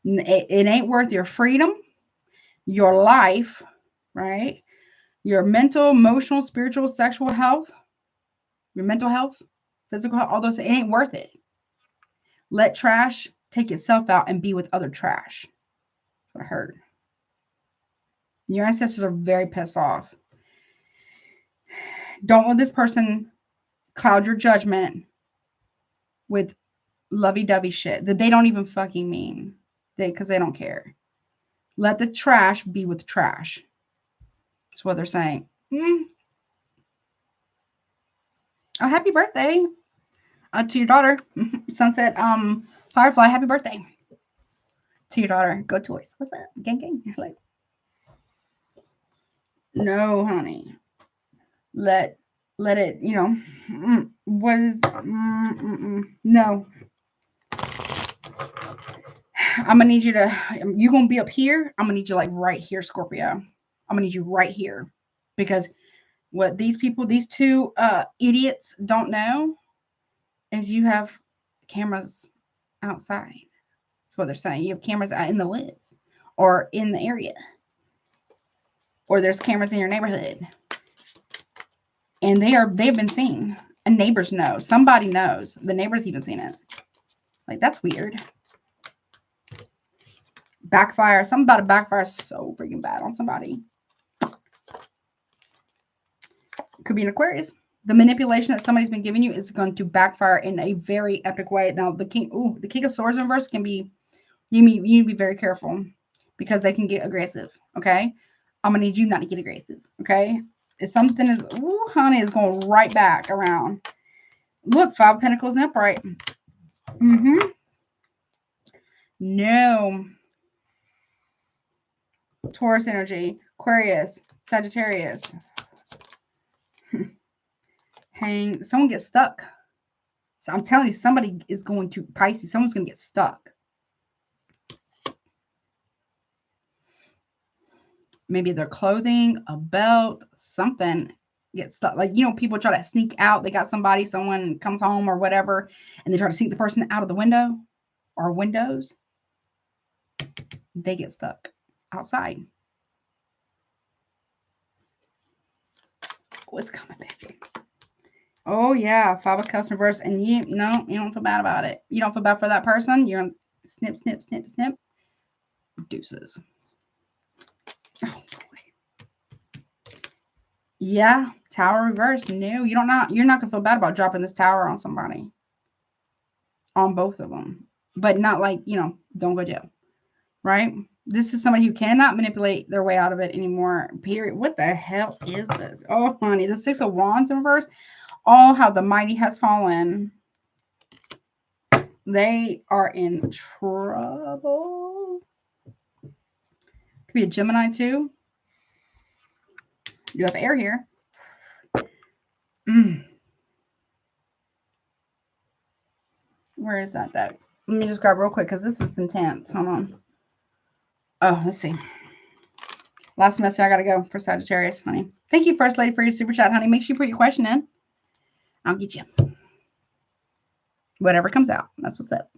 It ain't worth your freedom, your life, right? Your mental, emotional, spiritual, sexual health, your mental health, physical health, all those, it ain't worth it. Let trash take itself out and be with other trash. That's what I heard. Your ancestors are very pissed off. Don't let this person cloud your judgment with lovey-dovey shit that they don't even fucking mean. Because they don't care. Let the trash be with trash. That's what they're saying. Oh, happy birthday to your daughter. Sunset Firefly, happy birthday to your daughter. Go Toys. What's that? Gang gang. Like, no, honey. Let it, you know. What is no. I'm gonna need you to, you're gonna be up here. I'm gonna need you like right here, Scorpio. I'm gonna need you right here. Because what these people, these two idiots don't know is you have cameras outside. That's what they're saying. You have cameras out in the woods or in the area. Or there's cameras in your neighborhood. And they've been seen. And neighbors know. Somebody knows. The neighbors even seen it. Like, that's weird. Backfire. Something about a backfire is so freaking bad on somebody. Could be an Aquarius. The manipulation that somebody's been giving you is going to backfire in a very epic way. Now, the King of Swords in reverse can be, you need to be very careful because they can get aggressive, okay? I'm going to need you not to get aggressive, okay? If something is, ooh, honey, is going right back around. Look, 5 of Pentacles and upright. No. Taurus energy. Aquarius, Sagittarius. Hang. Someone gets stuck. So I'm telling you, somebody is going to Pisces. Someone's going to get stuck. Maybe their clothing, a belt, something gets stuck. Like, you know, people try to sneak out. They got somebody, someone comes home or whatever, and they try to sneak the person out of the window or windows. They get stuck outside. What's coming, baby? Oh, yeah. 5 of Cups reverse. And you don't feel bad about it. You don't feel bad for that person. You're going to snip, snip, snip, snip. Deuces. Oh, boy. Yeah. Tower reverse. No, you're not going to feel bad about dropping this tower on somebody. On both of them. But not like, you know, don't go to jail. Right? This is somebody who cannot manipulate their way out of it anymore. Period. What the hell is this? Oh, honey. The 6 of Wands in reverse. Oh, how the mighty has fallen. They are in trouble. Could be a Gemini too. You have air here. Where is that deck? Let me just grab real quick because this is intense. Hold on. Oh, let's see. Last message. I got to go for Sagittarius, honey. Thank you, First Lady, for your super chat, honey. Make sure you put your question in. I'll get you. Whatever comes out. That's what's up.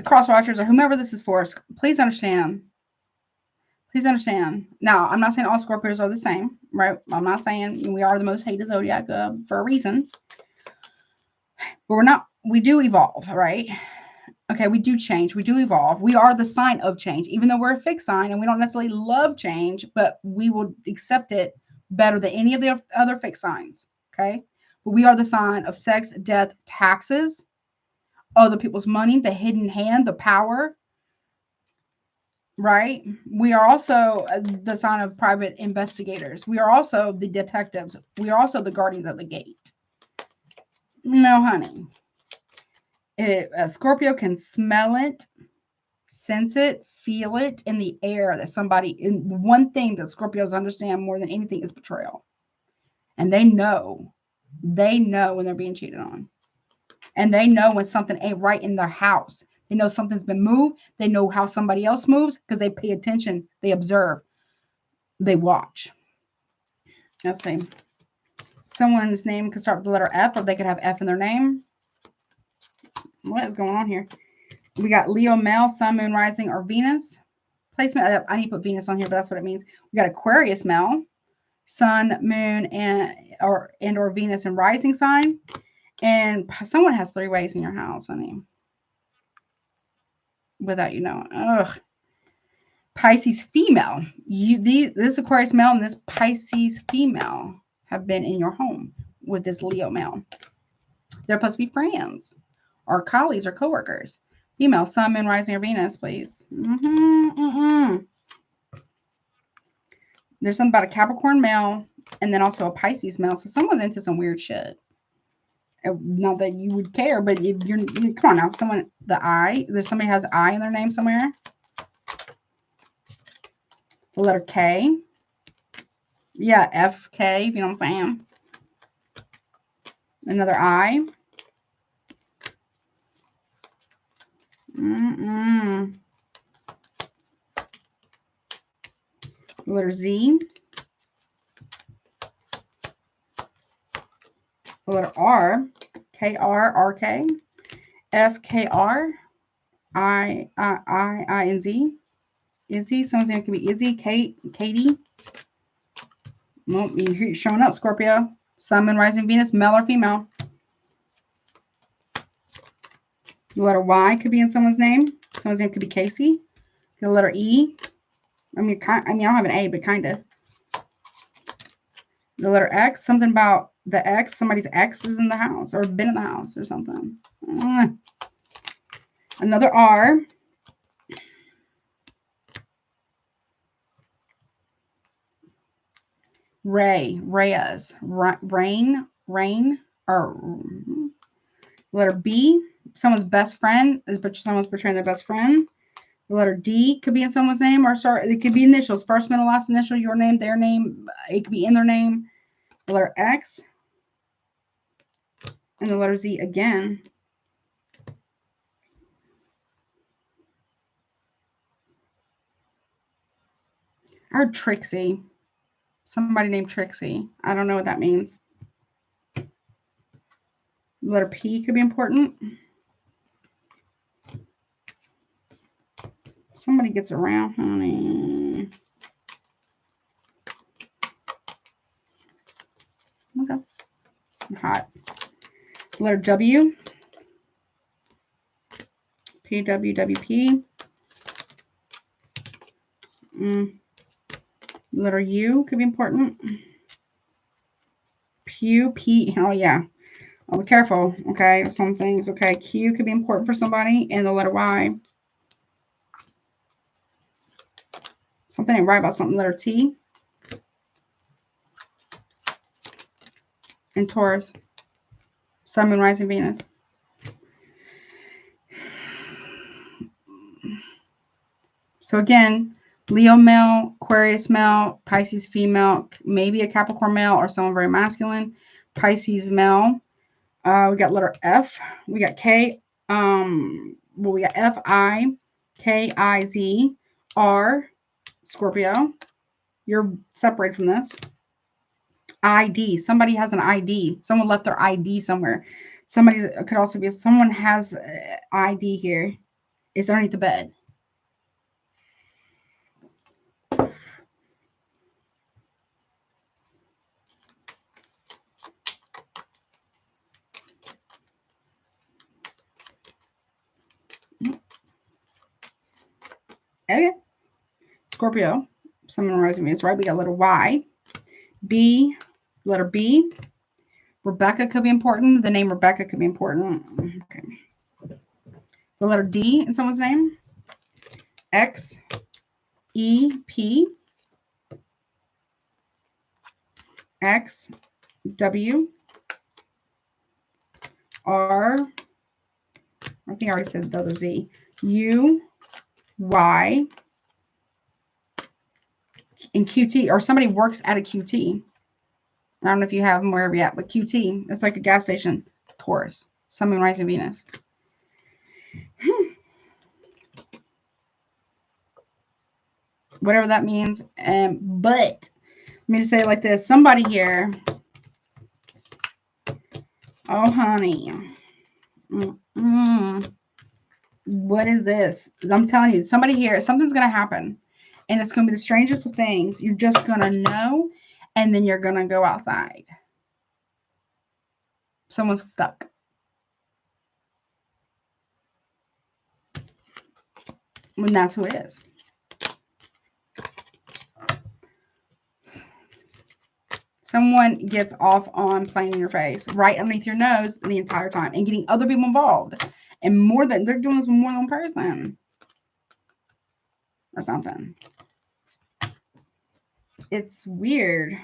Cross watchers or whomever this is for, please understand. Please understand. Now, I'm not saying all Scorpios are the same, right? I'm not saying we are the most hated zodiac for a reason. But we're not, we do evolve, right? Okay, we do change. We do evolve. We are the sign of change, even though we're a fixed sign and we don't necessarily love change, but we will accept it better than any of the other fixed signs, okay? But we are the sign of sex, death, taxes, other people's money, the hidden hand, the power, right? We are also the sign of private investigators. We are also the detectives. We are also the guardians at the gate. No, honey. A Scorpio can smell it, sense it, feel it in the air that somebody, and one thing that Scorpios understand more than anything is betrayal. And they know when they're being cheated on. And they know when something ain't right in their house. They know something's been moved. They know how somebody else moves because they pay attention. They observe. They watch. Let's see. Someone's name could start with the letter F, or they could have F in their name. What is going on here? We got Leo male, Sun, Moon, Rising, or Venus. Placement. I need to put Venus on here, but that's what it means. We got Aquarius male, Sun, Moon, and or Venus and Rising sign. And someone has 3 ways in your house, honey. Without you knowing. Ugh. Pisces female. This Aquarius male and this Pisces female have been in your home with this Leo male. They're supposed to be friends or colleagues or coworkers. Female, Sun, Moon, Rising, or Venus, please. There's something about a Capricorn male and then also a Pisces male. So someone's into some weird shit. Not that you would care, but if come on now. Someone, the I, there's somebody has I in their name somewhere. The letter K. Yeah, FK, if you know what I'm saying. Another I. The letter Z. The letter R. KR, RK. FKR. I, and Z. Izzy. Someone's name could be Izzy, Kate, Katie. Well, you're showing up, Scorpio. Sun, Moon, Rising, Venus, male or female. The letter Y could be in someone's name. Someone's name could be Casey. The letter E. I don't have an A, but kind of. The letter X. Something about the X. Somebody's X is in the house or been in the house or something. Another R. Reyes, rain, or letter B, someone's best friend. Someone's portraying their best friend. The letter D could be in someone's name, or sorry, it could be initials. First, middle, last initial, your name, their name. It could be in their name. The letter X. And the letter Z again. I heard Trixie. Somebody named Trixie. I don't know what that means. The letter P could be important. Somebody gets around, honey. Okay. I'm hot. Letter W. PWWP. Letter U could be important. P. Oh, yeah. Oh, be careful. Okay. Some things. Okay. Q could be important for somebody. And the letter Y. Something ain't right about something. Letter T. And Taurus. Sun, Moon, Rising, Venus. So again, Leo male, Aquarius male, Pisces female, maybe a Capricorn male or someone very masculine. Pisces male. We got letter F. We got K. We got F, I, K, I, Z, R, Scorpio. You're separated from this. ID. Somebody has an ID. Someone left their ID somewhere. Somebody could also be, someone has ID here. It's underneath the bed. Okay. Scorpio. Someone rising Venus, right? We got letter Y. B. Letter B. Rebecca could be important. The name Rebecca could be important. Okay. The letter D in someone's name. X. E. P. X. W. R. I think I already said the other Z. U. Y. And QT, or somebody works at a QT. I don't know if you have them wherever you're at, but QT, it's like a gas station. Taurus, Sun, Moon, Rising, Venus. Whatever that means. But let me just say it like this. Somebody here. Oh, honey. What is this? I'm telling you, somebody here, something's going to happen. And it's going to be the strangest of things. You're just going to know, and then you're going to go outside. Someone's stuck. And that's who it is. Someone gets off on playing in your face, right underneath your nose the entire time, and getting other people involved. And more than, they're doing this with more than one person. Or something. It's weird.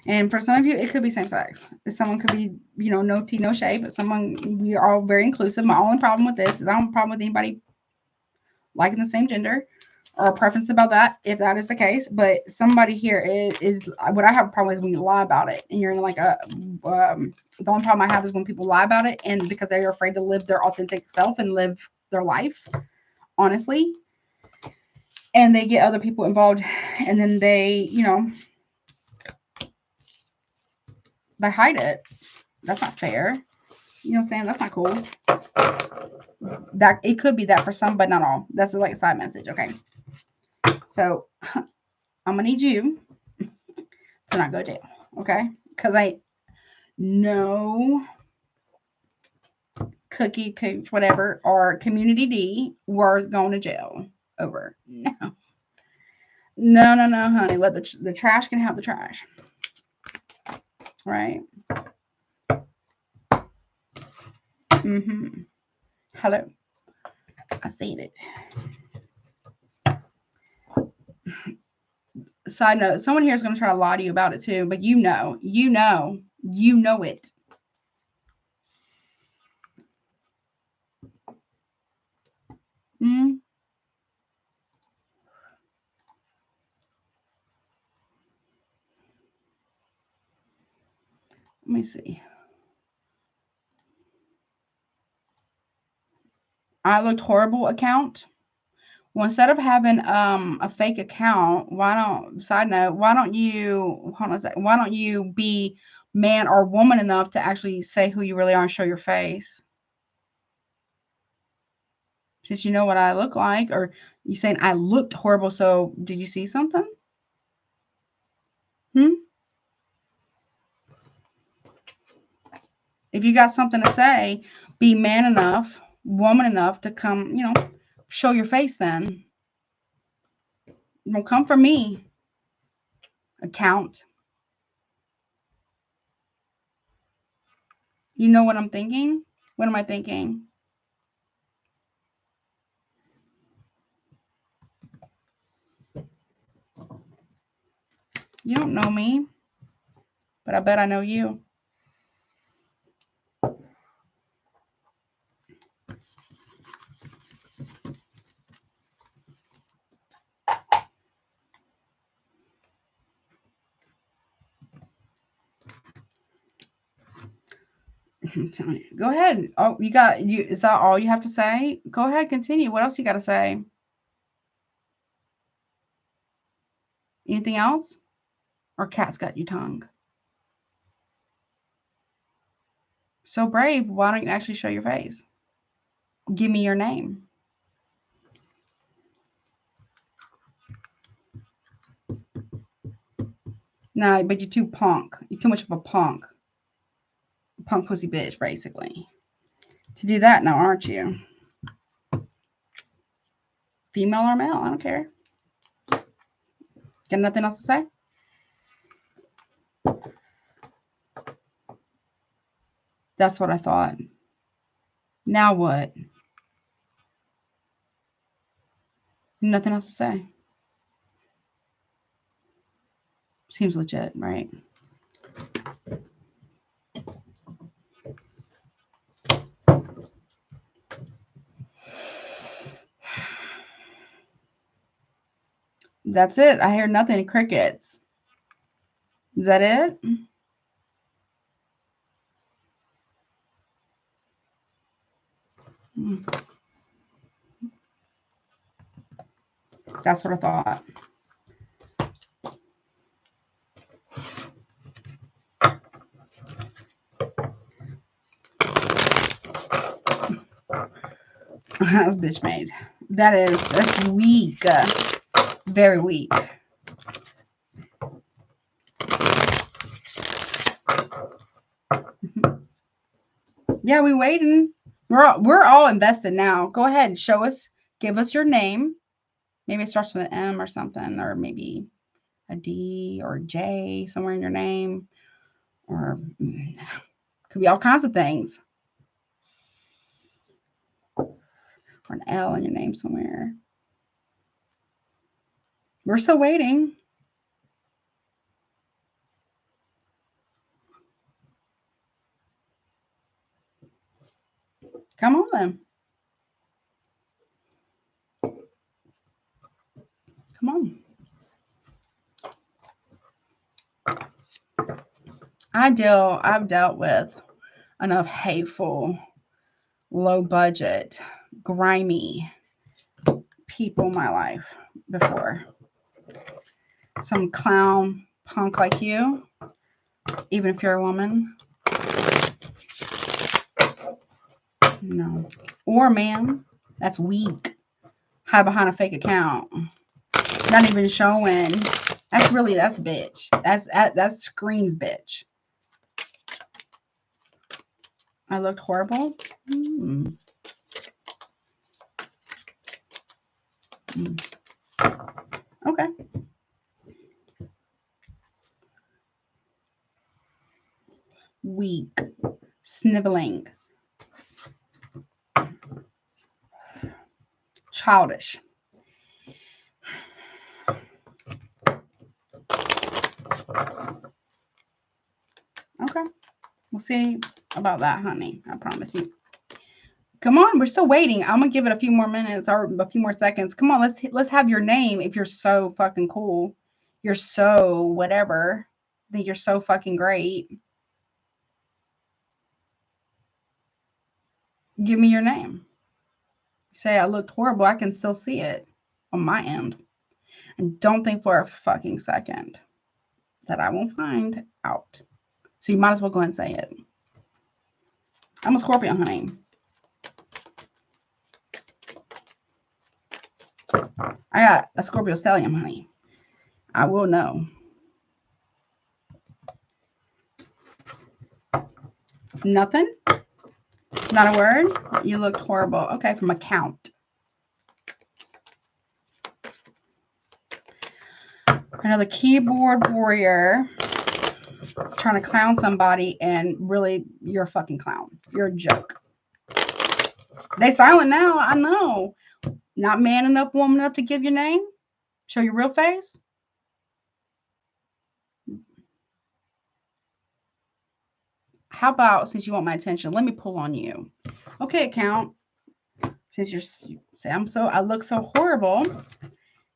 And for some of you, it could be same sex. Someone could be, you know, no tea, no shade, but someone, we are all very inclusive. My only problem with this is I don't have a problem with anybody liking the same gender or a preference about that, if that is the case. But somebody here is what I have a problem with is when you lie about it. And you're in like a, the only problem I have is when people lie about it, and because they're afraid to live their authentic self and live their life, honestly. And they get other people involved, and then they, you know, they hide it. That's not fair. You know what I'm saying? That's not cool. That it could be that for some, but not all. That's like a side message. Okay. So I'm gonna need you to not go to jail. Okay? Because I know Cookie, Cooch, whatever, or Community D were going to jail over. No. No, no, no, honey. Let the trash can have the trash. Right? Hello. I said it. Side note, someone here is going to try to lie to you about it too, but you know it. Hmm? Let me see. I looked horrible account. Well, instead of having a fake account, why don't, side note, why don't you, hold on a second, why don't you be man or woman enough to actually say who you really are and show your face? Since you know what I look like, or you saying I looked horrible, so did you see something? If you got something to say, be man enough, woman enough to come, you know, show your face then. Don't come for me, account. You know what I'm thinking? What am I thinking? You don't know me, but I bet I know you. Go ahead. Oh, you got you. Is that all you have to say? Go ahead, continue. What else you got to say? Anything else? Or cat's got you tongue? So brave. Why don't you actually show your face? Give me your name. Nah, but you're too punk. You're too much of a punk. Punk pussy bitch, basically. To do that now, aren't you? Female or male? I don't care. Got nothing else to say? That's what I thought. Now what? Nothing else to say. Seems legit, right? That's it. I hear nothing. Crickets. Is that it? That's what I thought. That's bitch made. That's weak. Very weak. Yeah, we waiting. We're all invested now. Go ahead, show us. Give us your name. Maybe it starts with an M or something, or maybe a D or a J somewhere in your name, or could be all kinds of things. Or an L in your name somewhere. We're still waiting. Come on then. Come on. I've dealt with enough hateful, low budget, grimy people in my life before. Some clown punk like you, even if you're a woman. No. Or a man. That's weak. Hide behind a fake account. Not even showing. That's bitch. That screams bitch. I looked horrible. Okay. Weak. Sniveling. Childish. Okay. We'll see about that, honey. I promise you. Come on, we're still waiting. I'm gonna give it a few more minutes or a few more seconds. Come on, let's have your name. If you're so fucking cool, you're so whatever. I think you're so fucking great. Give me your name. Say I looked horrible. I can still see it on my end. And don't think for a fucking second that I won't find out. So you might as well go ahead and say it. I'm a Scorpio, honey. I got a Scorpio stellium, honey. I will know. Nothing? Not a word? You looked horrible. Okay, from a count. Another keyboard warrior trying to clown somebody, and really, you're a fucking clown. You're a joke. They silent now. I know. Not man enough, woman enough to give your name? Show your real face? How about, since you want my attention, let me pull on you. Okay, account. Since you're say I look so horrible,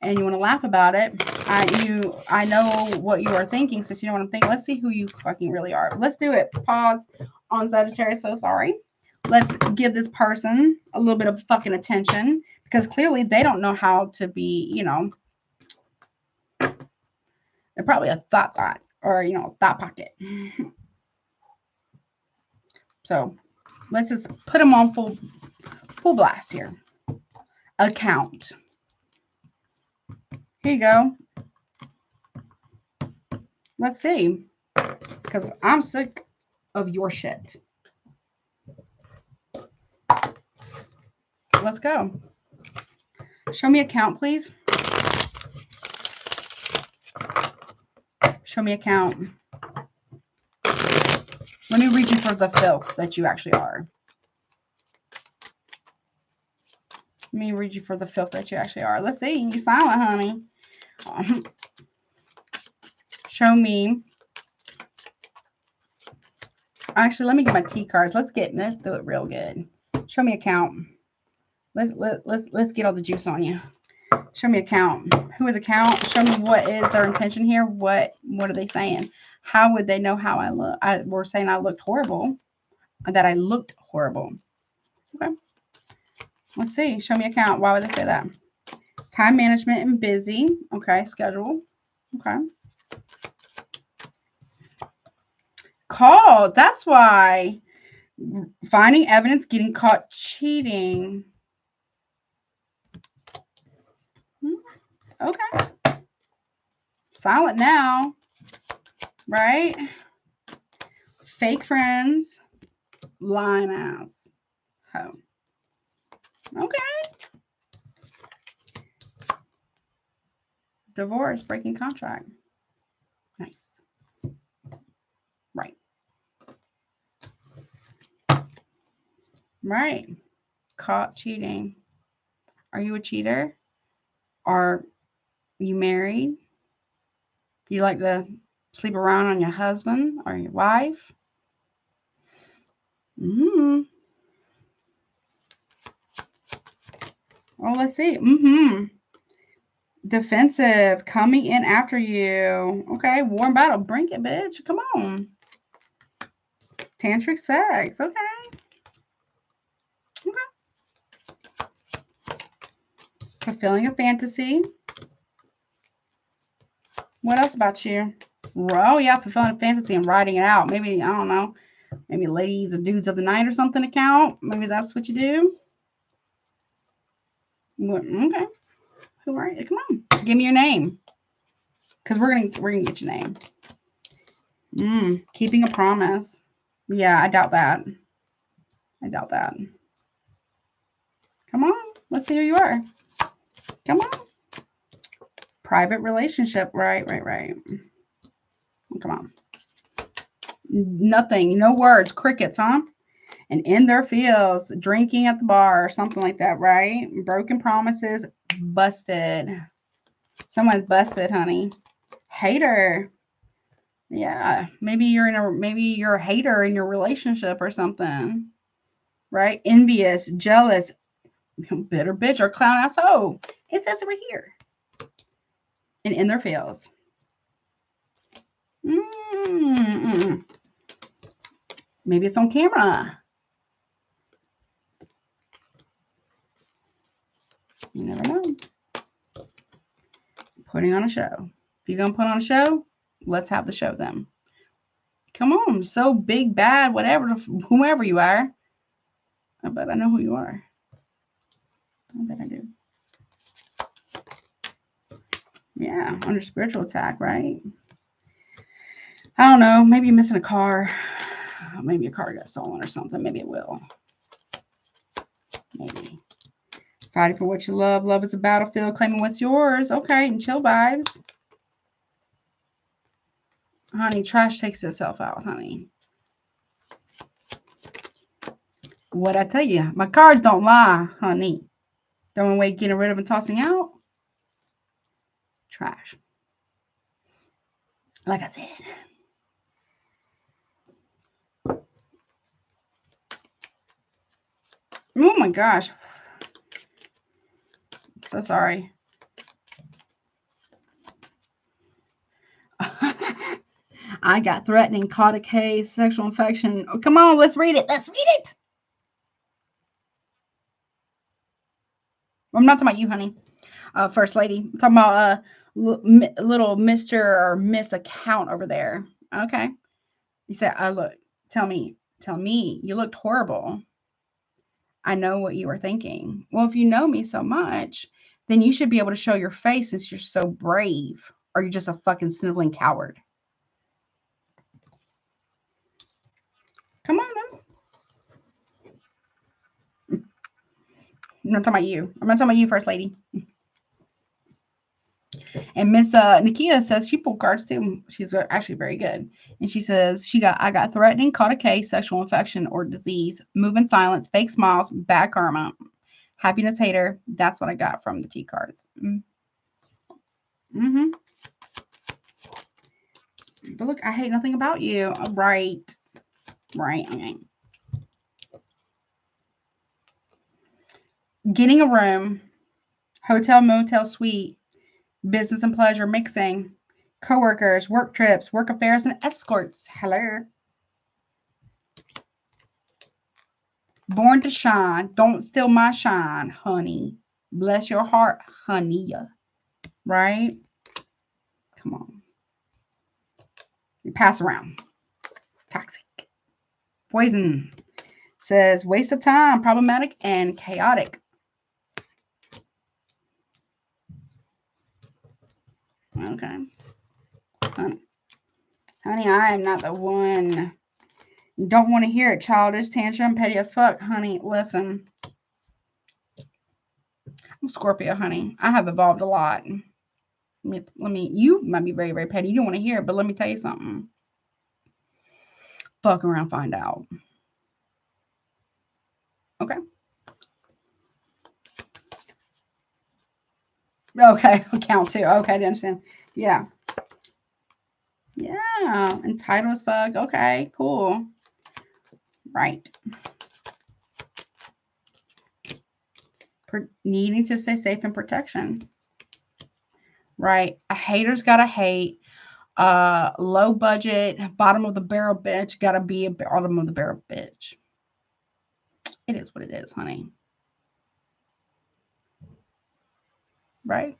and you want to laugh about it, I know what you are thinking. Since you know what I'm thinking, let's see who you fucking really are. Let's do it. Pause on Sagittarius. So sorry. Let's give this person a little bit of fucking attention, because clearly they don't know how to be, you know, they're probably a thought or, you know, thought pocket. So let's just put them on full blast here. Account. Here you go. Let's see, because I'm sick of your shit. Let's go. Show me account, please. Show me account. Let me read you for the filth that you actually are. Let me read you for the filth that you actually are. Let's see. You silent, honey. Show me. Actually, let me get my T cards. Let's do it real good. Show me account. Let's get all the juice on you. Show me account. Who is account? Show me what is their intention here. What are they saying? How would they know how I look? We're saying I looked horrible. That I looked horrible. Okay. Let's see. Show me account. Why would they say that? Time management and busy. Okay. Schedule. Okay. Called. That's why. Finding evidence, getting caught cheating. Okay. Silent now. Right? Fake friends. Lying ass. Hoe. Okay. Divorce, breaking contract. Nice. Right. Right. Caught cheating. Are you a cheater? Are you married? Do you like to sleep around on your husband or your wife? Oh, let's see. Defensive, coming in after you. Okay, warm battle. Bring it, bitch. Come on. Tantric sex. Okay. Fulfilling a fantasy. What else about you? Oh, yeah, fulfilling a fantasy and writing it out. Maybe, I don't know. Maybe ladies or dudes of the night or something account. Maybe that's what you do. Okay. Who are you? Come on. Give me your name. Because we're gonna get your name. Keeping a promise. Yeah, I doubt that. I doubt that. Come on. Let's see who you are. Come on. Private relationship. Right. Come on. Nothing. No words. Crickets, huh? And in their fields, drinking at the bar or something like that, right? Broken promises. Busted. Someone's busted, honey. Hater. Yeah. Maybe you're a hater in your relationship or something. right? Envious, jealous, bitter bitch, or clown asshole. It says it right here. And in their feels. Maybe it's on camera. You never know. Putting on a show. If you're going to put on a show, let's have the show then. Come on. So big, bad, whatever, whomever you are. I bet I know who you are. I bet I do. Yeah, under spiritual attack, right? I don't know. Maybe you're missing a car. Maybe your car got stolen or something. Maybe it will. Maybe. Fighting for what you love. Love is a battlefield. Claiming what's yours. Okay, and chill vibes. Honey, trash takes itself out, honey. What I tell you, my cards don't lie, honey. Throwing away, getting rid of, and tossing out. Trash. Like I said. Oh my gosh. So sorry. I got threatening, caught a case, sexual infection. Oh, come on, let's read it. Let's read it. I'm not talking about you, honey. First lady. I'm talking about little Mr. or Miss account over there. Okay. You said, look, tell me, you looked horrible. I know what you were thinking. Well, if you know me so much, then you should be able to show your face since you're so brave. Or you're just a fucking sniveling coward. Come on, now. I'm not talking about you. I'm not talking about you, First Lady. And Miss Nakia says she pulled cards too. She's actually very good. And she says I got threatening, caught a case, sexual infection or disease, move in silence, fake smiles, bad karma, happiness hater. That's what I got from the T cards. Mm-hmm. But look, I hate nothing about you. Right. Okay. Getting a room, hotel, motel, suite, business and pleasure mixing, co-workers, work trips, work affairs, and escorts. Hello. Born to shine. Don't steal my shine, honey. Bless your heart, honey. Right? Come on. You pass around. Toxic. Poison. Says waste of time, problematic, and chaotic. Okay. Honey, I am not the one. You don't want to hear it. Childish, tantrum, petty as fuck. Honey, listen. I'm Scorpio, honey. I have evolved a lot. You might be very, very petty. You don't want to hear it, but let me tell you something. Fuck around, find out. Okay. Okay, count two. Okay, I understand. Yeah. Yeah, entitled as fuck. Okay, cool. Right. Needing to stay safe and protection. Right. A hater's gotta hate. Low budget, bottom of the barrel bitch. Gotta be a bottom of the barrel bitch. It is what it is, honey. Right.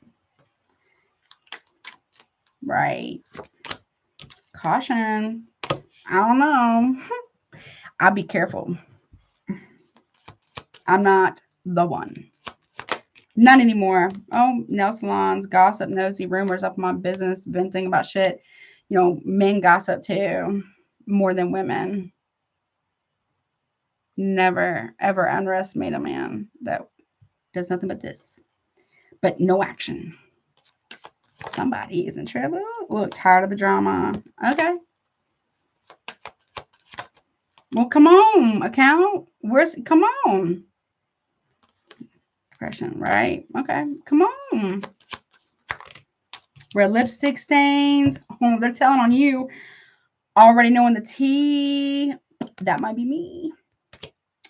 Right. Caution. I don't know. I'll be careful. I'm not the one. Not anymore. Oh, nail salons, gossip, nosy, rumors up my business, venting about shit. You know, men gossip too, more than women. Never, ever underestimate a man that does nothing but this. But no action. Somebody is in trouble. Look, tired of the drama. Okay. Well, come on, account. Come on. Depression, right? Okay, come on. Red lipstick stains. Oh, they're telling on you. Already knowing the tea. That might be me.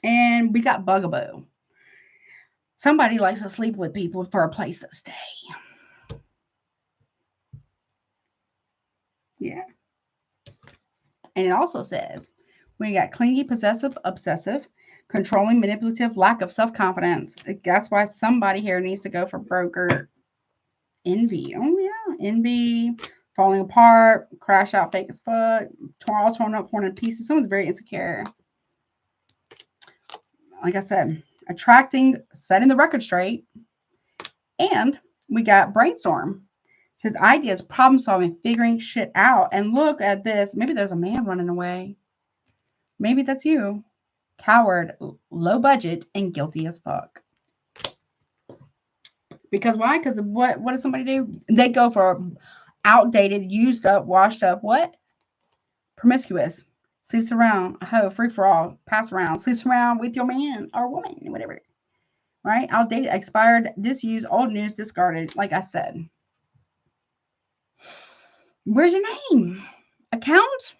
And we got bugaboo. Somebody likes to sleep with people for a place to stay. Yeah. And it also says, we got clingy, possessive, obsessive, controlling, manipulative, lack of self-confidence. That's why somebody here needs to go for broker. Envy. Oh, yeah. Envy, falling apart, crash out, fake as fuck, all torn up, torn in pieces. Someone's very insecure. Like I said, attracting, setting the record straight. And we got brainstorm. It says ideas, problem solving, figuring shit out. And look at this. Maybe there's a man running away. Maybe that's you. Coward, low budget, and guilty as fuck. Because why? Because what does somebody do? They go for outdated, used up, washed up, what? Promiscuous. Sleeps around, a hoe, free for all, pass around, sleeps around with your man or woman, whatever. Right? Outdated, expired, disused, old news, discarded, like I said. Where's your name? Account?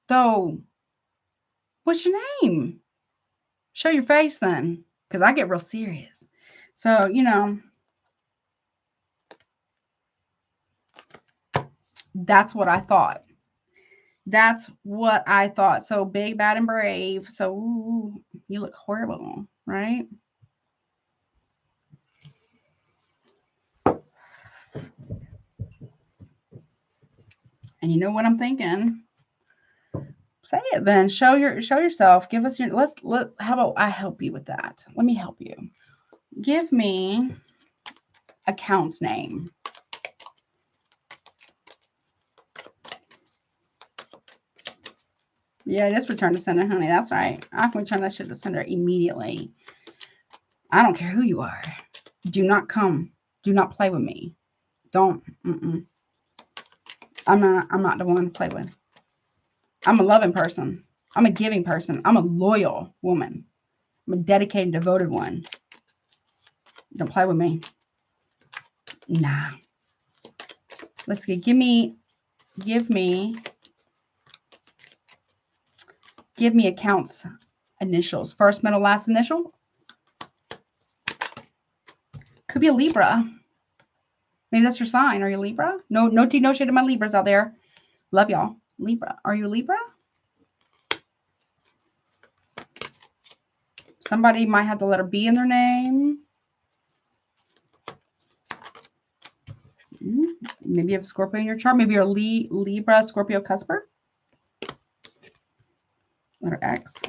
Though. What's your name? Show your face then. Because I get real serious. So, you know, that's what I thought. That's what I thought. So big, bad, and brave. So, ooh, you look horrible, right? And you know what I'm thinking? Say it then. Show yourself. Give us your how about I help you with that? Let me help you. Give me account's name. Yeah, just return to sender, honey. That's right. I can return that shit to sender immediately. I don't care who you are. Do not come. Do not play with me. Don't. I'm not the one to play with. I'm a loving person. I'm a giving person. I'm a loyal woman. I'm a dedicated, devoted one. Don't play with me. Nah. Let's get. Give me account's initials. First, middle, last initial. Could be a Libra. Maybe that's your sign. Are you Libra? No tea, no shade of my Libras out there. Love y'all. Libra. Are you Libra? Somebody might have the letter B in their name. Maybe you have Scorpio in your chart. Maybe you're Libra, Scorpio, cusper. Letter X.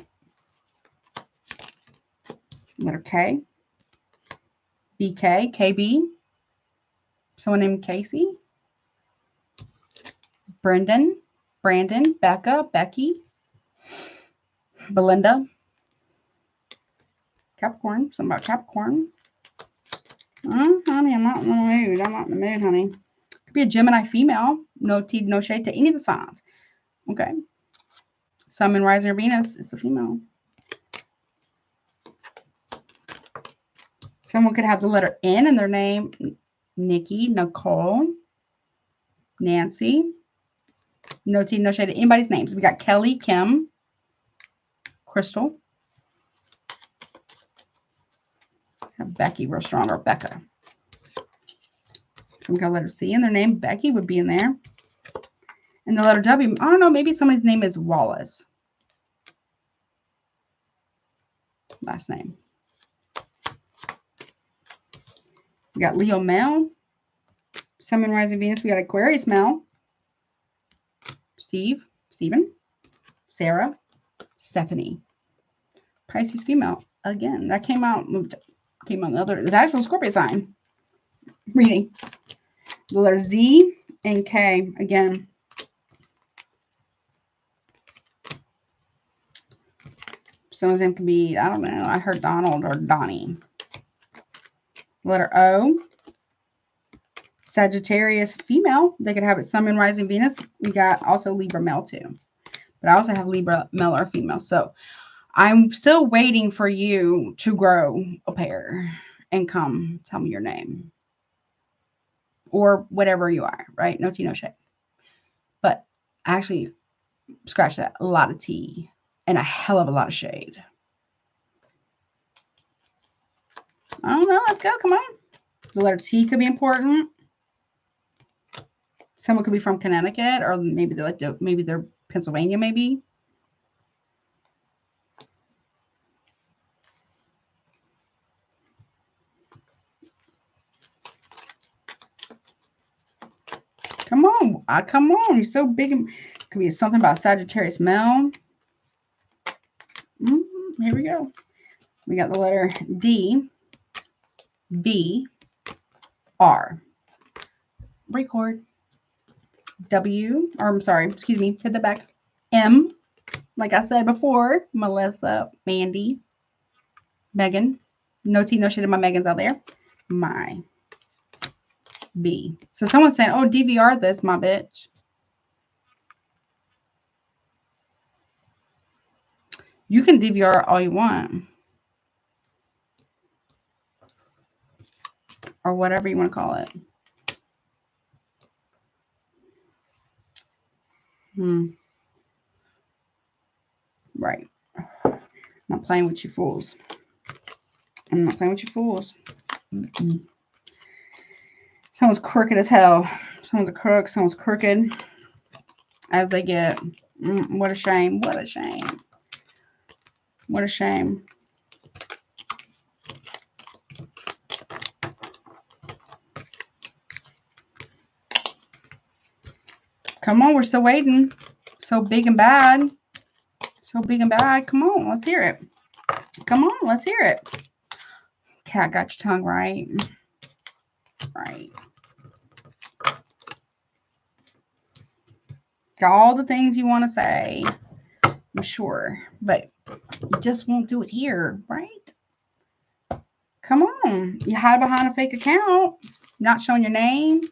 Letter K. BK, KB. Someone named Casey. Brendan, Brandon, Becca, Becky. Belinda. Capricorn. Something about Capricorn. Honey, I'm not in the mood. I'm not in the mood, honey. Could be a Gemini female. No tea, no shade to any of the signs. Okay. Sun and rising or Venus is a female. Someone could have the letter N in their name. Nikki, Nicole, Nancy. No tea, no shade to anybody's names. We got Kelly, Kim, Crystal. Have Becky real strong, or Becca. Someone got a letter C in their name. Becky would be in there. And the letter W, I don't know, maybe somebody's name is Wallace. Last name. We got Leo male. Sun and rising Venus. We got Aquarius male. Steve, Stephen, Sarah, Stephanie. Pisces female. Again, that came out the other, the actual Scorpio sign. Reading. The letter Z and K. Again. Someone's name can be, I don't know, I heard Donald or Donnie. Letter O. Sagittarius female. They could have it Sun and rising Venus. We got also Libra male too. But I also have Libra male or female. So I'm still waiting for you to grow a pair and come tell me your name. Or whatever you are, right? No tea, no shade. But actually, scratch that. A lot of tea and a hell of a lot of shade. I don't know. Let's go. Come on. The letter T could be important. Someone could be from Connecticut, or maybe they're maybe they're Pennsylvania, maybe. Come on. Come on. You're so big. Could be something about Sagittarius male. Here we go. We got the letter D, B, R. Record. W, or I'm sorry, excuse me, hit the back. M, like I said before, Melissa, Mandy, Megan. No tea, no shit in my Megans out there. My. B. So someone's saying, oh, DVR this, my bitch. You can DVR all you want. Or whatever you want to call it. Right. I'm not playing with you fools. I'm not playing with you fools. Someone's crooked as hell. Someone's a crook. Someone's crooked as they get. What a shame. What a shame. What a shame. Come on, we're still waiting. So big and bad. So big and bad. Come on, let's hear it. Come on, let's hear it. Cat got your tongue right. Right. Got all the things you want to say. I'm sure. But you just won't do it here, right? Come on. You hide behind a fake account. Not showing your name.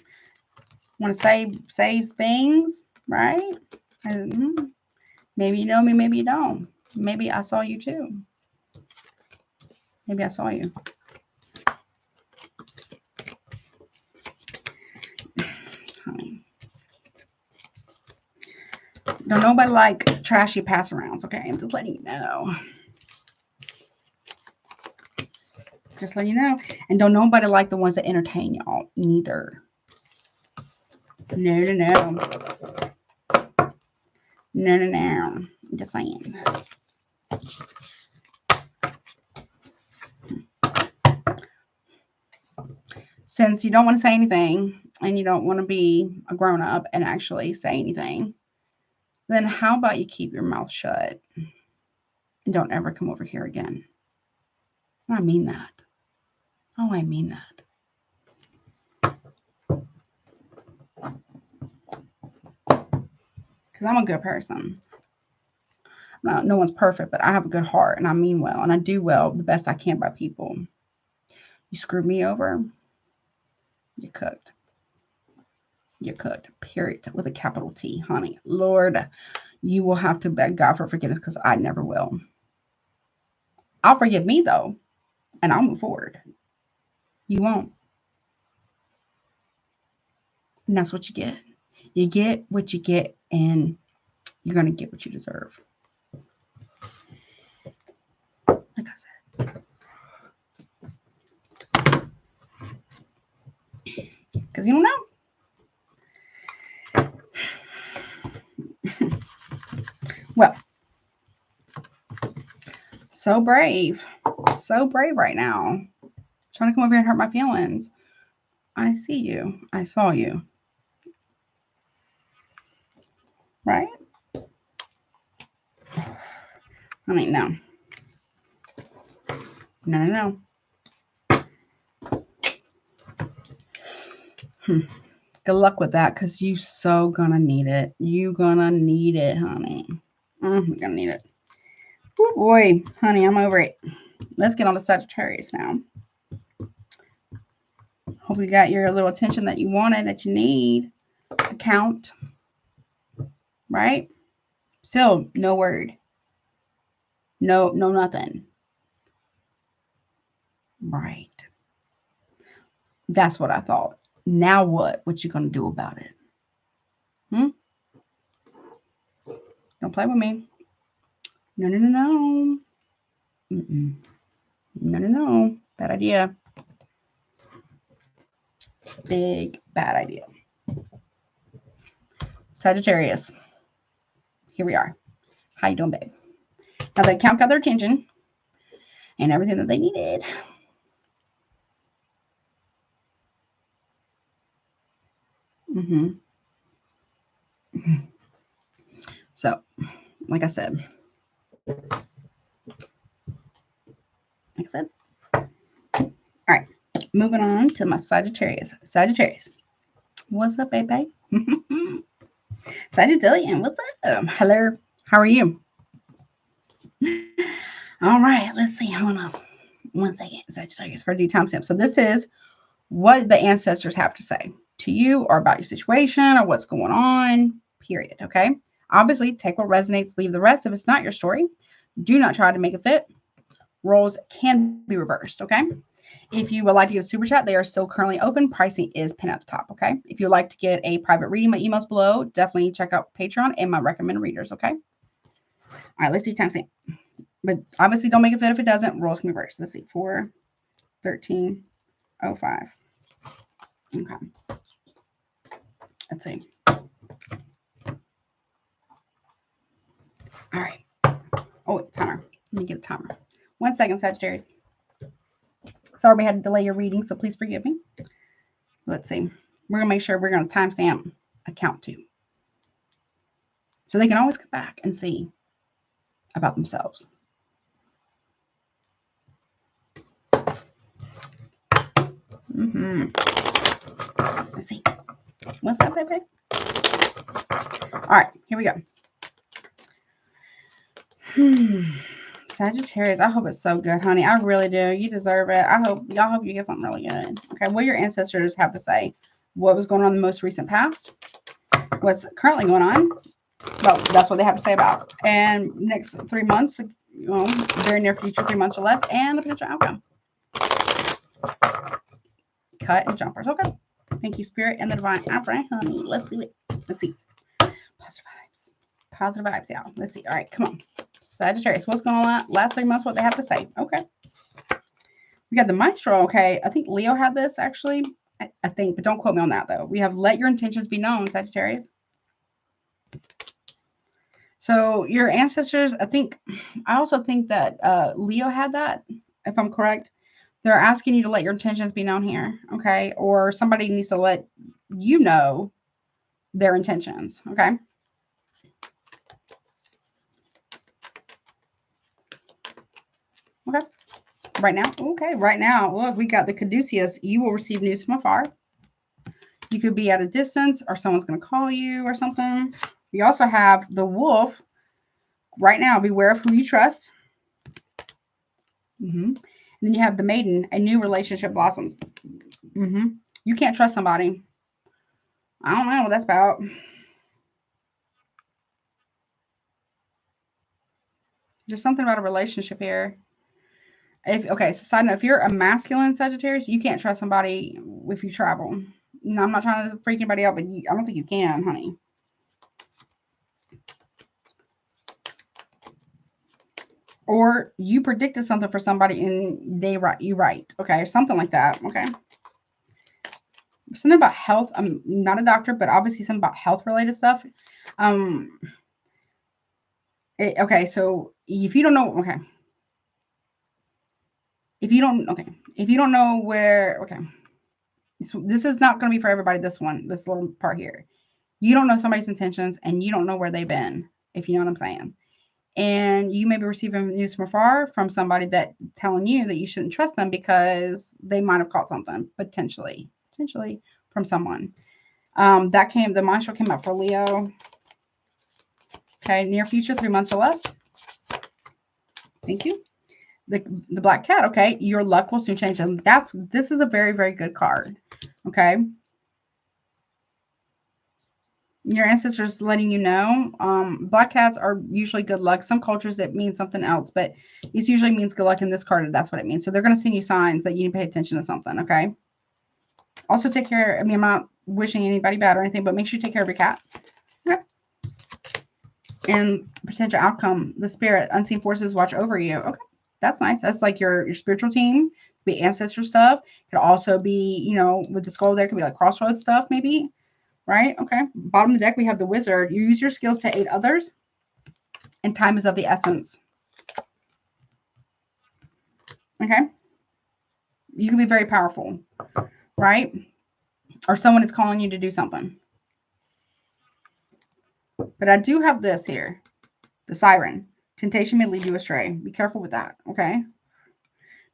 Want to save things, right? Maybe you know me, maybe you don't. Maybe I saw you too. Maybe I saw you. Don't nobody like trashy pass arounds, okay? I'm just letting you know. Just letting you know. And don't nobody like the ones that entertain y'all neither. No, no, no. No, no, no. I'm just saying. Since you don't want to say anything and you don't want to be a grown-up and actually say anything, then how about you keep your mouth shut and don't ever come over here again? I mean that. Oh, I mean that. Because I'm a good person. No one's perfect, but I have a good heart and I mean well and I do well the best I can by people. You screwed me over, you're cooked. You're cooked, period, with a capital T, honey. Lord, you will have to beg God for forgiveness because I never will. I'll forgive me, though, and I'll move forward. You won't. And that's what you get. You get what you get, and you're going to get what you deserve. Like I said. Because you don't know. Well, so brave. So brave right now. Trying to come over here and hurt my feelings. I see you. I saw you. Right? I mean, no. No, no, no. Good luck with that, because you so gonna need it. You gonna need it, honey. You're gonna need it. Oh boy, honey, I'm over it. Let's get on to Sagittarius now. Hope you got your little attention that you wanted, that you need. Account. Right? Still, no word. No, nothing. Right. That's what I thought. Now what? What you gonna do about it? Don't play with me. No, no, no, no. No, no, no. Bad idea. Big bad idea. Sagittarius. Here we are. How you doing, babe? Now the account got their attention and everything that they needed. So, like I said, all right, moving on to my Sagittarius. Sagittarius, what's up, baby? Sagittarian, what's up? Hello, how are you? All right, let's see. Hold on 1 second. Sagittarius for due timestamp. So this is what the ancestors have to say to you or about your situation or what's going on, period. Okay. Obviously, take what resonates, leave the rest. If it's not your story, do not try to make it fit. Roles can be reversed. Okay. If you would like to get a super chat, they are still currently open. Pricing is pinned at the top. Okay. If you would like to get a private reading, my email's below. Definitely check out Patreon and my recommended readers. Okay. All right. Let's do timestamp. But obviously, don't make it fit if it doesn't. Roles can be reversed. Let's see. 4/13/05. Okay. Let's see. All right. Oh, wait, timer. Let me get a timer. 1 second, Sagittarius. Sorry we had to delay your reading, so please forgive me. Let's see. We're going to make sure we're going to timestamp account 2. So they can always come back and see about themselves. Let's see. What's up, baby? All right, here we go. Sagittarius, I hope it's so good, honey. I really do. You deserve it. Y'all hope you get something really good. Okay, what your ancestors have to say. What was going on in the most recent past? What's currently going on? Well, that's what they have to say about. And next 3 months, very near future, 3 months or less, and the potential outcome. Cut and jumpers. Okay. Thank you, Spirit and the Divine. All right, honey. Let's do it. Let's see. Positive vibes. Positive vibes, y'all. Let's see. All right, come on. Sagittarius, what's going on last 3 months? What they have to say. Okay. We got the Maestro. Okay. I think Leo had this, actually. I think, but don't quote me on that, though. We have let your intentions be known, Sagittarius. So your ancestors, I also think that Leo had that, if I'm correct. They're asking you to let your intentions be known here, okay? Or somebody needs to let you know their intentions, okay? Okay. Right now? Okay, right now. Look, we got the Caduceus. You will receive news from afar. You could be at a distance or someone's going to call you or something. We also have the Wolf. Right now, beware of who you trust. And then you have the Maiden. A new relationship blossoms. You can't trust somebody. I don't know what that's about. There's something about a relationship here. Okay, so side note, if you're a masculine Sagittarius, you can't trust somebody if you travel. No, I'm not trying to freak anybody out, but I don't think you can, honey. Or you predicted something for somebody and you right. Okay, something like that. Okay. Something about health. I'm not a doctor, but obviously something about health related stuff. Okay, so if you don't know, okay. If you don't know where, okay. This is not going to be for everybody, this little part here. You don't know somebody's intentions and you don't know where they've been, if you know what I'm saying. And you may be receiving news from afar from somebody that telling you that you shouldn't trust them because they might have caught something, potentially from someone. The Maestro came up for Leo. Okay, near future, 3 months or less. Thank you. The Black Cat, okay, your luck will soon change. And this is a very, very good card. Okay. Your ancestors letting you know. Black cats are usually good luck. Some cultures it means something else, but this usually means good luck in this card. That's what it means. So they're going to send you signs that you need to pay attention to something. Okay. Also take care. I mean, I'm not wishing anybody bad or anything, but make sure you take care of your cat. Okay. And potential outcome, the spirit, unseen forces watch over you. Okay. That's nice. That's like your spiritual team Be ancestor stuff. It could also be, you know, with the skull there, it could be like crossroads stuff, maybe. Right? Okay. Bottom of the deck, we have the wizard. You use your skills to aid others, and time is of the essence. Okay. You can be very powerful, right? Or someone is calling you to do something. But I do have this here. The siren. Temptation may lead you astray. Be careful with that, okay?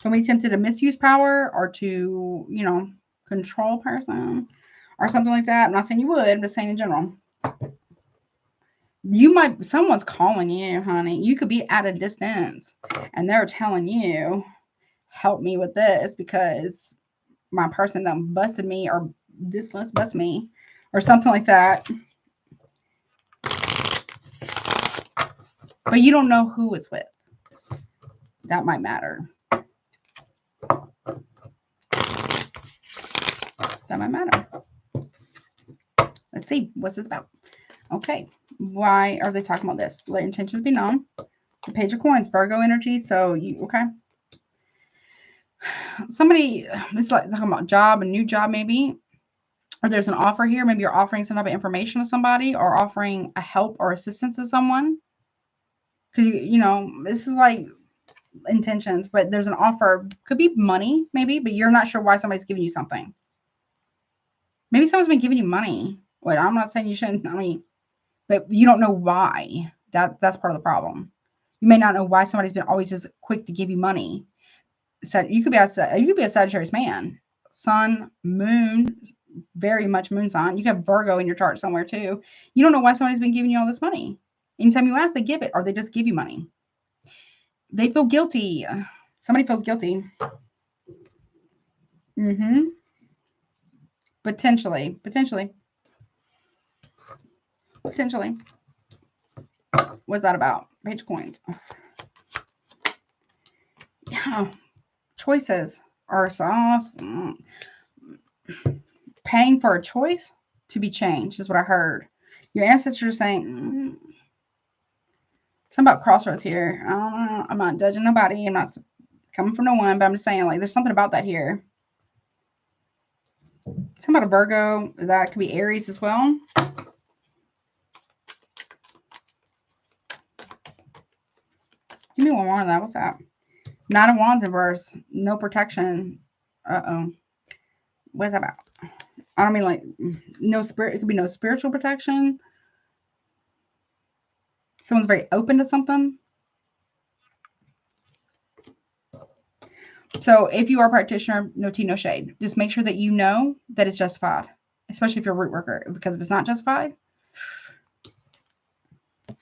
Don't be tempted to misuse power or to, you know, control a person or something like that. I'm not saying you would. I'm just saying in general. You might, someone's calling you, honey. You could be at a distance and they're telling you, help me with this because my person done busted me, or this let's bust me, or something like that. But you don't know who it's with. That might matter. That might matter. Let's see. What's this about? Okay. Why are they talking about this? Let your intentions be known. The Page of Coins, Virgo energy. So you, okay. Somebody is like talking about job, a new job maybe. Or there's an offer here. Maybe you're offering some type of information to somebody or offering a help or assistance to someone. Because, you know, this is like intentions, but there's an offer. Could be money maybe, but you're not sure why somebody's giving you something. Maybe someone's been giving you money. Wait, I'm not saying you shouldn't. I mean, but you don't know why. That's part of the problem. You may not know why somebody's been always just quick to give you money. So you could be a Sagittarius man, sun, moon, very much moon sign. You could have Virgo in your chart somewhere too. You don't know why somebody's been giving you all this money. Anytime you ask, they give it, or they just give you money. They feel guilty. Somebody feels guilty. Potentially. What's that about? Page of Coins. Yeah. Choices are paying for a choice to be changed is what I heard. Your ancestors are saying something about crossroads here. I don't know. I'm not judging nobody. I'm not coming from no one, but I'm just saying, like, there's something about that here. Something about a Virgo. That could be Aries as well. Give me one more of that. What's that? Nine of Wands in reverse. No protection. Uh-oh. What's that about? I don't mean like no spirit. It could be no spiritual protection. Someone's very open to something. So if you are a practitioner, no tea, no shade. Just make sure that you know that it's justified, especially if you're a root worker. Because if it's not justified,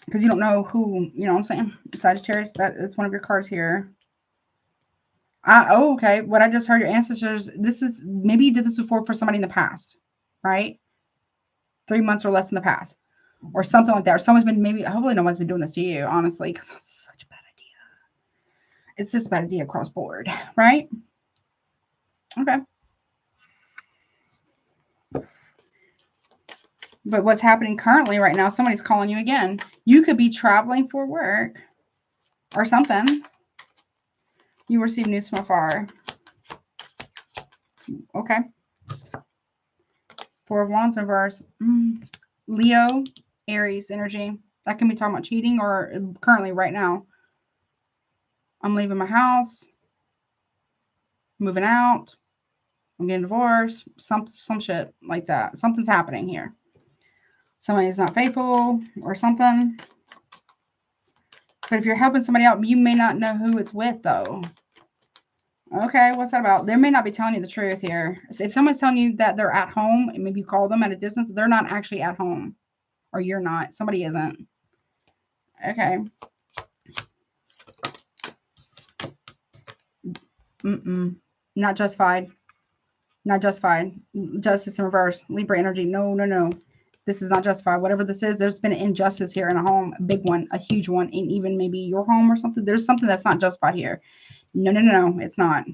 because you don't know who, you know what I'm saying? Sagittarius, that is one of your cards here. Oh, okay. What I just heard, your ancestors, this is, maybe you did this before for somebody in the past, right? 3 months or less in the past. Or something like that. Or someone's been, maybe, hopefully no one's been doing this to you, honestly, because that's such a bad idea. It's just a bad idea across board, right? Okay. But what's happening currently right now, somebody's calling you again. You could be traveling for work or something. You receive news from afar. Okay. Four of Wands in reverse. Leo, Aries energy. That can be talking about cheating or currently right now. I'm leaving my house. Moving out. I'm getting divorced. Some shit like that. Something's happening here. Somebody's not faithful or something. But if you're helping somebody out, you may not know who it's with, though. Okay, what's that about? They may not be telling you the truth here. If someone's telling you that they're at home, and maybe you call them at a distance, they're not actually at home. Or you're not. Somebody isn't. Okay. Not justified. Not justified. Justice in reverse. Libra energy. No. This is not justified. Whatever this is, there's been an injustice here in a home. A big one. A huge one. And even maybe your home or something. There's something that's not justified here. No. It's not.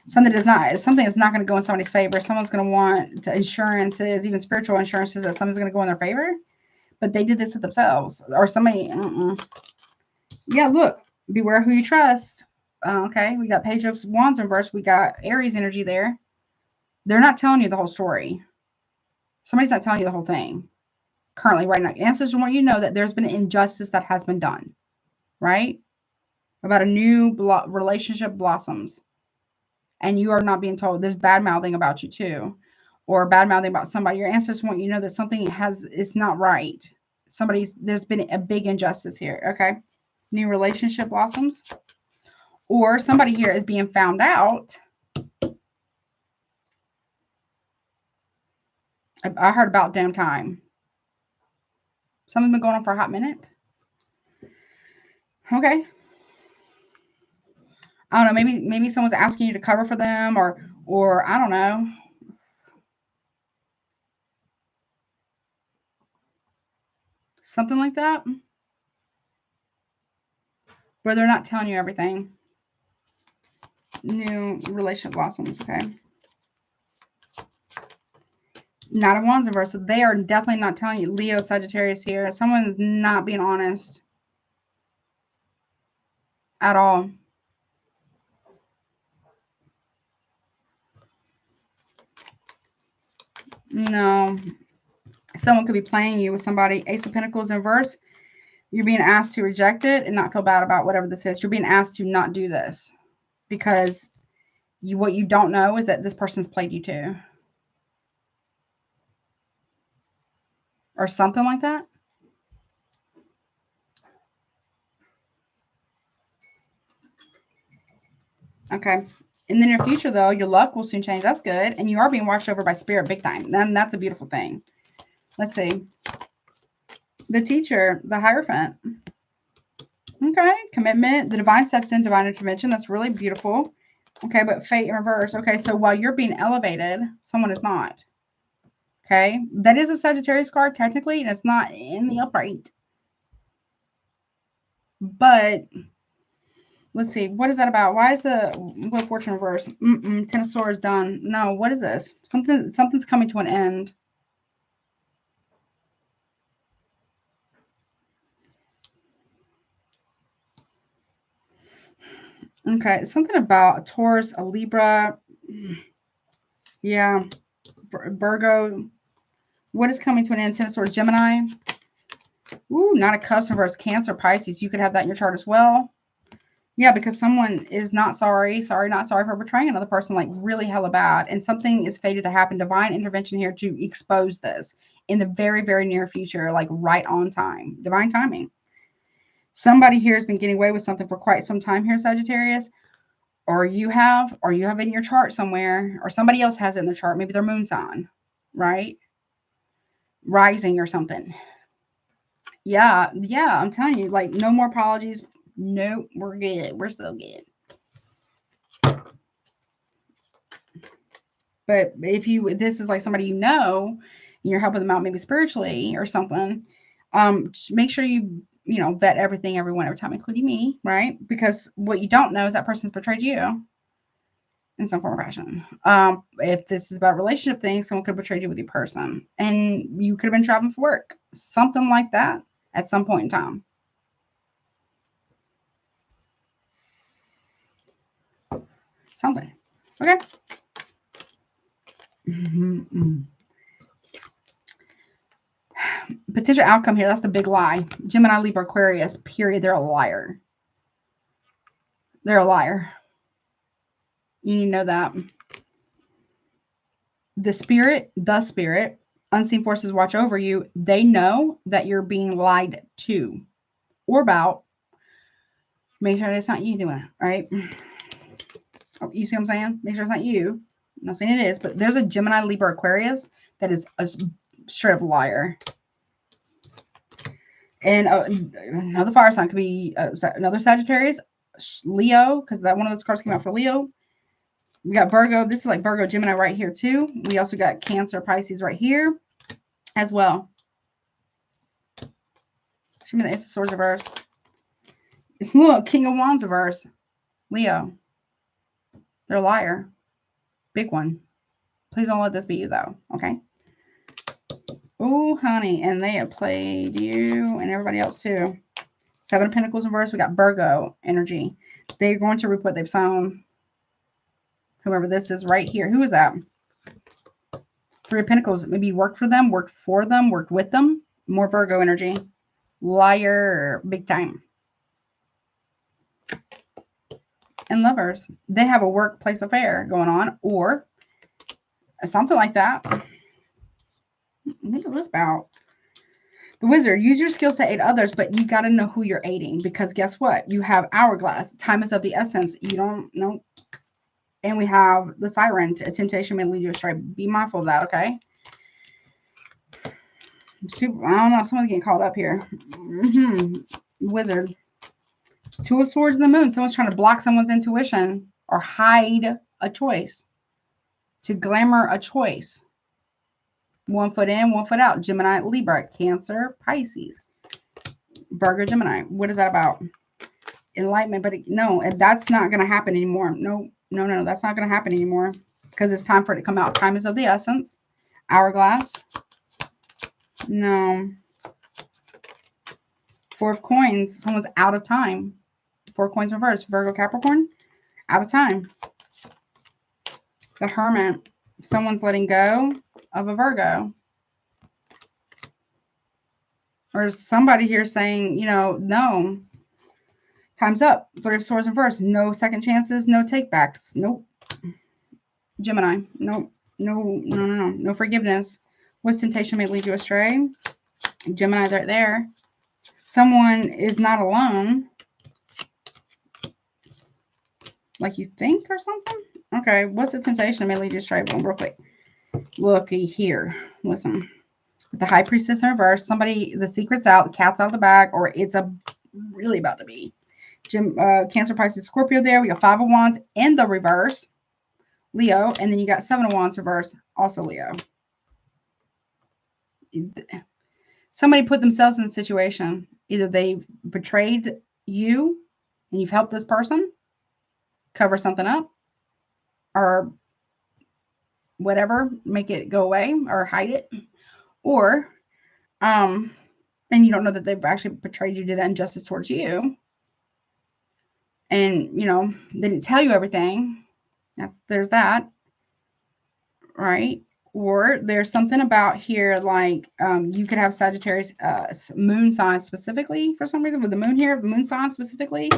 Something is not going to go in somebody's favor. Someone's going to want insurances, even spiritual insurances, that someone's going to go in their favor. But they did this to themselves. Or somebody. Yeah, look. Beware who you trust. Okay, we got Page of Wands in reverse. We got Aries energy there. They're not telling you the whole story. Somebody's not telling you the whole thing. Currently, right now, ancestors want you to know that there's been an injustice that has been done, right? About a new relationship blossoms, and you are not being told. There's bad mouthing about you too, or bad mouthing about somebody. Your ancestors want you to know that something is not right. There's been a big injustice here. Okay, new relationship blossoms, or somebody here is being found out. I heard about damn time. Something's been going on for a hot minute. Okay. I don't know. Maybe someone's asking you to cover for them, or I don't know. Something like that. Where they're not telling you everything. New relationship blossoms. Okay. Not a Wands in reverse. So they are definitely not telling you. Leo, Sagittarius here. Someone's not being honest at all. No. Someone could be playing you with somebody. Ace of Pentacles in reverse. You're being asked to reject it and not feel bad about whatever this is. You're being asked to not do this because what you don't know is that this person's played you too. Or something like that. Okay. In the near future, though, your luck will soon change. That's good. And you are being watched over by spirit big time. Then that's a beautiful thing. Let's see. The teacher, the Hierophant. Okay. Commitment. The divine steps in, divine intervention. That's really beautiful. Okay. But fate in reverse. Okay. So while you're being elevated, someone is not. Okay. That is a Sagittarius card, technically, and it's not in the upright. But let's see. What is that about? Why is the Wheel of Fortune reverse? Ten of Swords done. No. What is this? Something's coming to an end. Okay, something about a Taurus, a Libra. Yeah, Virgo. What is coming to an end? Ten of Swords, Gemini. Ooh, Knight of Cups reverse, Cancer, Pisces. You could have that in your chart as well. Yeah, because someone is not sorry. Sorry, not sorry for betraying another person, like really hella bad. And something is fated to happen. Divine intervention here to expose this in the very, very near future, like right on time. Divine timing. Somebody here has been getting away with something for quite some time here, Sagittarius. Or you have it in your chart somewhere, or somebody else has it in the chart. Maybe their moon sign, right? Rising or something. Yeah, I'm telling you, like, no more apologies. Nope, we're good. We're so good. But if this is like somebody you know, and you're helping them out maybe spiritually or something, make sure you vet everyone every time, including me, right? Because what you don't know is that person's betrayed you in some form or fashion. If this is about relationship things, someone could have betrayed you with your person, and you could have been traveling for work, something like that, at some point in time. Something. Okay. Potential outcome here. That's the big lie. Gemini, Libra, Aquarius, period. They're a liar. They're a liar. You need to know that. The spirit, unseen forces watch over you. They know that you're being lied to or about. Make sure it's not you doing it, right? Oh, you see what I'm saying? Make sure it's not you. I'm not saying it is, but there's a Gemini, Libra, Aquarius that is a straight up liar. And another fire sign could be another Sagittarius, Leo, because that one of those cards came out for Leo. We got Virgo. This is like Virgo, Gemini right here too. We also got Cancer, Pisces right here as well. Show me the Ace of Swords reverse. Look, King of Wands reverse. Leo. They're a liar. Big one. Please don't let this be you though. Okay. Oh, honey. And they have played you and everybody else too. Seven of Pentacles in reverse. We got Virgo energy. They're going to reap what they've sown. Whoever this is right here. Who is that? Three of Pentacles. Maybe you worked for them, worked for them, worked with them. More Virgo energy. Liar. Big time. And Lovers. They have a workplace affair going on. Or something like that. What is this about? The Wizard. Use your skills to aid others, but you got to know who you're aiding. Because guess what? You have Hourglass. Time is of the essence. You don't know. And we have the Siren. A temptation may lead you astray. Be mindful of that, okay? I don't know. Someone's getting called up here. Wizard. Two of Swords and the Moon. Someone's trying to block someone's intuition or hide a choice. To glamour a choice. 1 foot in, 1 foot out. Gemini, Libra, Cancer, Pisces. Virgo, Gemini. What is that about? Enlightenment. But no, that's not going to happen anymore. No. That's not going to happen anymore. Because it's time for it to come out. Time is of the essence. Hourglass. No. Four of Coins. Someone's out of time. 4 coins reversed. Virgo, Capricorn. Out of time. The Hermit. Someone's letting go of a Virgo. Or somebody here saying, you know, no. Time's up. 3 of Swords reversed. No second chances. No takebacks. Nope. Gemini. Nope. No forgiveness. What temptation may lead you astray? Gemini, right there. Someone is not alone. Like you think or something? Okay. What's the temptation that may lead you astray? Boom, real quick. Looky here. Listen. The High Priestess in reverse. Somebody, the secret's out. The cat's out of the bag. Or it's really about to be. Cancer, Pisces, Scorpio there. We got 5 of Wands in the reverse. Leo. And then you got 7 of Wands reverse. Also Leo. Somebody put themselves in a situation. Either they've betrayed you and you've helped this person cover something up or whatever, make it go away or hide it. Or, and you don't know that they've actually betrayed you, did injustice towards you. And, you know, they didn't tell you everything. There's that. Right? Or there's something about here like you could have Sagittarius moon sign specifically for some reason with the moon here, moon sign specifically.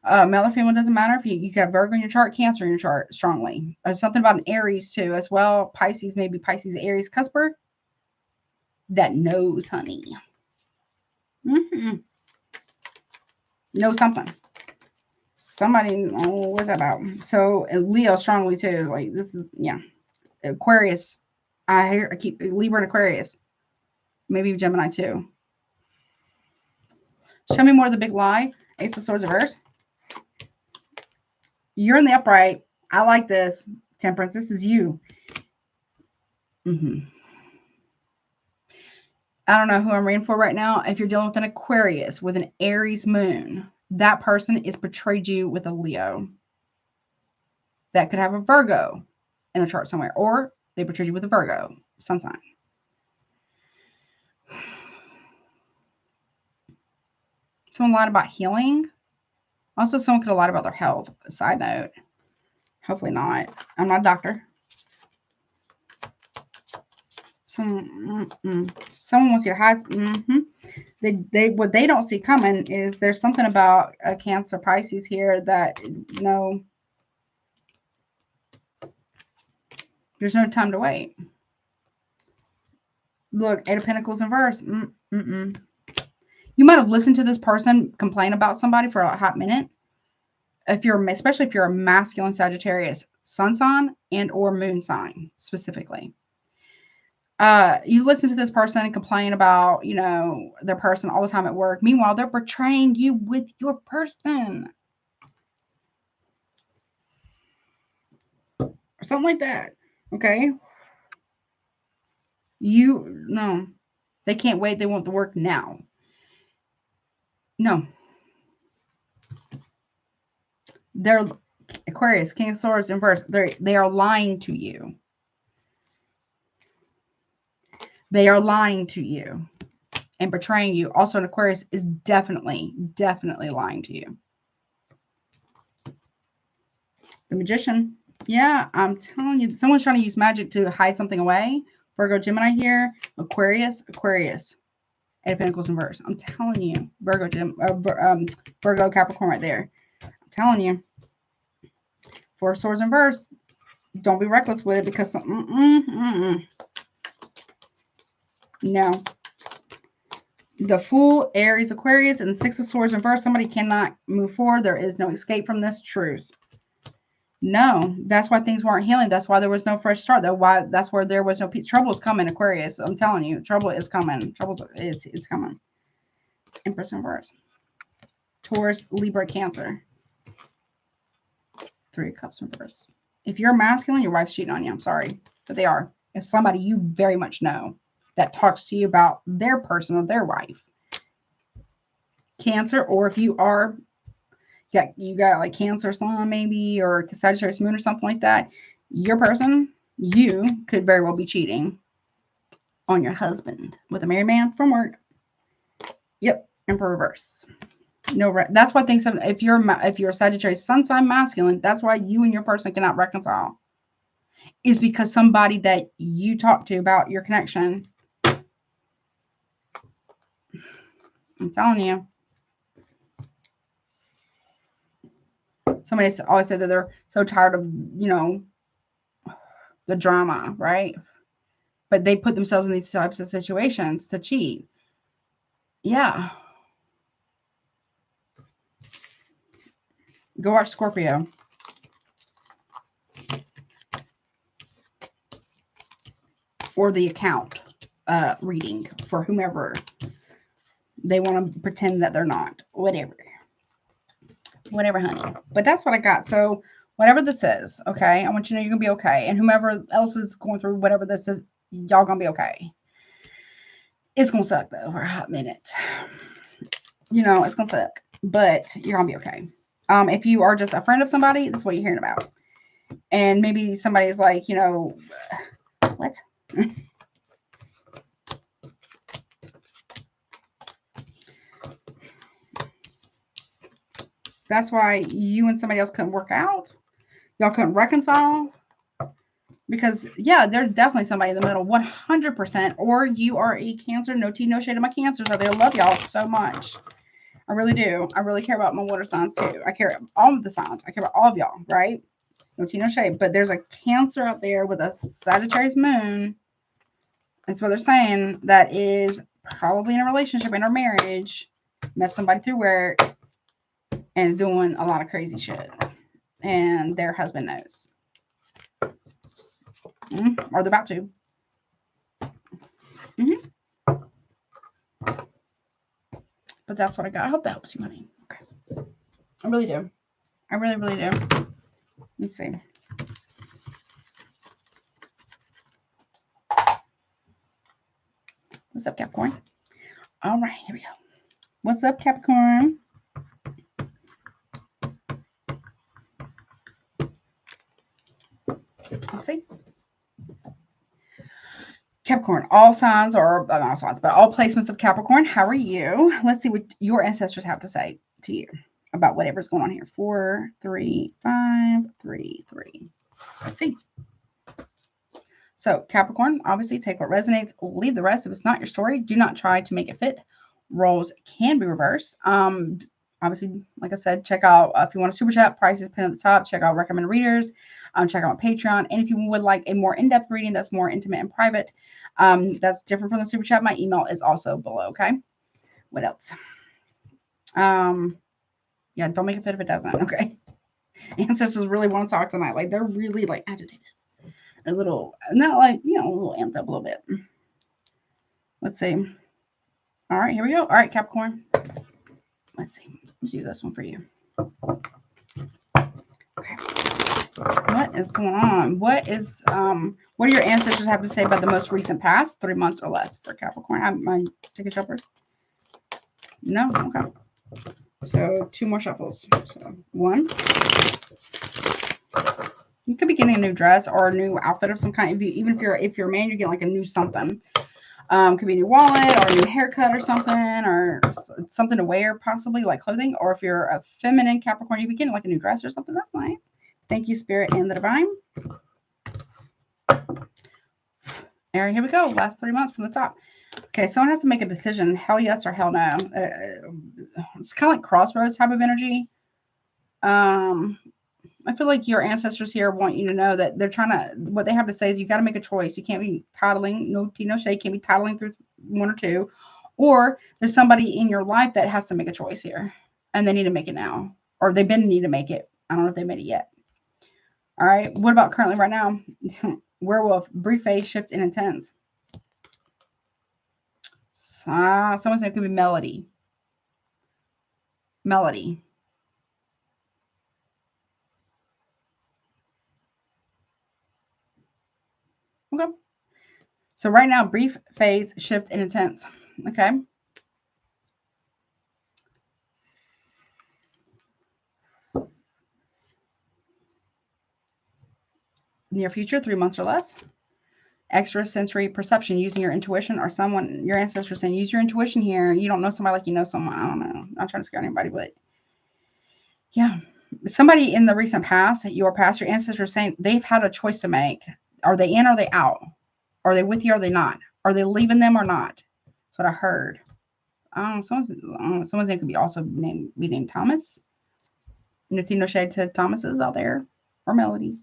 Male or female doesn't matter. If you could have Virgo in your chart, Cancer in your chart strongly. There's something about an Aries too as well. Pisces, maybe Pisces, Aries, cusper. That knows, honey. Know something. Somebody, what's that about? So Leo strongly too. Like this is, yeah. Aquarius. I keep Libra and Aquarius. Maybe Gemini too. Show me more of the big lie. Ace of Swords reverse. You're in the upright. I like this. Temperance. This is you. I don't know who I'm reading for right now. If you're dealing with an Aquarius with an Aries moon, that person is betrayed you with a Leo. That could have a Virgo in the chart somewhere. Or they betrayed you with a Virgo sun sign. Someone lied about healing. Also, someone could have lied about their health. Side note. Hopefully not. I'm not a doctor. Someone wants you to hide. What they don't see coming is there's something about a Cancer, Pisces here that, you know, there's no time to wait. Look, 8 of Pentacles in reverse. You might have listened to this person complain about somebody for a hot minute. Especially if you're a masculine Sagittarius sun sign and or moon sign specifically. You listen to this person and complain about, you know, their person all the time at work. Meanwhile, they're betraying you with your person. Or something like that. Okay. No. They can't wait. They want the work now. No. They're Aquarius, King of Swords in reverse. They are lying to you. They are lying to you. and betraying you. Also, an Aquarius is definitely lying to you. The Magician. Yeah, I'm telling you, someone's trying to use magic to hide something away. Virgo, Gemini here. Aquarius. Eight of Pentacles in reverse. I'm telling you. Virgo, Virgo, Capricorn right there. I'm telling you. Four of Swords in reverse. Don't be reckless with it because no. The Fool, Aries, Aquarius, and the Six of Swords in reverse. Somebody cannot move forward. There is no escape from this truth. No, that's why things weren't healing. That's why there was no fresh start. That's where there was no peace. Trouble is coming, Aquarius. I'm telling you, trouble is coming. Trouble is coming. Empress in reverse. Taurus, Libra, Cancer. Three of Cups in reverse. If you're masculine, your wife's cheating on you. I'm sorry, but they are. If somebody you very much know that talks to you about their person or their wife, Cancer, or if you are. You got like Cancer Sun maybe, or Sagittarius Moon or something like that. Your person, you could very well be cheating on your husband with a married man from work. Yep, Emperor reverse. No, that's why things have, if you're a Sagittarius Sun sign masculine, that's why you and your person cannot reconcile. Is because somebody that you talk to about your connection. I'm telling you. Somebody always said that they're so tired of, the drama, right? But they put themselves in these types of situations to cheat. Yeah. Go watch Scorpio. Or the account reading for whomever they want to pretend that they're not. Whatever, honey. But that's what I got. So whatever this is, okay, I want you to know you're going to be okay. And whomever else is going through whatever this is, y'all going to be okay. It's going to suck, though, for a hot minute. It's going to suck. But you're going to be okay. If you are just a friend of somebody, that's what you're hearing about. And maybe somebody's like, what? That's why you and somebody else couldn't work out. Y'all couldn't reconcile. Because, yeah, there's definitely somebody in the middle, 100%. Or you are a Cancer. No tea, no shade of my Cancers out there. I love y'all so much. I really do. I really care about my water signs, too. I care about all of the signs. I care about all of y'all, right? No tea, no shade. But there's a Cancer out there with a Sagittarius moon. That's what they're saying. That is probably in a relationship, in a marriage. Met somebody through work. And doing a lot of crazy shit. And their husband knows. Or they're about to. But that's what I got. I hope that helps you, honey. Okay. I really do. I really, really do. Let's see. What's up, Capricorn? All right, here we go. What's up, Capricorn? Let's see. Capricorn, all signs are, not all signs, but all placements of Capricorn. How are you? Let's see what your ancestors have to say to you about whatever's going on here. 4, 3, 5, 3, 3. Let's see. So Capricorn, obviously take what resonates, leave the rest. If it's not your story, do not try to make it fit. Roles can be reversed. Obviously, like I said, check out if you want a super chat, prices pinned at the top. Check out recommended readers. Check out Patreon. And if you would like a more in-depth reading that's more intimate and private, that's different from the super chat, my email is also below. Okay. What else? Yeah, don't make it fit if it doesn't. Okay. Ancestors really want to talk tonight. Like they're really like agitated. A little, not like, a little amped up a little bit. Let's see. All right, here we go. All right, Capricorn. Let's see. Let's use this one for you. Okay. What is going on? What do your ancestors have to say about the most recent past, 3 months or less for Capricorn? I mind ticket shufflers? No? Okay. So 2 more shuffles. So 1. You could be getting a new dress or a new outfit of some kind. Even if you're a man, you're getting like a new something. Could be a new wallet or a new haircut or something, or something to wear, possibly like clothing. Or if you're a feminine Capricorn, you be getting like a new dress or something. That's nice. Thank you, Spirit and the Divine. There, here we go. Last 3 months from the top. Okay, someone has to make a decision. Hell yes or hell no. It's kind of like crossroads type of energy. I feel like your ancestors here want you to know that they're trying to, what they have to say is you got to make a choice. You can't be toddling, no tea, no shade, can't be toddling through one or two. Or there's somebody in your life that has to make a choice here and they need to make it now. Or they've been need to make it. I don't know if they made it yet. All right. What about currently right now? Werewolf, brief phase, shift, and intense. Someone said it could be Melody. Melody. Okay. So right now, brief phase, shift, and intense. Okay. Near future, 3 months or less. Extrasensory perception, using your intuition, or someone, your ancestors saying, use your intuition here. You don't know somebody like you know someone. I don't know. I'm not trying to scare anybody, but yeah. Somebody in the recent past, your past, your ancestors saying they've had a choice to make. Are they in or are they out? Are they with you or are they not? Are they leaving them or not? That's what I heard. Someone's name could be also named Thomas. No shade to Thomases out there, or Melodies.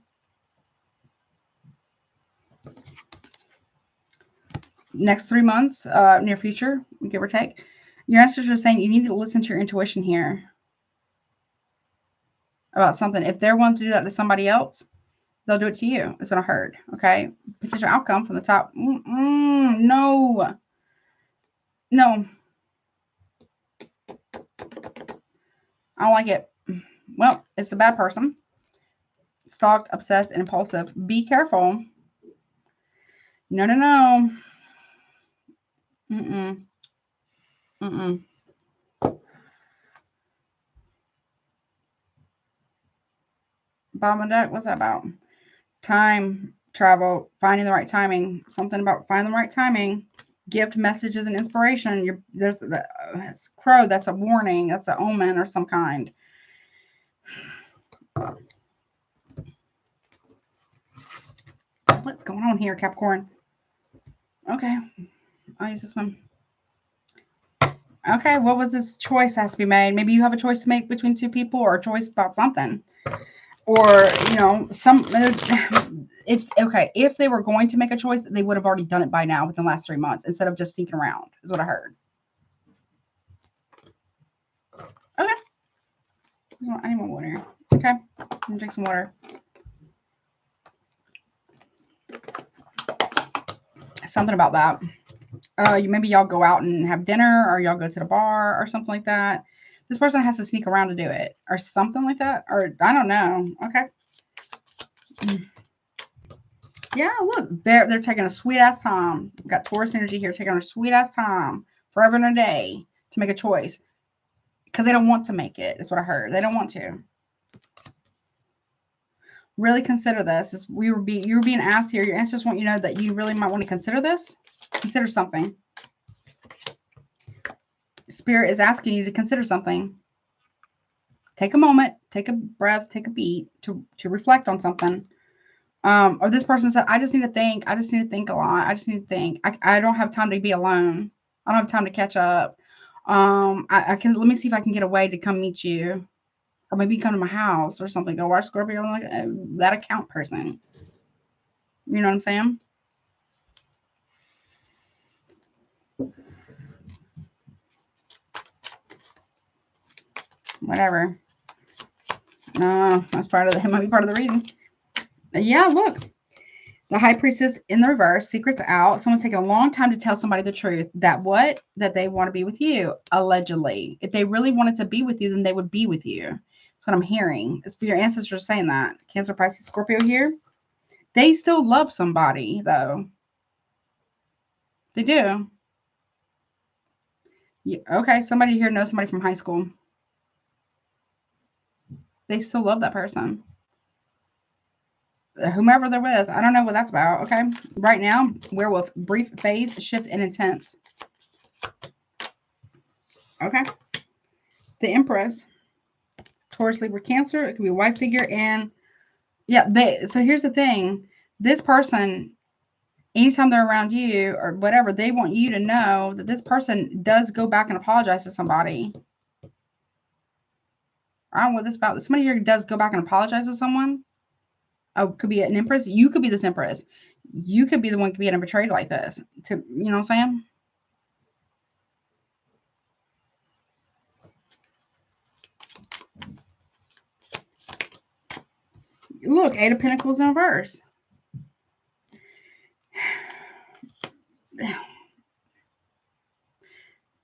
Next 3 months, near future, give or take. Your ancestors are saying you need to listen to your intuition here about something. If they're willing to do that to somebody else, they'll do it to you. That's what I heard. Okay. Potential outcome from the top. No. No. I don't like it. Well, it's a bad person. Stalked, obsessed, and impulsive. Be careful. No, no, no. Mm-mm. Mm-mm. Bottom of the deck, what's that about? Time, travel, finding the right timing. Something about finding the right timing. Gift, messages, and inspiration. There's the crow. That's a warning. That's an omen or some kind. What's going on here, Capricorn? Okay. I'll use this one. Okay, what was this choice has to be made? Maybe you have a choice to make between two people, or a choice about something. Or, you know, if they were going to make a choice, they would have already done it by now within the last 3 months instead of just sneaking around, is what I heard. Okay. I need more water. Okay. I'm gonna drink some water. Something about that. Maybe y'all go out and have dinner, or y'all go to the bar or something like that. This person has to sneak around to do it, or something like that, or I don't know. Okay. Yeah, look, they're taking a sweet ass time. We've got Taurus energy here, taking a sweet ass time, forever and a day, to make a choice because they don't want to make it. Is what I heard. They don't want to. Really consider this. You were being asked here. Your ancestors want you to know that you really might want to consider this. Consider something. Spirit is asking you to consider something. Take a moment, take a breath, take a beat to reflect on something. Or this person said, I just need to think. I just need to think a lot. I just need to think. I don't have time to be alone. I don't have time to catch up. I can, let me see if I can get away to come meet you. Or maybe come to my house or something. Go watch Scorpio. I'm like that account person. You know what I'm saying? Whatever. No, that's part of it. Might be part of the reading. Yeah, look. The High Priestess in the reverse, secrets out. Someone's taking a long time to tell somebody the truth. That they want to be with you, allegedly. If they really wanted to be with you, then they would be with you. That's what I'm hearing. It's for your ancestors saying that. Cancer, Pisces, Scorpio here. They still love somebody, though. They do. Yeah, okay, somebody here knows somebody from high school. They still love that person. whomever they're with. I don't know what that's about. Okay. Right now, werewolf, brief phase, shift, and intense. Okay. The Empress, Taurus, Libra, Cancer. It could be a white figure. And yeah, so here's the thing. This person, anytime they're around you or whatever, they want you to know that this person does go back and apologize to somebody. I don't know what this about. Somebody here does go back and apologize to someone. Oh, could be an Empress. You could be this Empress. You could be the one getting betrayed like this. You know what I'm saying? Look, Eight of Pentacles in reverse.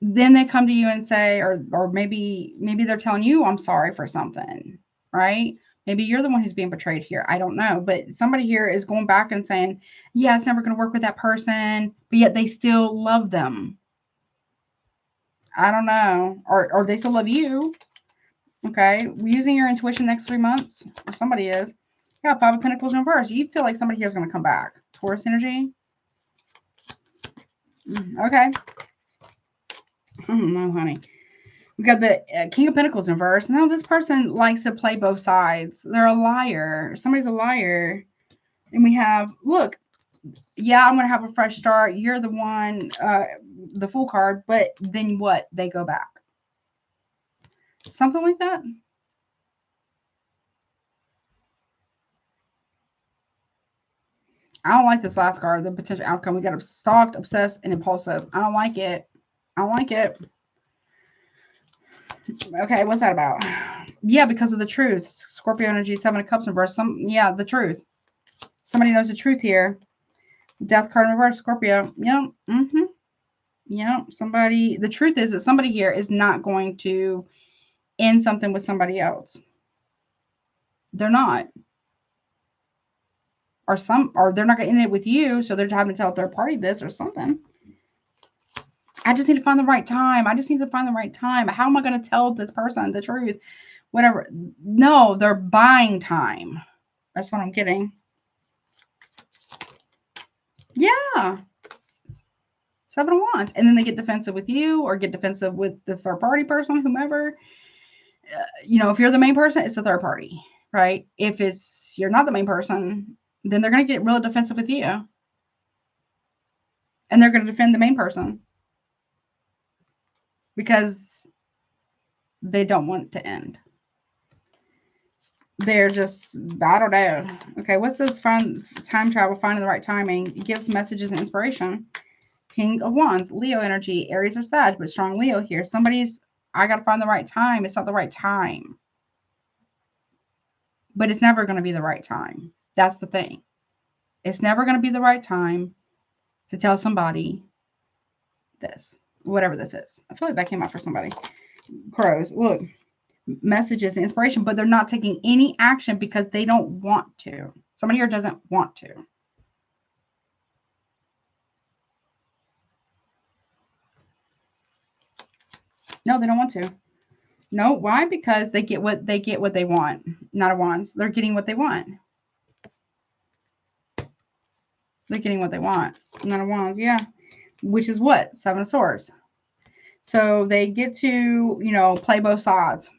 Then they come to you and say, or maybe they're telling you, I'm sorry for something, right? Maybe you're the one who's being betrayed here. I don't know. But somebody here is going back and saying, yeah, it's never going to work with that person, but yet they still love them. I don't know. Or they still love you. Okay. Using your intuition next 3 months, or somebody is. Yeah, Five of Pentacles in reverse. You feel like somebody here is going to come back. Taurus energy. Okay. No, honey. We got the King of Pentacles in reverse. No, this person likes to play both sides. They're a liar. Somebody's a liar. And we have, look, yeah, I'm going to have a fresh start. You're the one, the Fool card. But then what? They go back. Something like that. I don't like this last card, the potential outcome. We got stalked, obsessed, and impulsive. I don't like it. I don't like it. Okay, what's that about? Yeah, because of the truth. Scorpio energy, Seven of Cups in reverse. Yeah, the truth. Somebody knows the truth here. Death card in reverse, Scorpio. Yep. Yep. Somebody. The truth is that somebody here is not going to end something with somebody else. They're not. Or they're not going to end it with you, so they're having to tell a third party this or something. I just need to find the right time. I just need to find the right time. How am I going to tell this person the truth? Whatever. No, they're buying time. That's what I'm getting. Yeah. Seven of Wands. And then they get defensive with you or get defensive with the third party person, whomever. If you're the main person, it's the third party, right? If you're not the main person, then they're going to get real defensive with you. And they're going to defend the main person. Because they don't want it to end. They're just, I don't know. Okay, what's this time travel, finding the right timing? It gives messages and inspiration. King of Wands, Leo energy, Aries or Sag, but strong Leo here. I got to find the right time. It's not the right time. But it's never going to be the right time. That's the thing. It's never going to be the right time to tell somebody this, whatever this is. I feel like that came out for somebody. Crows, look, messages and inspiration, but they're not taking any action because they don't want to. Somebody here doesn't want to. No, they don't want to. No, why? Because they get what they want. Not a Wands. They're getting what they want. They're getting what they want. Not a Wands, yeah. Which is what? Seven of Swords. So they get to, play both sides.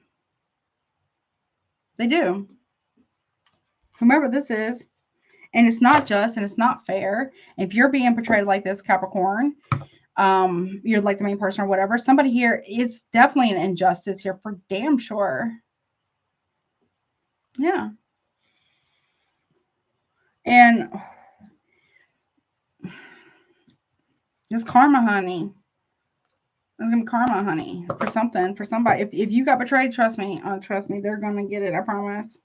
They do. Whomever this is. And it's not just and it's not fair. If you're being portrayed like this, Capricorn, you're like the main person or whatever. Somebody here, it's definitely an injustice here for damn sure. Yeah. And it's karma, honey. It's gonna be karma, honey, for something, for somebody. If you got betrayed, trust me, they're gonna get it. I promise.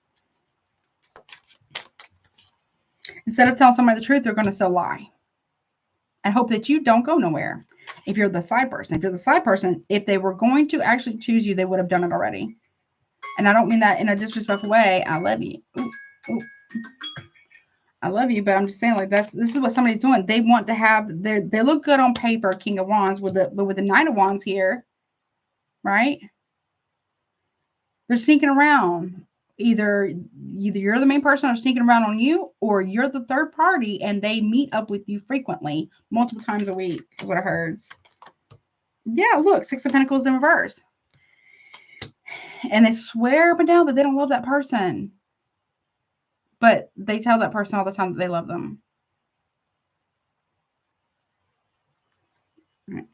Instead of telling somebody the truth, they're gonna still lie and hope that you don't go nowhere. If you're the side person, if they were going to actually choose you, they would have done it already. And I don't mean that in a disrespectful way. I love you. Ooh, ooh. I love you, but I'm just saying, like, this is what somebody's doing. They want to have they look good on paper, King of Wands, with the Knight of Wands here, right? They're sneaking around. Either you're the main person or sneaking around on you, or you're the third party and they meet up with you frequently, multiple times a week, is what I heard. Yeah, look, Six of Pentacles in reverse. And they swear up and down that they don't love that person. But they tell that person all the time that they love them. Right.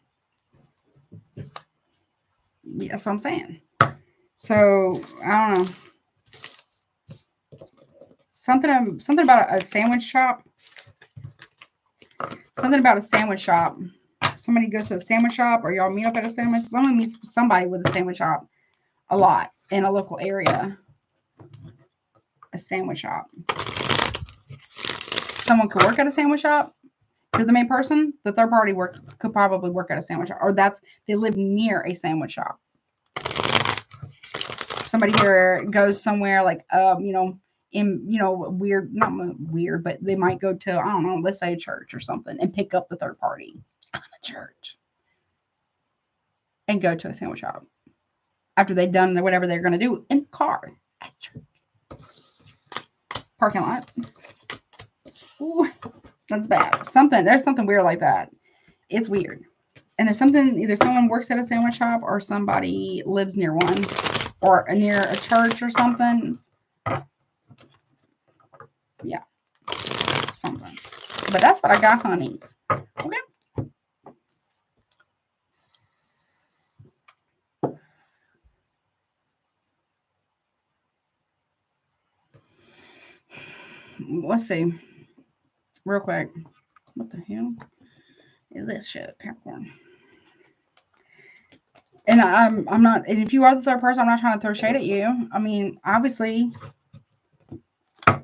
Yeah, that's what I'm saying. So, I don't know. Something about a sandwich shop. Something about a sandwich shop. Somebody goes to a sandwich shop, or y'all meet up at a sandwich. Someone meets somebody with a sandwich shop a lot in a local area. A sandwich shop. Someone could work at a sandwich shop. You're the main person. The third party could probably work at a sandwich shop, or they live near a sandwich shop. Somebody here goes somewhere like weird, not weird, but they might go to, I don't know, let's say a church or something, and pick up the third party at a church and go to a sandwich shop after they've done whatever they're going to do in the car at church. Parking lot. Ooh, that's bad. There's something weird like that. It's weird. And there's something, either someone works at a sandwich shop or somebody lives near one or near a church or something. Yeah. Something. But that's what I got, honeys. Okay. Let's see. Real quick. What the hell is this shit, Capricorn? And I'm not, and if you are the third person, I'm not trying to throw shade at you. I mean, obviously,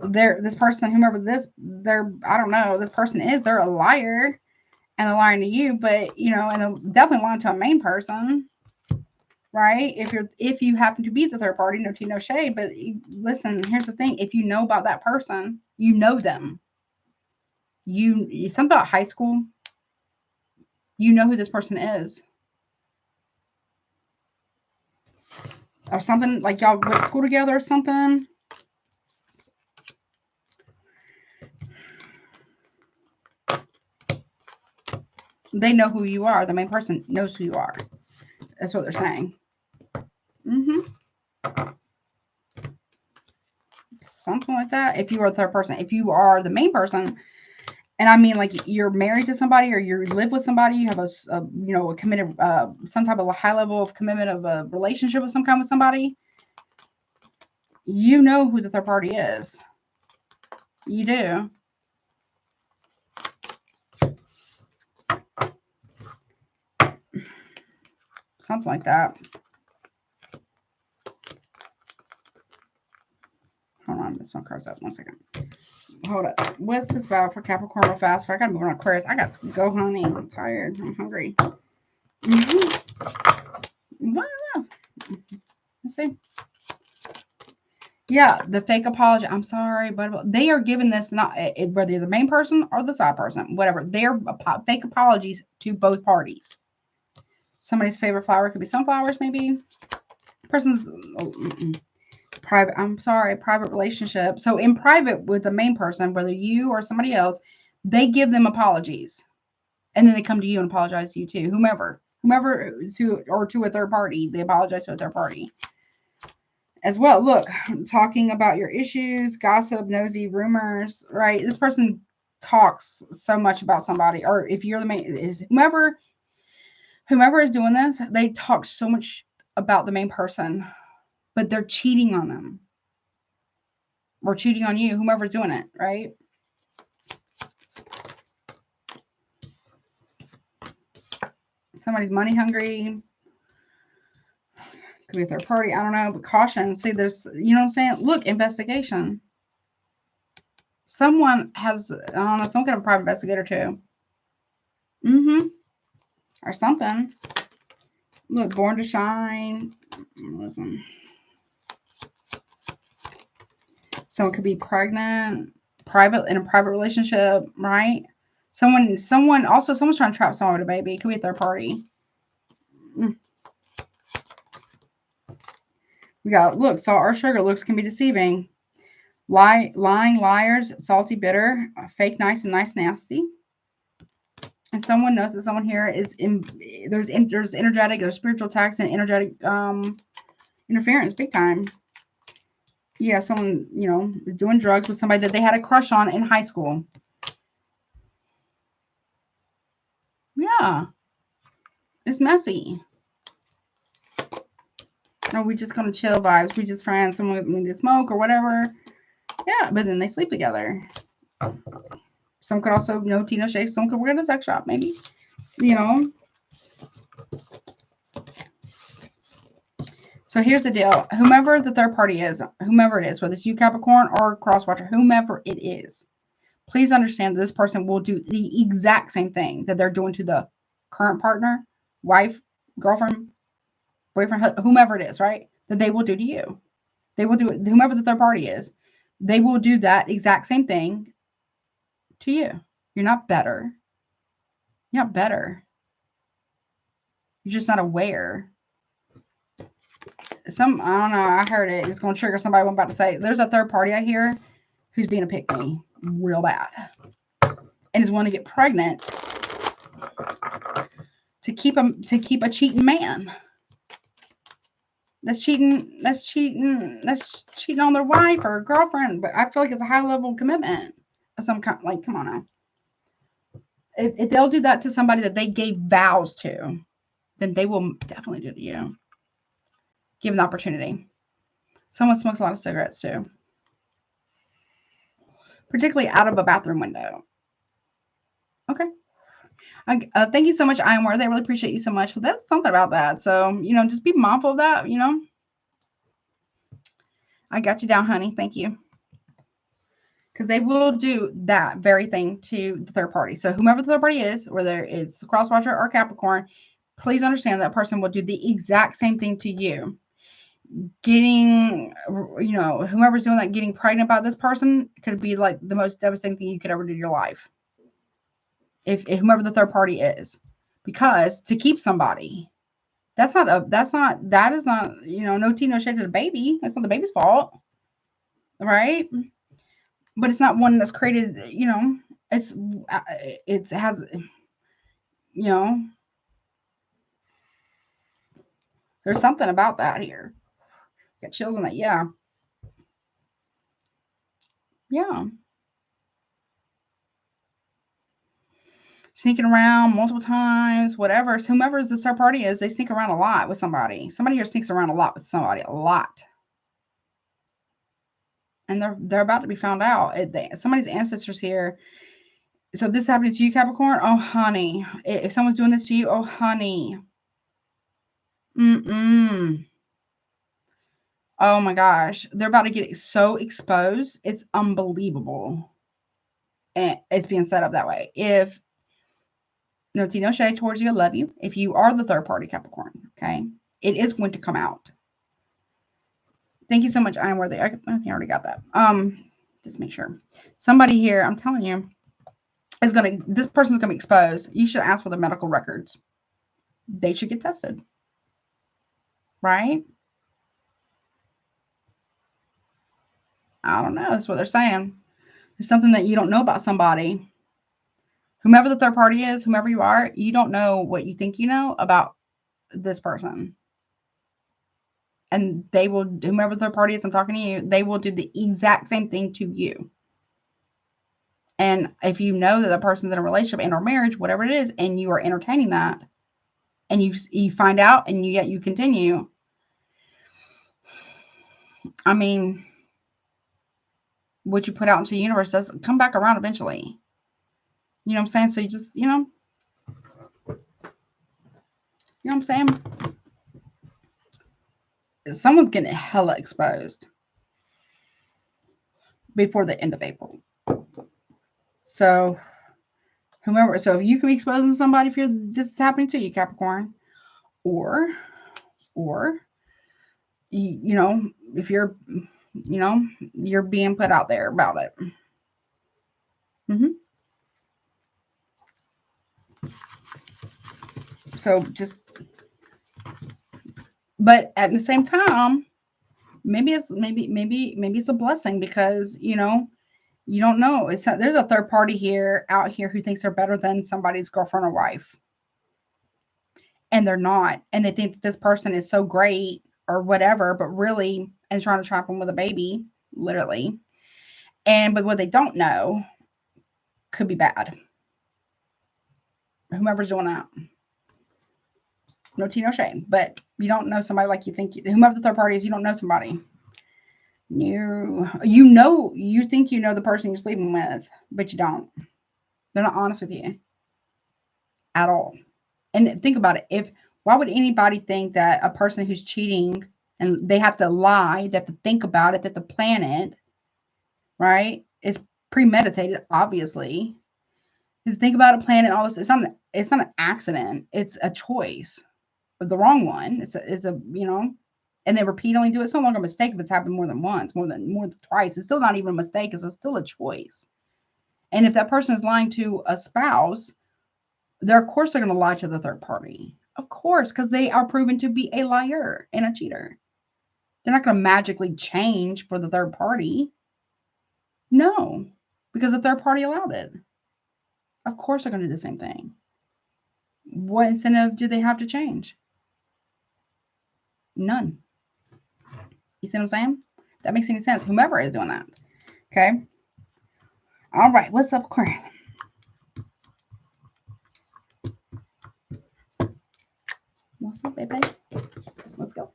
this person, whomever I don't know, this person is, they're a liar, and they're lying to you, but, you know, and they're definitely lying to a main person, right? If you happen to be the third party, no tea, no shade, but listen, here's the thing. If you know about that person, you know them. Something about high school, you know who this person is. Or something, like y'all went to school together or something. They know who you are. The main person knows who you are. That's what they're saying. Something like that. If you are the third person. If you are the main person, and I mean, like, you're married to somebody or you live with somebody, you have a committed, some type of a high level of commitment of a relationship of some kind with somebody, you know who the third party is. You do. Something like that. Hold on, this one card's up. 1 second. Hold up. What's this about for Capricorn real fast? I gotta move on Aquarius. I got to go, honey. I'm tired. I'm hungry. Let's see. Yeah, the fake apology. I'm sorry, but they are giving this, not whether you're the main person or the side person, whatever. They're fake apologies to both parties. Somebody's favorite flower could be sunflowers, maybe. Person's private. I'm sorry, private relationship. So in private with the main person, whether you or somebody else, they give them apologies, and then they come to you and apologize to you too. Whomever to a third party, they apologize to a third party as well. Look, talking about your issues, gossip, nosy, rumors, right? This person talks so much about somebody, or if you're the main, whomever is doing this, they talk so much about the main person, but they're cheating on them or cheating on you, whomever's doing it, right? Somebody's money hungry. Could be a third party. I don't know, but caution. See, there's, you know what I'm saying? Look, investigation. Someone has, I don't know, some kind of private investigator too. Or something. Look, born to shine. Listen. Someone could be pregnant, in a private relationship, right? Someone's trying to trap someone with a baby. It could be a third party. We got, look, salt or sugar. Looks can be deceiving. Lying, liars, salty, bitter, fake, nice, and nice, nasty. And someone knows that someone here is there's energetic or spiritual attacks and energetic interference, big time. Yeah, someone, you know, is doing drugs with somebody that they had a crush on in high school. Yeah. It's messy. Or we just gonna chill vibes. We just friends, someone we did smoke or whatever. Yeah, but then they sleep together. Some could also know Tina Shay. Some could work at a sex shop, maybe. You know. So here's the deal. Whomever the third party is, whomever it is, whether it's you, Capricorn, or Crosswatcher, whomever it is, please understand that this person will do the exact same thing that they're doing to the current partner, wife, girlfriend, boyfriend, whomever it is, right? That they will do to you. They will do it, whomever the third party is, they will do that exact same thing to you. You're not better. You're not better. You're just not aware. I don't know, I heard it. It's going to trigger somebody I'm about to say. There's a third party I hear who's being a pick-me real bad. And is wanting to get pregnant to keep a cheating man. That's cheating on their wife or girlfriend. But I feel like it's a high level commitment of some kind. Like, come on now. If they'll do that to somebody that they gave vows to, then they will definitely do it to you. Give them the opportunity. Someone smokes a lot of cigarettes too. Particularly out of a bathroom window. Okay. Thank you so much, I Am Worthy. I really appreciate you so much. Well, that's something about that. So, you know, just be mindful of that, you know. I got you down, honey. Thank you. Because they will do that very thing to the third party. So whomever the third party is, whether it's the Crosswatcher or Capricorn, please understand that person will do the exact same thing to you. Getting, you know, whomever's doing that, getting pregnant by this person could be like the most devastating thing you could ever do in your life. If whomever the third party is, because to keep somebody, that is not, you know, no tea, no shade to the baby. That's not the baby's fault, right? But it's not one that's created, you know, it has, you know, there's something about that here. Got chills on that. Yeah. Yeah. Sneaking around multiple times, whatever. So whomever the third party is, they sneak around a lot with somebody. Somebody here sneaks around a lot with somebody, a lot. And they're about to be found out. Somebody's ancestors here. So if this is happening to you, Capricorn, oh honey. If someone's doing this to you, oh honey. Oh my gosh. They're about to get so exposed. It's unbelievable. And it's being set up that way. If no tea, no shade towards you, I love you. If you are the third party Capricorn, okay, it is going to come out. Thank you so much. I Am Worthy. I think I already got that. Just make sure. Somebody here, I'm telling you, this person's gonna be exposed. You should ask for the medical records. They should get tested. Right? I don't know. That's what they're saying. There's something that you don't know about somebody. Whomever the third party is, whomever you are, you don't know what you think you know about this person. And they will, whomever the third party is, I'm talking to you, they will do the exact same thing to you. And if you know that the person's in a relationship and or marriage, whatever it is, and you are entertaining that, and you find out and yet you continue, I mean, what you put out into the universe does come back around eventually. You know what I'm saying? So you just, you know what I'm saying? Someone's getting hella exposed before the end of April. So whomever, so if you can be exposing somebody, if this is happening to you, Capricorn, or you know, if you're, you know, you're being put out there about it. So just, but at the same time, maybe it's a blessing because, you know, you don't know. There's a third party out here who thinks they're better than somebody's girlfriend or wife. And they're not. And they think that this person is so great or whatever, but really, and trying to trap them with a baby, literally. But what they don't know could be bad. Whomever's doing that. No tea, no shame. But you don't know somebody like you think. Whomever the third party is, you don't know somebody. No. You think you know the person you're sleeping with, but you don't. They're not honest with you. At all. And think about it. Why would anybody think that a person who's cheating and they have to lie, they have to think about it, they have to plan it, right? It's premeditated, obviously. You think about it, plan it, all this. It's not an accident. It's a choice. But the wrong one. It's a you know, and they repeatedly do it. It's no longer a mistake if it's happened more than once, more than twice. It's still not even a mistake. It's still a choice. And if that person is lying to a spouse, of course they're going to lie to the third party. Of course, because they are proven to be a liar and a cheater. They're not going to magically change for the third party. No, because the third party allowed it. Of course they're going to do the same thing. What incentive do they have to change? None. You see what I'm saying? That makes any sense. Whomever is doing that. Okay. All right. What's up, Aquarius? What's up, baby? Let's go.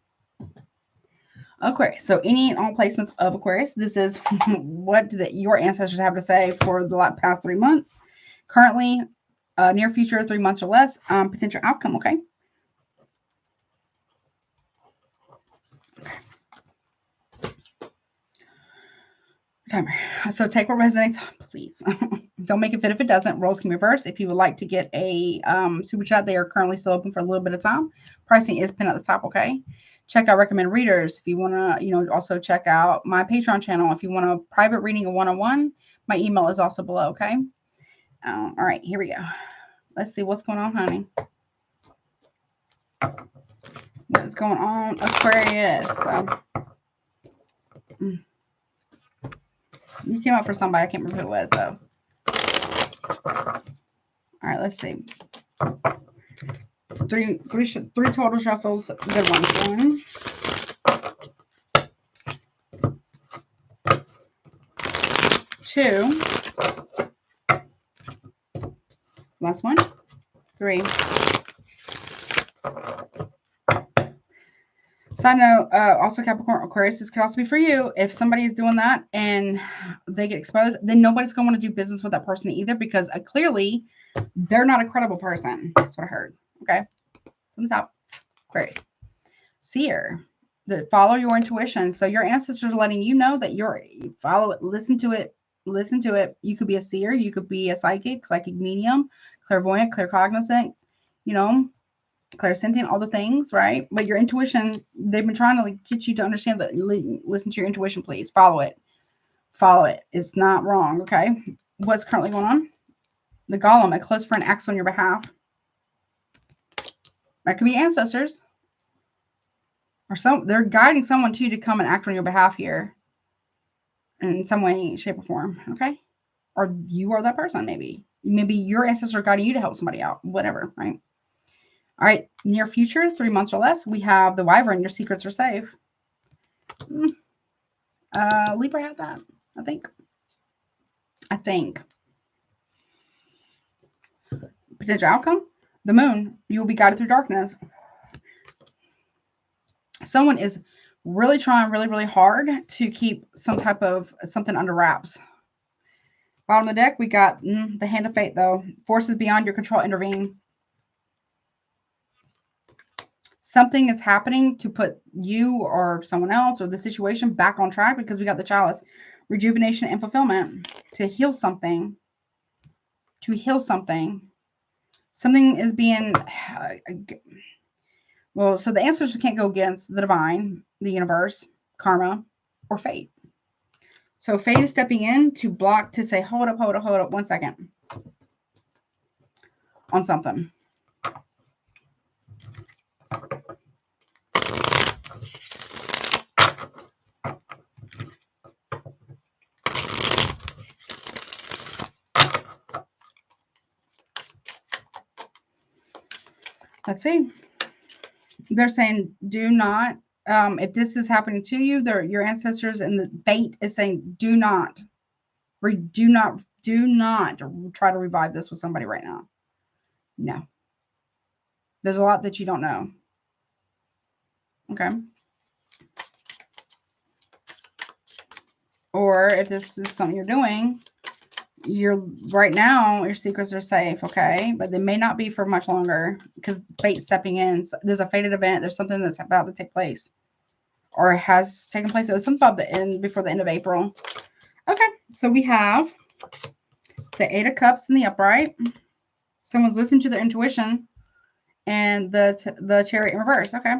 Aquarius. So any and all placements of Aquarius. This is what your ancestors have to say for the past 3 months. Currently, near future, 3 months or less. Potential outcome. Okay. Timer. So take what resonates, please. Don't make it fit if it doesn't. Roles can reverse. If you would like to get a super chat, they are currently still open for a little bit of time. Pricing is pinned at the top. Okay. Check out recommend readers. If you want to, also check out my Patreon channel. If you want a private reading, a one-on-one, my email is also below. Okay. All right. Here we go. Let's see what's going on, honey. What's going on, Aquarius? You came up for somebody. I can't remember who it was, though. All right, let's see. Three total shuffles. Good ones. 1, 2. Last one. 3. Side note, also Capricorn, Aquarius, this could also be for you. If somebody is doing that and they get exposed, then nobody's going to want to do business with that person either because clearly they're not a credible person. That's what I heard. Okay. From the top. Aquarius. Seer. Follow your intuition. So your ancestors are letting you know that follow it, listen to it. Listen to it. You could be a seer. You could be a psychic medium, clairvoyant, claircognizant, clairsentient, all the things, right? But your intuition, they've been trying to get you to understand that. Listen to your intuition, please. Follow it. Follow it. It's not wrong, okay? What's currently going on? The Golem, a close friend, acts on your behalf. That could be ancestors. Or they're guiding someone to come and act on your behalf here. In some way, shape, or form, okay? Or you are that person, maybe. Maybe your ancestors are guiding you to help somebody out. Whatever, right? All right, near future, 3 months or less, we have the Wyvern. Your secrets are safe. Libra had that, I think. Potential outcome, the Moon. You will be guided through darkness. Someone is really trying really hard to keep something under wraps. Bottom of the deck, we got the Hand of Fate, though. Forces beyond your control intervene. Something is happening to put you or someone else or the situation back on track because we got the Chalice. Rejuvenation and fulfillment. To heal something. Something is being... Well, so the answers can't go against the divine, the universe, karma, or fate. So fate is stepping in to block, to say, hold up 1 second. On something. Let's see. They're saying do not, if this is happening to you, your ancestors and the fate is saying do not try to revive this with somebody right now. No. There's a lot that you don't know. Okay. Or if this is something you're doing, right now, your secrets are safe, okay? But they may not be for much longer because fate's stepping in. So there's a fated event. There's something that's about to take place or has taken place. It was something about the end, before the end of April. Okay, so we have the Eight of Cups in the upright. Someone's listening to their intuition, and the Chariot in reverse. Okay.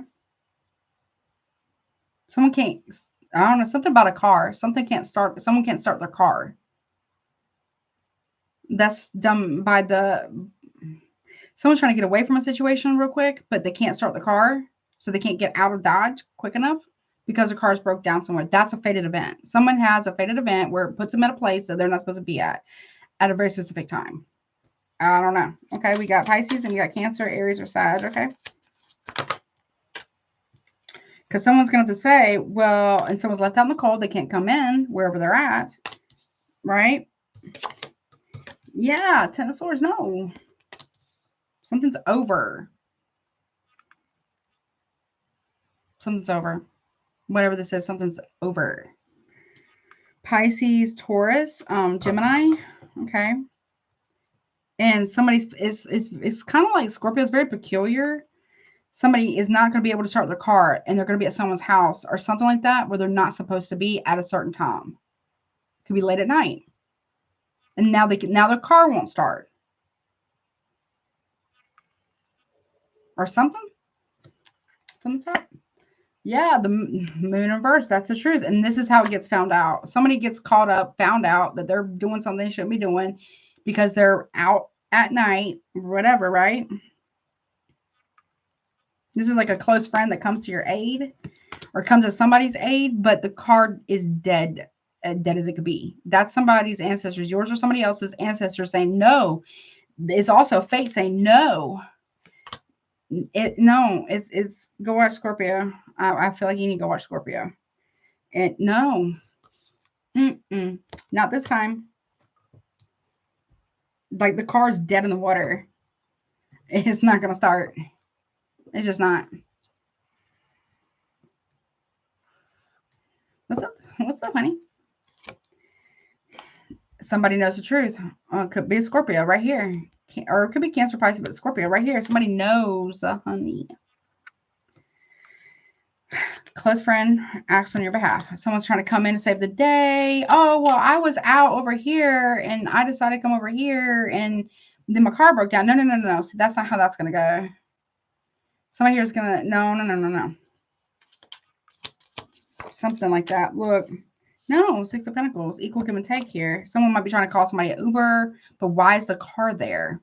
Someone can't, I don't know, something about a car. Someone can't start their car. That's done by someone's trying to get away from a situation real quick, but they can't start the car, so they can't get out of Dodge quick enough because the car's broke down somewhere. That's a fated event. Someone has a fated event where it puts them at a place that they're not supposed to be at a very specific time. I don't know. Okay, we got Pisces and we got Cancer, Aries, or Sag. Okay. Because someone's going to have to say, well, and someone's left out in the cold. They can't come in wherever they're at. Right? Yeah, Ten of Swords. No. Something's over. Something's over. Whatever this is, something's over. Pisces, Taurus, Gemini. Okay. And somebody's, it's kind of like Scorpio is very peculiar. Somebody is not going to be able to start their car and they're going to be at someone's house or something like that where they're not supposed to be at a certain time. Could be late at night. And now their car won't start. Or something from the top. Yeah, the moon in reverse. That's the truth. And this is how it gets found out. Somebody gets caught up, found out that they're doing something they shouldn't be doing because they're out at night, whatever, right? This is like a close friend that comes to your aid or comes to somebody's aid, but the card is dead, dead as it could be. That's somebody's ancestors, yours or somebody else's ancestors saying no. It's also fate saying no. It's go watch Scorpio. I feel like you need to go watch Scorpio. No. Not this time. Like the car's dead in the water. It's not going to start. It's just not. What's up? What's up, honey? Somebody knows the truth. Could be a Scorpio right here. Or it could be Cancer, Pisces, but Scorpio right here. Somebody knows, honey. Close friend acts on your behalf. Someone's trying to come in and save the day. Oh, well, I was out over here and I decided to come over here and then my car broke down. No. See, that's not how that's going to go. Somebody here is going to, no. Something like that. Look, no, Six of Pentacles, equal give and take here. Someone might be trying to call somebody an Uber, but why is the car there?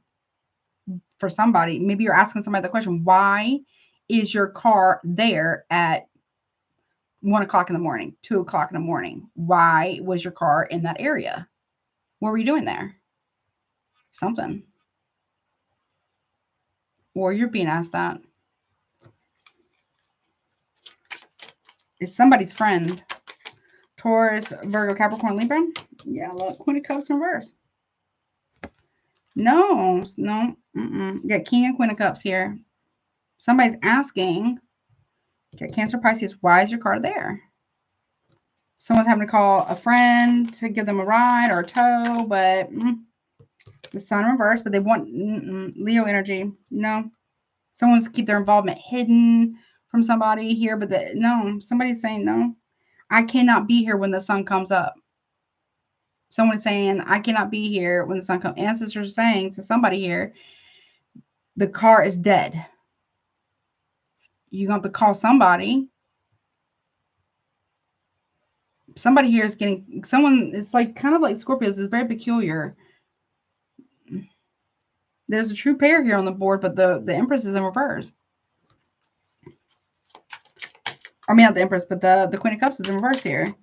For somebody, maybe you're asking somebody the question, why is your car there at 1 o'clock in the morning, 2 o'clock in the morning? Why was your car in that area? What were you doing there? Something. Or you're being asked that. It's somebody's friend. Taurus, Virgo, Capricorn, Libra. Yeah, look, Queen of Cups in reverse. No. You got King and Queen of Cups here. Somebody's asking, got Cancer, Pisces, why is your car there? Someone's having to call a friend to give them a ride or a tow, but the Sun in reverse, but they want Leo energy. No. Someone's keep their involvement hidden from somebody here, but no. Somebody's saying no. I cannot be here when the sun comes up. Someone is saying, I cannot be here when the sun comes. Ancestors are saying to somebody here, the car is dead. You're going to have to call somebody. Somebody here is getting, it's like kind of like Scorpios. It's very peculiar. There's a true pair here on the board, but the Empress is in reverse. I mean, not the Empress, but the Queen of Cups is in reverse here.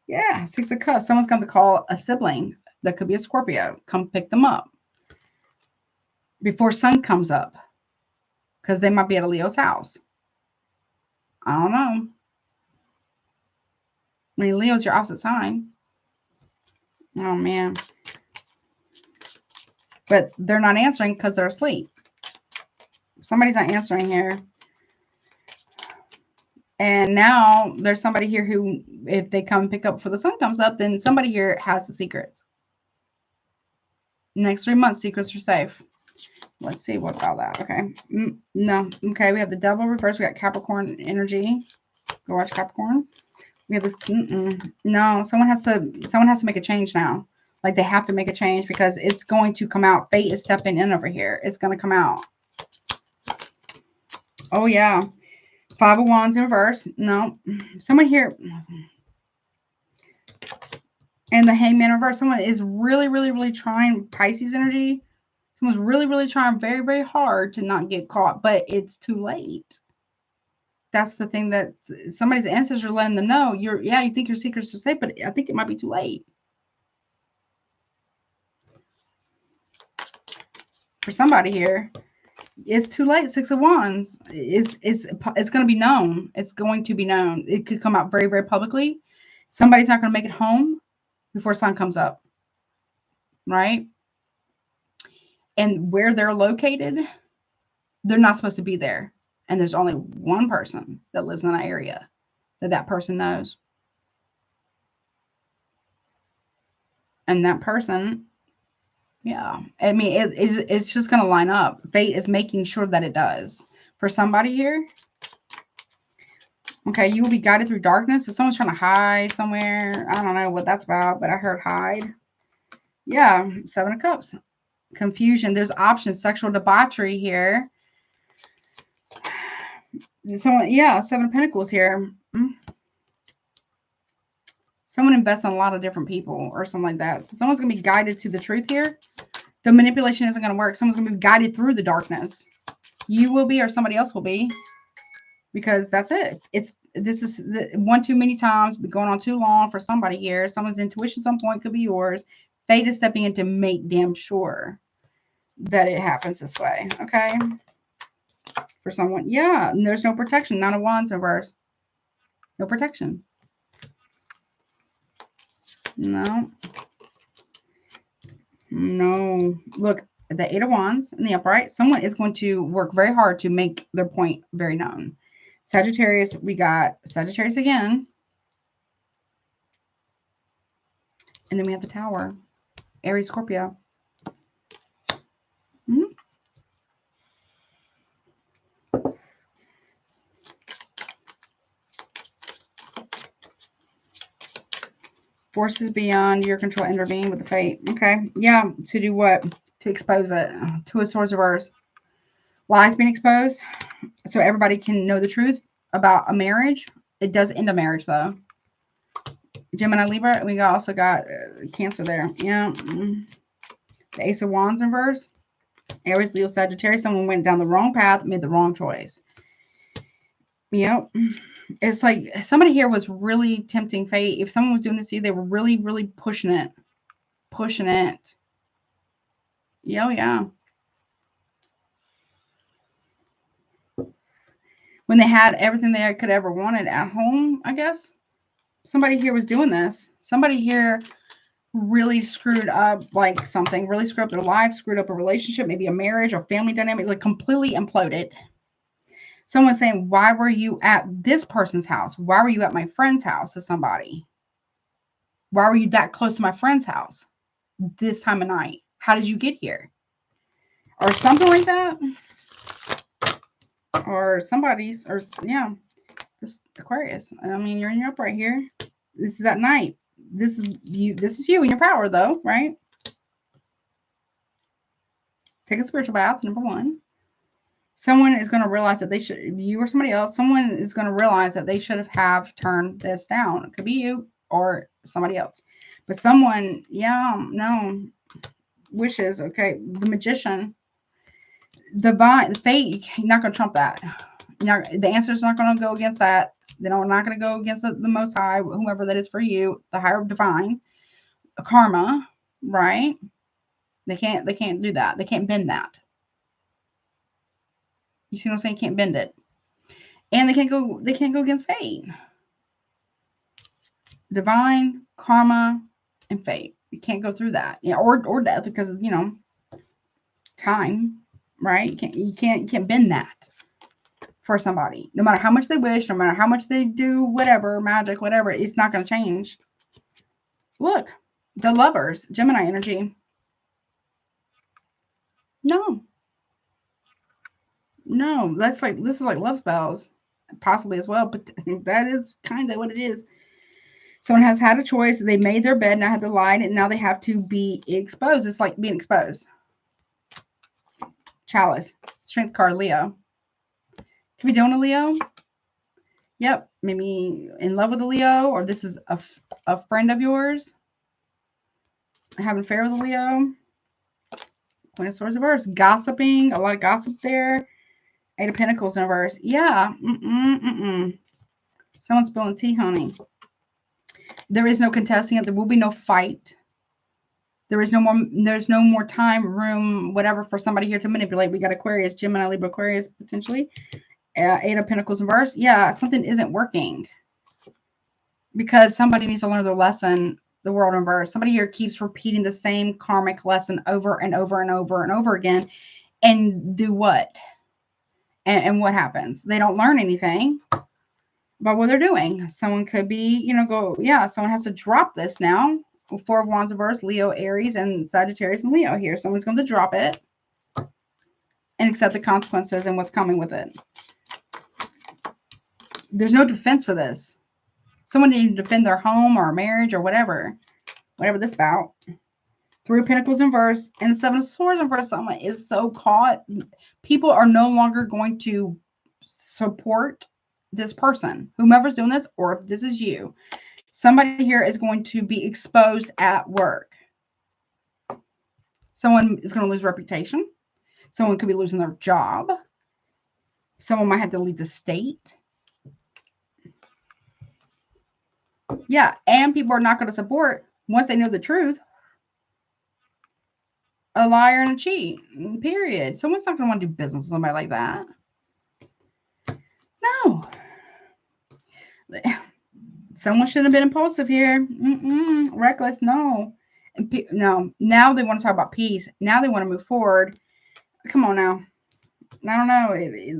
Yeah, Six of Cups. Someone's going to call a sibling. That could be a Scorpio. Come pick them up before sun comes up. because they might be at a Leo's house. I don't know. I mean, Leo's your opposite sign. Oh, man. But they're not answering because they're asleep. Somebody's not answering here. And now there's somebody here who, if they come pick up before the sun comes up, then somebody here has the secrets. Next 3 months, secrets are safe. Let's see what about that. Okay. No. Okay. We have the devil reverse. We got Capricorn energy. Go watch Capricorn. We have the no. Someone has to make a change now. Like they have to make a change because it's going to come out. Fate is stepping in over here. It's going to come out. Oh yeah. 5 of Wands in reverse. No. Someone here. And the Hangman in reverse. Someone is really trying. Pisces energy. Someone's really trying very, very hard to not get caught, but it's too late. That's the thing that somebody's ancestors are letting them know. You think your secrets are safe, but I think it might be too late. For somebody here, it's too late. 6 of Wands. It's going to be known. It's going to be known. It could come out very, very publicly. Somebody's not going to make it home before sun comes up. Right? And where they're located, they're not supposed to be there. And there's only one person that lives in that area that person knows. And that person, yeah. I mean, it's just going to line up. Fate is making sure that it does. For somebody here, okay, you will be guided through darkness. If someone's trying to hide somewhere, I don't know what that's about, but I heard hide. Yeah, 7 of Cups. Confusion. There's options. Sexual debauchery here. Someone, yeah, 7 of Pentacles here. Someone invests in a lot of different people or something like that. So someone's going to be guided to the truth here. The manipulation isn't going to work. Someone's going to be guided through the darkness. You will be or somebody else will be. Because that's it. This is one too many times, been going on too long for somebody here. Someone's intuition at some point could be yours. Fate is stepping in to make damn sure that it happens this way. Okay. For someone. Yeah. And there's no protection. 9 of Wands reverse. No protection. No. No. Look, the 8 of Wands in the upright. Someone is going to work very hard to make their point very known. Sagittarius, we got Sagittarius again. And then we have the Tower. Aries, Scorpio. Forces beyond your control intervene with the fate. Okay. Yeah. To do what? To expose it. 2 of Swords reverse. Lies being exposed. So everybody can know the truth about a marriage. It does end a marriage, though. Gemini, Libra. We also got Cancer there. Yeah. The Ace of Wands in reverse. Aries, Leo, Sagittarius. Someone went down the wrong path, made the wrong choice. Yep. It's like somebody here was really tempting fate. If someone was doing this to you, they were really pushing it. Pushing it. Yeah. When they had everything they could ever wanted at home, I guess. Somebody here was doing this. Somebody here really screwed up like something. Really screwed up their life. Screwed up a relationship. Maybe a marriage or family dynamic. Like completely imploded. Someone's saying, why were you at this person's house? Why were you at my friend's house to somebody? Why were you that close to my friend's house this time of night? How did you get here? Or something like that. Or somebody's, or yeah, this Aquarius. I mean, you're in your upright here. This is at night. This is you in your power, though, right? Take a spiritual bath, number 1. Someone is going to realize that they should, you or somebody else, someone is going to realize that they should have turned this down. It could be you or somebody else. But someone, yeah, no, wishes, okay, the Magician, divine, fate, you're not going to trump that. The answer is not going to go against that. They're not going to go against the Most High, whomever that is for you, the higher divine, karma, right? They can't do that. They can't bend that. You see what I'm saying? Can't bend it. And they can't go against fate. Divine, karma, and fate. You can't go through that. You know, or death, because, you know, time, right? You can't bend that for somebody. No matter how much they wish, no matter how much they do whatever, magic, whatever, it's not going to change. Look, the Lovers, Gemini energy. No. No, this is like love spells, possibly as well, but that is kind of what it is. Someone has had a choice. They made their bed, now have to lie, and now they have to be exposed. It's like being exposed. Chalice, Strength card, Leo. Could be doing a Leo. Yep, maybe in love with a Leo, or this is a friend of yours having an affair with a Leo. Queen of Swords reverse, gossiping, a lot of gossip there. Eight of Pentacles in reverse. Yeah. Someone's spilling tea, honey. There is no contesting it. There will be no fight. There's no more time, room, whatever for somebody here to manipulate. We got Aquarius, Gemini, Libra, Aquarius, potentially. Eight of Pentacles in reverse. Yeah, something isn't working. Because somebody needs to learn their lesson, the world in reverse. Somebody here keeps repeating the same karmic lesson over and over and over and over again. And do what? And what happens? They don't learn anything about what they're doing. Someone could be, you know, someone has to drop this now. Four of Wands reverse, Leo, Aries, and Sagittarius and Leo here. Someone's going to drop it and accept the consequences and what's coming with it. There's no defense for this. Someone needs to defend their home or marriage or whatever this about. Three of Pentacles in reverse and the Seven of Swords in reverse. Someone is so caught. People are no longer going to support this person, whomever's doing this, or if this is you. Somebody here is going to be exposed at work. Someone is going to lose reputation. Someone could be losing their job. Someone might have to leave the state. Yeah, and people are not going to support once they know the truth. A liar and a cheat, period. Someone's not going to want to do business with somebody like that. No. Someone shouldn't have been impulsive here. Reckless, no. No. Now they want to talk about peace. Now they want to move forward. Come on now. I don't know.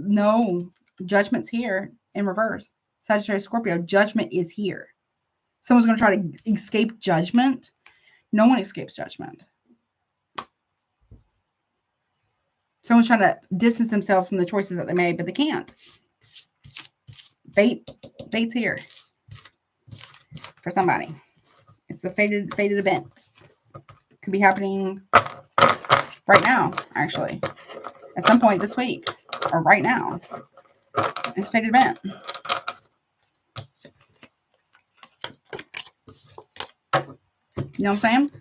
No. Judgment's here in reverse. Sagittarius, Scorpio, judgment is here. Someone's going to try to escape judgment. No one escapes judgment. Someone's trying to distance themselves from the choices that they made, but they can't. Fate's here for somebody. It's a fated event. Could be happening right now, actually. At some point this week. Or right now. It's a fated event. You know what I'm saying?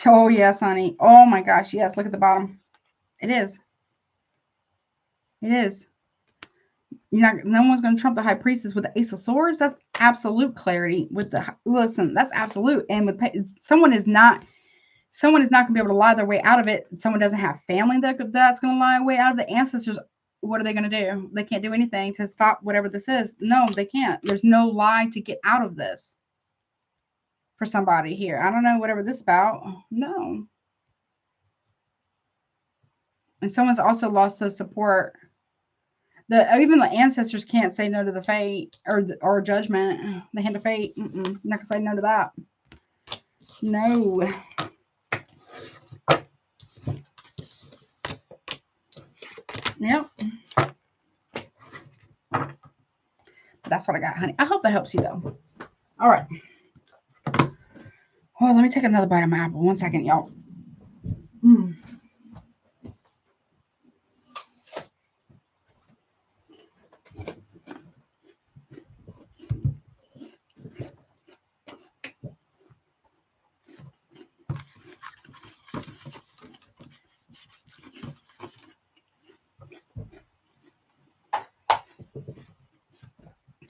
Oh, yes, honey. Oh, my gosh. Yes, look at the bottom. It is. It is. No one's going to trump the High Priestess with the Ace of Swords. That's absolute clarity. Listen, that's absolute. And with someone is not going to be able to lie their way out of it. Someone doesn't have family that's going to lie way out of the ancestors. What are they going to do? They can't do anything to stop whatever this is. No, they can't. There's no lie to get out of this. For somebody here. I don't know whatever this is about. No. And someone's also lost the support. Even the ancestors can't say no to the fate or judgment. The hand of fate. I'm not going to say no to that. No. Yep. That's what I got, honey. I hope that helps you, though. All right. Oh, let me take another bite of my apple. 1 second, y'all.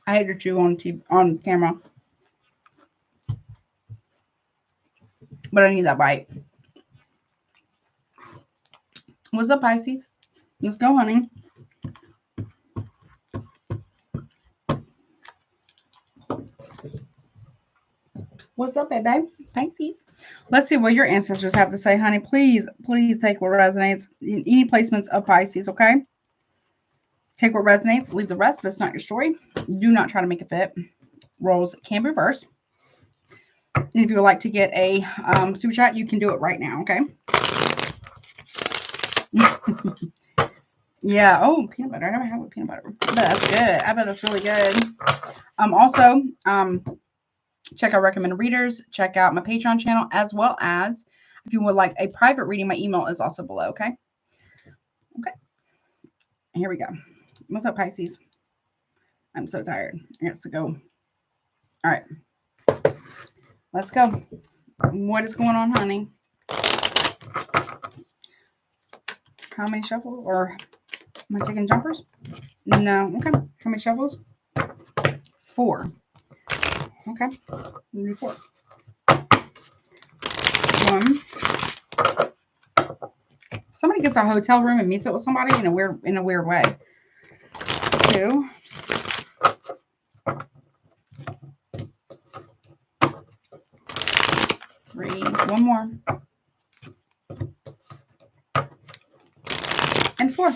I had to chew on camera. But I need that bite. What's up, Pisces? Let's go, honey. What's up, baby? Pisces. Let's see what your ancestors have to say, honey. Please, please take what resonates. Any placements of Pisces, okay? Take what resonates. Leave the rest if it's not your story. Do not try to make it fit. Roles can be reversed. And if you would like to get a super chat, you can do it right now, okay? Yeah. Oh, peanut butter. I never had with peanut butter. I bet that's good. I bet that's really good. Also, check out recommended readers. Check out my Patreon channel, as well as if you would like a private reading, my email is also below, okay? Okay. Here we go. What's up, Pisces? I'm so tired. I got to go. All right. Let's go. What is going on, honey? How many shuffles? Or am I taking jumpers? No. Okay. How many shuffles? 4. Okay. Do 4. 1. Somebody gets a hotel room and meets up with somebody in a weird way. 2. 3. 1 more. And 4.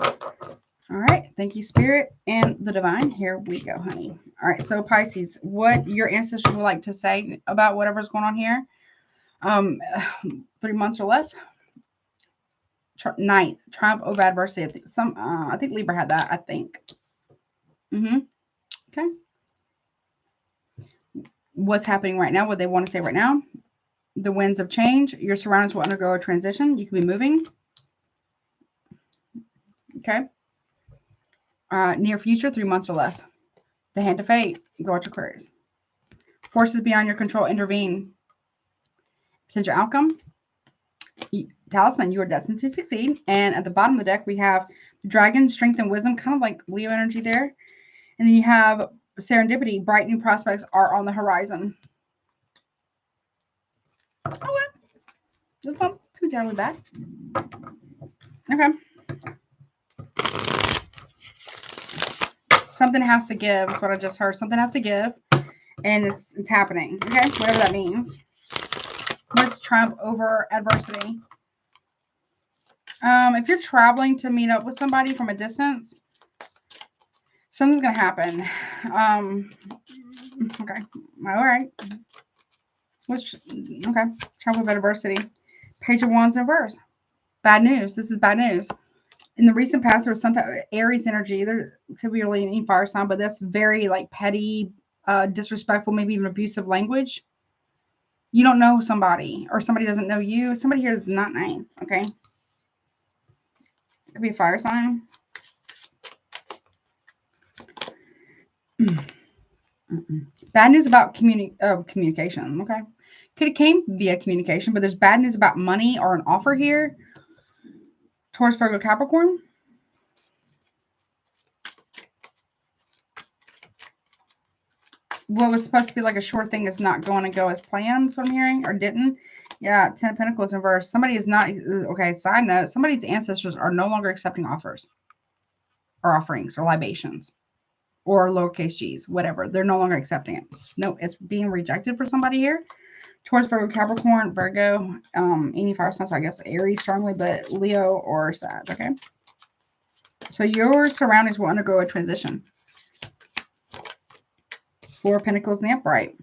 All right. Thank you, Spirit and the Divine. Here we go, honey. All right. So, Pisces, what your ancestors would like to say about whatever's going on here? 3 months or less. 9th, triumph over adversity. I think Libra had that. I think. Okay. What's happening right now? What they want to say right now? The winds of change. Your surroundings will undergo a transition. You can be moving. Okay. Near future, 3 months or less. The hand of fate. Go out to Aquarius. Forces beyond your control intervene. Potential outcome. Talisman, you are destined to succeed. And at the bottom of the deck, we have dragon, strength, and wisdom, kind of like Leo energy there. And then you have serendipity, bright new prospects are on the horizon. Okay. That's not too terribly bad. Okay. Something has to give is what I just heard. Something has to give. And it's happening. Okay. Whatever that means. What's triumph over adversity? If you're traveling to meet up with somebody from a distance, something's going to happen. Okay. All right. Okay. Triumph over adversity. Page of Wands in reverse. Bad news. This is bad news. In the recent past, there was some type of Aries energy. There could be really any fire sign, but that's very like petty, disrespectful, maybe even abusive language. You don't know somebody, or somebody doesn't know you. Somebody here is not nice. Okay. Could be a fire sign. Bad news about communication. Okay. Could have came via communication, but there's bad news about money or an offer here. Taurus, Virgo, Capricorn. What was supposed to be like a short thing is not going to go as planned, so I'm hearing, or didn't. Yeah, 10 of Pentacles in reverse. Somebody is not, okay, side note, somebody's ancestors are no longer accepting offers or offerings or libations or lowercase g's, whatever. They're no longer accepting it. No, it's being rejected for somebody here. Taurus, Virgo, Capricorn, Virgo, any fire signs, so I guess Aries strongly, but Leo or Sag, okay? So your surroundings will undergo a transition. 4 of Pentacles in the upright.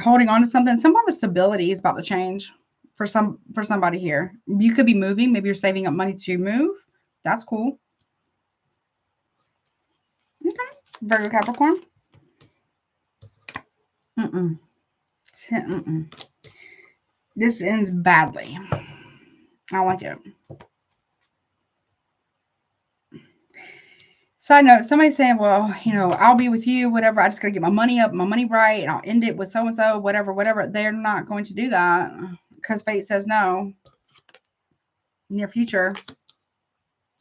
Holding on to something. Some form of stability is about to change for somebody here. You could be moving. Maybe you're saving up money to move. That's cool. Okay. Virgo, Capricorn. This ends badly. I don't like it. Side note, somebody's saying, well, you know, I'll be with you, whatever. I just got to get my money up, my money right, and I'll end it with so-and-so, whatever. They're not going to do that because fate says no. Near future.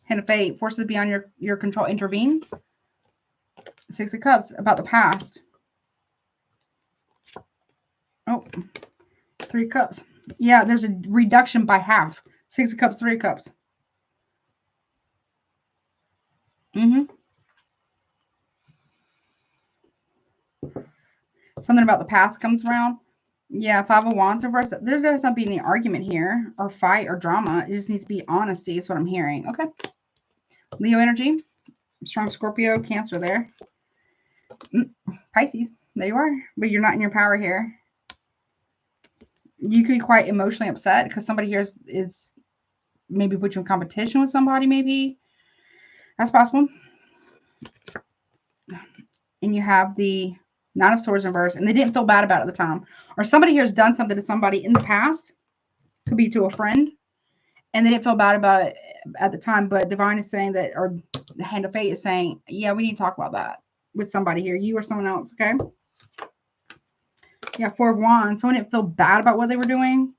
Hand of fate. Forces beyond your control intervene. 6 of Cups. About the past. Oh. 3 Cups. Yeah, there's a reduction by half. 6 of Cups, 3 of Cups. Mm-hmm. Something about the past comes around. Yeah, Five of Wands reverse. There doesn't have to be any argument here or fight or drama. It just needs to be honesty is what I'm hearing. Okay. Leo energy. Strong Scorpio, Cancer there. Pisces. There you are. But you're not in your power here. You could be quite emotionally upset because somebody here is maybe put you in competition with somebody, maybe. That's possible. And you have the Nine of Swords reverse, and they didn't feel bad about it at the time. Or somebody here has done something to somebody in the past. Could be to a friend. And they didn't feel bad about it at the time, but Divine is saying that, or the Hand of Fate is saying, yeah, we need to talk about that with somebody here, you or someone else, okay? Yeah, Four of Wands. Someone didn't feel bad about what they were doing.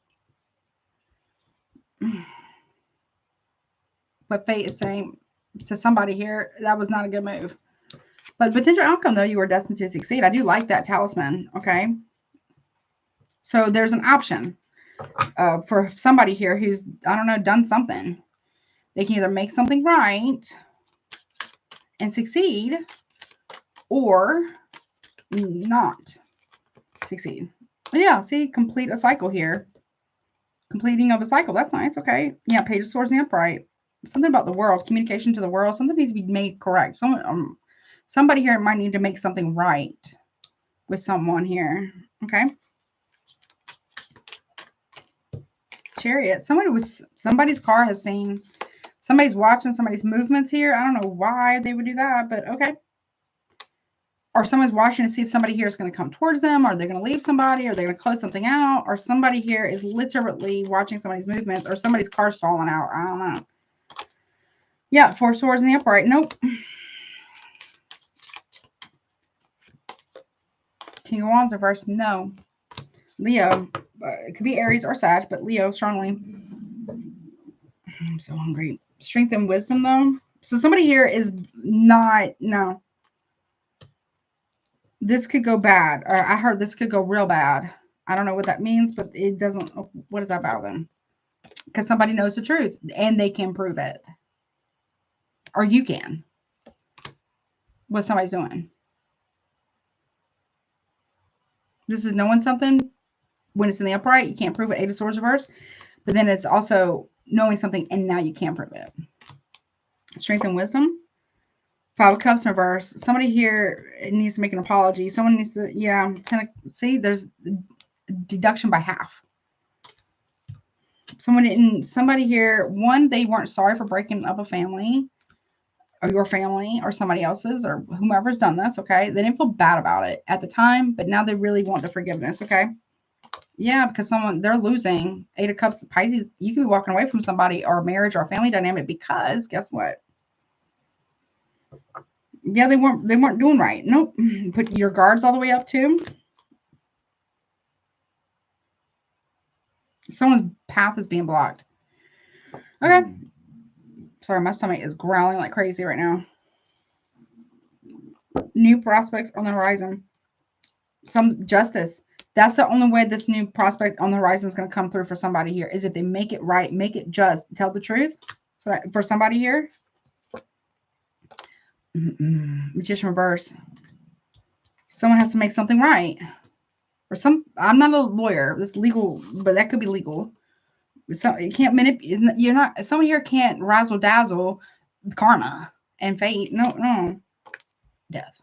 But Fate is saying to somebody here, that was not a good move. But the potential outcome, though, you were destined to succeed. I do like that talisman, okay? So there's an option for somebody here who's, I don't know, done something. They can either make something right and succeed or not succeed. But yeah, see, complete a cycle here. Completing of a cycle. That's nice. Okay. Yeah, Page of Swords in the upright. Something about the world, communication to the world. Something needs to be made correct. Somebody here might need to make something right with someone here. Okay. Chariot. Somebody's car has seen, somebody's watching somebody's movements here. I don't know why they would do that, but okay. Or someone's watching to see if somebody here is going to come towards them, or they're going to leave somebody, or they're going to close something out, or somebody here is literally watching somebody's movements, or somebody's car's falling out. I don't know. Yeah, Four of Swords in the upright. Nope. King of Wands reverse. No. Leo. It could be Aries or Sag, but Leo strongly. I'm so hungry. Strength and wisdom, though. So somebody here is not, no. This could go bad. Or I heard this could go real bad. I don't know what that means, but it doesn't. What is that about then? Because somebody knows the truth and they can prove it. Or you can. What somebody's doing. This is knowing something. When it's in the upright, you can't prove it. Eight of Swords reverse. But then it's also knowing something and now you can prove it. Strength and wisdom. Five of Cups in reverse. Somebody here needs to make an apology. Someone needs to, yeah. See, there's deduction by half. Somebody here, one, they weren't sorry for breaking up a family or your family or somebody else's or whomever's done this, okay? They didn't feel bad about it at the time, but now they really want the forgiveness, okay? Yeah, because they're losing. Eight of Cups, Pisces, you could be walking away from somebody or a marriage or a family dynamic because guess what? Yeah, they weren't doing right. Nope. Put your guards all the way up too. Someone's path is being blocked. Okay. Sorry, my stomach is growling like crazy right now. New prospects on the horizon. Some justice. That's the only way this new prospect on the horizon is going to come through for somebody here is if they make it right, make it just, tell the truth. For somebody here. Magician reverse. Someone has to make something right. Or I'm not a lawyer. This legal, but that could be legal. So you can't manipulate. You're not. Someone here can't razzle dazzle karma and fate. No. Death.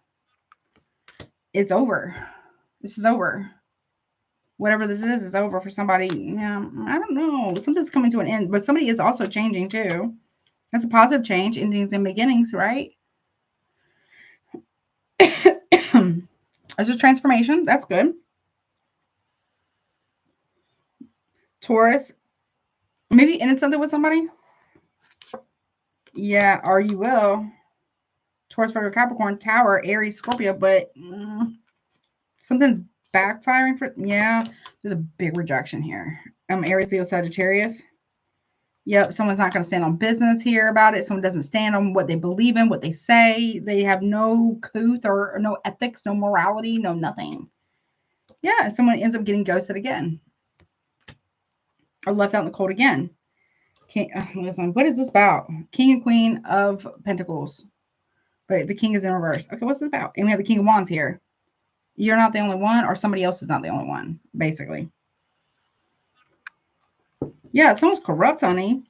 It's over. This is over. Whatever this is over for somebody. Yeah, I don't know. Something's coming to an end, but somebody is also changing too. That's a positive change. Endings and beginnings, right? There's a transformation. That's good. Taurus. Maybe ended something with somebody. Yeah, or you will. Taurus, Virgo, Capricorn, Tower, Aries, Scorpio, but something's backfiring for, yeah, there's a big rejection here. Aries, Leo, Sagittarius. Yep, someone's not going to stand on business here about it. Someone doesn't stand on what they believe in, what they say. They have no couth or no ethics, no morality, no nothing. Yeah, someone ends up getting ghosted again. Or left out in the cold again. Listen, what is this about? King and Queen of Pentacles. Wait, the king is in reverse. Okay, what's this about? And we have the king of wands here. You're not the only one, or somebody else is not the only one, basically. Yeah, someone's corrupt, honey.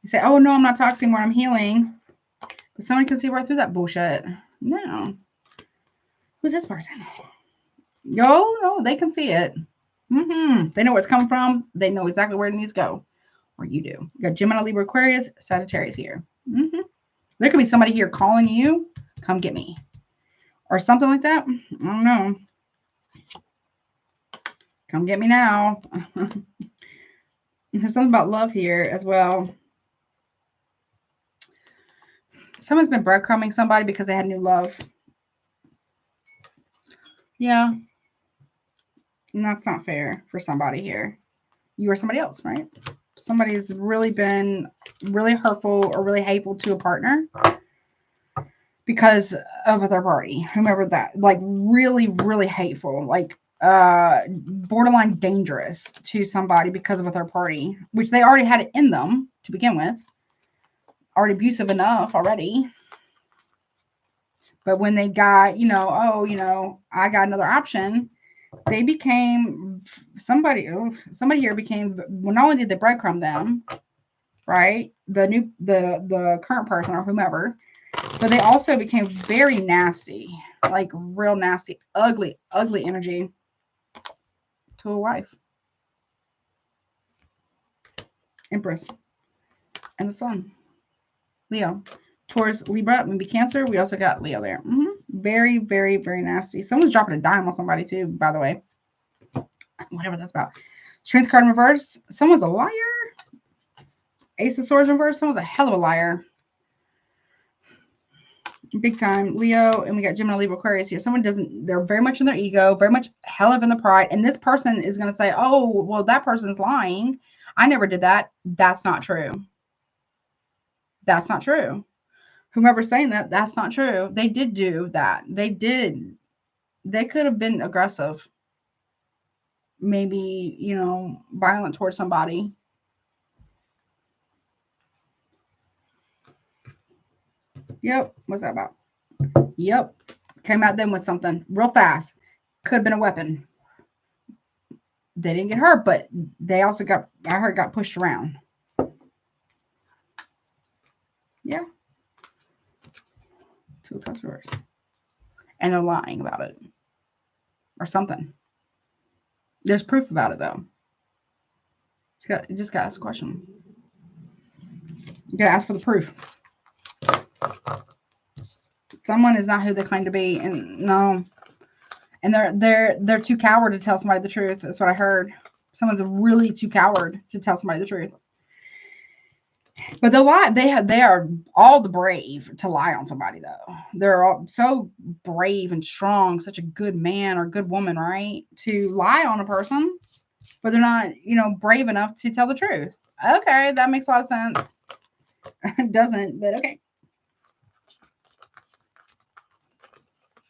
You say, oh, no, I'm not toxic anymore. I'm healing. But someone can see right through that bullshit. No. Who's this person? Yo, no, they can see it. They know where it's coming from. They know exactly where it needs to go. Or you do. You got Gemini, Libra, Aquarius, Sagittarius here. There could be somebody here calling you, come get me. Or something like that. I don't know. Come get me now. There's something about love here as well. Someone's been breadcrumbing somebody because they had new love. Yeah. And that's not fair for somebody here. You or somebody else, right? Somebody's really been really hurtful or really hateful to a partner because of a third party, whomever that, like really, really hateful, like borderline dangerous to somebody because of a third party, which they already had it in them to begin with, already abusive enough already. But when they got, oh, I got another option, they became somebody here became, well, not only did they breadcrumb them, right? The current person or whomever, but they also became very nasty, like real nasty, ugly energy to a wife. Empress. And the sun. Leo. Taurus, Libra, maybe Cancer. We also got Leo there. Very, very, very nasty. Someone's dropping a dime on somebody too, by the way. Whatever that's about. Strength card in reverse. Someone's a liar. Ace of Swords in reverse. Someone's a hell of a liar. Big time. Leo, and we got Gemini, Libra, Aquarius here. Someone doesn't, they're very much in their ego, very much hell of in the pride. And this person is going to say, oh, well, that person's lying. I never did that. That's not true. That's not true. Whomever's saying that, that's not true. They did do that. They did. They could have been aggressive. Maybe, violent towards somebody. Yep. What's that about? Yep. Came at them with something real fast. Could have been a weapon. They didn't get hurt, but they also got pushed around. Yeah. Two customers. And they're lying about it. Or something. There's proof about it, though. You just got to ask a question. You got to ask for the proof. Someone is not who they claim to be. And no. And they're too coward to tell somebody the truth. That's what I heard. Someone's really too coward to tell somebody the truth. But they'll lie. They are all the brave to lie on somebody, though. They're all so brave and strong, such a good man or good woman, right? To lie on a person, but they're not, brave enough to tell the truth. Okay, that makes a lot of sense. It doesn't, but okay.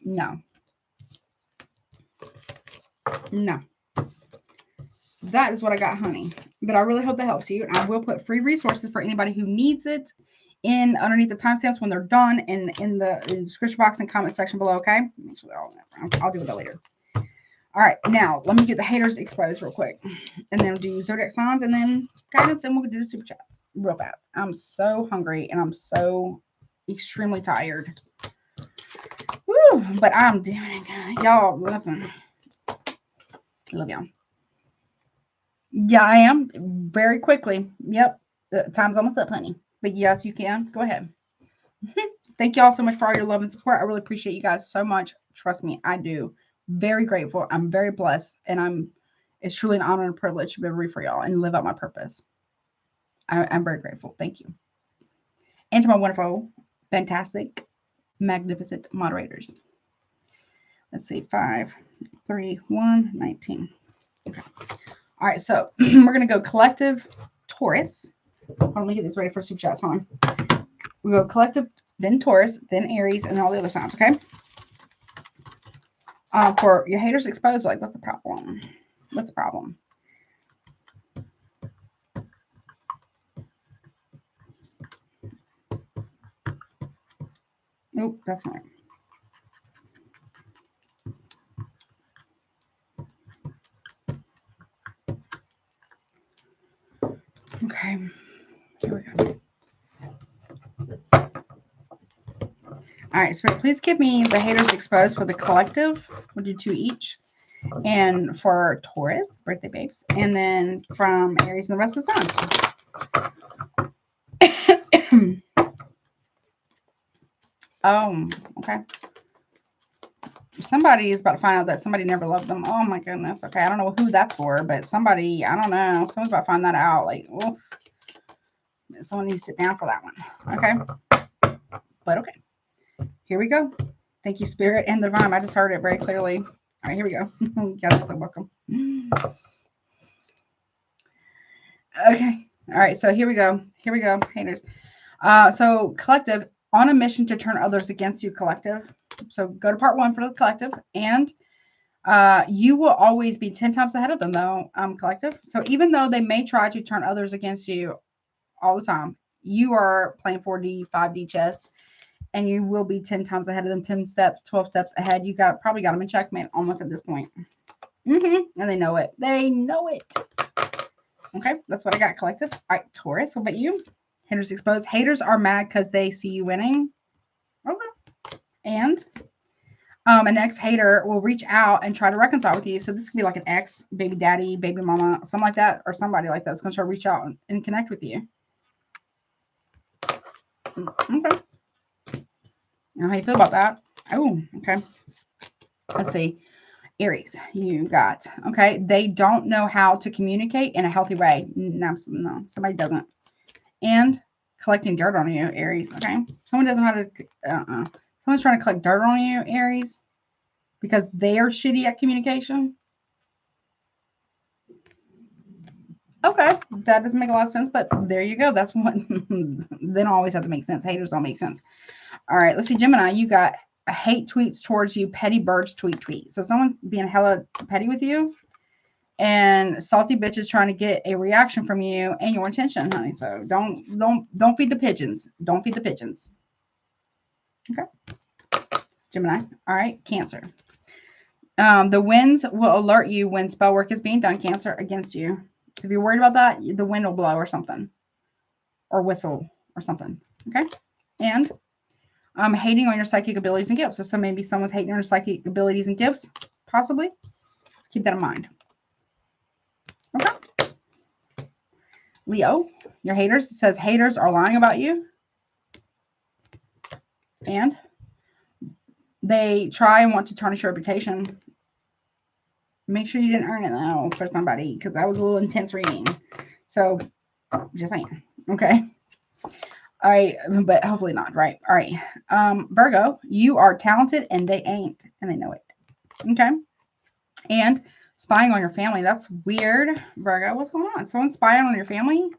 No. That is what I got, honey. But I really hope that helps you. And I will put free resources for anybody who needs it in underneath the timestamps when they're done and in the description box and comment section below, okay? Make sure they're all in there. I'll deal with that later. All right, now let me get the haters exposed real quick. And then do zodiac signs and then guidance, and we'll do the super chats real fast. I'm so hungry and I'm so extremely tired. Woo, but I'm doing it. Y'all, listen. I love y'all. Yeah, I am. Very quickly. Yep. The time's almost up, honey. But yes, you can. Go ahead. Thank you all so much for all your love and support. I really appreciate you guys so much. Trust me, I do. Very grateful. I'm very blessed. And it's truly an honor and a privilege to be able to read for y'all and live out my purpose. I'm very grateful. Thank you. And to my wonderful, fantastic, magnificent moderators. Let's see. 5, 3, 1, 19. Okay. All right, so we're going to go collective Taurus. Hold on, let me get this ready for super chats. Hold on. We go collective, then Taurus, then Aries, and then all the other signs, okay? For your haters exposed, like, what's the problem? What's the problem? Nope, that's not right. Okay, here we go. All right, Spirit, please give me the haters exposed for the collective. We'll do 2 each. And for Taurus, birthday babes. And then from Aries and the rest of the signs. Oh, okay. Somebody is about to find out that somebody never loved them. Oh my goodness. Okay, I don't know who that's for, but somebody, I don't know. Someone's about to find that out. Like, oh, someone needs to sit down for that one. Okay. But okay. Here we go. Thank you, Spirit and Divine. I just heard it very clearly. All right, here we go. You guys are so welcome. Okay. All right, so here we go. Here we go, haters. So collective, on a mission to turn others against you, collective. So go to part 1 for the collective, and you will always be 10 times ahead of them, though, collective. So even though they may try to turn others against you all the time, you are playing 4D, 5D chess, and you will be 10 times ahead of them, 10 steps, 12 steps ahead. You probably got them in checkmate almost at this point. And they know it. They know it. Okay, that's what I got, collective. All right, Taurus, what about you? Haters exposed. Haters are mad because they see you winning. Okay. And an ex-hater will reach out and try to reconcile with you. So this could be like an ex, baby daddy, baby mama, something like that, or somebody like that's going to try to reach out and connect with you. Okay. Now, how you feel about that? Oh, okay. Let's see. Aries, you got, okay. They don't know how to communicate in a healthy way. No, somebody doesn't. And collecting dirt on you, Aries, okay. Someone doesn't know how to, someone's trying to collect dirt on you, Aries, because they are shitty at communication. Okay, that doesn't make a lot of sense, but there you go. That's what, they don't always have to make sense. Haters don't make sense. All right, let's see, Gemini, you got hate tweets towards you, petty birds tweet. So someone's being hella petty with you, and salty bitches trying to get a reaction from you and your intention, honey. So don't feed the pigeons. Don't feed the pigeons. Okay, Gemini. All right, Cancer. The winds will alert you when spell work is being done, Cancer, against you. So if you're worried about that, the wind will blow or something, or whistle or something. Okay, and hating on your psychic abilities and gifts. So maybe someone's hating on your psychic abilities and gifts, possibly. Let's keep that in mind. Okay. Leo, your haters. It says haters are lying about you. And they try and want to tarnish your reputation. Make sure you didn't earn it, though, for somebody, because that was a little intense reading. So, just saying. Okay. All right, but hopefully not, right? All right. Virgo, you are talented, and they ain't, and they know it. Okay. And spying on your family. That's weird, Virgo. What's going on? Someone's spying on your family,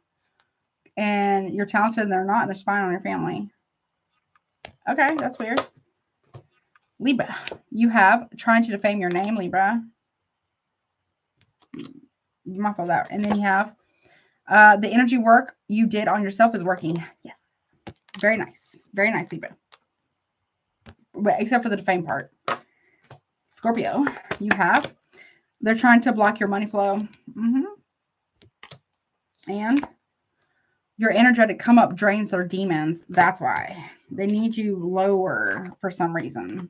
and you're talented, and they're not, and they're spying on your family. Okay, that's weird. Libra, you have trying to defame your name, Libra. Muffle that. And then you have the energy work you did on yourself is working. Yes. Very nice. Very nice, Libra. But except for the defame part. Scorpio, you have, they're trying to block your money flow. And your energetic come up drains their demons. That's why. They need you lower for some reason.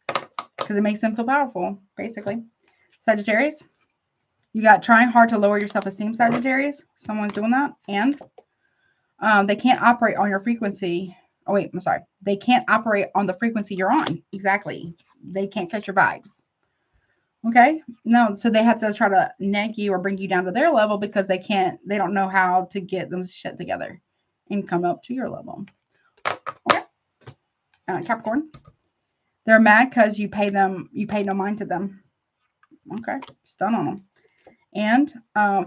Because it makes them feel powerful, basically. Sagittarius, you got trying hard to lower your self-esteem, Sagittarius. Someone's doing that. And they can't operate on your frequency. Oh, wait, I'm sorry. They can't operate on the frequency you're on. Exactly. They can't catch your vibes. Okay? No, so they have to try to neg you or bring you down to their level because they don't know how to get them shit together and come up to your level. Okay? Capricorn, they're mad because you paid no mind to them. Okay, stun on them. And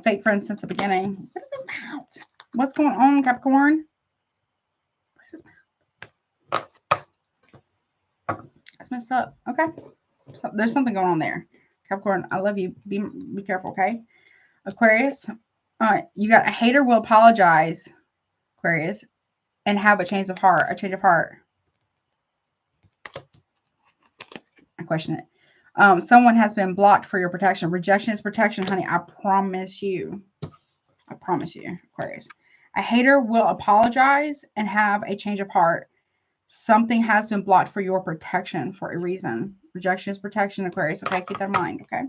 fake friends since the beginning. What is this about? What's going on, Capricorn? What's this about? That's messed up. Okay, so there's something going on there. Capricorn, I love you. Be careful, okay? Aquarius, you got a hater will apologize, Aquarius, and have a change of heart. I question it. Someone has been blocked for your protection. Rejection is protection, honey. I promise you. I promise you, Aquarius. A hater will apologize and have a change of heart. Something has been blocked for your protection for a reason. Rejection is protection, Aquarius. Okay, keep that in mind. Okay.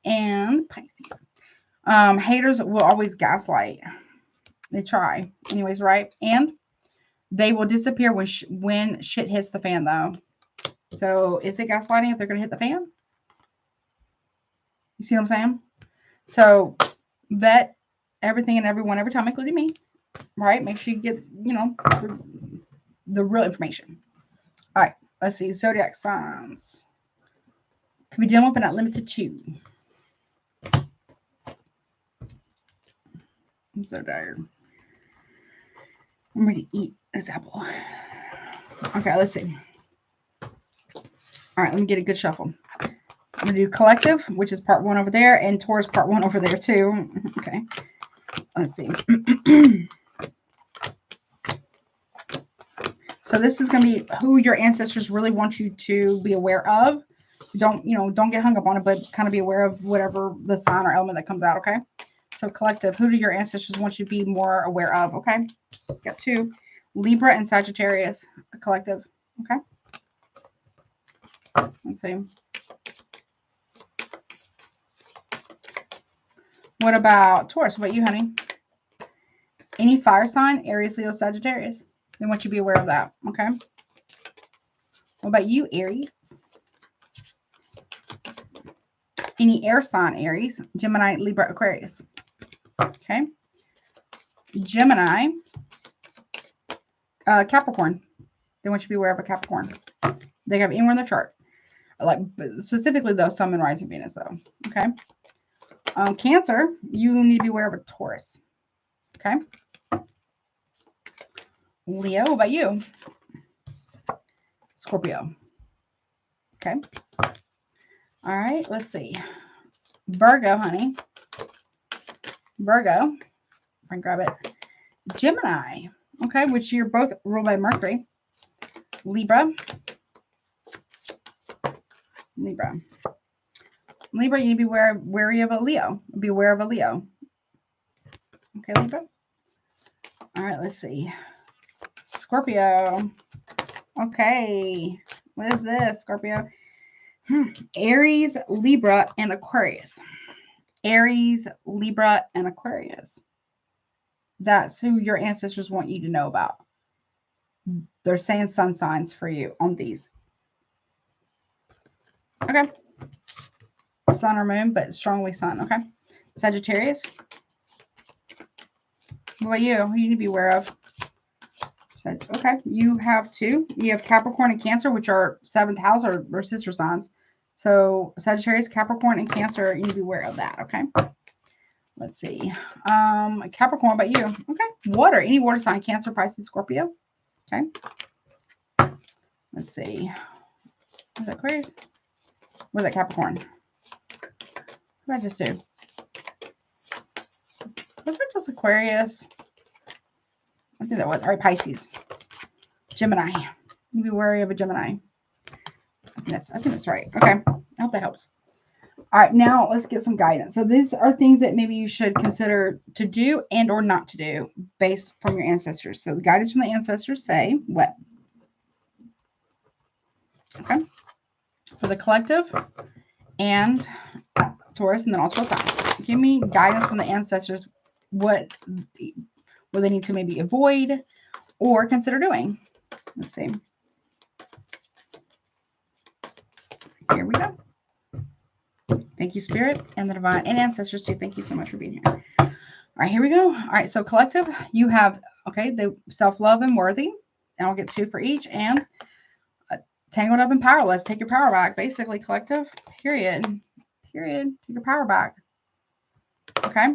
And Pisces. Haters will always gaslight. They try. Anyways, right? And they will disappear when shit hits the fan, though. So is it gaslighting if they're going to hit the fan? You see what I'm saying? So vet everything and everyone every time, including me. Right? Make sure you get, you know, the real information. All right. Let's see. Zodiac signs. Can be dealt with but not limited to. I'm so tired. I'm ready to eat this apple. Okay, let's see. All right, let me get a good shuffle. I'm going to do collective, which is part 1 over there, and Taurus part 1 over there too. Okay. Let's see. So this is going to be who your ancestors really want you to be aware of. Don't get hung up on it, but kind of be aware of whatever the sign or element that comes out, okay? So collective, who do your ancestors want you to be more aware of, okay? Got 2. Libra and Sagittarius, a collective, okay? Let's see. What about Taurus? What about you, honey? Any fire sign, Aries, Leo, Sagittarius. They want you to be aware of that, okay? What about you, Aries? Any air sign, Aries, Gemini, Libra, Aquarius. Okay. Gemini, Capricorn. They want you to be aware of a Capricorn. They have anywhere in their chart. Like specifically though, Sun and Rising Venus though. Okay. Cancer, you need to be aware of a Taurus. Okay. Leo, what about you? Scorpio. Okay. All right, let's see. Virgo, honey. Virgo. If I can grab it. Gemini. Okay, which you're both ruled by Mercury. Libra. Libra. Libra, you need to be wary of a Leo. Be aware of a Leo. Okay, Libra. All right, let's see. Scorpio. Okay. What is this, Scorpio? Aries, Libra, and Aquarius. Aries, Libra, and Aquarius. That's who your ancestors want you to know about. They're saying sun signs for you on these. Okay. Sun or moon, but strongly sun. Okay. Sagittarius. What about you? Who you need to be aware of? Okay. You have 2. You have Capricorn and Cancer, which are 7th house or sister signs. So Sagittarius, Capricorn, and Cancer, you need to be aware of that. Okay. Let's see. Capricorn, about you? Okay. Water. Any water sign, Cancer, Pisces, Scorpio. Okay. Let's see. Is that Aquarius? What is that, Capricorn? What did I just do? Was that just Aquarius? I think that was. All right, Pisces. Gemini. You be wary of a Gemini. I think that's right. Okay. I hope that helps. All right, now let's get some guidance. So these are things that maybe you should consider to do and or not to do based from your ancestors. So the guidance from the ancestors say what? Okay. For the collective and Taurus and then all 12 signs. Give me guidance from the ancestors what they need to maybe avoid or consider doing. Let's see. Here we go. Thank you, Spirit, and the Divine, and ancestors too. Thank you so much for being here. All right, here we go. All right, so collective, you have, okay, the self-love and worthy. And I'll get 2 for each. And tangled up and powerless. Take your power back. Basically, collective, period. Period. Take your power back. Okay.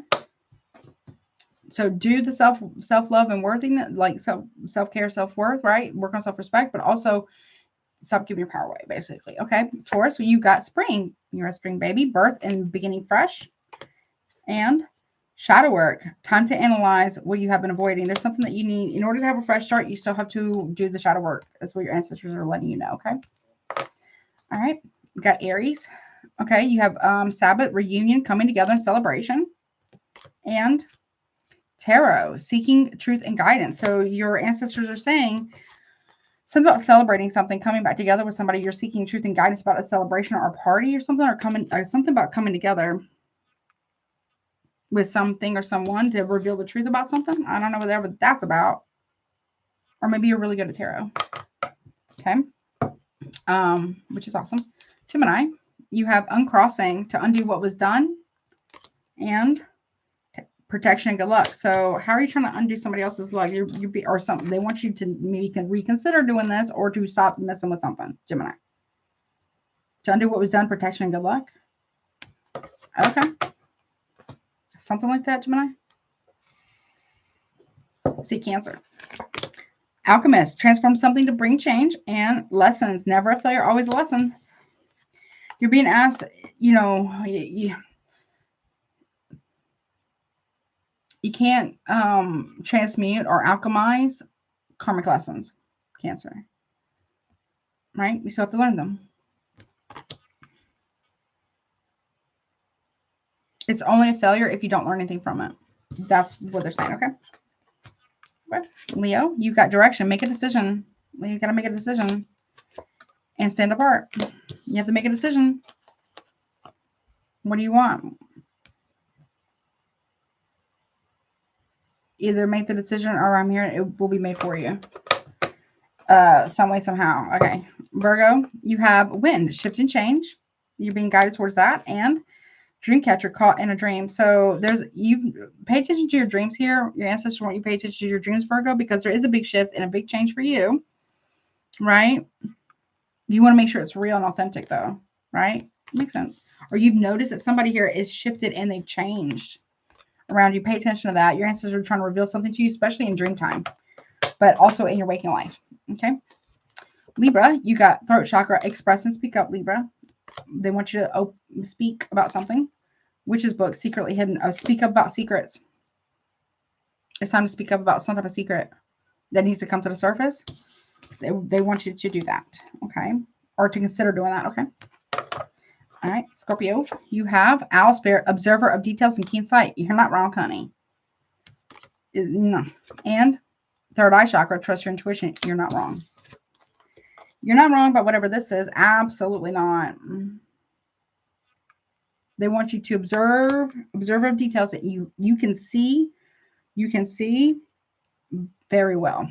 So do the self-love and worthiness, like self-care, self-worth, right? Work on self-respect, but also stop giving your power away, basically. Okay. Taurus, well, you got spring. You're a spring baby, birth and beginning fresh. And Shadow work. Time to analyze what you have been avoiding. There's something that you need. In order to have a fresh start, you still have to do the shadow work. That's what your ancestors are letting you know, okay? All right. We got Aries. Okay, you have Sabbath, reunion, coming together in celebration. And Tarot, seeking truth and guidance. So your ancestors are saying something about celebrating something, coming back together with somebody. You're seeking truth and guidance about a celebration or a party or something, or something about coming together with something or someone to reveal the truth about something. I don't know what that's about. Or maybe you're really good at tarot. Okay. Which is awesome. Gemini, you have uncrossing, to undo what was done, and protection and good luck. So how are you trying to undo somebody else's luck? Or something. They want you to maybe reconsider doing this, or to stop messing with something. Gemini. To undo what was done, protection and good luck. Okay. Something like that, Gemini. See, Cancer. Alchemist, transform something to bring change, and lessons. Never a failure, always a lesson. You're being asked, you know, you can't transmute or alchemize karmic lessons, Cancer. Right? You still have to learn them. It's only a failure if you don't learn anything from it. That's what they're saying, okay? Leo, you got direction. Make a decision. You got to make a decision and stand apart. You have to make a decision. What do you want? Either make the decision, or I'm here. It will be made for you. Some way, somehow. Okay. Virgo, you have wind, shift and change. You're being guided towards that. And Dreamcatcher, caught in a dream. So you pay attention to your dreams here. Your ancestors want you to pay attention to your dreams, Virgo, because there is a big shift and a big change for you, right? You want to make sure it's real and authentic, though, right? Makes sense. Or you've noticed that somebody here is shifted and they've changed around you. Pay attention to that. Your ancestors are trying to reveal something to you, especially in dream time, but also in your waking life. Okay. Libra, you got throat chakra, express and speak up, Libra. They want you to speak about something. Witch's book, secretly hidden. Speak up about secrets. It's time to speak up about some type of secret that needs to come to the surface. They want you to do that, okay? Or to consider doing that, okay? All right, Scorpio, you have owl spirit, observer of details and keen sight. You're not wrong, honey. No. And third eye chakra, trust your intuition. You're not wrong. You're not wrong about whatever this is. Absolutely not. They want you to observe of details that you can see. You can see very well.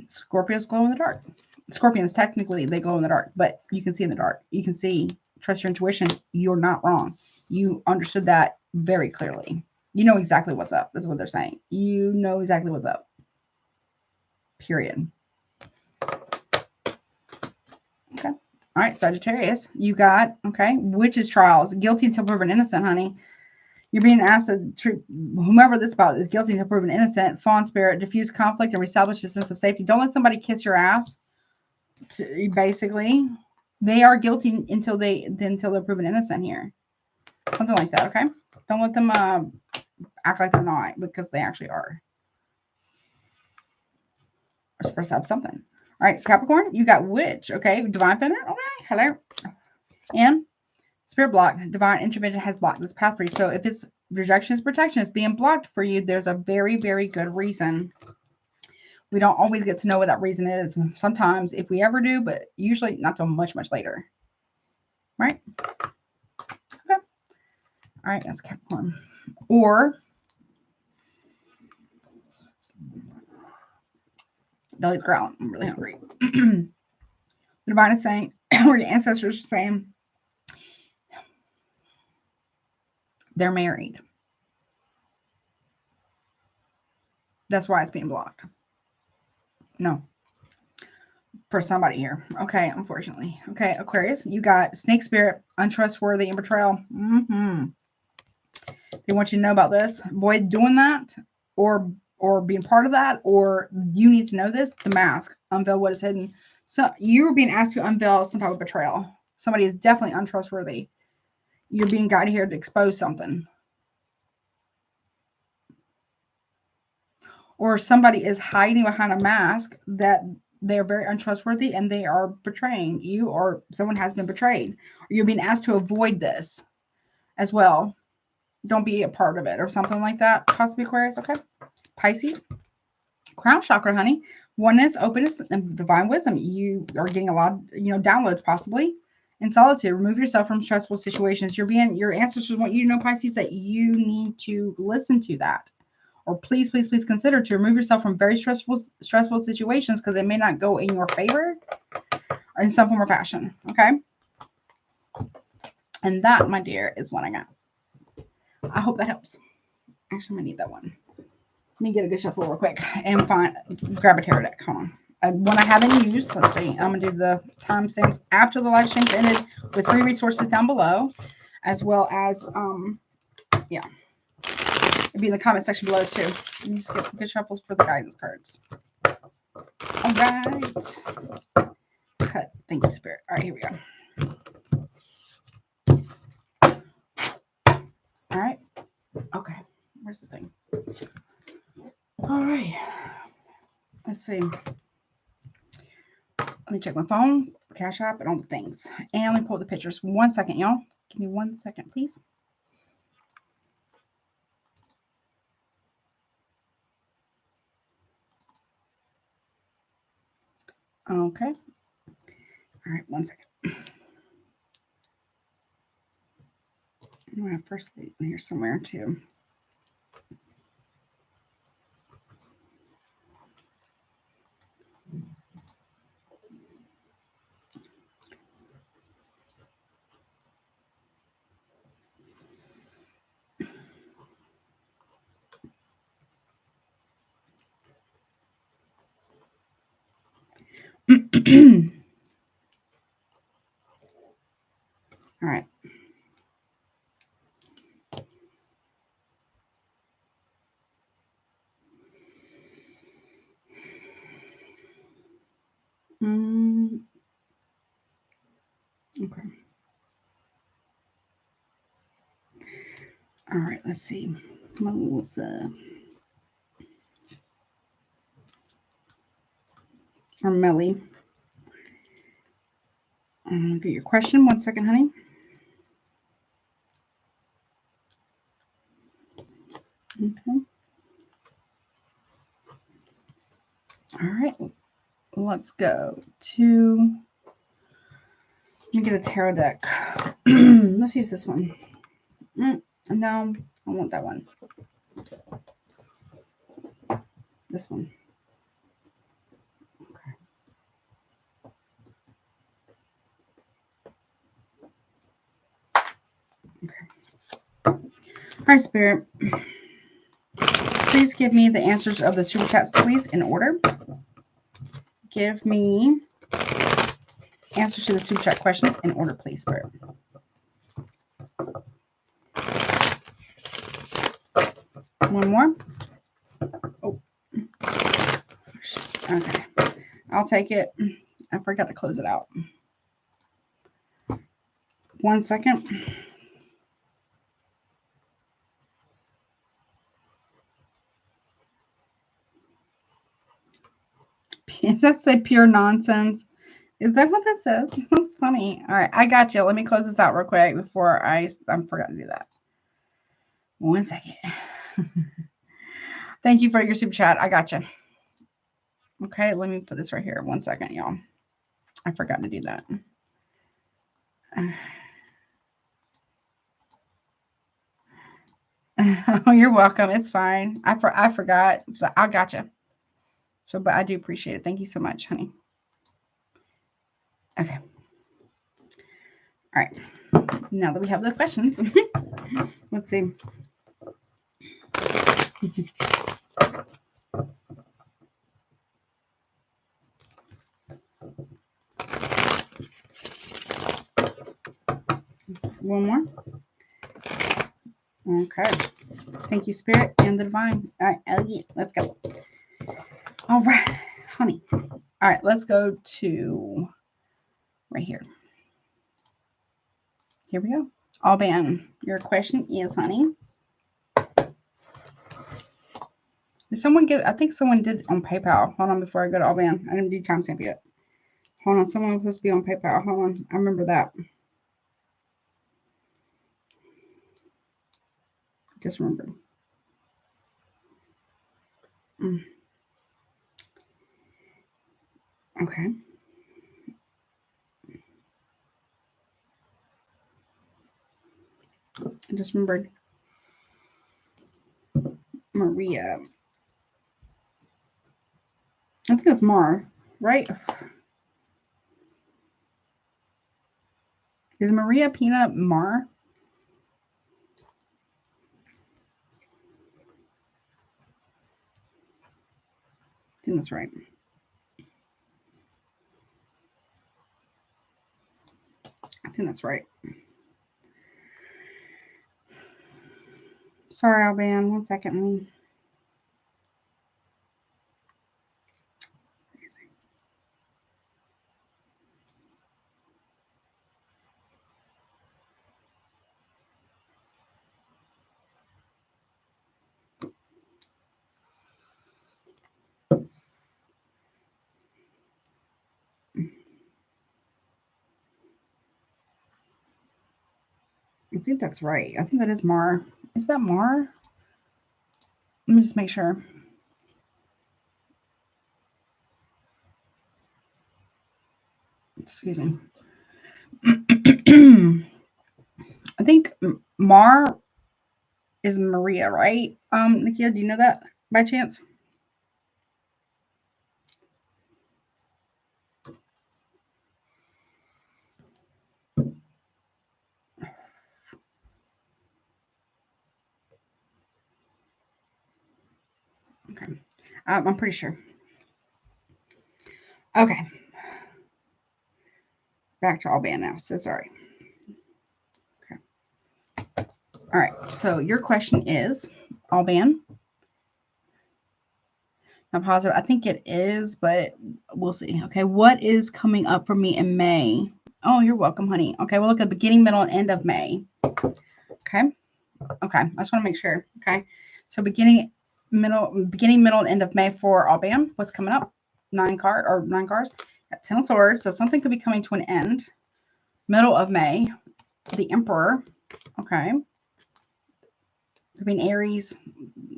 Scorpios glow in the dark. Scorpions, technically, they glow in the dark, but you can see in the dark. You can see. Trust your intuition. You're not wrong. You understood that very clearly. You know exactly what's up, is what they're saying. You know exactly what's up. Period. Okay. All right, Sagittarius, you got, okay, witches trials, guilty until proven innocent, honey. You're being asked to treat whomever this about is guilty until proven innocent. Fawn spirit, diffuse conflict and reestablish a sense of safety. Don't let somebody kiss your ass. Basically, they are guilty until they're proven innocent here. Something like that, okay? Don't let them act like they're not, because they actually are. We're supposed to have something. All right, Capricorn, you got witch, okay? Divine feminine, okay, hello. And spirit block, divine intervention has blocked this path for you. So if it's rejection is protection, it's being blocked for you, there's a very, very good reason. We don't always get to know what that reason is. Sometimes, if we ever do, but usually not till much, much later. Right? Okay. All right, that's Capricorn. Or belly's growling. I'm really hungry. The divine is saying, or your ancestors are saying, they're married. That's why it's being blocked. No. For somebody here. Okay, unfortunately. Okay, Aquarius, you got snake spirit, untrustworthy, and betrayal. They want you to know about this. Avoid doing that, or being part of that, or you need to know this. The mask. Unveil what is hidden. So you're being asked to unveil some type of betrayal. Somebody is definitely untrustworthy. You're being guided here to expose something. or somebody is hiding behind a mask that they're very untrustworthy and they are betraying you, or someone has been betrayed. Or you're being asked to avoid this as well. Don't be a part of it or something like that. Possibly Aquarius. Okay. Pisces. Crown chakra, honey. Oneness, openness, and divine wisdom. You are getting a lot of, downloads possibly. In solitude, remove yourself from stressful situations. Your ancestors want you to know, Pisces, that you need to listen to that. Or please, please, please consider to remove yourself from very stressful situations, because they may not go in your favor or in some form or fashion. Okay. And that, my dear, is what I got. I hope that helps. Actually, I'm gonna need that one. Let me get a good shuffle real quick and grab a tarot deck. Hold on. One I haven't used. Let's see. I'm going to do the timestamps after the live stream's ended with free resources down below, as well as, yeah. It'll be in the comment section below, too. Let me just get some good shuffles for the guidance cards. All right. Cut. Thank you, Spirit. All right, here we go. All right. Okay. Where's the thing? All right. Let's see. Let me check my phone, Cash App, and all the things. And let me pull the pictures. 1 second, y'all. Give me 1 second, please. Okay. All right, 1 second. I'm going to first leave here somewhere, too. All right. Okay. All right, let's see. Melissa. Or Meli. I'm going to get your question. 1 second, honey. Okay. All right. Let's go to... Let me get a tarot deck. Let's use this one. No, I want that one. This one. Okay. Okay. All right, Spirit. Please give me the answers of the super chats, please, in order. Give me answers to the super chat questions in order, please, Spirit. One more. Oh. Okay. I'll take it. I forgot to close it out. 1 second. Does that say pure nonsense? Is that what that says? That's funny. All right, I got you. Let me close this out real quick before I forgot to do that. 1 second. Thank you for your super chat. I got you. Okay, let me put this right here. 1 second, y'all. I forgot to do that. Oh, you're welcome. It's fine. I forgot. So I got you. So, but I do appreciate it. Thank you so much, honey. Okay. All right. Now that we have the questions, let's see. One more. Okay. Thank you, Spirit and the Divine. All right, Elliot, let's go. All right, honey. All right, let's go to right here. Here we go. Alban, your question is, honey, Did someone get, I think someone did on PayPal. Hold on before I go to Alban. I didn't do timestamp yet. Hold on, someone was supposed to be on PayPal. Hold on, I remember that. Just remember. Okay. I just remembered. Maria. I think that's Mar, right? Is Maria Pina Mar? I think that's right. I think that's right. Sorry, Alban. 1 second. I think that's right. I think that is Mar. Is that Mar? Let me just make sure. Excuse me. I think Mar is Maria, right? Nikia, do you know that by chance? Okay. I'm pretty sure. Okay. Back to Alban now. So sorry. Okay. All right. So your question is, Alban. I'm positive. I think it is, but we'll see. Okay. What is coming up for me in May? Oh, you're welcome, honey. Okay. We'll look at beginning, middle, and end of May. Okay. Okay. I just want to make sure. Okay. So beginning, middle, and end of May for Alban. What's coming up? 9 cards. Got 10 of swords. So something could be coming to an end. Middle of May. The Emperor. Okay. Could be an Aries.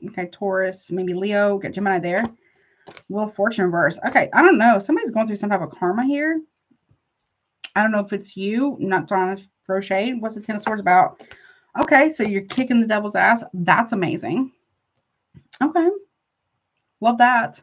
Okay. Taurus. Maybe Leo. Got Gemini there. Wheel of Fortune reverse. Okay. I don't know. Somebody's going through some type of karma here. I don't know if it's you. I'm not trying to throw shade. What's the 10 of swords about? Okay. So you're kicking the devil's ass. That's amazing. Okay. Love that.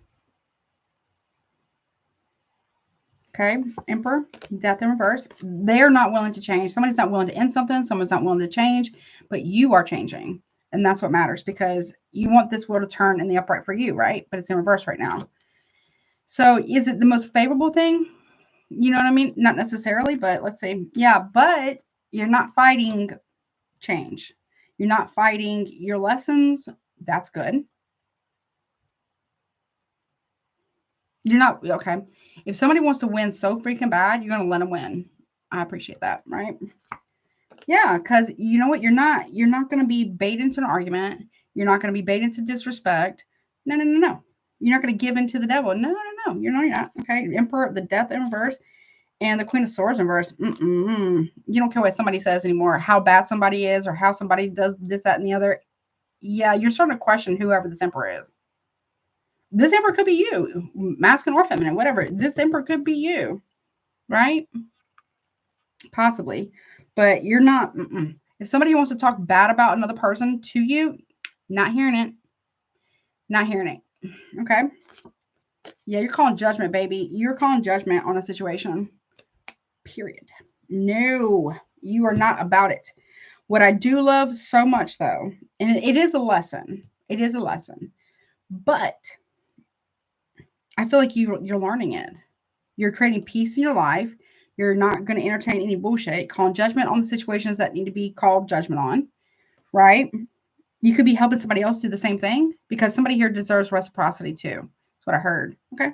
Okay. Emperor, death in reverse. They're not willing to change. Somebody's not willing to end something. Someone's not willing to change, but you are changing. And that's what matters because you want this wheel to turn in the upright for you, right? But it's in reverse right now. So is it the most favorable thing? You know what I mean? Not necessarily, but let's say, yeah, but you're not fighting change. You're not fighting your lessons. That's good. You're not, okay. If somebody wants to win so freaking bad, you're going to let them win. I appreciate that, right? Yeah, because you know what? You're not going to be bait into an argument. You're not going to be bait into disrespect. No. You're not going to give in to the devil. No. You're not. Okay. Emperor, the death in reverse, and the Queen of Swords in reverse. You don't care what somebody says anymore, how bad somebody is or how somebody does this, that, and the other. Yeah, you're starting to question whoever this emperor is. This emperor could be you, masculine or feminine, whatever. This emperor could be you, right? Possibly. But you're not. If somebody wants to talk bad about another person to you, not hearing it. Not hearing it. Okay? Yeah, you're calling judgment, baby. You're calling judgment on a situation. Period. No, you are not about it. What I do love so much, though, and it is a lesson. It is a lesson. But I feel like you're learning it. You're creating peace in your life. You're not going to entertain any bullshit, calling judgment on the situations that need to be called judgment on, right? You could be helping somebody else do the same thing because somebody here deserves reciprocity too. That's what I heard. Okay.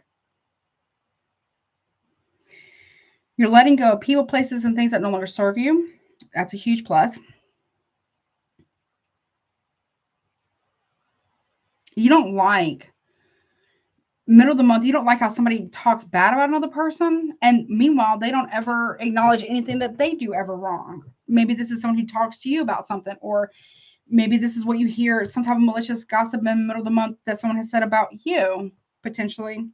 You're letting go of people, places, and things that no longer serve you. That's a huge plus. You don't like middle of the month. You don't like how somebody talks bad about another person. And meanwhile, they don't ever acknowledge anything that they do ever wrong. Maybe this is someone who talks to you about something, or maybe this is what you hear, some type of malicious gossip in the middle of the month that someone has said about you, potentially.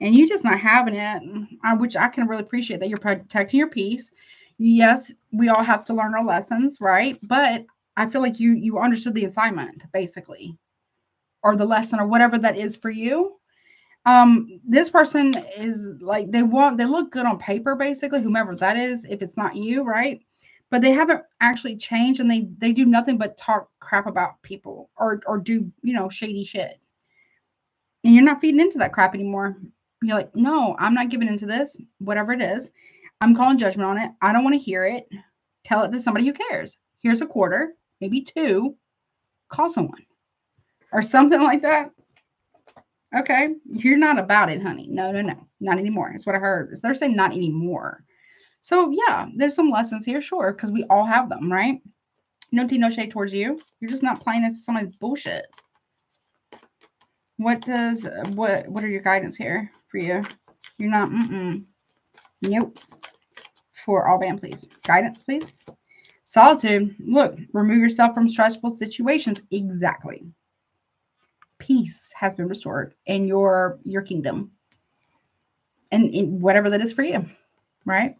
And you just not having it, which I can really appreciate that you're protecting your peace. Yes, we all have to learn our lessons, right? But I feel like you understood the assignment, basically, or the lesson, or whatever that is for you. This person is like, they look good on paper, basically, whomever that is, if it's not you, right? But they haven't actually changed, and they do nothing but talk crap about people, or do, shady shit. And you're not feeding into that crap anymore. You're like, no, I'm not giving into this, whatever it is. I'm calling judgment on it. I don't want to hear it. Tell it to somebody who cares. Here's a quarter, maybe 2. Call someone or something like that. Okay. You're not about it, honey. No. Not anymore. That's what I heard. They're saying not anymore. So yeah, there's some lessons here, sure, because we all have them, right? No tea, no shade towards you. You're just not playing into somebody's bullshit. What are your guidance here for you? You're not, nope. For all band, please. Guidance, please. Solitude. Look, remove yourself from stressful situations. Exactly. Peace has been restored in your kingdom. And in whatever that is for you, right?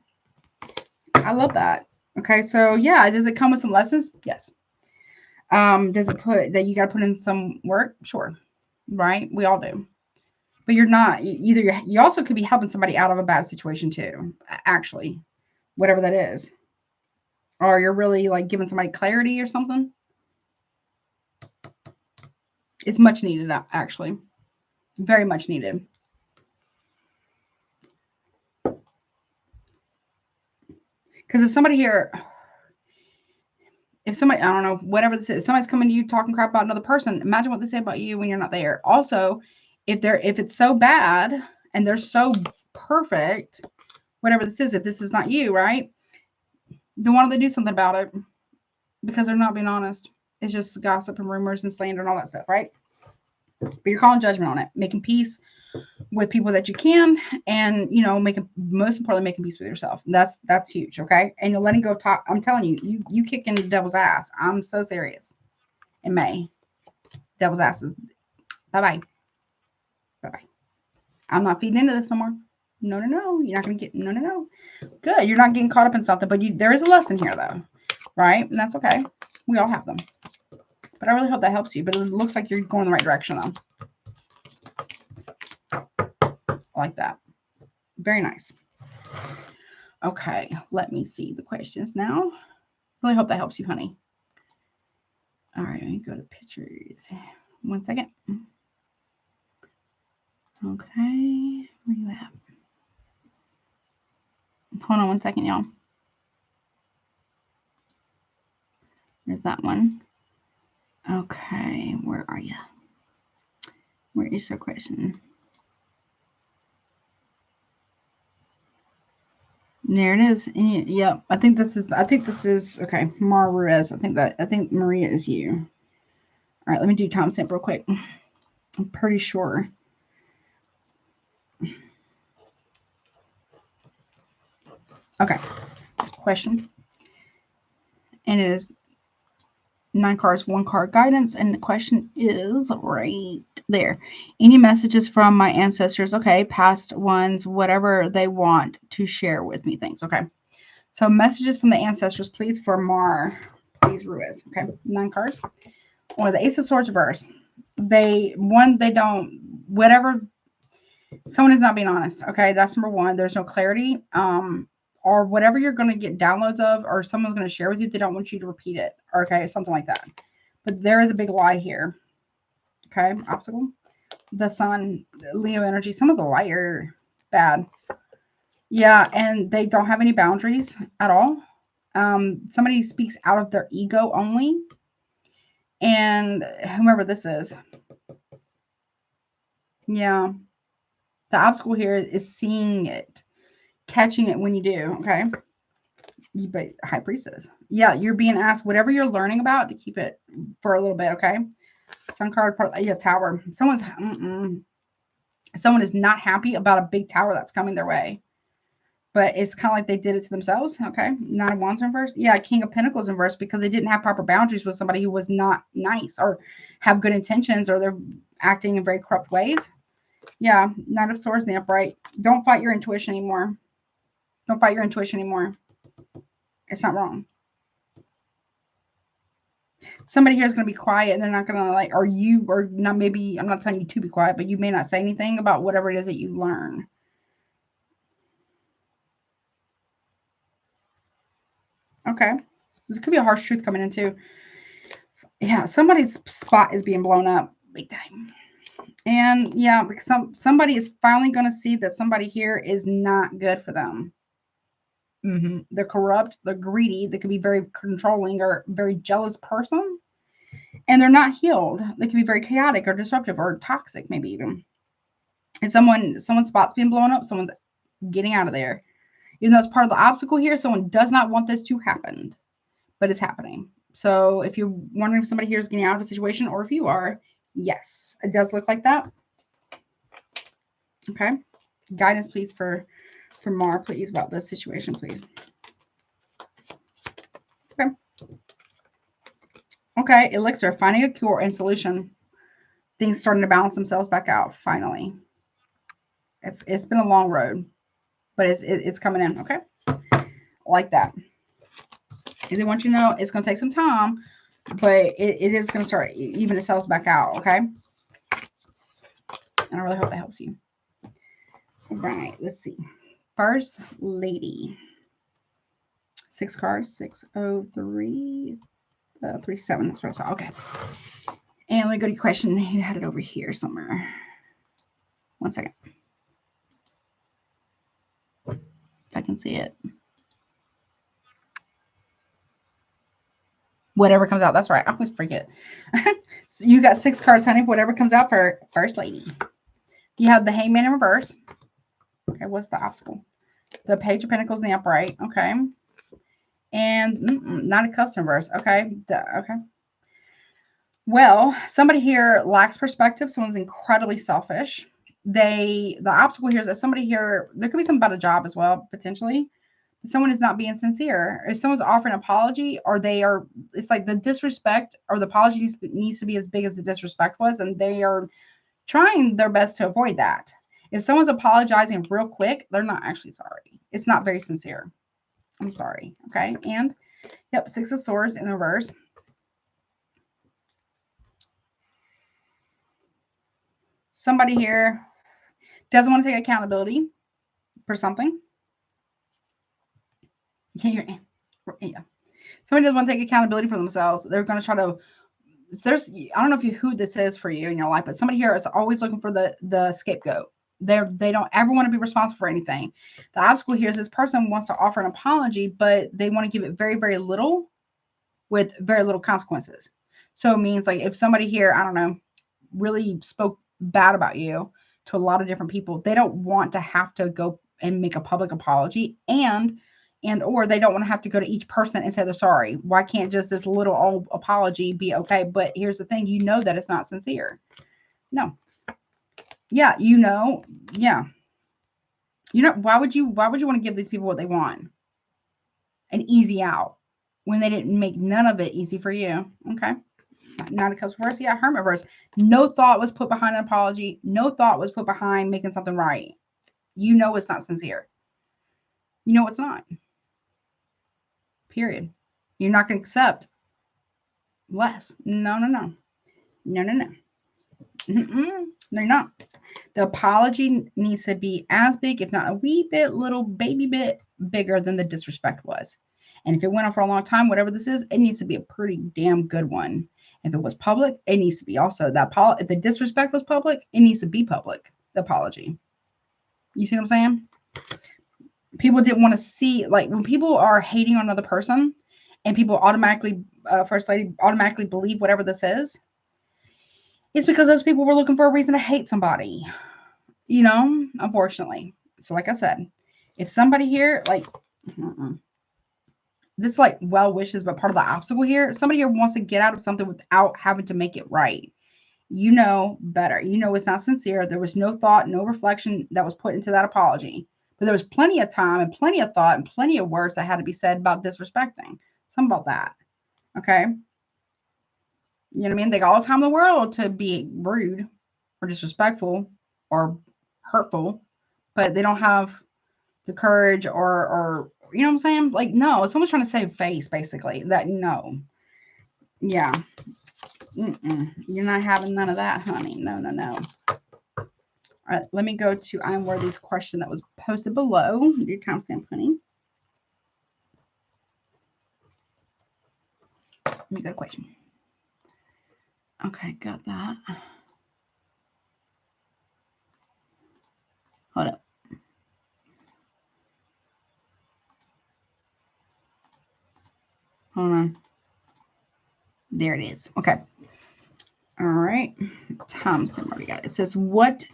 I love that. Okay, so yeah, does it come with some lessons? Yes. Does it put that you got to put in some work? Sure. Right? We all do. But you're not, you also could be helping somebody out of a bad situation too, actually, whatever that is. Or you're really like giving somebody clarity or something. It's much needed, actually. Very much needed. Because if somebody here, I don't know, whatever this is, somebody's coming to you talking crap about another person, imagine what they say about you when you're not there. Also, if it's so bad and they're so perfect, whatever this is, if this is not you, right? Then why don't they do something about it? Because they're not being honest. It's just gossip and rumors and slander and all that stuff, right? But you're calling judgment on it, making peace with people that you can, and most importantly, making peace with yourself. That's huge, okay? And you're letting go. I'm telling you, you kicking the devil's ass. I'm so serious. In May, devil's ass is bye. I'm not feeding into this no more. No. You're not gonna get no. Good. You're not getting caught up in something, but there is a lesson here though, right? And that's okay. We all have them. But I really hope that helps you. But it looks like you're going the right direction though. Like that. Very nice. Okay, let me see the questions now. Really hope that helps you, honey. All right, let me go to pictures. 1 second. Okay, where you at? Hold on 1 second, y'all. There's that one. Okay, where are you? Where is your question? There it is. Yep. I think this is okay. Ruiz. I think Maria is you. All right, let me do timestamp real quick. I'm pretty sure. Okay. Question. And it is 9 cards, 1 card guidance, and the question is right there. Any messages from my ancestors? Okay, past ones, whatever they want to share with me. Thanks. Okay. So messages from the ancestors, please, for please, Ruiz. Okay, 9 cards. Or the Ace of Swords reverse. They don't, whatever, someone is not being honest. Okay, that's number 1. There's no clarity. Or whatever you're going to get downloads of, or someone's going to share with you, they don't want you to repeat it. Okay, something like that. But there is a big lie here. Okay, obstacle. The Sun, Leo energy. Someone's a liar. Bad. Yeah, and they don't have any boundaries at all. Somebody speaks out of their ego only. And whomever this is. Yeah. The obstacle here is seeing it. Catching it when you do, okay? But High Priestess. Yeah, you're being asked whatever you're learning about to keep it for a little bit, okay? Sun card, yeah, Tower. Someone is not happy about a big tower that's coming their way. But it's kind of like they did it to themselves. Okay. Nine of Wands in reverse. Yeah, King of Pentacles in reverse because they didn't have proper boundaries with somebody who was not nice or have good intentions or they're acting in very corrupt ways. Yeah, Knight of Swords in the upright. Don't fight your intuition anymore. Don't fight your intuition anymore. It's not wrong. Somebody here is going to be quiet and they're not going to like, or you, or not, maybe, I'm not telling you to be quiet, but you may not say anything about whatever it is that you learn. Okay. This could be a harsh truth coming in too. Yeah, somebody's spot is being blown up big time. And yeah, because somebody is finally going to see that somebody here is not good for them. They're corrupt, they're greedy, they could be very controlling or very jealous person. And they're not healed. They can be very chaotic or disruptive or toxic, maybe even. And someone's spot's being blown up, someone's getting out of there. Even though it's part of the obstacle here, someone does not want this to happen, but it's happening. So if you're wondering if somebody here is getting out of a situation, or if you are, yes, it does look like that. Okay. Guidance, please, for Mar, please, about this situation, please. Okay. Okay, Elixir, finding a cure and solution. Things starting to balance themselves back out, finally. It's been a long road, but it's coming in, okay? Like that. And they want you to know it's going to take some time, but it is going to start even itself back out, okay? And I really hope that helps you. All right, let's see. First Lady. 6 cards, 603, 37. That's what I saw. Okay. And let me go to your question. You had it over here somewhere. 1 second. If I can see it. Whatever comes out. That's right. I always forget. So you got 6 cards, honey. Whatever comes out for First Lady. You have the Hangman in reverse. Okay, what's the obstacle? The Page of Pentacles in the upright. Okay. And Knight of Cups in reverse. Okay. Okay. Well, somebody here lacks perspective. Someone's incredibly selfish. The obstacle here is that somebody here, there could be something about a job as well, potentially. Someone is not being sincere. If someone's offering an apology, or they are, it's like the disrespect or the apology needs to be as big as the disrespect was, and they are trying their best to avoid that. If someone's apologizing real quick, they're not actually sorry. It's not very sincere. I'm sorry. Okay. And yep, 6 of Swords in reverse. Somebody here doesn't want to take accountability for something. Yeah. Somebody doesn't want to take accountability for themselves. They're going to try to, I don't know who this is for you in your life, but somebody here is always looking for the scapegoat. They don't ever want to be responsible for anything. The obstacle here is this person wants to offer an apology, but they want to give it very, very little with very little consequences. So it means like if somebody here, I don't know, really spoke bad about you to a lot of different people, they don't want to have to go and make a public apology, and or they don't want to have to go to each person and say they're sorry. Why can't just this little old apology be okay? But here's the thing, you know that it's not sincere. No. Yeah, you know. Yeah. You know, why would you want to give these people what they want? An easy out when they didn't make none of it easy for you. Okay. Knight of Cups reverse. Yeah, Hermit reverse. No thought was put behind an apology. No thought was put behind making something right. You know it's not sincere. You know it's not. Period. You're not going to accept less. No. No, you're not. The apology needs to be as big, if not a wee bit, little baby bit bigger than the disrespect was. And if it went on for a long time, whatever this is, it needs to be a pretty damn good one. If it was public, it needs to be also that. If the disrespect was public, it needs to be public. The apology. You see what I'm saying? People didn't want to see, like when people are hating on another person, and people automatically, First Lady, automatically believe whatever this is. It's because those people were looking for a reason to hate somebody. You know, unfortunately. So, like I said, if somebody here, like, this like well wishes, but part of the obstacle here, somebody here wants to get out of something without having to make it right. You know better. You know it's not sincere. There was no thought, no reflection that was put into that apology. But there was plenty of time and plenty of thought and plenty of words that had to be said about disrespecting. Something about that. Okay? You know what I mean? They got all the time in the world to be rude or disrespectful or hurtful, but they don't have the courage or you know what I'm saying? Like, no, someone's trying to save face, basically. That, no. Yeah. You're not having none of that, honey. No, no, no. All right, let me go to I'm Worthy's question that was posted below. Your timestamp, honey. Let me go question. Okay, got that. Hold up. Hold on. There it is. Okay. All right. Timestamp, where we got it. It says, what,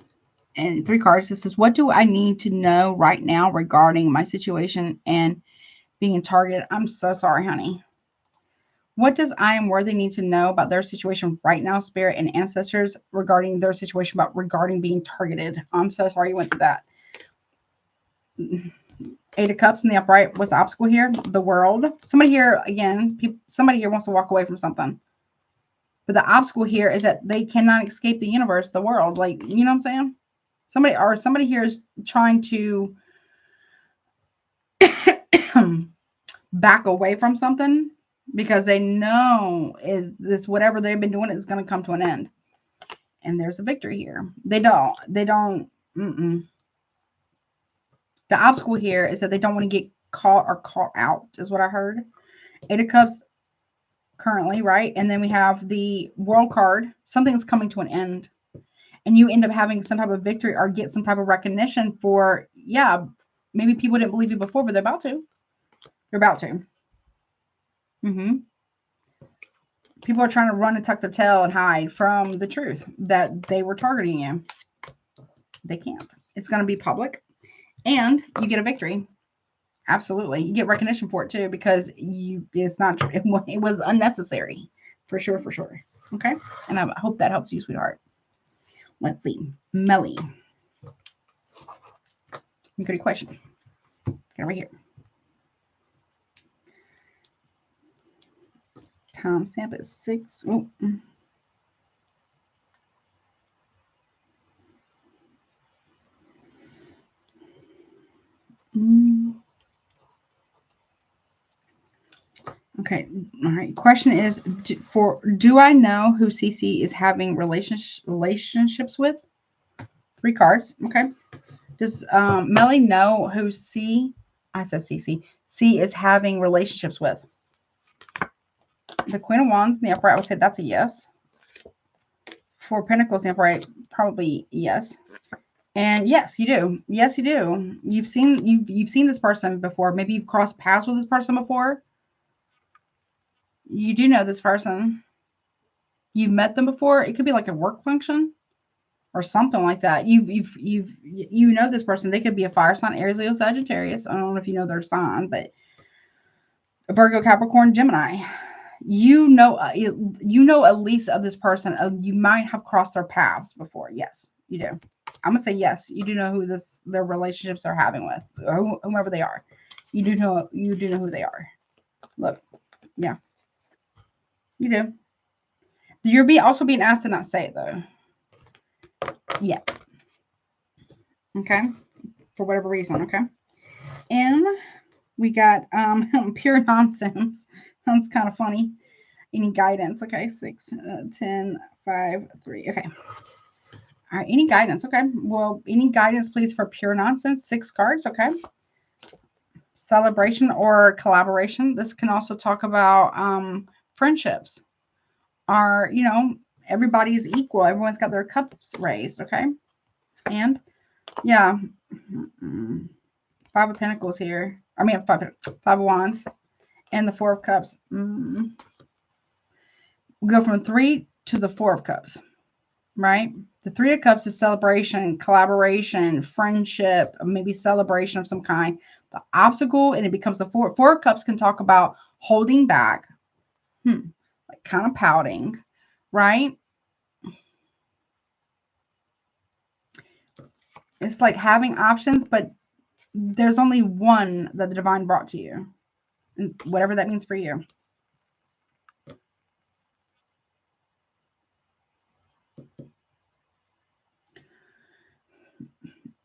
and 3 cards. It says, what do I need to know right now regarding my situation and being targeted? I'm so sorry, honey. What does I Am Worthy need to know about their situation right now, Spirit and ancestors, regarding their situation regarding being targeted? I'm so sorry you went through that. 8 of Cups in the upright. What's the obstacle here? The world. Somebody here, again, somebody here wants to walk away from something. But the obstacle here is that they cannot escape the universe, the world. Like, you know what I'm saying? Somebody here is trying to back away from something because they know is this whatever they've been doing is going to come to an end. And there's a victory here. They don't. The obstacle here is that they don't want to get caught or caught out, is what I heard. 8 of Cups currently, right? And then we have the World card. Something's coming to an end. And you end up having some type of victory or get some type of recognition for, yeah, maybe people didn't believe you before, but they're about to. They're about to. People are trying to run and tuck their tail and hide from the truth that they were targeting you. They can't. It's going to be public. And you get a victory. Absolutely. You get recognition for it too, because it's not, it was unnecessary. For sure, for sure. Okay. And I hope that helps you, sweetheart. Let's see. Meli. You got a question. Get over here. Timestamp is 6. Oh. Okay. All right. Question is, do I know who CC is having relationships with? 3 cards. Okay. Does Meli know who C is having relationships with? The Queen of Wands in the upright, I would say that's a yes. 4 Pentacles in the upright, probably yes. And yes, you do. Yes, you do. You've seen this person before. Maybe you've crossed paths with this person before. You do know this person. You've met them before. It could be like a work function or something like that. You know this person. They could be a fire sign, Aries, Leo, Sagittarius. I don't know if you know their sign, but Virgo, Capricorn, Gemini. You know at least of this person. You might have crossed their paths before. Yes, you do. I'm gonna say yes. You do know who their relationships they're having with, or whomever they are. You do know who they are. Look, yeah, you do. You're also being asked to not say it though. Yeah. Okay. For whatever reason. Okay. And we got pure nonsense. That's kind of funny. Any guidance? Okay. 6, 10, 5, 3. Okay. All right. Any guidance? Okay. Well, any guidance, please, for pure nonsense? 6 cards. Okay. Celebration or collaboration. This can also talk about friendships. Are, everybody's equal. Everyone's got their cups raised. Okay. And yeah. 5 of Pentacles here. I mean, 5 of Wands. And the 4 of Cups. We go from 3 to the 4 of Cups. Right? The 3 of Cups is celebration, collaboration, friendship, maybe celebration of some kind. The obstacle, and it becomes the 4 of Cups can talk about holding back, like kind of pouting, right? It's like having options, but there's only one that the divine brought to you. And whatever that means for you.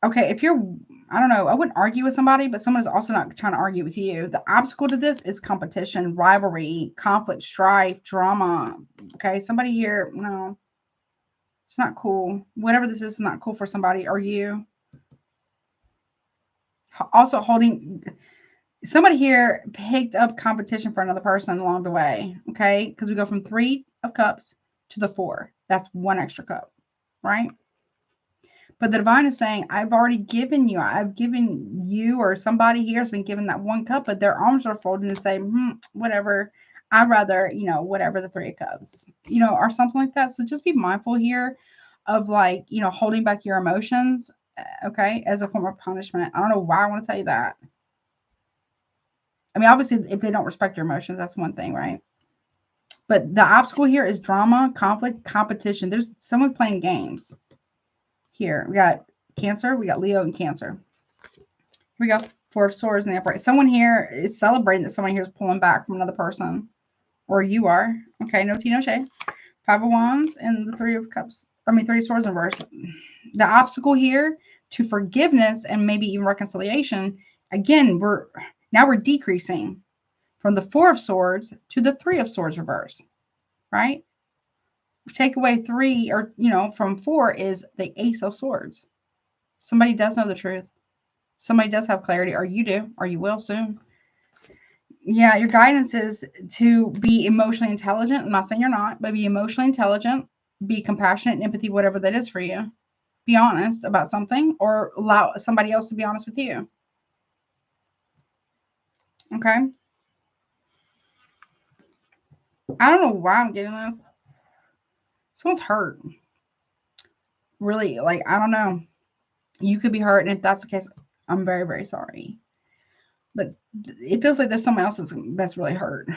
Okay, if you're, I don't know, I wouldn't argue with somebody, but someone is also not trying to argue with you. The obstacle to this is competition, rivalry, conflict, strife, drama. Okay, somebody here, no, it's not cool. Whatever this is not cool for somebody or you. Also holding, somebody here picked up competition for another person along the way. Okay, because we go from 3 of cups to the 4. That's 1 extra cup, right? But the divine is saying, I've already given you, or somebody here has been given that 1 cup, but their arms are folded and say, whatever, I'd rather, whatever, the 3 of cups, or something like that. So just be mindful here of like, holding back your emotions, okay, as a form of punishment. I don't know why I want to tell you that. I mean, obviously, if they don't respect your emotions, that's one thing, right? But the obstacle here is drama, conflict, competition. There's someone's playing games. Here, we got Cancer, we got Leo and Cancer. Here we go. 4 of Swords in the upright. Someone here is celebrating that someone here is pulling back from another person. Or you are. Okay, no tea, no shade. 5 of Wands and the 3 of Cups. 3 of Swords in reverse. The obstacle here to forgiveness and maybe even reconciliation. Again, we're decreasing from the 4 of Swords to the 3 of Swords reverse. Right? Take away 3, or from 4 is the Ace of Swords. Somebody does know the truth. Somebody does have clarity, or you do, or you will soon. Yeah, your guidance is to be emotionally intelligent. I'm not saying you're not, but be emotionally intelligent, be compassionate and empathy, whatever that is for you. Be honest about something, or allow somebody else to be honest with you. Okay? I don't know why I'm getting this. Someone's hurt. Really, like, I don't know. You could be hurt, and if that's the case, I'm very, very sorry. But it feels like there's someone else that's really hurt.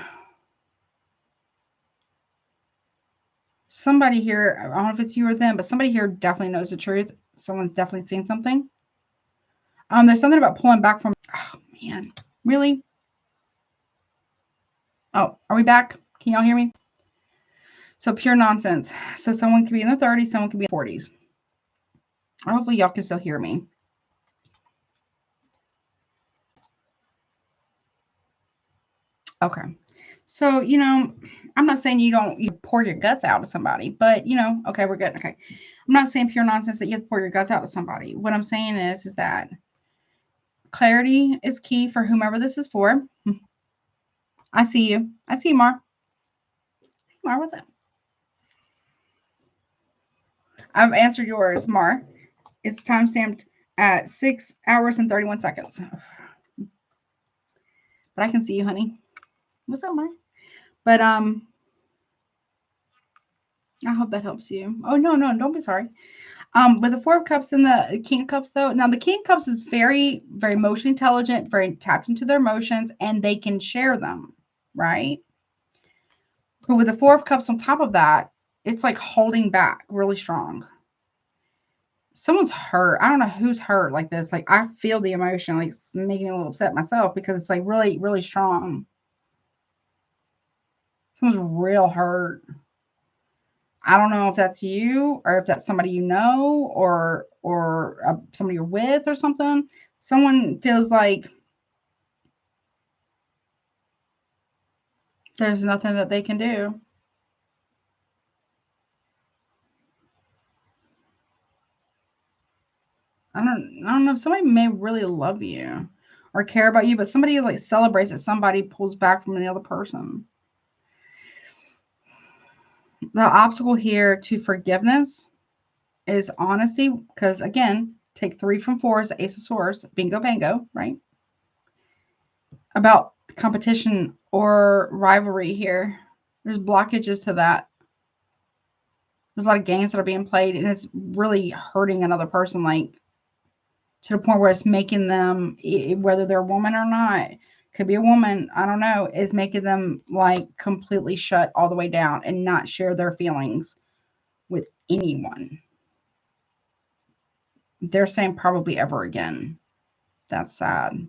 Somebody here, I don't know if it's you or them, but somebody here definitely knows the truth. Someone's definitely seen something. There's something about pulling back from, oh man, really? Oh, are we back? Can y'all hear me? So pure nonsense. So someone could be in their 30s, someone could be in their 40s. Hopefully y'all can still hear me. Okay. So, I'm not saying you pour your guts out to somebody, but, okay, we're good. Okay. I'm not saying pure nonsense that you have to pour your guts out to somebody. What I'm saying is that clarity is key for whomever this is for. I see you. I see you, Mar. Mar, what's up? I've answered yours, Mar. It's timestamped at 6 hours and 31 seconds. But I can see you, honey. What's up, Mar? But I hope that helps you. Oh, no, don't be sorry. With the 4 of Cups and the King of Cups, though, now the King of Cups is very, very emotionally intelligent, very tapped into their emotions, and they can share them, right? But with the 4 of Cups on top of that, it's like holding back really strong. Someone's hurt. I don't know who's hurt like this. Like, I feel the emotion, like, making me a little upset myself because it's like really, really strong. Someone's real hurt. I don't know if that's you or if that's somebody you know or somebody you're with or something. Someone feels like there's nothing that they can do. I don't know if somebody may really love you or care about you, but somebody like celebrates that somebody pulls back from another person. The obstacle here to forgiveness is honesty, because again, take 3 from 4 is the Ace of Swords. Bingo, bango, right? About competition or rivalry here. There's blockages to that. There's a lot of games that are being played, and it's really hurting another person, like to the point where it's making them, whether they're a woman or not, could be a woman, I don't know, is making them like completely shut all the way down and not share their feelings with anyone. They're saying probably ever again. That's sad.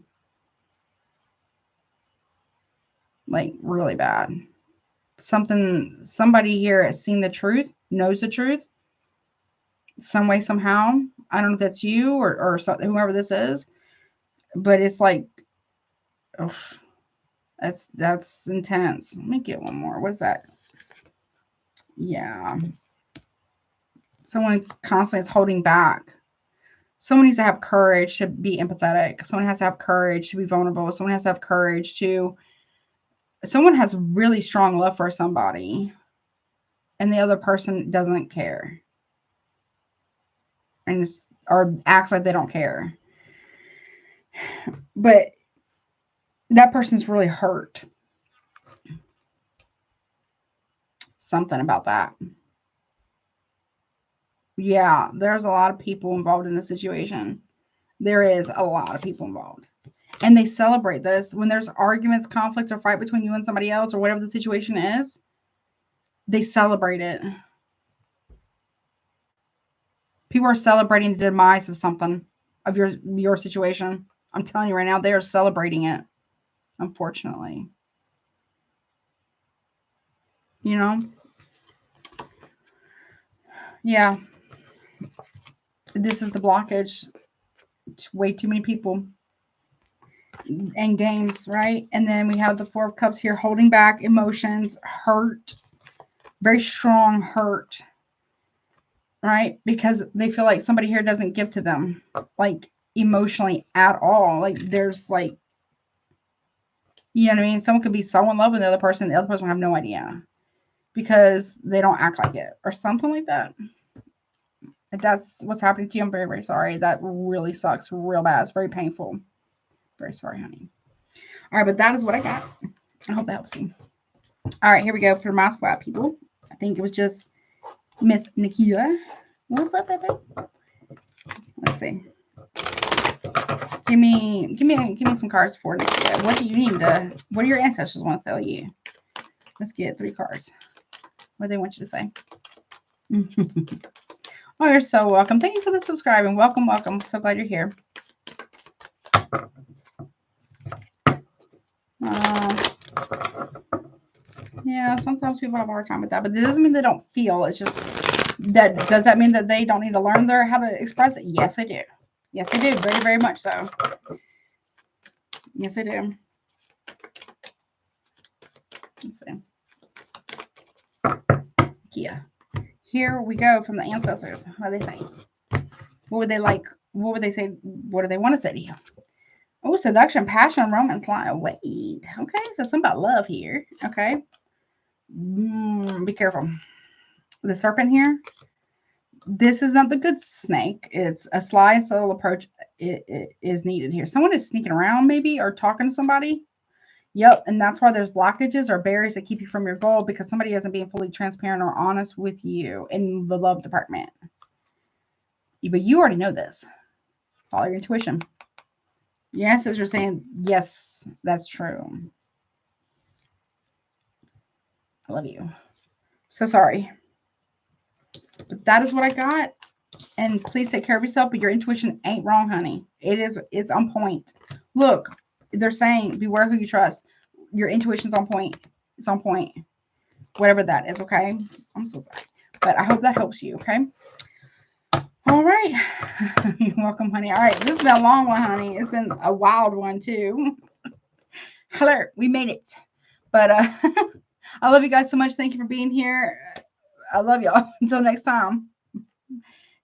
Like, really bad. Somebody here has seen the truth, knows the truth, some way, somehow. I don't know if that's you or whoever this is, but it's like, oh, that's intense. Let me get one more. What is that? Yeah. Someone constantly is holding back. Someone needs to have courage to be empathetic. Someone has to have courage to be vulnerable. Someone has to have courage to, someone has really strong love for somebody and the other person doesn't care. And or acts like they don't care. But that person's really hurt. Something about that. Yeah, there's a lot of people involved in the situation. There is a lot of people involved. And they celebrate this. When there's arguments, conflict, or fight between you and somebody else, or whatever the situation is, they celebrate it. People are celebrating the demise of something, of your situation. I'm telling you right now, they are celebrating it, unfortunately. You know? Yeah. This is the blockage. It's way too many people and games, right? And then we have the Four of Cups here, holding back emotions, hurt, very strong hurt, right? Because they feel like somebody here doesn't give to them, like, emotionally at all. Like, there's like, you know what I mean? Someone could be so in love with the other person will have no idea because they don't act like it or something like that. If that's what's happening to you, I'm very, very sorry. That really sucks real bad. It's very painful. Very sorry, honey. All right, but that is what I got. I hope that helps you. All right, here we go for my squad, people. I think it was just Miss Nikia. What's up, baby? Let's see. Give me some cards for Nikia. What do you need to? What do your ancestors want to tell you? Let's get 3 cards. What do they want you to say? Oh, you're so welcome. Thank you for the subscribing. Welcome, welcome. So glad you're here. Yeah, sometimes people have a hard time with that, but it doesn't mean they don't feel. It's just that, does that mean that they don't need to learn how to express it? Yes, they do. Yes, they do. Very, very much so. Yes, they do. Let's see. Yeah. Here we go from the ancestors. What do they say? What would they like? What would they say? What do they want to say to you? Oh, seduction, passion, romance, line. Wait. Okay, so something about love here. Okay. Be careful. The serpent here. This is not the good snake. It's a sly and subtle approach. It is needed here. Someone is sneaking around maybe or talking to somebody. Yep, and that's why there's blockages or barriers that keep you from your goal because somebody isn't being fully transparent or honest with you in the love department. But you already know this. Follow your intuition. Your ancestors are saying, yes, that's true. I love you. So sorry. But that is what I got. And please take care of yourself. But your intuition ain't wrong, honey. It's on point. Look, they're saying, beware who you trust. Your intuition's on point. It's on point. Whatever that is, okay? I'm so sorry. But I hope that helps you, okay? All right. You're welcome, honey. All right. This has been a long one, honey. It's been a wild one, too. Hello. We made it. But I love you guys so much. Thank you for being here. I love y'all. Until next time.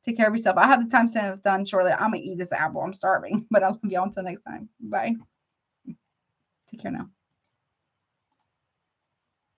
Take care of yourself. I have the timestamps done shortly. I'm going to eat this apple. I'm starving. But I love y'all until next time. Bye. Take care now.